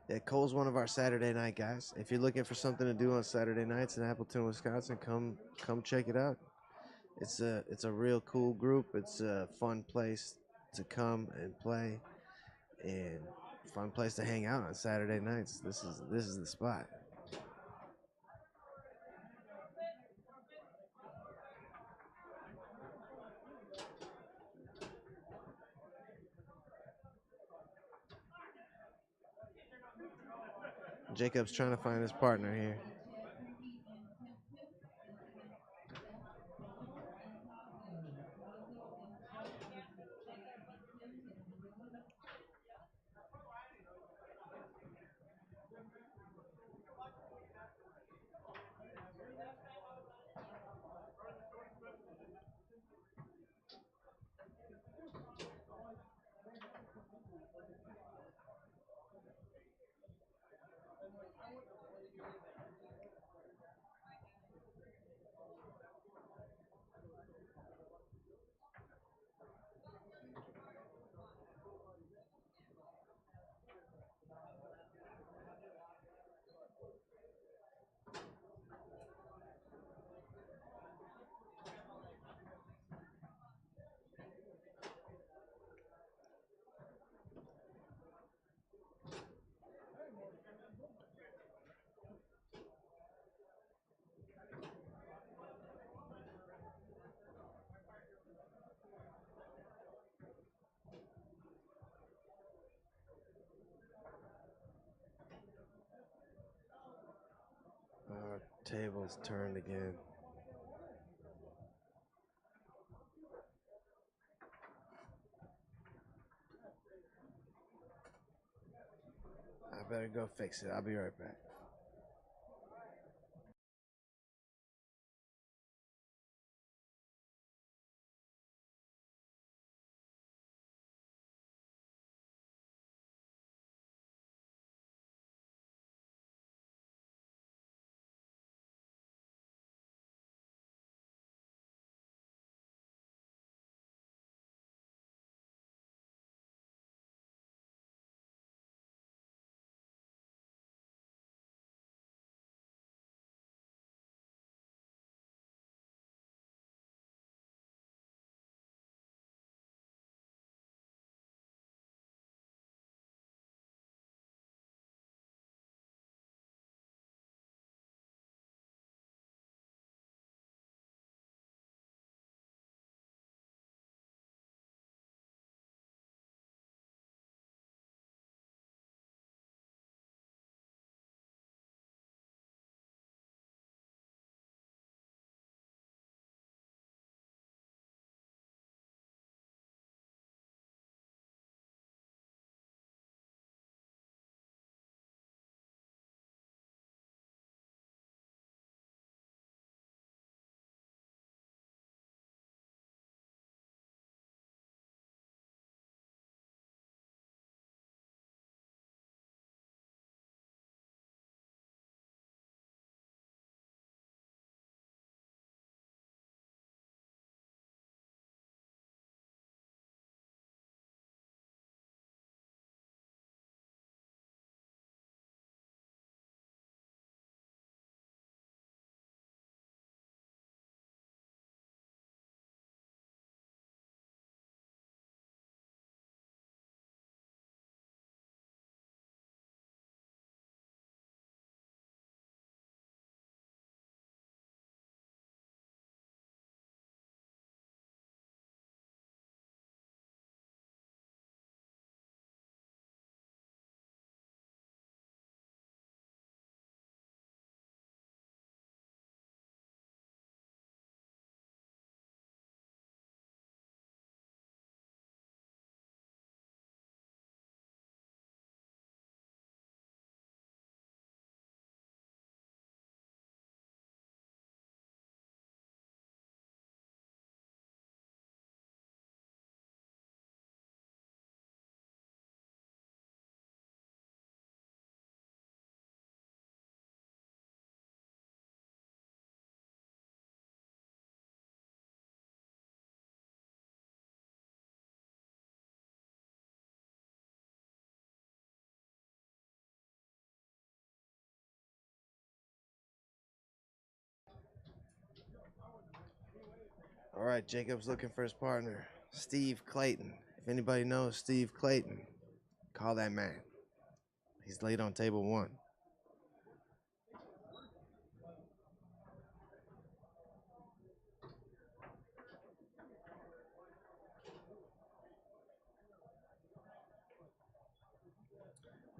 Yeah, Cole's one of our Saturday night guys. If you're looking for something to do on Saturday nights in Appleton, Wisconsin, come check it out. It's a real cool group. It's a fun place to come and play, and fun place to hang out on Saturday nights. This is the spot. Jacob's trying to find his partner here. Tables turned again. I better go fix it. I'll be right back. All right, Jacob's looking for his partner, Steve Clayton. If anybody knows Steve Clayton, call that man. He's late on table 1.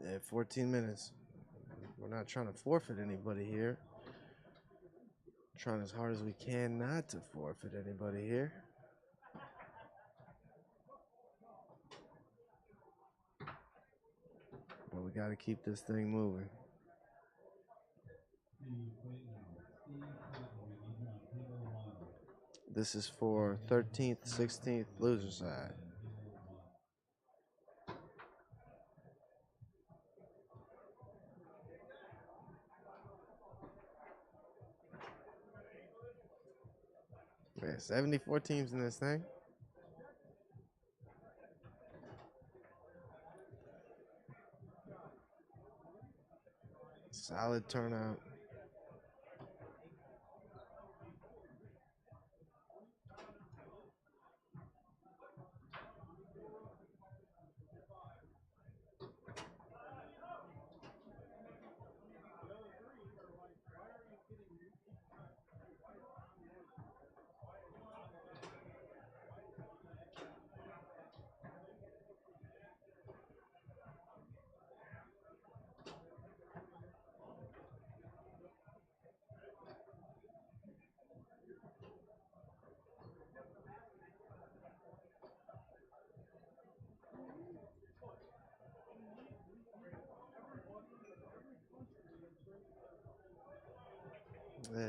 Yeah, 14 minutes. We're not trying to forfeit anybody here. Trying as hard as we can not to forfeit anybody here. But we got to keep this thing moving. This is for 13th, 16th loser side. Yeah, 74 teams in this thing. Solid turnout.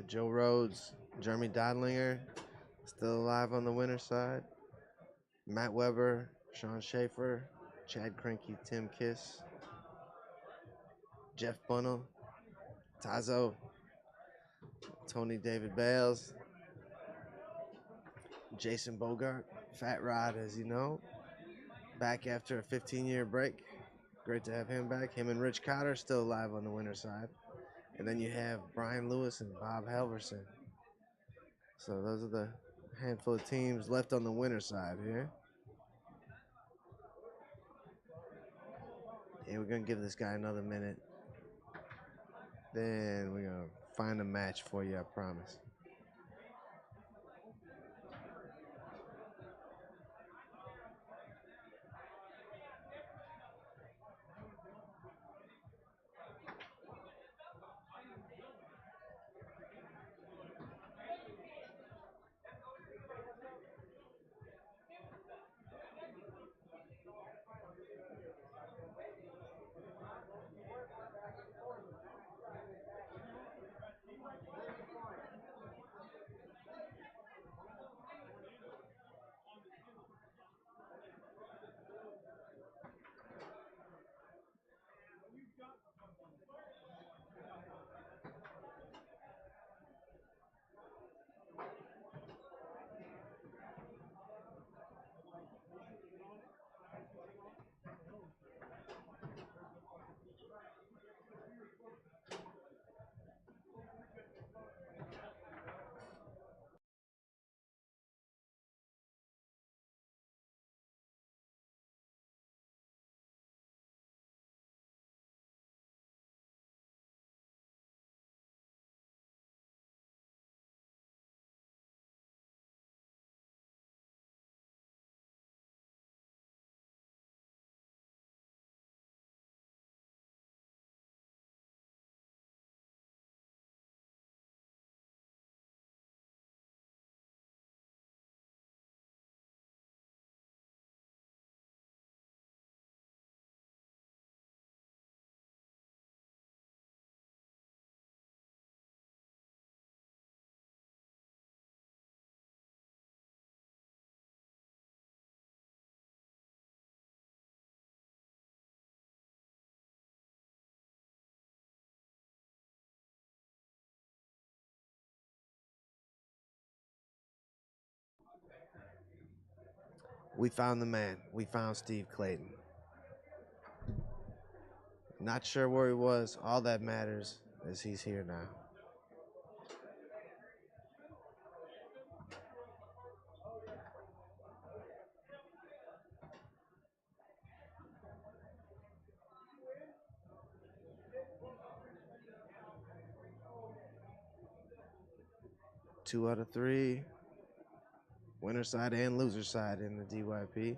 Joe Rhodes, Jeremy Dodlinger, still alive on the winner's side. Matt Weber, Sean Schaefer, Chad Cranky, Tim Kiss, Jeff Bunnell, Tazo, Tony David Bales, Jason Bogart, Fat Rod, as you know, back after a 15-year break. Great to have him back. Him and Rich Cotter still alive on the winner's side. And then you have Brian Lewis and Bob Halverson. So those are the handful of teams left on the winner's side here. Yeah, we're going to give this guy another minute. Then we're going to find a match for you, I promise. We found the man. We found Steve Clayton. Not sure where he was. All that matters is he's here now. 2 out of 3. Winner side and loser side in the DYP.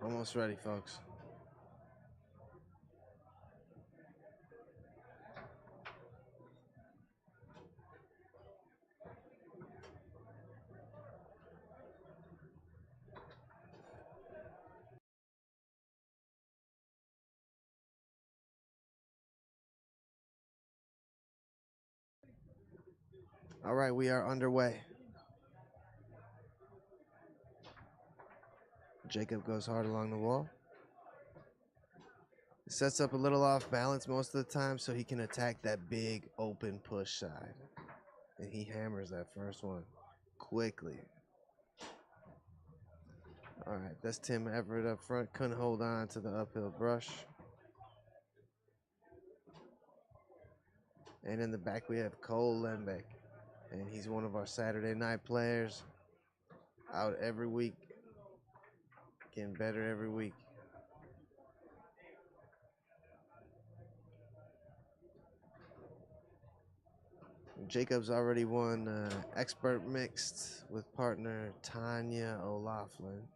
Almost ready, folks. All right, we are underway. Jacob goes hard along the wall. Sets up a little off balance most of the time so he can attack that big open push side. And he hammers that first one quickly. All right, that's Tim Everett up front. Couldn't hold on to the uphill brush. And in the back we have Cole Lembeck. And he's one of our Saturday night players. Out every week. Getting better every week. Jacob's already won expert mixed with partner Tanya O'Laughlin.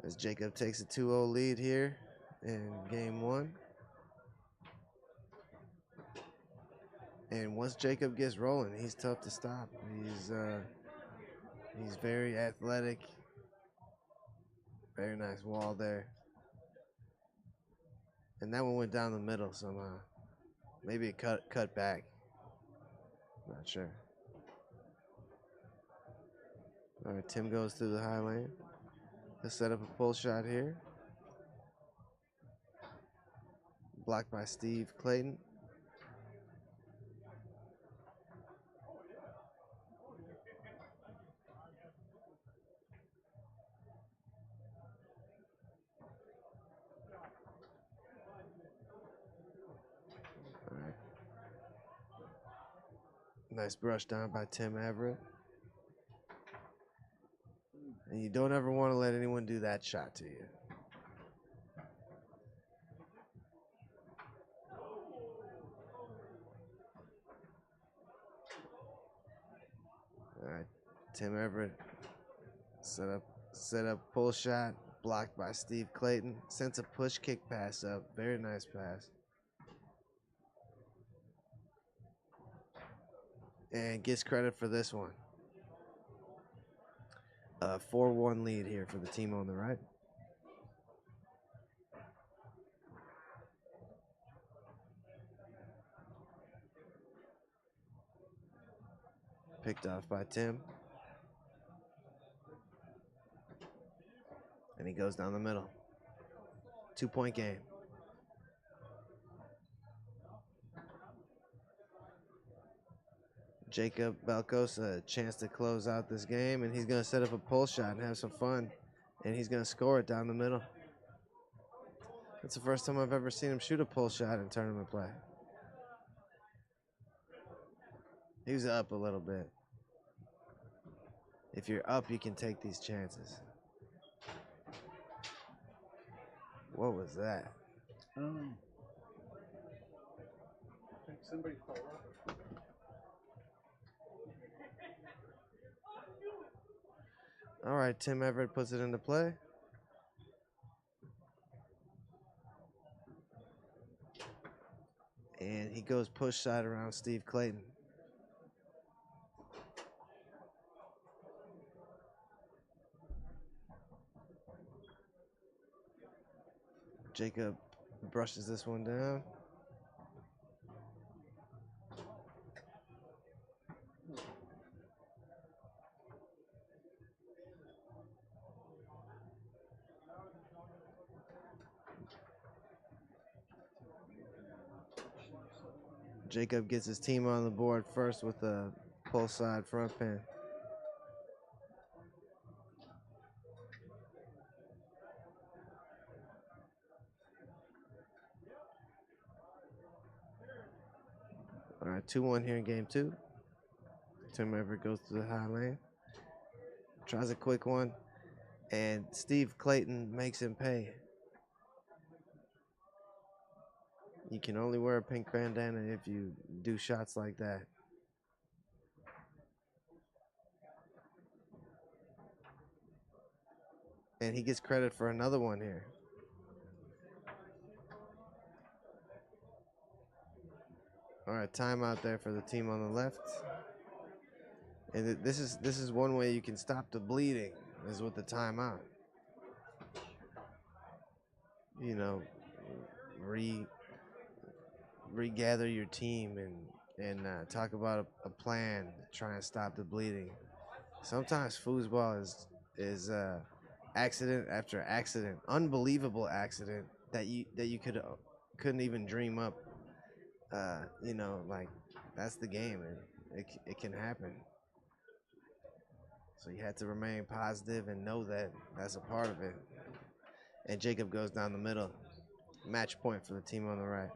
As Jacob takes a 2-0 lead here in game 1. And once Jacob gets rolling, he's tough to stop. He's very athletic. Very nice wall there. And that one went down the middle somehow. Maybe it cut back. Not sure. All right, Tim goes through the high lane. He'll set up a pull shot here. Blocked by Steve Clayton. Nice brush down by Tim Everett. And you don't ever want to let anyone do that shot to you. All right, Tim Everett set up pull shot, blocked by Steve Clayton. Sends a push kick pass up. Very nice pass. And gets credit for this one. 4-1 lead here for the team on the right. Picked off by Tim. And he goes down the middle. 2-point game. Jacob Balcosa a chance to close out this game, and he's going to set up a pull shot and have some fun, and he's going to score it down the middle. That's the first time I've ever seen him shoot a pull shot in tournament play. He was up a little bit. If you're up, you can take these chances. What was that? I think somebody fell off. All right, Tim Everett puts it into play. And he goes push side around Steve Clayton. Jacob brushes this one down. Jacob gets his team on the board first with a pull side front pin. All right, 2-1 here in game 2. Tim Everett goes to the high lane. Tries a quick one, and Steve Clayton makes him pay. You can only wear a pink bandana if you do shots like that. And he gets credit for another one here. All right, timeout there for the team on the left. And this is one way you can stop the bleeding, is with the timeout. You know, regather your team and talk about a plan to try and stop the bleeding. Sometimes foosball is accident after accident, unbelievable accident that you couldn't even dream up. You know, like, that's the game, and it can happen. So you had to remain positive and know that that's a part of it. And Jacob goes down the middle. Match point for the team on the right.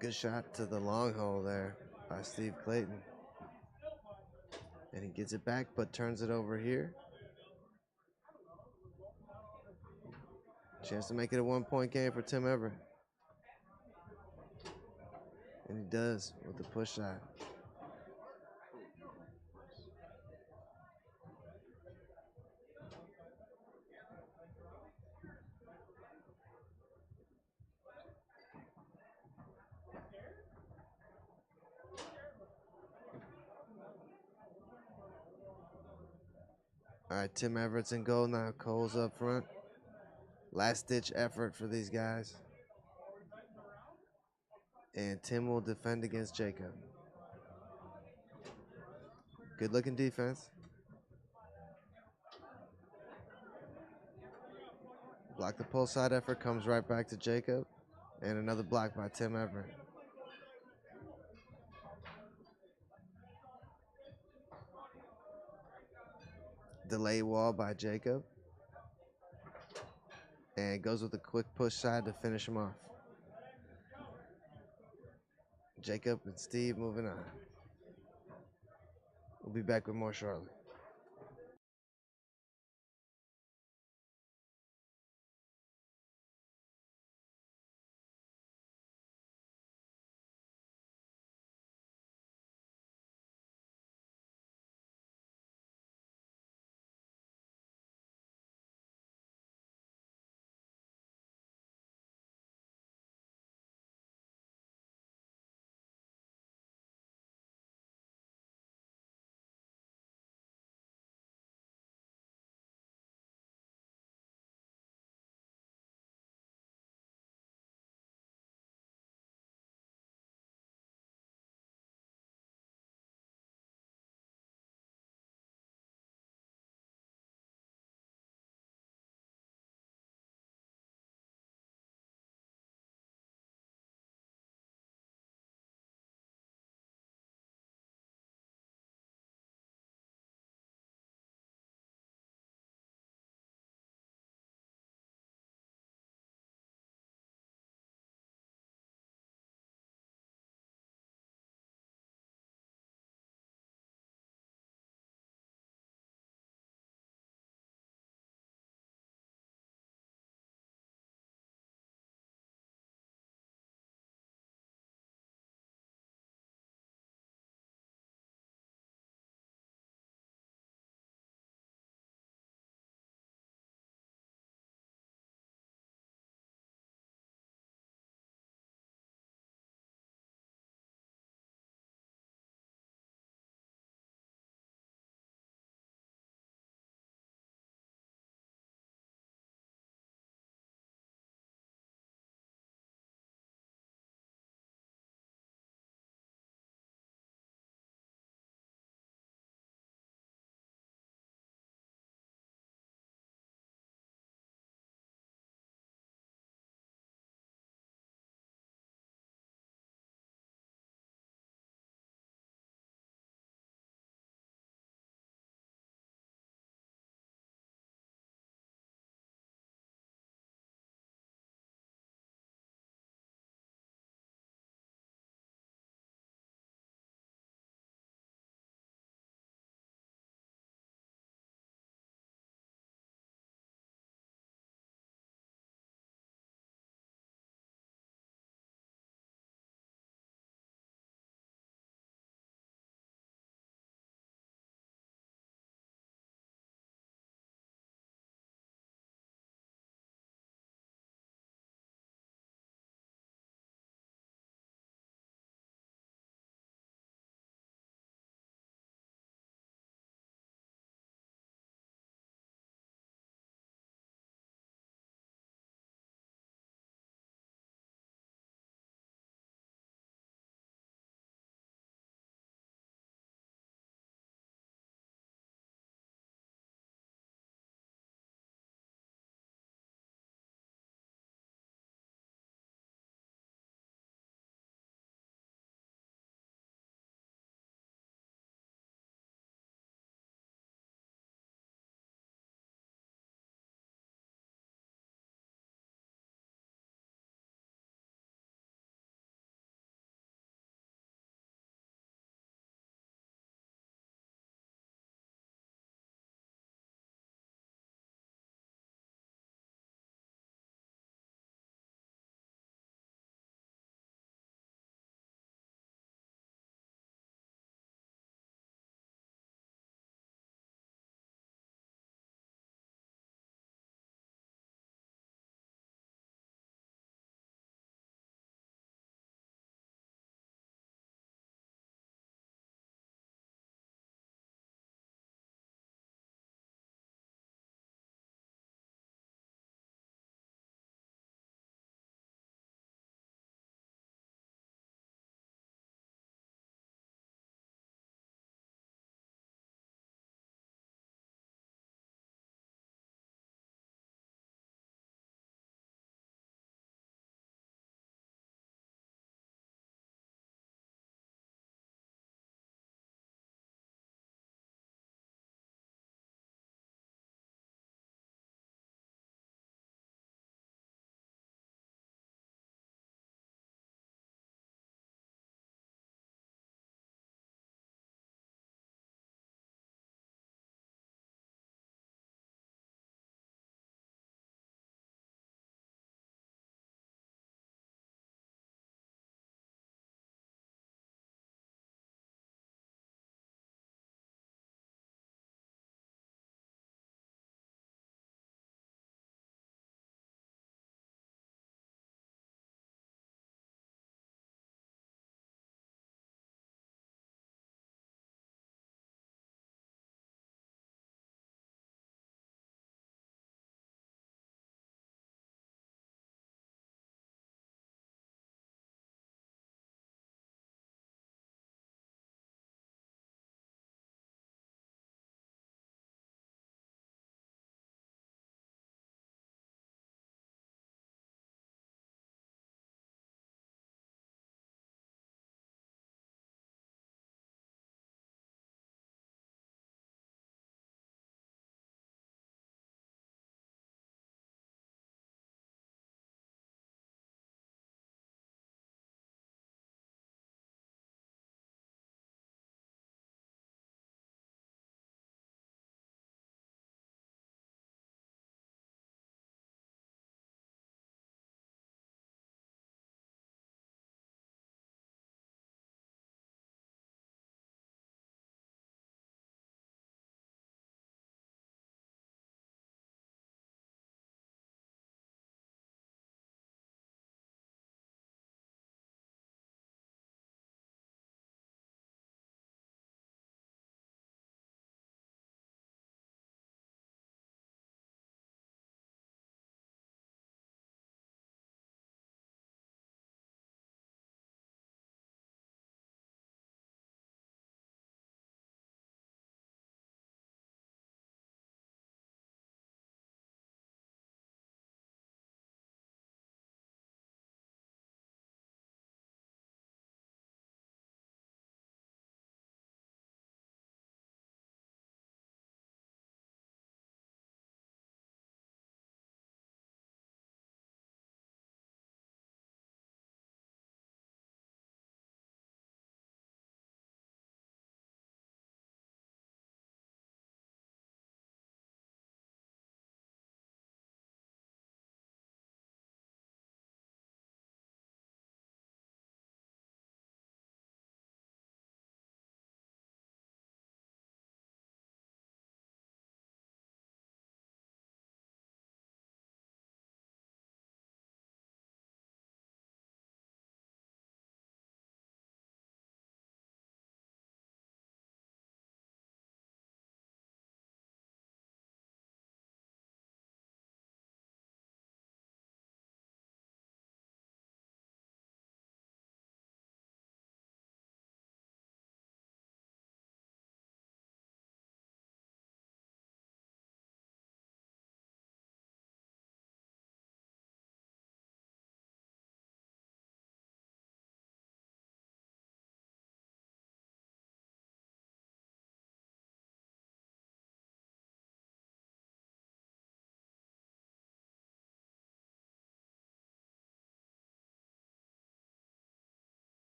Good shot to the long hole there by Steve Clayton. And he gets it back, but turns it over here. Chance to make it a 1-point game for Tim Everett. And he does with the push shot. All right, Tim Everett's in goal now. Cole's up front. Last-ditch effort for these guys. And Tim will defend against Jacob. Good-looking defense. Block the pull side effort, comes right back to Jacob. And another block by Tim Everett. Delay wall by Jacob. And goes with a quick push side to finish him off. Jacob and Steve moving on. We'll be back with more shortly.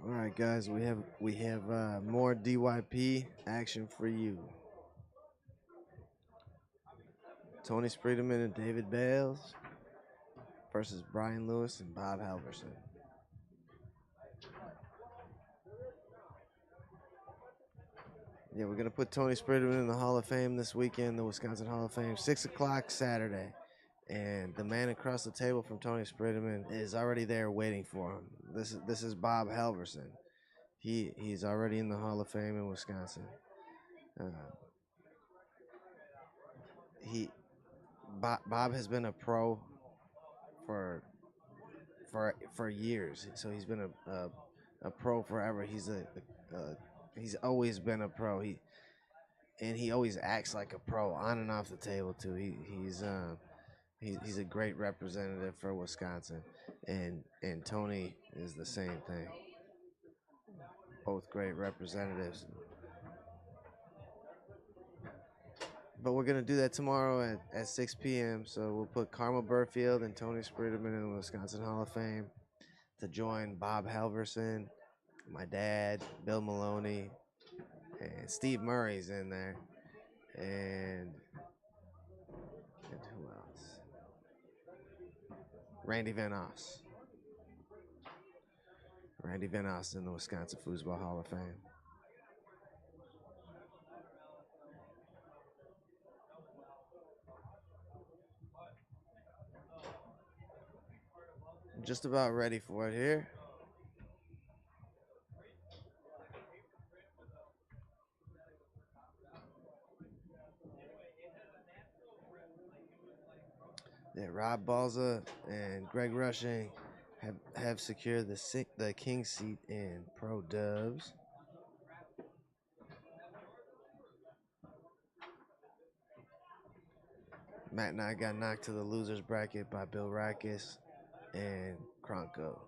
All right, guys, we have more DYP action for you. Tony Spreederman and David Bales versus Brian Lewis and Bob Halverson. Yeah, we're gonna put Tony Spreederman in the Hall of Fame this weekend, the Wisconsin Hall of Fame, 6 o'clock Saturday. And the man across the table from Tony Spreederman is already there waiting for him. This is Bob Halverson. He's already in the Hall of Fame in Wisconsin. Bob has been a pro for years, so he's been a pro forever. He's always been a pro. He always acts like a pro on and off the table too. He's a great representative for Wisconsin, and Tony is the same thing. Both great representatives. But we're going to do that tomorrow at 6 p.m. So we'll put Karma Burfield and Tony Spreederman in the Wisconsin Hall of Fame to join Bob Halverson, my dad, Bill Maloney, and Steve Murray's in there. And who else? Randy Van Oss. Randy Van Oss in the Wisconsin Foosball Hall of Fame. Just about ready for it here. Yeah, Rob Balza and Greg Rushing have secured the king seat in Pro Dubs. Matt and I got knocked to the losers bracket by Bill Rackus and Kronko.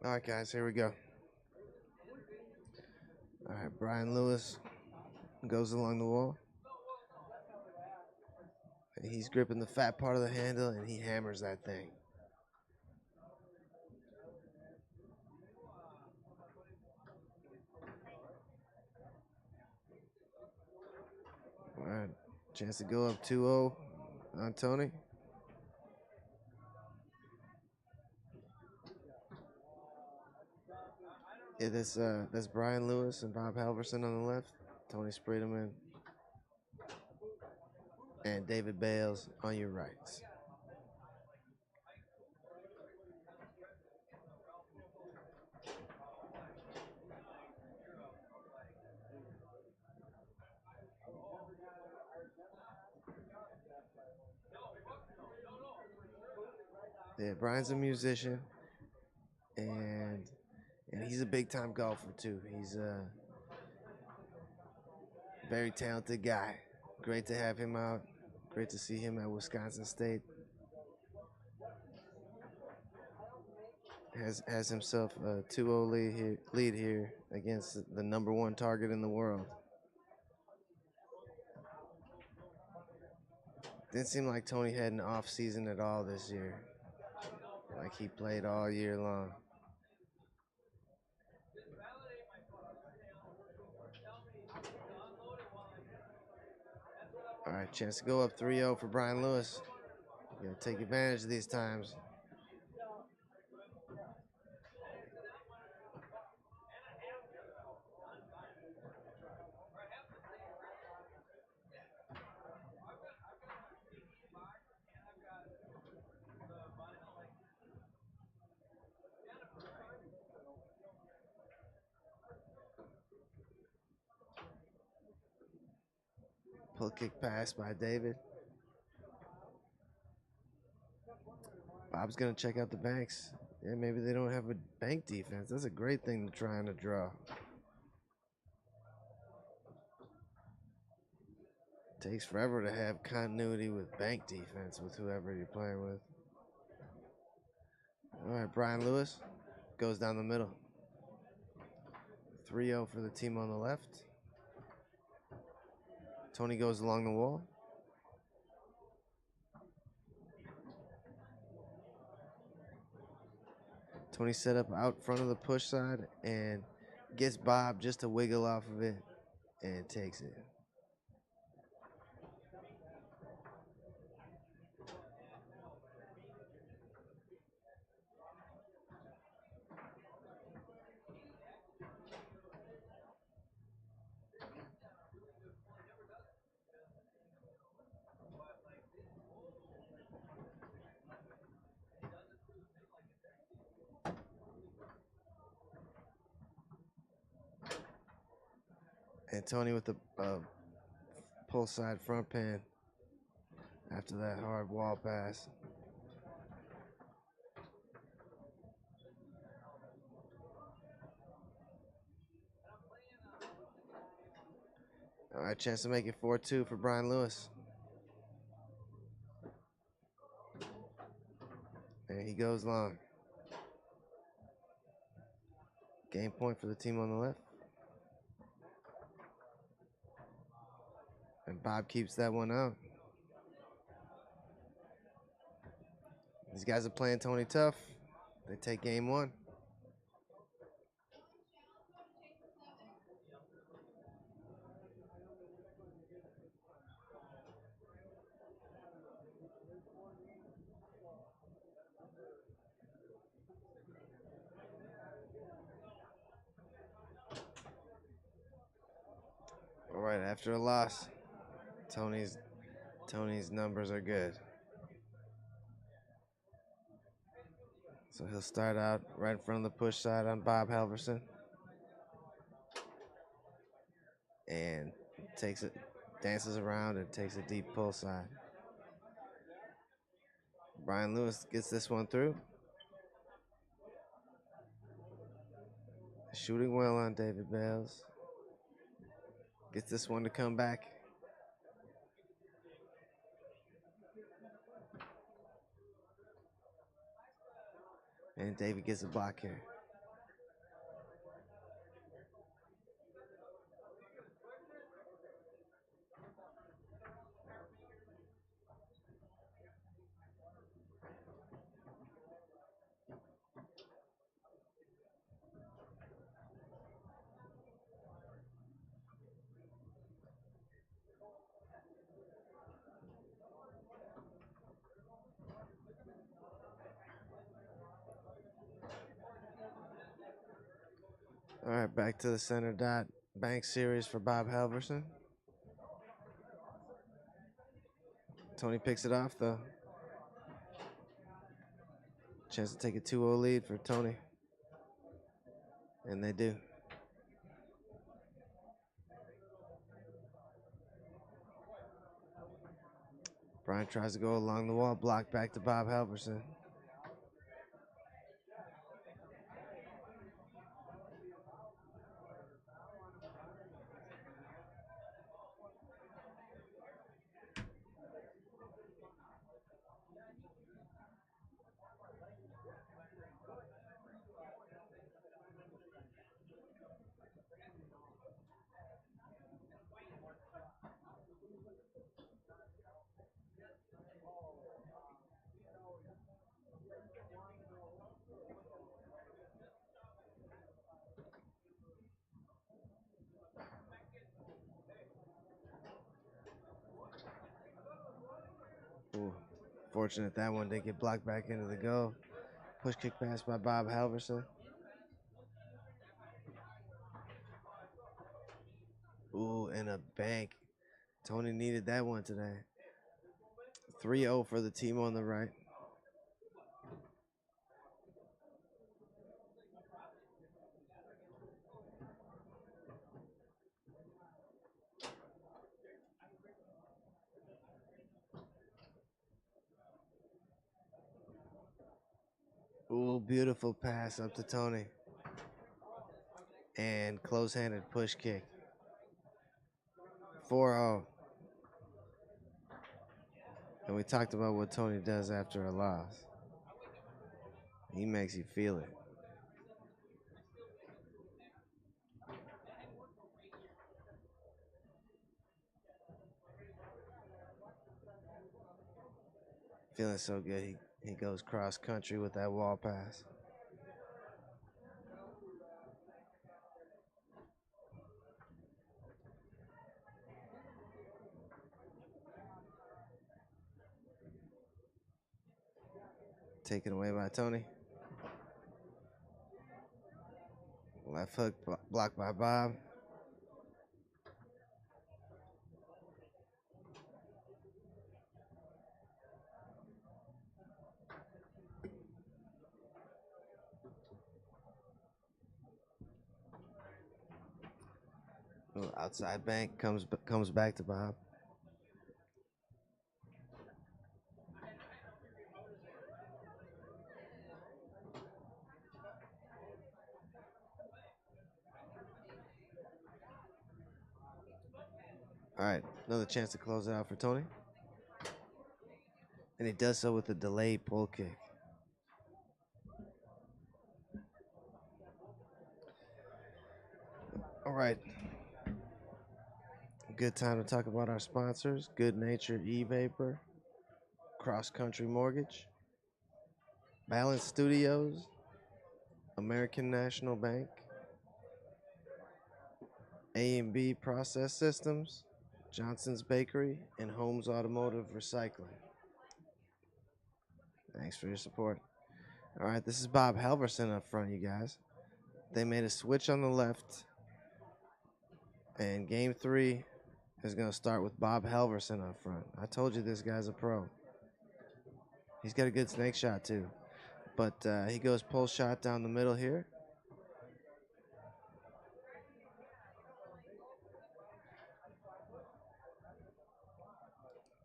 All right, guys, here we go. All right, Brian Lewis goes along the wall. He's gripping the fat part of the handle, and he hammers that thing. All right, chance to go up 2-0 on Tony. Yeah, that's Brian Lewis and Bob Halverson on the left, Tony Spreederman and David Bales on your right. Yeah, Brian's a musician, and he's a big-time golfer, too. He's a very talented guy. Great to have him out. Great to see him at Wisconsin State. Has himself a 2-0 lead here against the #1 target in the world. Didn't seem like Tony had an off season at all this year. Like he played all year long. All right, chance to go up 3-0 for Brian Lewis. You gotta take advantage of these times. Pull kick pass by David. Bob's gonna check out the banks. Yeah, maybe they don't have a bank defense. That's a great thing to try on a draw. Takes forever to have continuity with bank defense with whoever you're playing with. All right, Brian Lewis goes down the middle. 3-0 for the team on the left. Tony goes along the wall. Tony set up out front of the push side and gets Bob just to wiggle off of it and takes it. And Tony with the pull side front pan after that hard wall pass. All right, chance to make it 4-2 for Brian Lewis. And he goes long. Game point for the team on the left. And Bob keeps that one out. These guys are playing Tony tough. They take game one. All right, after a loss, Tony's numbers are good. So he'll start out right in front of the push side on Bob Halverson. And takes it, dances around and takes a deep pull side. Brian Lewis gets this one through. Shooting well on David Bales. Gets this one to come back. And David gets a block here. All right, back to the center dot bank series for Bob Halverson. Tony picks it off though. Chance to take a 2-0 lead for Tony. And they do. Brian tries to go along the wall, blocked back to Bob Halverson. Ooh, fortunate that one didn't get blocked back into the goal. Push kick pass by Bob Halverson. Ooh, and a bank. Tony needed that one today. 3-0 for the team on the right. Ooh, beautiful pass up to Tony. And close-handed push kick. 4-0. And we talked about what Tony does after a loss. He makes you feel it. Feeling so good. He goes cross country with that wall pass. Taken away by Tony. Left hook blocked by Bob. Ooh, outside bank comes back to Bob. All right, another chance to close it out for Tony. And he does so with a delayed pull kick. All right. Good time to talk about our sponsors. Good Nature E-Vapor, Cross Country Mortgage, Balance Studios, American National Bank, A&B Process Systems, Johnson's Bakery, and Holmes Automotive Recycling. Thanks for your support. All right, this is Bob Halverson up front, you guys. They made a switch on the left, and game 3 is going to start with Bob Halverson up front. I told you this guy's a pro. He's got a good snake shot, too. But he goes pull shot down the middle here.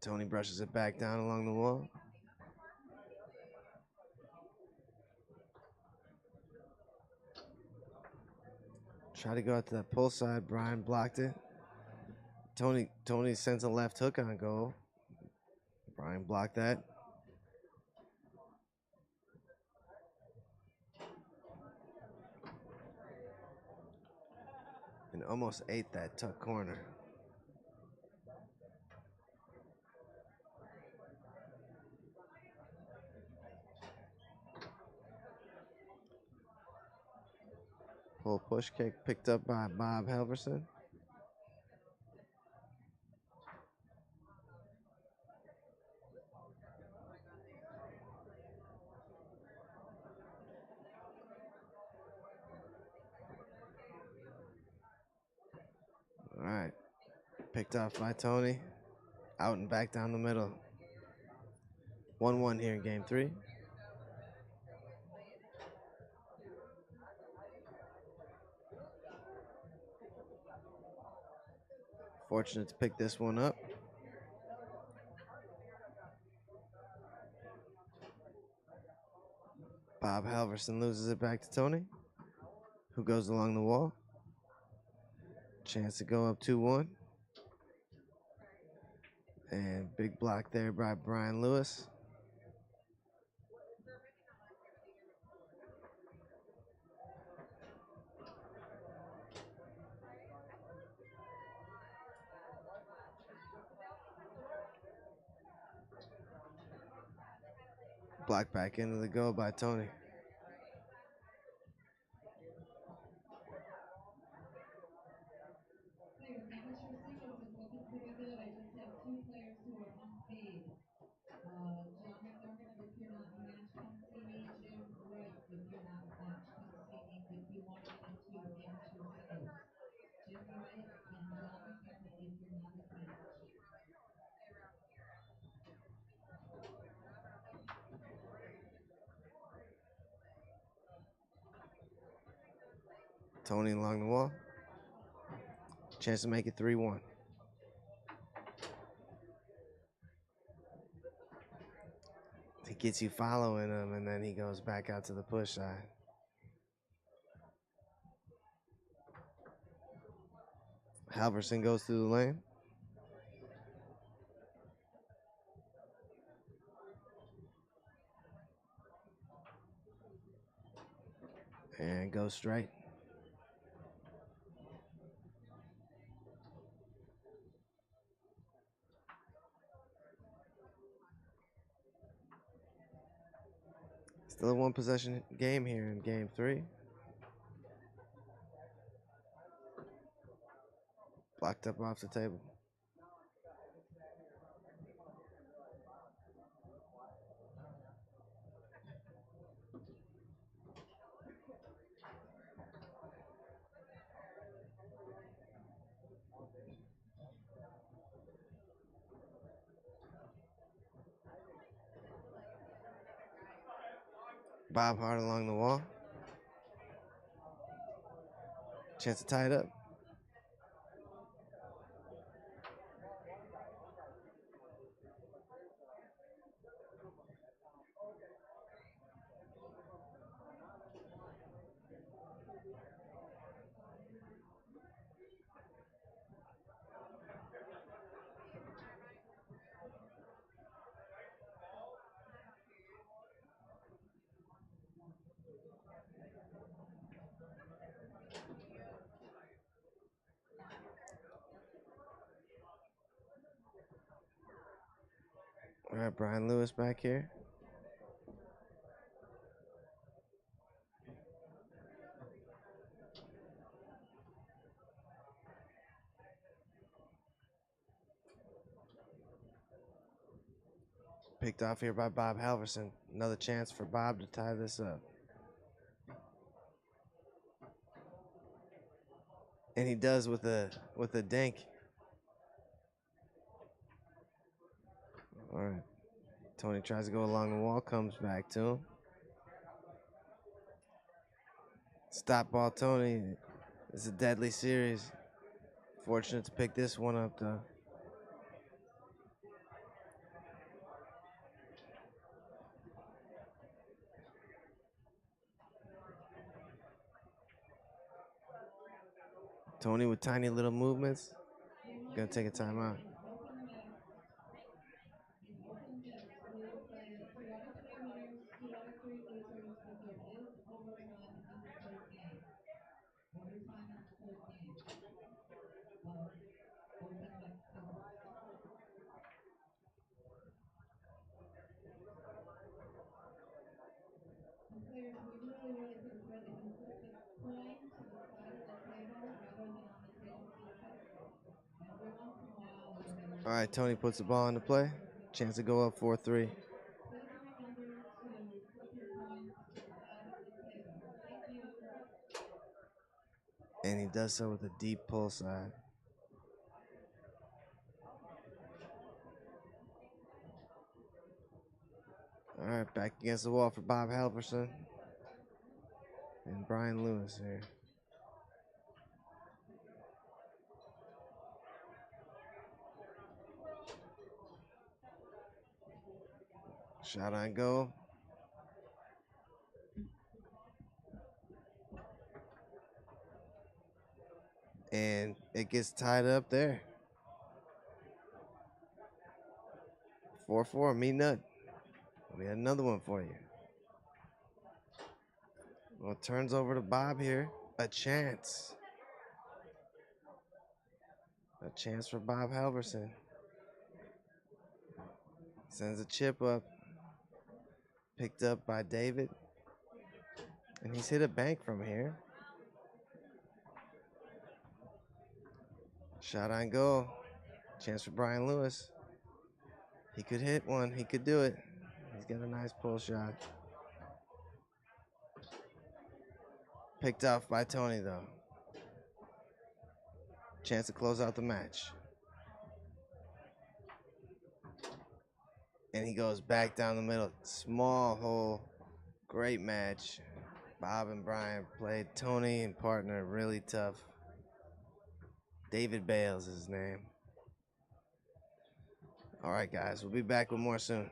Tony brushes it back down along the wall. Try to go out to that pull side. Brian blocked it. Tony sends a left hook on goal. Brian blocked that. And almost ate that tuck corner. Pull push kick picked up by Bob Halverson. All right. Picked off by Tony. Out and back down the middle. 1-1 here in game 3. Fortunate to pick this one up. Bob Halverson loses it back to Tony, who goes along the wall. Chance to go up 2-1. And big block there by Brian Lewis. Block back into the goal by Tony. Tony along the wall. Chance to make it 3-1. He gets you following him, and then he goes back out to the push side. Halverson goes through the lane. And goes straight. Still a one possession game here in game 3. Blocked up off the table. Bob Hart along the wall. Chance to tie it up. All right, Brian Lewis back here. Picked off here by Bob Halverson. Another chance for Bob to tie this up. And he does with a dink. All right. Tony tries to go along the wall, comes back to him. Stop ball, Tony. It's a deadly series. Fortunate to pick this one up, though. Tony with tiny little movements. Gonna take a timeout. All right, Tony puts the ball into play. Chance to go up 4-3. And he does so with a deep pull side. All right, back against the wall for Bob Halverson and Brian Lewis here. Shot on goal. And it gets tied up there. 4-4, me nut. We had another one for you. Well, it turns over to Bob here. A chance. A chance for Bob Halverson. Sends a chip up. Picked up by David. And he's hit a bank from here. Shot on goal. Chance for Brian Lewis. He could hit one. He could do it. He's got a nice pull shot. Picked off by Tony, though. Chance to close out the match. And he goes back down the middle. Small hole. Great match. Bob and Brian played Tony and partner really tough. David Bales is his name. All right, guys, we'll be back with more soon.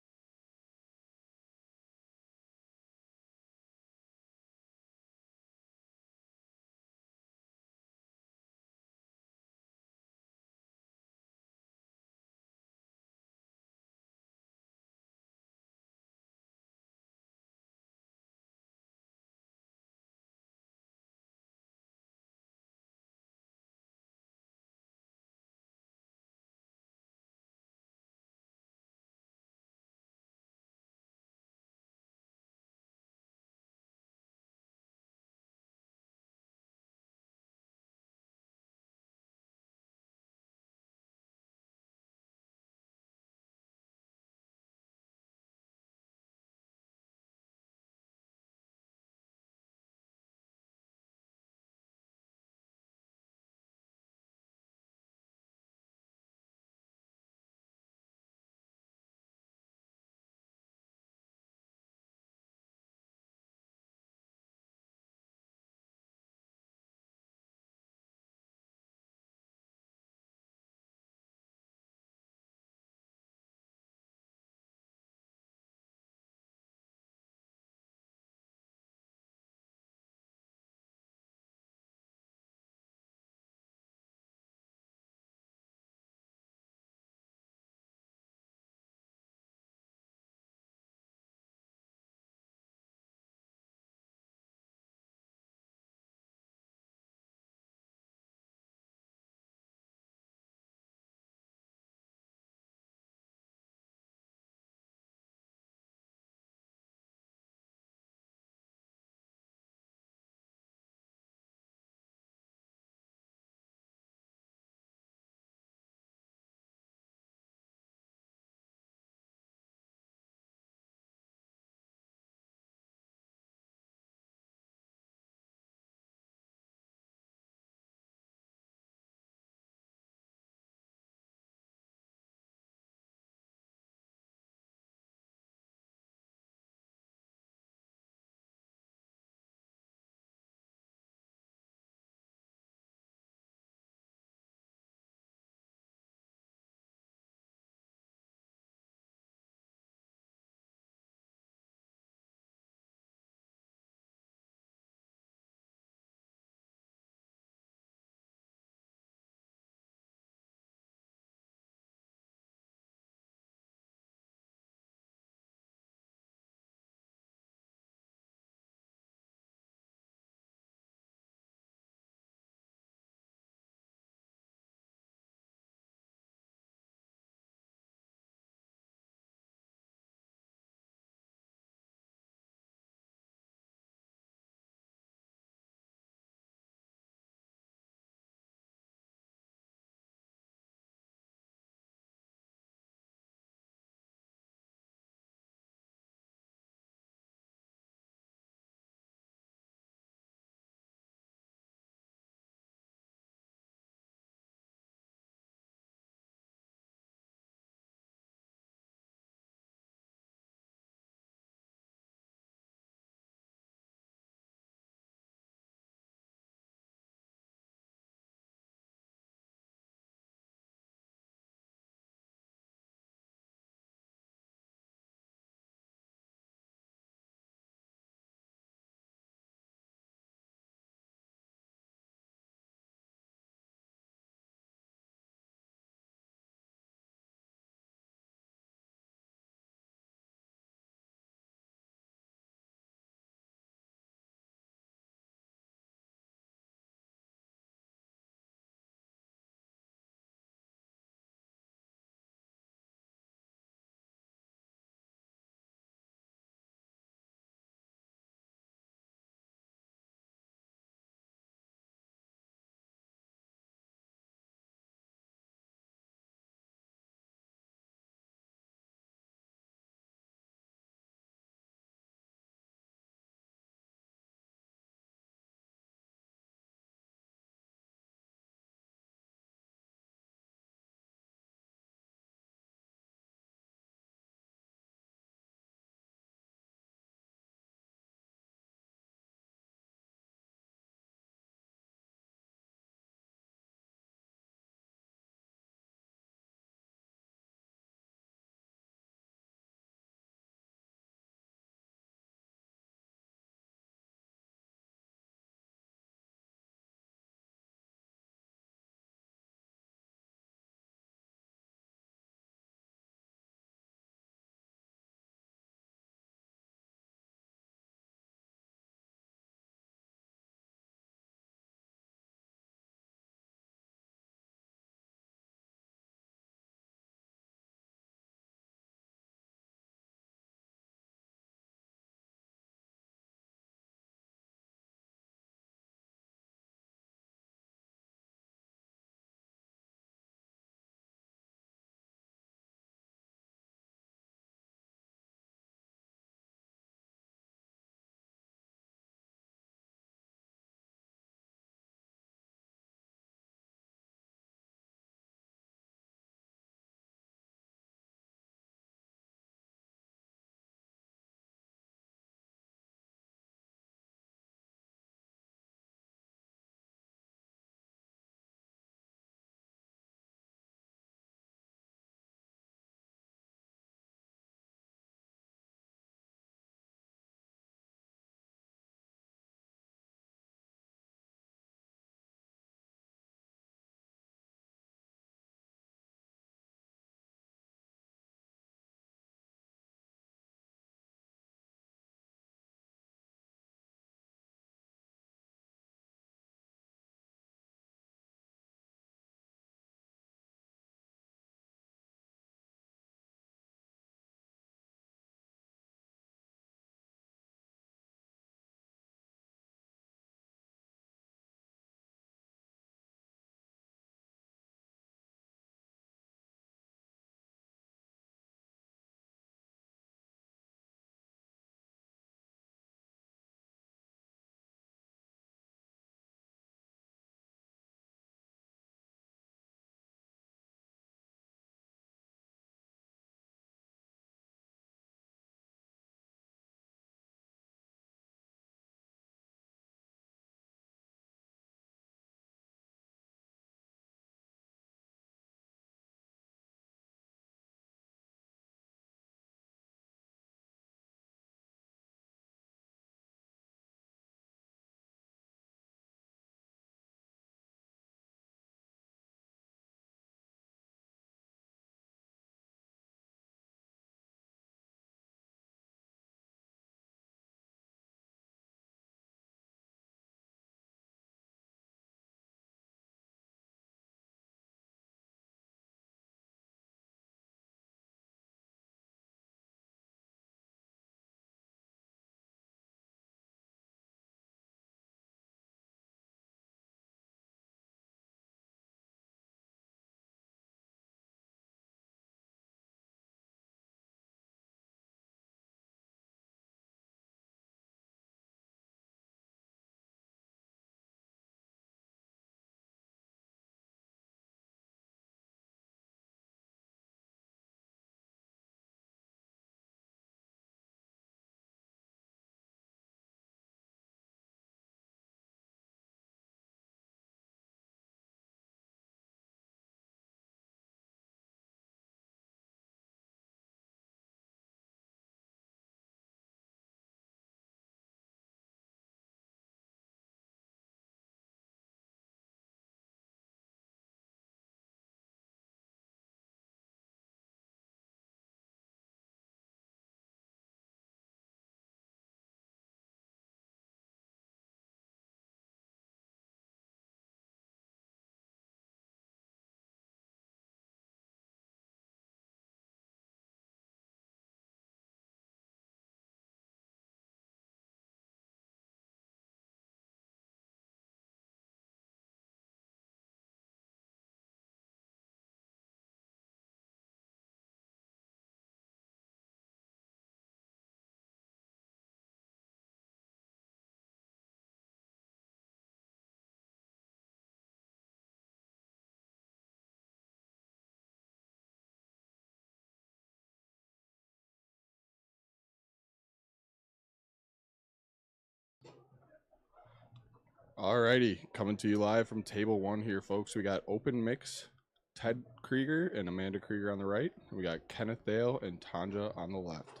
Alrighty, coming to you live from table 1 here, folks. We got open mix, Ted Krieger and Amanda Krieger on the right. We got Kenneth Dale and Tanja on the left.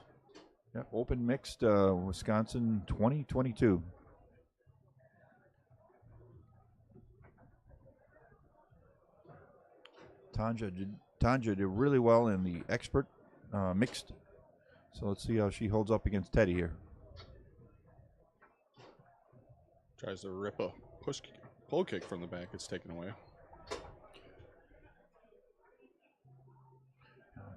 Yep, open mixed Wisconsin 2022. Tanja did really well in the expert mixed. So let's see how she holds up against Teddy here. Tries to rip a pull kick from the back. It's taken away.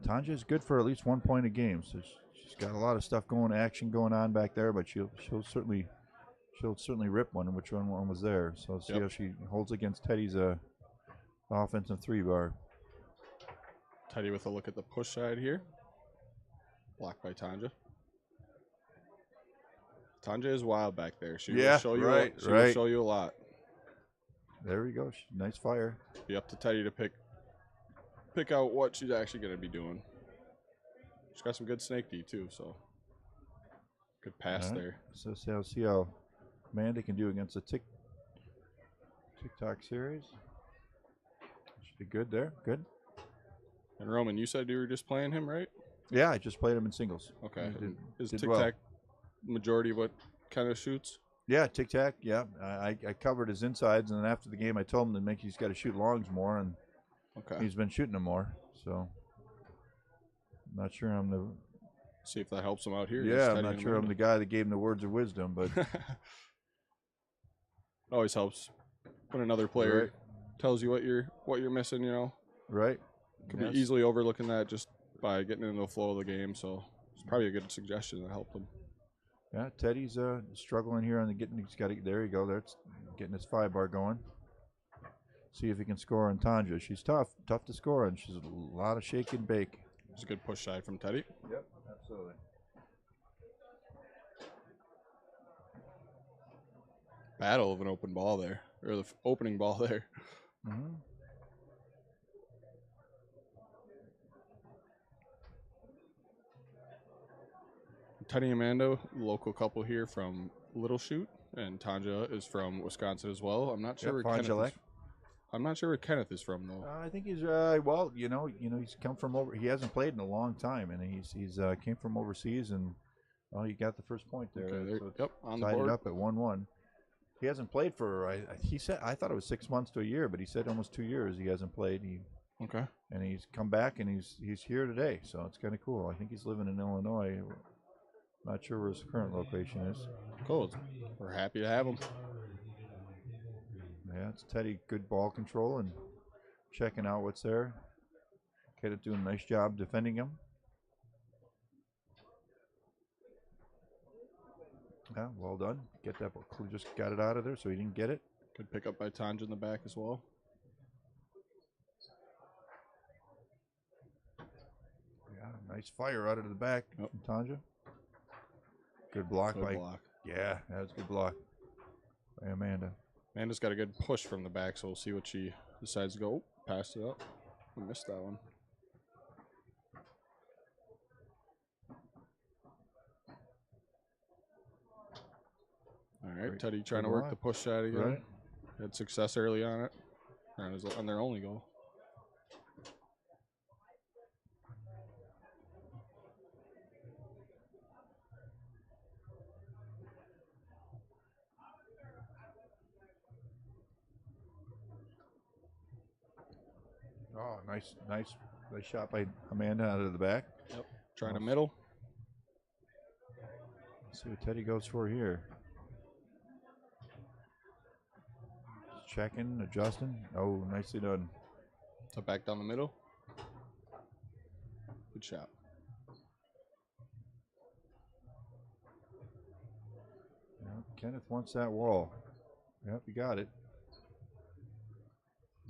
Tanja is good for at least 1 point a game. So she's got a lot of stuff action going on back there, but she'll certainly rip one, which one was there. So let's see how she holds against Teddy's offensive 3-bar. Teddy with a look at the push side here. Blocked by Tanja. Tanja is wild back there. She will show you will show you a lot. There we go. Nice fire. Be up to Teddy to pick out what she's actually going to be doing. She's got some good snake D too, so good pass there. So see how Amanda can do against the TikTok series. She did good there. Good. And Roman, you said you were just playing him, right? Yeah, I just played him in singles. Okay. Is did Tic well. Tac majority of what kind of shoots? Yeah, Tic Tac. Yeah, I covered his insides, and then after the game, I told him that he's got to shoot longs more, and he's been shooting them more. So, I'm not sure I'm the. See if that helps him out here. Yeah, I'm not sure I'm the guy that gave him the words of wisdom, but always helps when another player tells you what you're missing. You know, right? Could be easily overlooking that just by getting into the flow of the game. So it's probably a good suggestion that helped him. Yeah, Teddy's struggling here on the getting. He's got there you go. There's getting his 5-bar going. See if he can score on Tanja. She's tough to score, and she's a lot of shake and bake. It's a good push side from Teddy. Yep, absolutely. Battle of an open ball there, or the opening ball there. Mm-hmm. Teddy and Amanda, local couple here from Little Chute, and Tanja is from Wisconsin as well. I'm not sure where Kenneth is from though. I think he's well, he's come from over. He hasn't played in a long time, and he's came from overseas, and he got the first point there. Okay, so on the tied board. it up at 1-1. He hasn't played for. He said I thought it was 6 months to a year, but he said almost 2 years he hasn't played. And he's come back, and he's here today, so it's kind of cool. I think he's living in Illinois. Not sure where his current location is. Cool. We're happy to have him. Yeah, it's Teddy. Good ball control and checking out what's there. Kenneth doing a nice job defending him. Yeah, well done. Get that ball. Just got it out of there, so he didn't get it. Good pick up by Tanja in the back as well. Yeah, nice fire out of the back from Tanja. Good block Yeah, that was a good block by Amanda. Amanda's got a good push from the back, so we'll see what she decides to go. Passed it up. We missed that one. All right, Teddy trying to work the push side again. Right. Had success early on it. On their only goal. Oh, nice shot by Amanda out of the back. Yep. Trying to middle. Let's see what Teddy goes for here. Just checking, adjusting. Oh, nicely done. So back down the middle. Good shot. Yep, Kenneth wants that wall. Yep, you got it.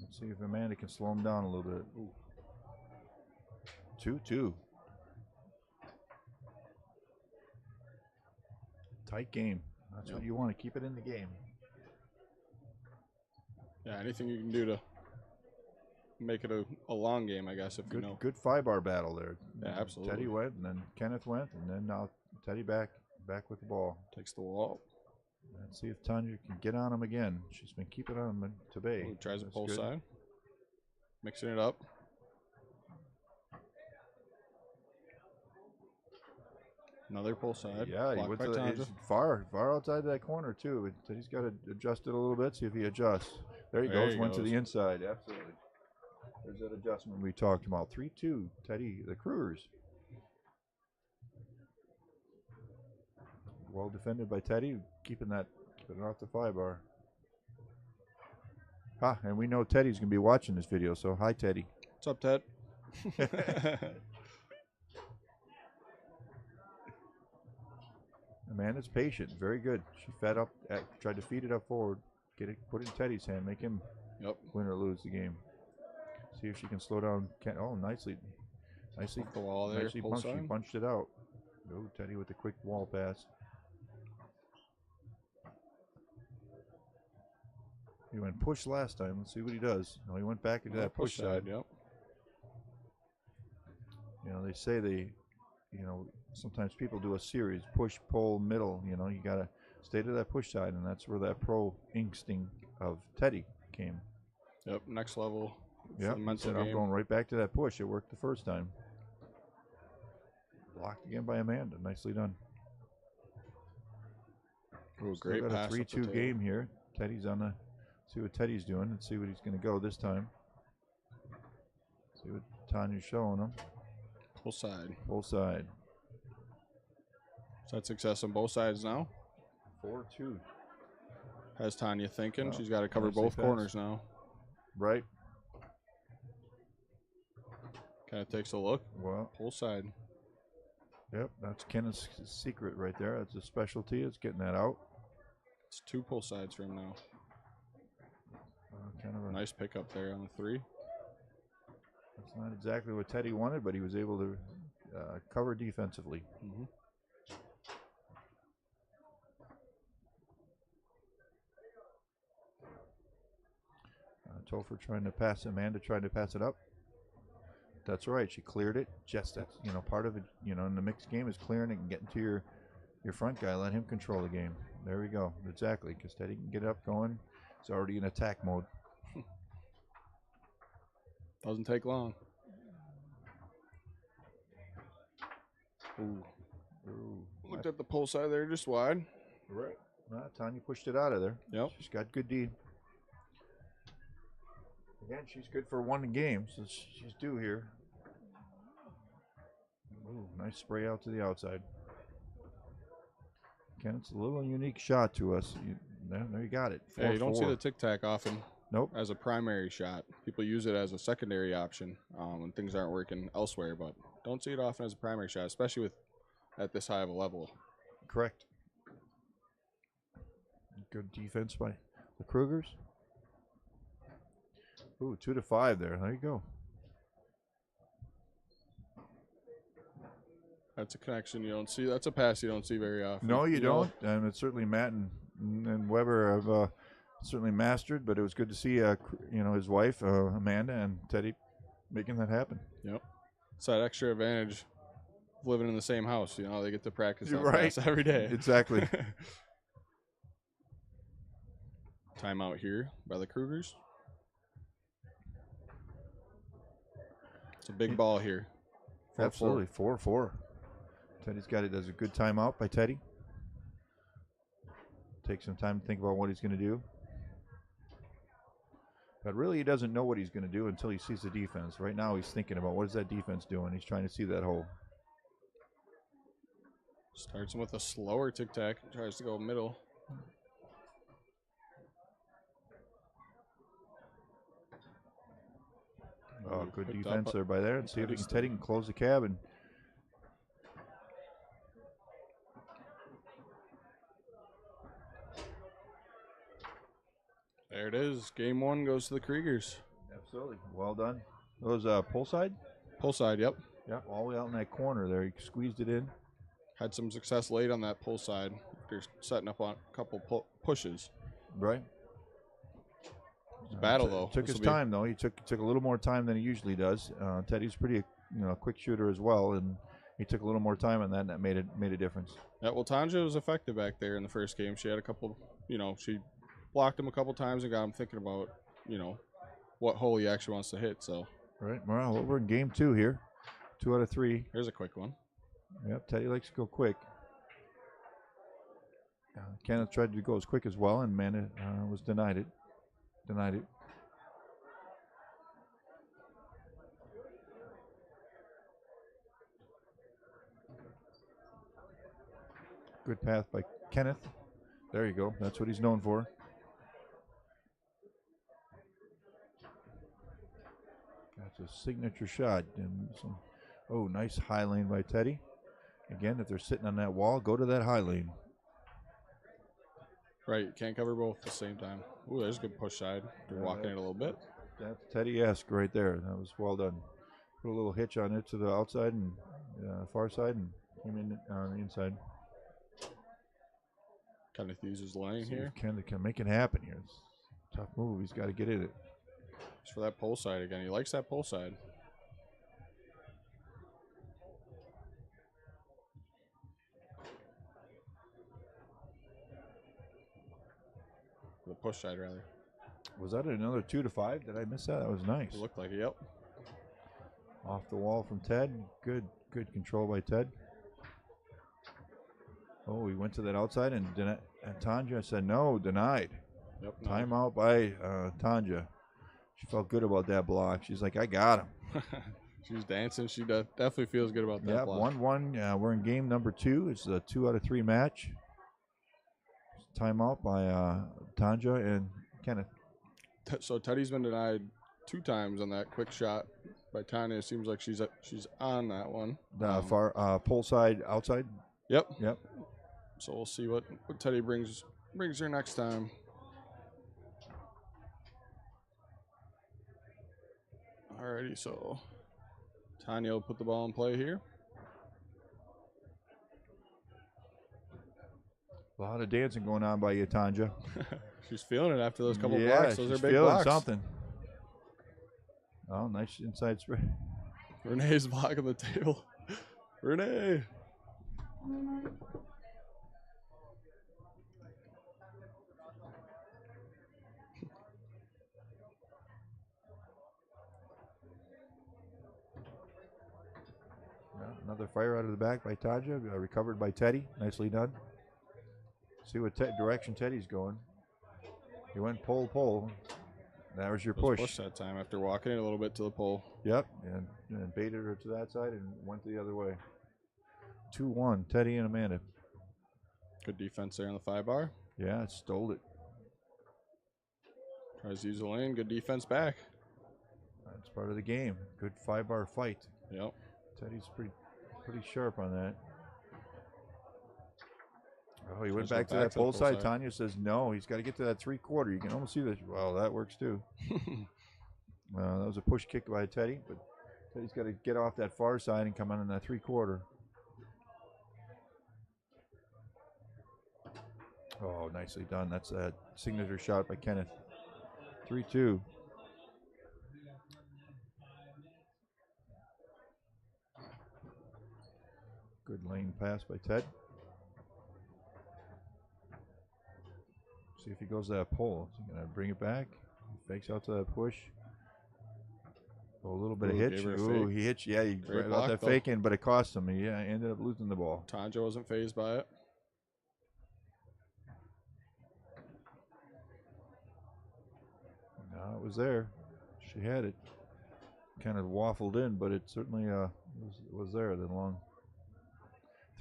Let's see if Amanda can slow him down a little bit. Ooh. 2-2. Tight game. That's what you want to keep it in the game. Yeah, anything you can do to make it a long game, I guess, if you know. Good 5-bar battle there. Yeah, absolutely. Teddy went, and then Kenneth went, and then now Teddy back with the ball. Takes the wall. Let's see if Tanya can get on him again. She's been keeping on him to bay. Ooh, tries a That's pull good. side. Mixing it up. Another pull side. Yeah, he Blocked went by to the, Tanja. he's far outside that corner too. He's got to adjust it a little bit. See if he adjusts. There he There goes. he Went to goes. the inside. Absolutely. There's that adjustment we talked about. 3-2. Teddy, the Krugers. Well defended by Teddy, keeping it off the 5-bar. And we know Teddy's gonna be watching this video. So hi, Teddy. What's up, Ted? Amanda's patient, very good. She fed up, tried to feed it up forward, get it, put it in Teddy's hand, make him win or lose the game. See if she can slow down. Nicely the wall there, nicely pull punched. She side. punched it out. Oh, Teddy with the quick wall pass. He went push last time. Let's see what he does. No, he went back into that push side. Yep. You know, they say sometimes people do a series, push, pull, middle. You know, you got to stay to that push side, and that's where that pro instinct of Teddy came. Yep, next level. Yep, he said, I'm going right back to that push. It worked the first time. Blocked again by Amanda. Nicely done. Ooh, Still great got pass a up the 3-2 table. game here. Teddy's on the. See what Teddy's doing and see what he's going to go this time. See what Tanya's showing him. Pull side. Pull side. So that's success on both sides now. 4-2. Has Tanya thinking. Well, She's got to cover nicely both passed. corners now. Right. Kind of takes a look. Well, pull side. Yep, that's Kenneth's secret right there. That's a specialty. It's getting that out. It's 2 pull sides for him now. Kind of a Nice pickup there on the 3. That's not exactly what Teddy wanted, but he was able to cover defensively. Mm-hmm. Topher trying to pass, Amanda trying to pass it up. That's right, she cleared it. Just that's part of it. In the mixed game is clearing it and getting to your front guy. Let him control the game. There we go. Exactly, because Teddy can get up going. It's already in attack mode. Doesn't take long. Ooh. Looked at the pull side there, just wide. Right. Tanya pushed it out of there. Yep. She's got good D. Again, she's good for one game, so she's due here. Ooh, nice spray out to the outside. Again, it's a little unique shot to us. There you got it. Yeah, you don't see 4-4. the tic-tac often. Nope. As a primary shot. People use it as a secondary option when things aren't working elsewhere, but don't see it often as a primary shot, especially at this high of a level. Correct. Good defense by the Krugers. Ooh, 2-5 there. There you go. That's a connection you don't see. That's a pass you don't see very often. No, you don't. And it's certainly Matt and Weber have certainly mastered, but it was good to see his wife Amanda and Teddy making that happen. Yep. It's that extra advantage of living in the same house. They get to practice that Right. pass every day. Exactly. Timeout here by the Krugers. It's a big ball here. 4-4. Absolutely. 4-4. Teddy's got it. Does a good timeout by Teddy. Take some time to think about what he's going to do. But really, he doesn't know what he's going to do until he sees the defense. Right now, he's thinking about what is that defense doing. He's trying to see that hole. Starts him with a slower tic-tac. Tries to go middle. Oh, good Picked defense up. there by there. And see if Teddy's Teddy can close the cabin. There it is. Game 1 goes to the Krugers. Absolutely. Well done. Those pull side? Pull side, yep. Yeah, all the way out in that corner there. He squeezed it in. Had some success late on that pull side. They're setting up on a couple pushes. Right. It's a battle, though. Took his time, though. He took a little more time than he usually does. Teddy's pretty, quick shooter as well, and he took a little more time on that, and that made a difference. Yeah, well, Tanja was effective back there in the first game. She had a couple, she blocked him a couple times and got him thinking about, what hole he actually wants to hit. So. Right, well, we're in game 2 here. 2 out of 3. Here's a quick one. Yep, Teddy likes to go quick. Kenneth tried to go as quick as well, and Amanda was denied it. Good path by Kenneth. There you go. That's what he's known for. That's a signature shot. And nice high lane by Teddy. Again, if they're sitting on that wall, go to that high lane. Right, you can't cover both at the same time. Ooh, there's a good push side. They're walking it a little bit. That's Teddy-esque right there. That was well done. Put a little hitch on it to the outside and far side, and came in on the inside. Kenneth uses lane here. Kenneth can make it happen here. It's a tough move. He's got to get in it. Just for that pull side again. He likes that pull side. The push side, rather. Was that another 2 to 5? Did I miss that? That was nice. It looked like it, yep. Off the wall from Ted. Good control by Ted. Oh, he went to that outside, and Tanja said no, denied. Yep. Timeout by Tanja. She felt good about that block. She's like, I got him. She's dancing. She definitely feels good about that block. 1-1. We're in game number 2. It's a 2 out of 3 match. Timeout by Tanja and Kenneth. So Teddy's been denied 2 times on that quick shot by Tanya. It seems like she's on that one. The far pull side outside. Yep. So we'll see what Teddy brings her next time. Alrighty, so Tanya will put the ball in play here. A lot of dancing going on by you, Tanja. She's feeling it after those couple blocks. Those are big feeling blocks. Something. Oh, nice inside spray. Renee's blocking the table. Renee. Another fire out of the back by Tanja, recovered by Teddy. Nicely done. See what direction Teddy's going. He went pole. That was your push that time after walking it a little bit to the pole. Yep, and baited her to that side and went the other way. 2-1, Teddy and Amanda. Good defense there on the 5 bar. Yeah, it stole it. Tries to use the lane. Good defense back. That's part of the game. Good 5 bar fight. Yep. Teddy's pretty sharp on that. Oh, he went back to that pole side. Tanya says no. He's got to get to that 3/4. You can almost see that. Well, that works too. That was a push kick by Teddy, but Teddy's got to get off that far side and come on in that 3/4. Oh, nicely done. That's a signature shot by Kenneth. 3-2. Good lane pass by Ted. See if he goes to that pole. Is he going to bring it back? He fakes out to that push. Oh, a little bit of hitch. Ooh, he hitched. Yeah, he got that fake in, but it cost him. He ended up losing the ball. Tanja wasn't fazed by it. No, it was there. She had it. Kind of waffled in, but it certainly was there. Then long.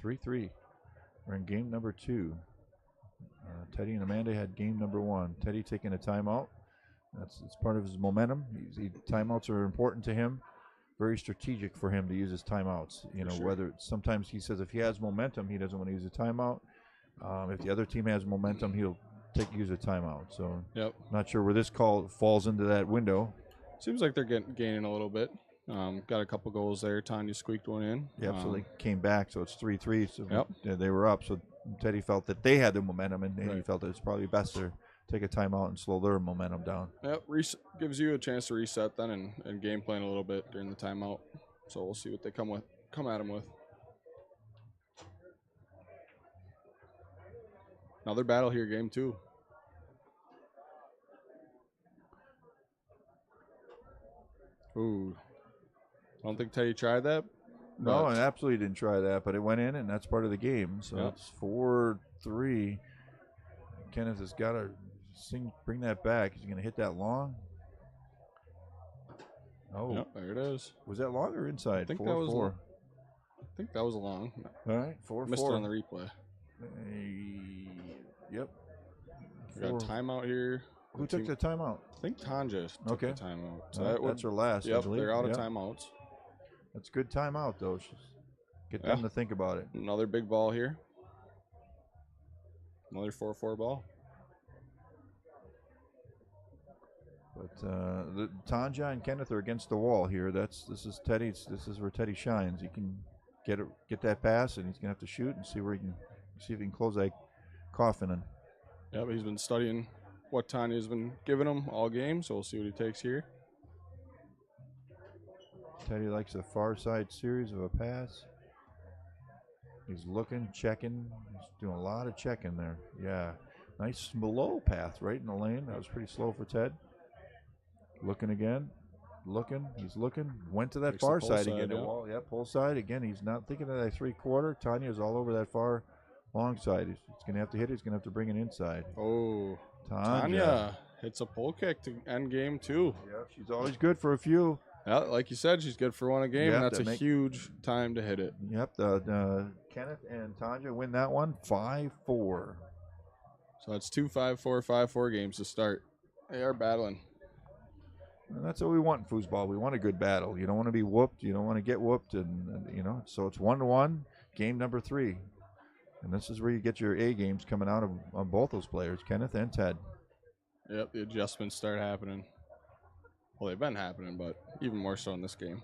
3-3. We're in game number 2. Teddy and Amanda had game number 1. Teddy taking a timeout. It's part of his momentum. Timeouts are important to him. Very strategic for him to use his timeouts. Whether sometimes he says if he has momentum, he doesn't want to use a timeout. If the other team has momentum, he'll use a timeout. So, not sure where this call falls into that window. Seems like they're gaining a little bit. Got a couple goals there. Tanya squeaked one in. Yep, so they came back, so it's 3-3. So they were up. So Teddy felt that they had the momentum, and he felt that it's probably best to take a timeout and slow their momentum down. Yep, gives you a chance to reset then and game plan a little bit during the timeout. So we'll see what they come at him with. Another battle here, game 2. Ooh. I don't think Teddy tried that. No, I absolutely didn't try that, but it went in, and that's part of the game. So it's 4-3. Kenneth has got to bring that back. He's going to hit that long. Oh, yep, there it is. Was that long or inside? I think 4-4. that was. I think that was a long. All right, 4-4. Missed it on the replay. Yep. We got a timeout here. Who took the timeout? I think Tanja took the timeout. So that's her last. Yep, they're out of timeouts. That's a good timeout, though. Get them to think about it. Another big ball here. Another 4-4 ball. But Tanja and Kenneth are against the wall here. This is Teddy's. This is where Teddy shines. He can get that pass, and he's gonna have to shoot and see if he can close that coffin in. Yep, he's been studying what Tanya's been giving him all game, so we'll see what he takes here. Teddy likes a far side series of a pass. He's looking, checking. He's doing a lot of checking there. Yeah, nice below path right in the lane. That was pretty slow for Ted. Looking again. He's looking. Went to that far side again. Wall. Yeah, pull side again. He's not thinking of that 3/4. Tanya's all over that far long side. He's going to have to hit it. He's going to have to bring it inside. Oh, Tanya hits a pull kick to end game 2. Yeah, she's always good for a few. Yeah, like you said, she's good for one a game. Yep, that's a huge time to hit it. Yep, Kenneth and Tanja win that one 5-4. So that's 2 5-4, 5-4 games to start. They are battling. And that's what we want in foosball. We want a good battle. You don't want to be whooped. You don't want to get whooped. And so it's 1-1, game number 3. And this is where you get your A games coming out on both those players, Kenneth and Ted. Yep, the adjustments start happening. Well, they've been happening, but even more so in this game.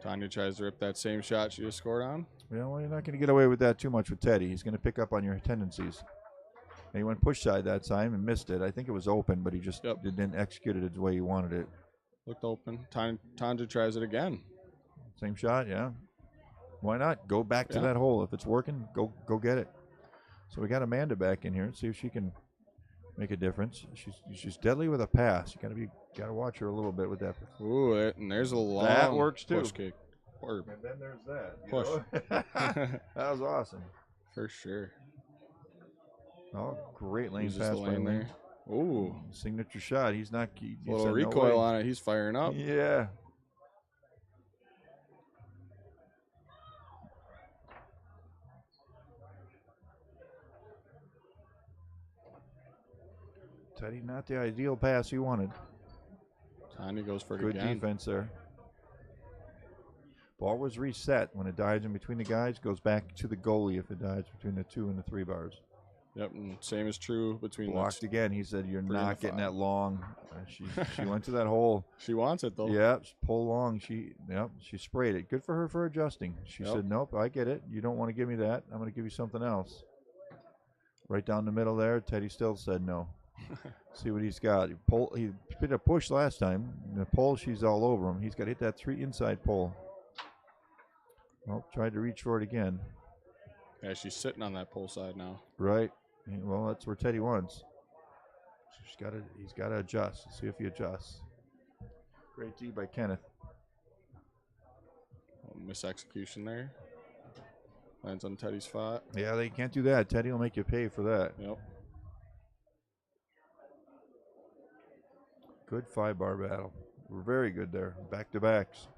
Tanya tries to rip that same shot she just scored on. Yeah, well, you're not going to get away with that too much with Teddy. He's going to pick up on your tendencies. And he went push side that time and missed it. I think it was open, but he just didn't execute it the way he wanted it. Looked open. Tanja tries it again. Same shot, yeah. Why not? Go back to that hole. If it's working, go get it. So we got Amanda back in here and see if she can make a difference. She's deadly with a pass. You gotta watch her a little bit with that. Ooh, and there's a long that works too. Push kick. And then there's that. Push. That was awesome. For sure. Oh, great lane pass by Lane there. Ooh, signature shot. He's not. A little recoil on it. He's firing up. Yeah. Teddy, not the ideal pass he wanted. Tanya goes for it Good again. defense there. Ball was reset. When it dives in between the guys, goes back to the goalie if it dives between the 2 and the 3 bars. Yep, and same is true between blocked again. He said, "You're not getting that long." She went to that hole. She wants it though. Yep, pull long. She sprayed it. Good for her for adjusting. She said, "Nope, I get it. You don't want to give me that. I'm going to give you something else." Right down the middle there. Teddy still said no. See what he's got. He did a push last time. In the pole, she's all over him. He's got to hit that 3 inside pole. Well, tried to reach for it again. Yeah, she's sitting on that pole side now. Right. Well, that's where Teddy wants. He's got to adjust. See if he adjusts. Great D by Kenneth. Misexecution there. Lands on Teddy's spot. Yeah, they can't do that. Teddy will make you pay for that. Yep. Good 5-bar battle. We're very good there. Back-to-backs.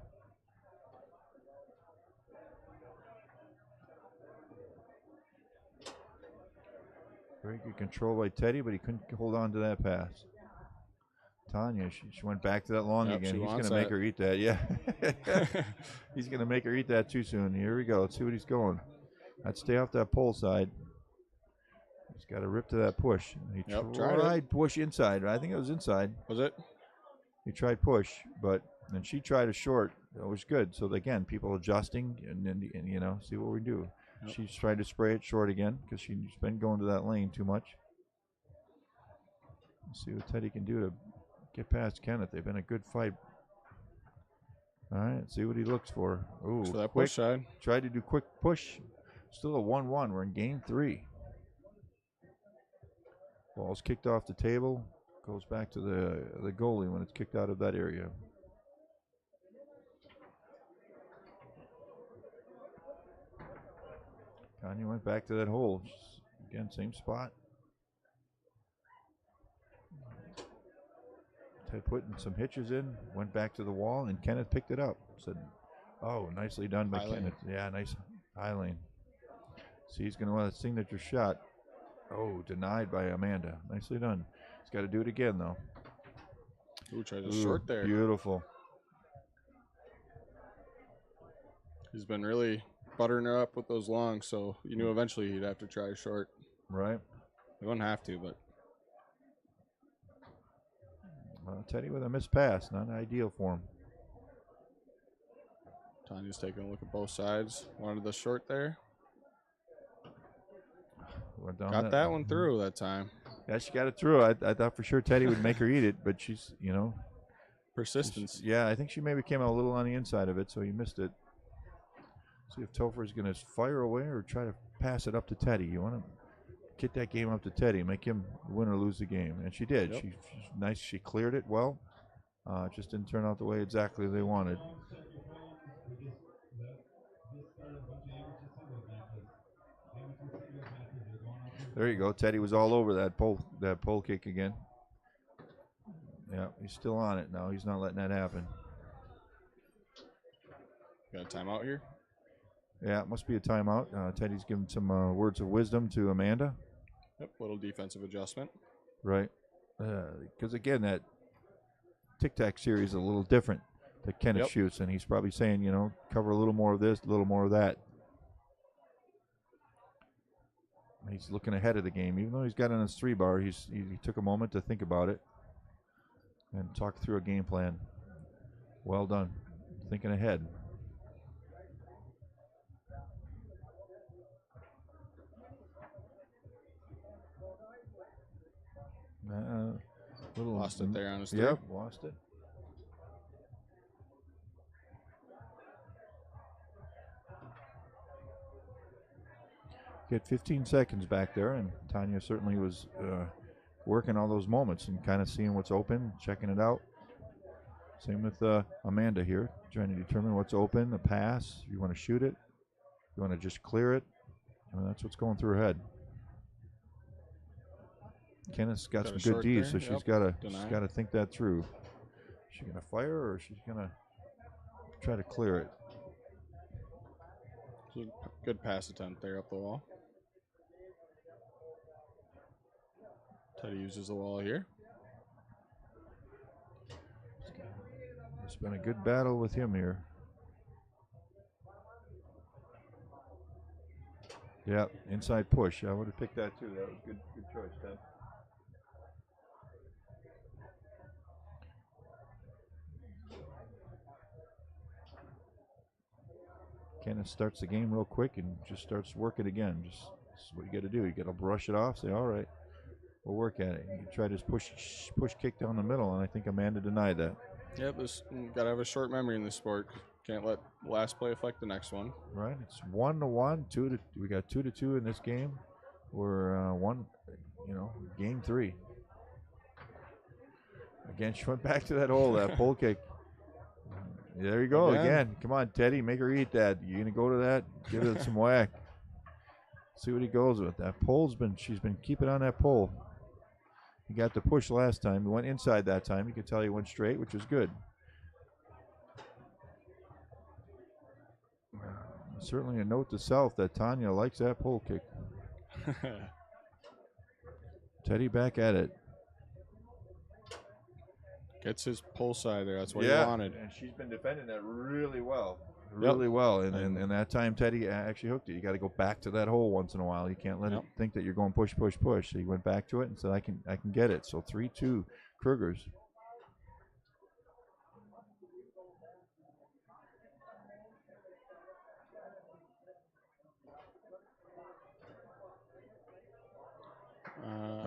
Very good control by Teddy, but he couldn't hold on to that pass. Tanya, she went back to that long again. He's going to make her eat that. Yeah. He's going to make her eat that too soon. Here we go. Let's see what he's going. Let's stay off that pole side. He's got to rip to that push. He tried push inside. I think it was inside. Was it? He tried push, but then she tried a short. It was good. So again, people adjusting and see what we do. Yep. She's tried to spray it short again because she's been going to that lane too much. Let's see what Teddy can do to get past Kenneth. They've been a good fight. All right, see what he looks for. Ooh, For that quick push side. Tried to do quick push. Still a 1-1. We're in game 3. Ball's kicked off the table. Goes back to the goalie when it's kicked out of that area. Kanye went back to that hole. Again, same spot. Ted putting some hitches in, went back to the wall, and Kenneth picked it up. Said, oh, nicely done by Kenneth. Yeah, nice high lane. See, he's going to want a signature shot. Oh, denied by Amanda. Nicely done. He's got to do it again, though. Ooh, tries a short there. Beautiful. He's been really buttering her up with those longs, so you knew eventually he'd have to try a short. Right. He wouldn't have to, but. Well, Teddy with a missed pass. Not ideal for him. Tanya's taking a look at both sides. Wanted the short there. Got that one through that time. Yeah, she got it through. I thought for sure Teddy would make her eat it, but she's, persistence. Yeah, I think she maybe came out a little on the inside of it, so he missed it. See if Topher's going to fire away or try to pass it up to Teddy. You want to get that game up to Teddy, make him win or lose the game. And she did. Yep. She's nice. She cleared it well. It just didn't turn out the way exactly they wanted. There you go. Teddy was all over that pole kick again. Yeah, he's still on it now. He's not letting that happen. Got a timeout here? Yeah, it must be a timeout. Teddy's giving some words of wisdom to Amanda. Yep, little defensive adjustment. Right. Because, again, that tic-tac series is a little different that Kenneth shoots, and he's probably saying, cover a little more of this, a little more of that. He's looking ahead of the game. Even though he's got it on his 3-bar, he took a moment to think about it and talk through a game plan. Well done. Thinking ahead. Lost it there on his 3. Yep, lost it. Get 15 seconds back there, and Tanya certainly was working all those moments and kind of seeing what's open, checking it out. Same with Amanda here, trying to determine what's open, the pass. You want to shoot it, you want to just clear it. That's what's going through her head. Kenneth's got some good D's, so she's got to think that through. Is she going to fire or is she going to try to clear it? Good pass attempt there up the wall. Teddy uses the wall here. It's been a good battle with him here. Yeah, inside push. I would have picked that too. That was good choice, Ted. Kenneth starts the game real quick and just starts working again. This is what you got to do. You got to brush it off. Say, all right, we'll work at it. You try to push kick down the middle, and I think Amanda denied that. Yep, got to have a short memory in this sport. Can't let the last play affect the next one. Right. It's 1-1. We got 2-2 in this game. We're game 3. Again, she went back to that hole, that pole kick. There you go again. Come on, Teddy, make her eat that. You gonna go to that? Give it some whack. See what he goes with. That pole's she's been keeping on that pole. He got the push last time. He went inside that time. You could tell he went straight, which was good. Certainly a note to self that Tanya likes that pole kick. Teddy back at it. Gets his pole side there. That's what he wanted. And she's been defending that really well. Really well. And that time Teddy actually hooked it. You got to go back to that hole once in a while. You can't let it think that you're going push. So he went back to it and said, I can get it. So 3-2 Krugers.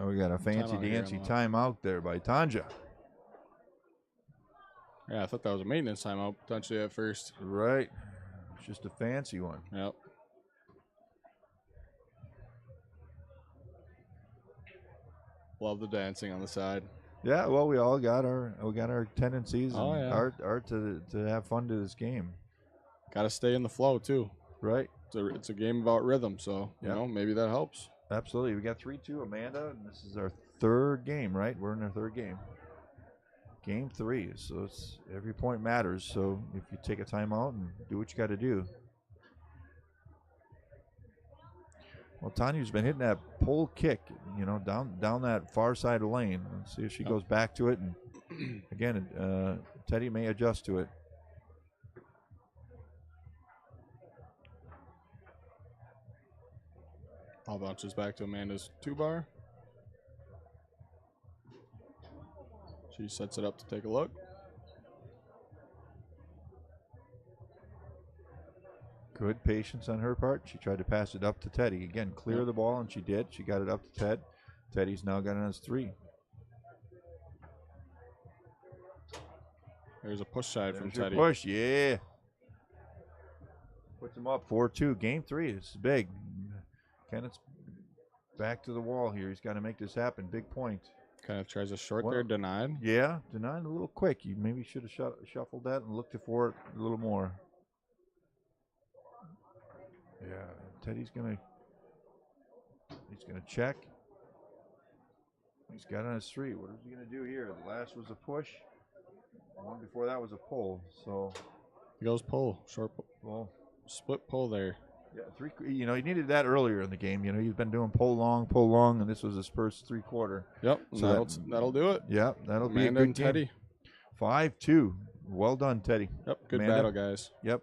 We got a fancy dancy timeout there by Tanja. Yeah, I thought that was a maintenance timeout potentially at first. Right. It's just a fancy one. Yep. Love the dancing on the side. Yeah, well, we all got our tendencies Oh, and yeah. art to have fun to this game. Got to stay in the flow too. Right. It's a game about rhythm, so Yep. maybe that helps. Absolutely. We got 3-2, Amanda, and this is our third game, right? We're in our third game. Game 3, so it's every point matters. So if you take a timeout and do what you got to do. Well, Tanya's been hitting that pole kick, down that far side of the lane. Let's see if she goes back to it. And again, Teddy may adjust to it. Ball bounces back to Amanda's 2-bar. She sets it up to take a look. Good patience on her part. She tried to pass it up to Teddy. Again, clear the ball, and she did. She got it up to Ted. Teddy's now got it on his 3. There's a push side from Your Teddy. push, yeah. Puts him up 4-2. Game 3. This is big. Kenneth's back to the wall here. He's got to make this happen. Big point. Kind of tries a short there, denied. Yeah, denied a little quick. You maybe should have shuffled that and looked for it a little more. Yeah, Teddy's gonna check. He's got on his 3. What is he gonna do here? The last was a push. The one before that was a pull. So he goes pull, short pull, split pull there. Yeah, 3. He needed that earlier in the game. He's been doing pull long, and this was his first 3/4. Yep, so that'll do it. Yeah, that'll Amanda be a good and Teddy. game. 5-2. Well done, Teddy. Yep, good Amanda. battle, guys. Yep.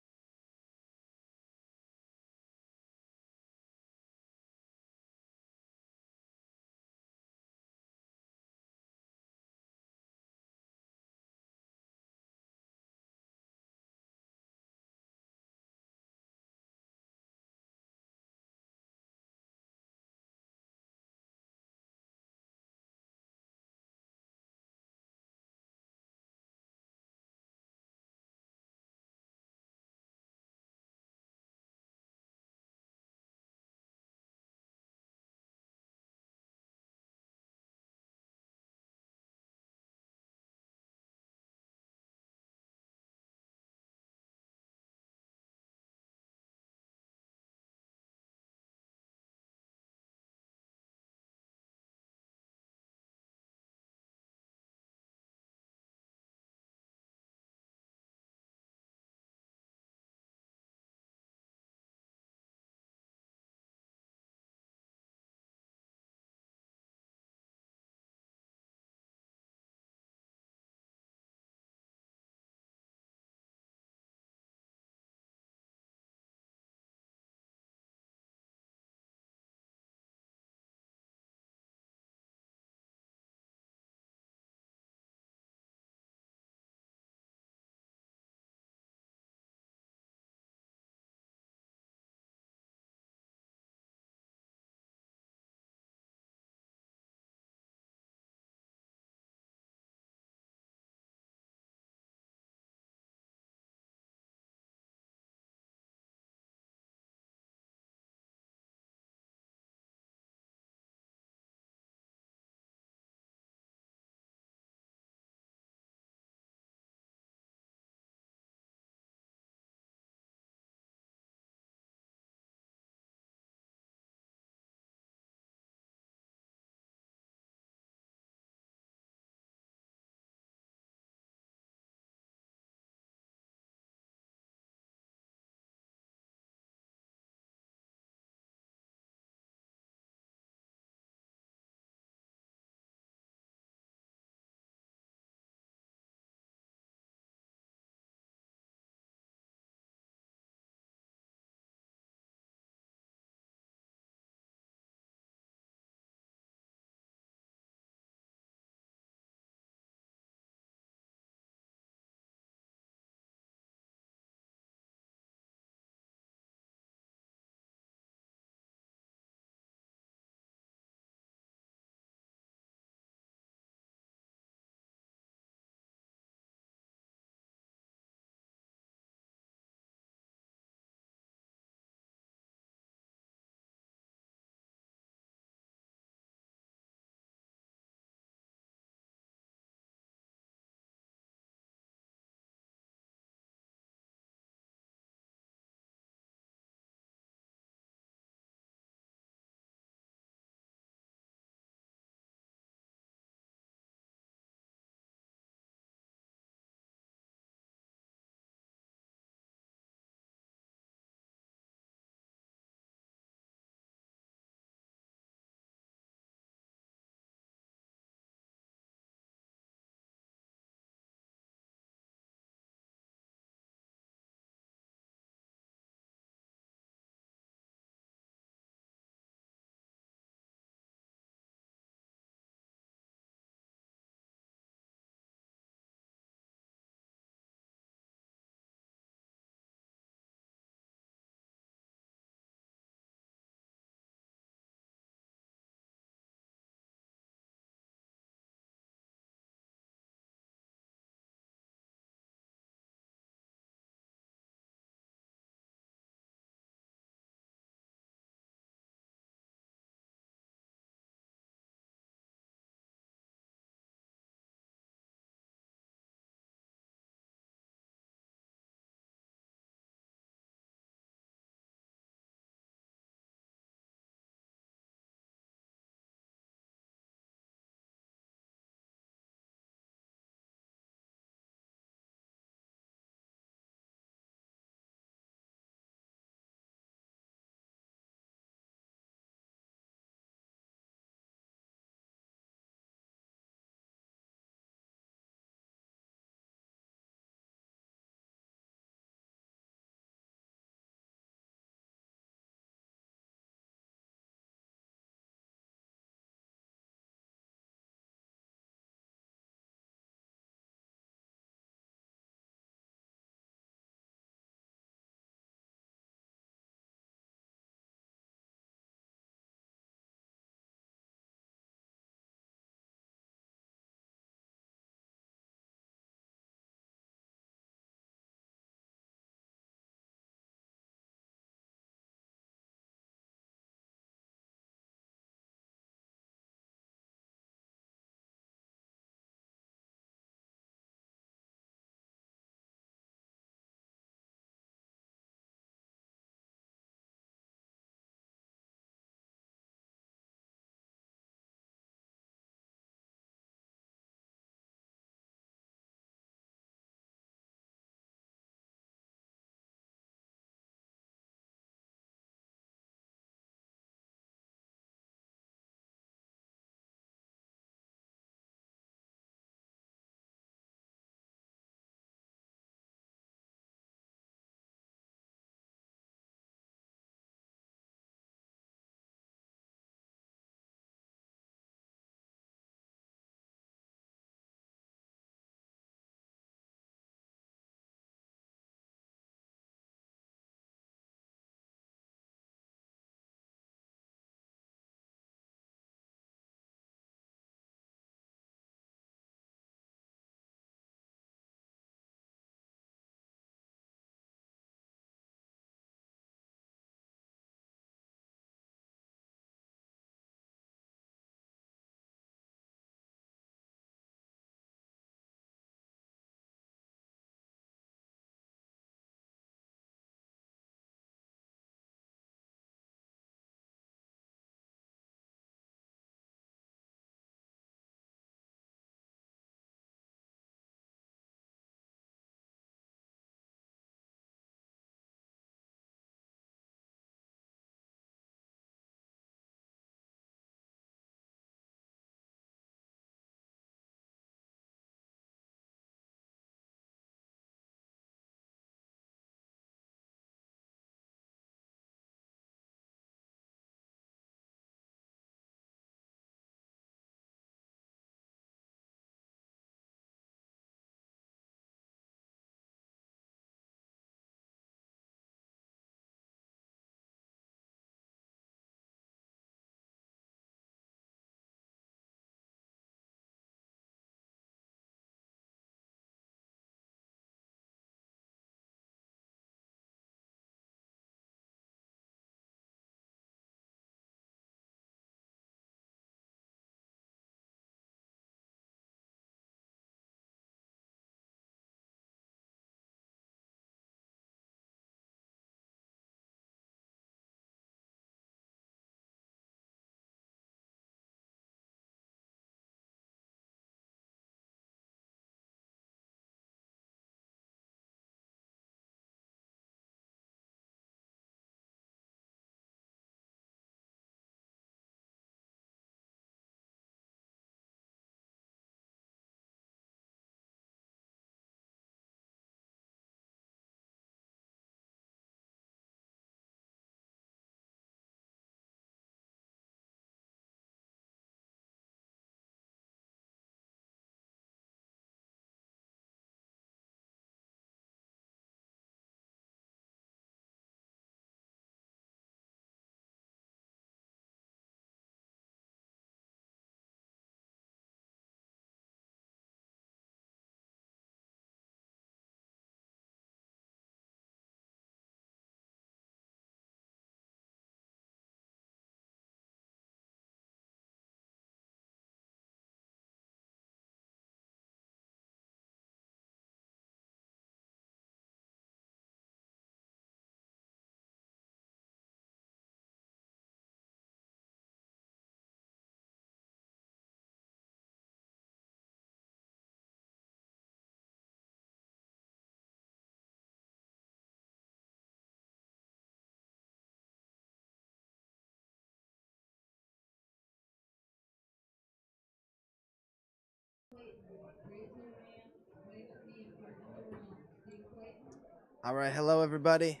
All right, hello everybody.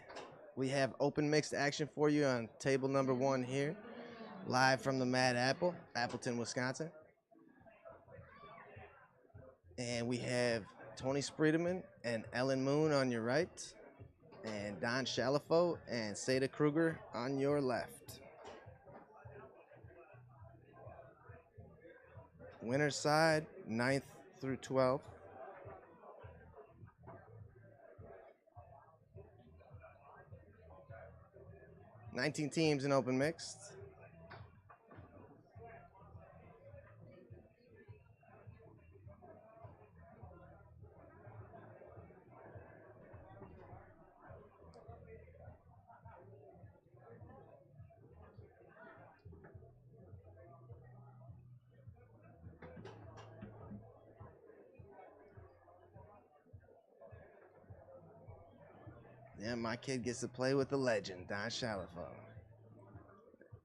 We have open mixed action for you on table number 1 here, live from the Mad Apple, Appleton, Wisconsin. And we have Tony Spreedeman and Ellen Moon on your right, and Don Shalafo and Seda Kruger on your left. Winner's side, 9th through 12th. Nineteen teams in open mixed. Yeah, my kid gets to play with the legend, Don Shalafo.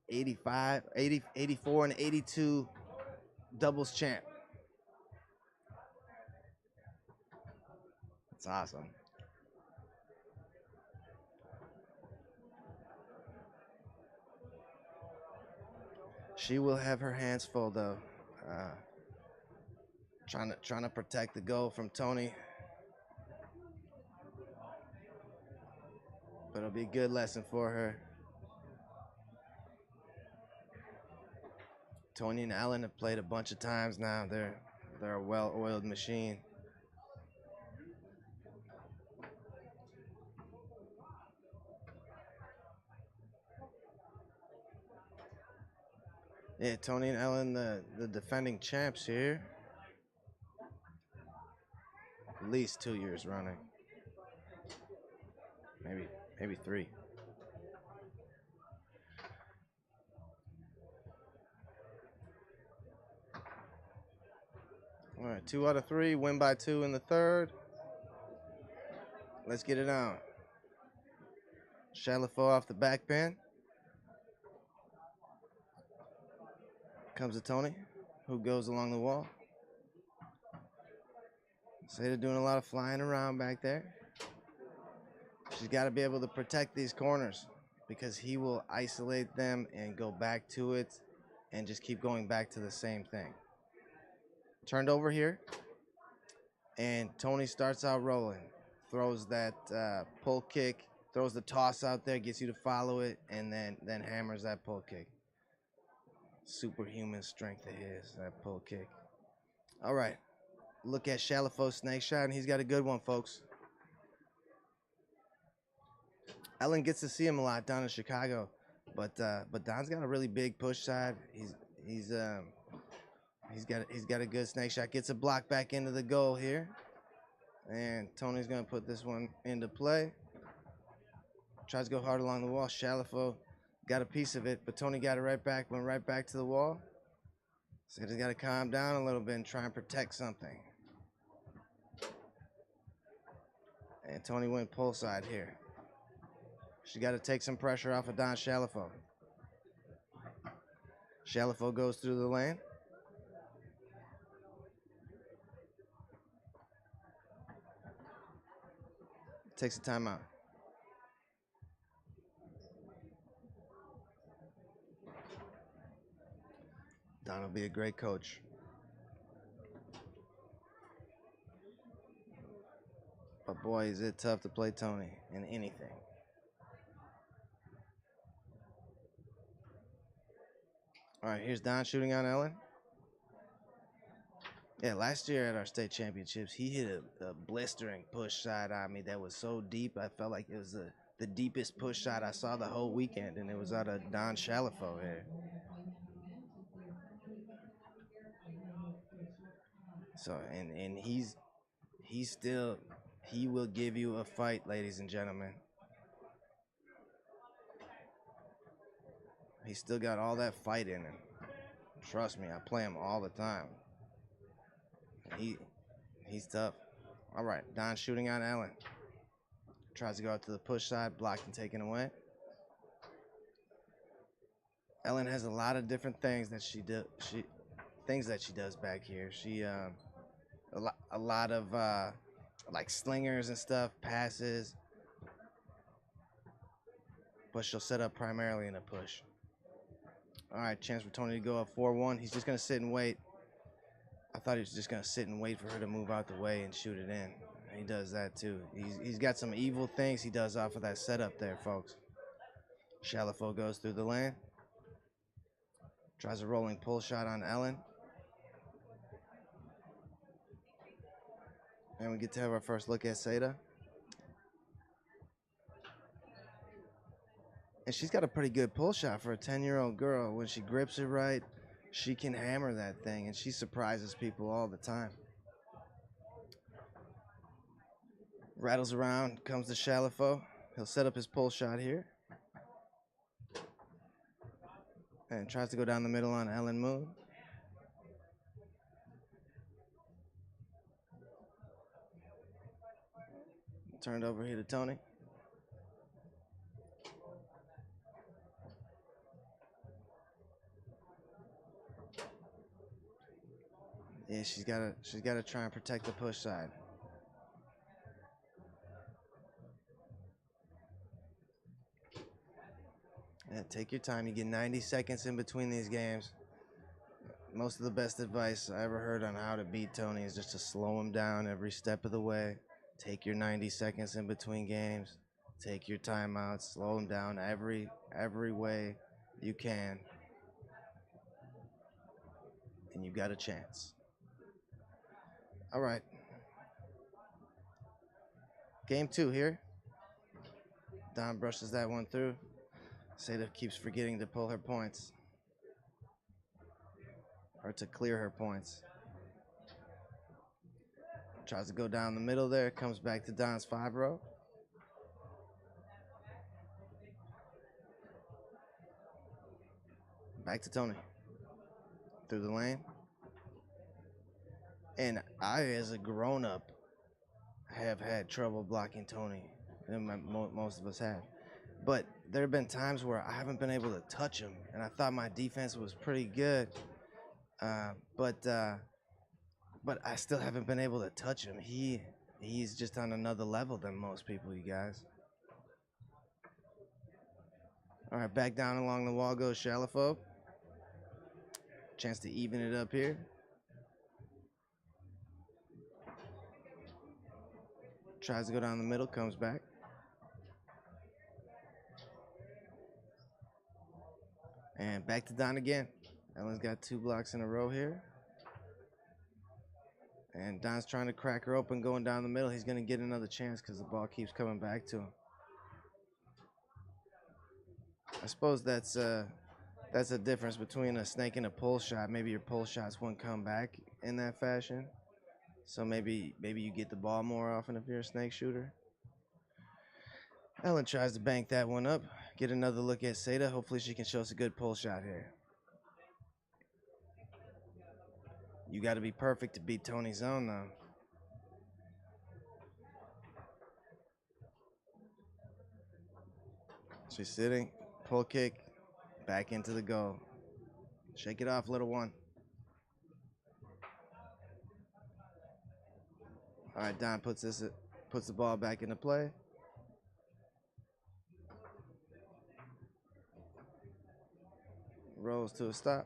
84 and 82 doubles champ. That's awesome. She will have her hands full though. Trying to protect the goal from Tony. But it'll be a good lesson for her. Tony and Ellen have played a bunch of times now. They're a well-oiled machine. Yeah, Tony and Ellen, the defending champs here. At least 2 years running. Maybe 3. All right, 2 out of 3, win by 2 in the third. Let's get it on. Shalafo off the back pin. Comes to Tony, who goes along the wall. Seda doing a lot of flying around back there. She's got to be able to protect these corners because he will isolate them and go back to it and just keep going back to the same thing. Turned over here, and Tony starts out rolling. Throws that pull kick, throws the toss out there, gets you to follow it, and then hammers that pull kick. Superhuman strength it is, that pull kick. All right, look at Shalafo's snake shot, and he's got a good one, folks. Ellen gets to see him a lot down in Chicago, but Don's got a really big push side. He's got a good snake shot. Gets a block back into the goal here, and Tony's gonna put this one into play. Tries to go hard along the wall. Shalafo got a piece of it, but Tony got it right back. Went right back to the wall. So he's got to calm down a little bit and try and protect something. And Tony went pull side here. She got to take some pressure off of Don Shalafo. Shalafo goes through the lane. Takes a timeout. Don will be a great coach. But boy, is it tough to play Tony in anything. All right, here's Don shooting on Ellen. Yeah, last year at our state championships, he hit a blistering push shot on me that was so deep. I felt like it was the deepest push shot I saw the whole weekend, and it was out of Don Shalafo here. So, and he will give you a fight, ladies and gentlemen. He's still got all that fight in him. Trust me, I play him all the time. He's tough. All right, Don shooting on Ellen. Tries to go out to the push side, blocked and taken away. Ellen has a lot of different things that she does back here. She a lot of like slingers and stuff, passes, but she'll set up primarily in a push. All right, chance for Tony to go up 4-1. He's just going to sit and wait. I thought he was just going to sit and wait for her to move out the way and shoot it in. He does that too. He's got some evil things he does off of that setup there, folks. Chalifo goes through the lane. Tries a rolling pull shot on Ellen. And we get to have our first look at Seda. And she's got a pretty good pull shot for a 10-year-old girl. When she grips it right, she can hammer that thing, and she surprises people all the time. Rattles around, comes to Chalifo. He'll set up his pull shot here. And tries to go down the middle on Ellen Moon. Turned over here to Tony. Yeah, she's gotta try and protect the push side. Yeah, take your time. You get 90 seconds in between these games. Most of the best advice I ever heard on how to beat Tony is just to slow him down every step of the way. Take your 90 seconds in between games. Take your timeouts. Slow him down every way you can. And you got a chance. All right. Game 2 here. Don brushes that one through. Seda keeps forgetting to pull her points. Or to clear her points. Tries to go down the middle there. Comes back to Don's 5-row. Back to Tony. Through the lane. And I, as a grown-up, have had trouble blocking Tony. And most of us have. But there have been times where I haven't been able to touch him, and I thought my defense was pretty good. But I still haven't been able to touch him. He's just on another level than most people, you guys. All right, back down along the wall goes Chalifo. Chance to even it up here. Tries to go down the middle, comes back. And back to Don again. Ellen's got 2 blocks in a row here. And Don's trying to crack her open going down the middle. He's going to get another chance because the ball keeps coming back to him. I suppose that's a difference between a snake and a pull shot. Maybe your pull shots won't come back in that fashion. So maybe you get the ball more often if you're a snake shooter. Ellen tries to bank that one up. Get another look at Seda. Hopefully she can show us a good pull shot here. You got to be perfect to beat Tony's zone, though. She's sitting, pull kick, back into the goal. Shake it off, little one. All right, Don puts the ball back into play. Rolls to a stop.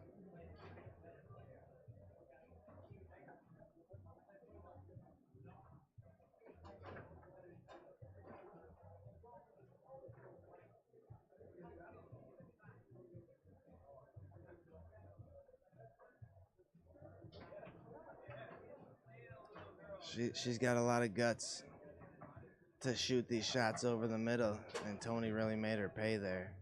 She's got a lot of guts to shoot these shots over the middle, and Tony really made her pay there.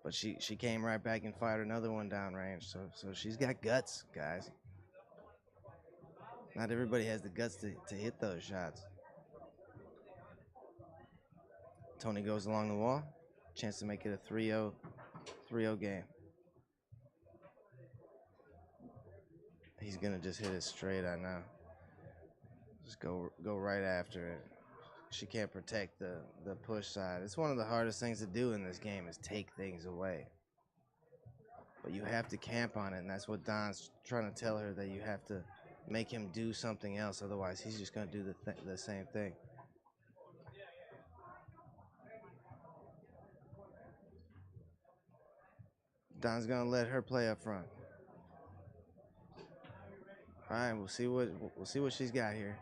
But she came right back and fired another one downrange, so she's got guts, guys. Not everybody has the guts to hit those shots. Tony goes along the wall. Chance to make it a 3-0 game. He's gonna just hit it straight, I know. Just go right after it. She can't protect the push side. It's one of the hardest things to do in this game is take things away. But you have to camp on it, and that's what Don's trying to tell her, that you have to make him do something else. Otherwise, he's just going to do the same thing. Don's gonna let her play up front. All right, we'll see what she's got here.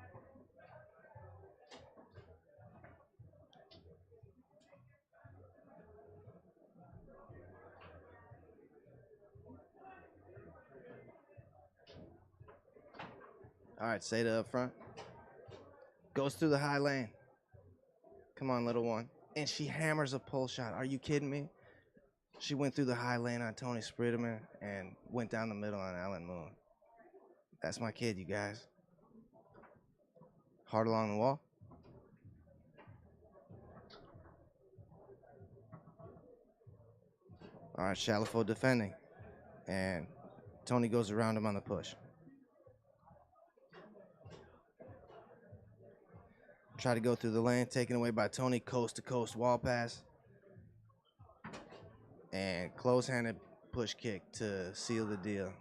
All right, Seda up front. Goes through the high lane. Come on, little one. And she hammers a pull shot. Are you kidding me? She went through the high lane on Tony Sprideman and went down the middle on Ellen Moon. That's my kid, you guys. Hard along the wall. All right, Shalafo defending. And Tony goes around him on the push. Try to go through the lane, taken away by Tony, coast-to-coast wall pass. And close-handed push kick to seal the deal.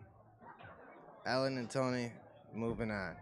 Ellen and Tony moving on.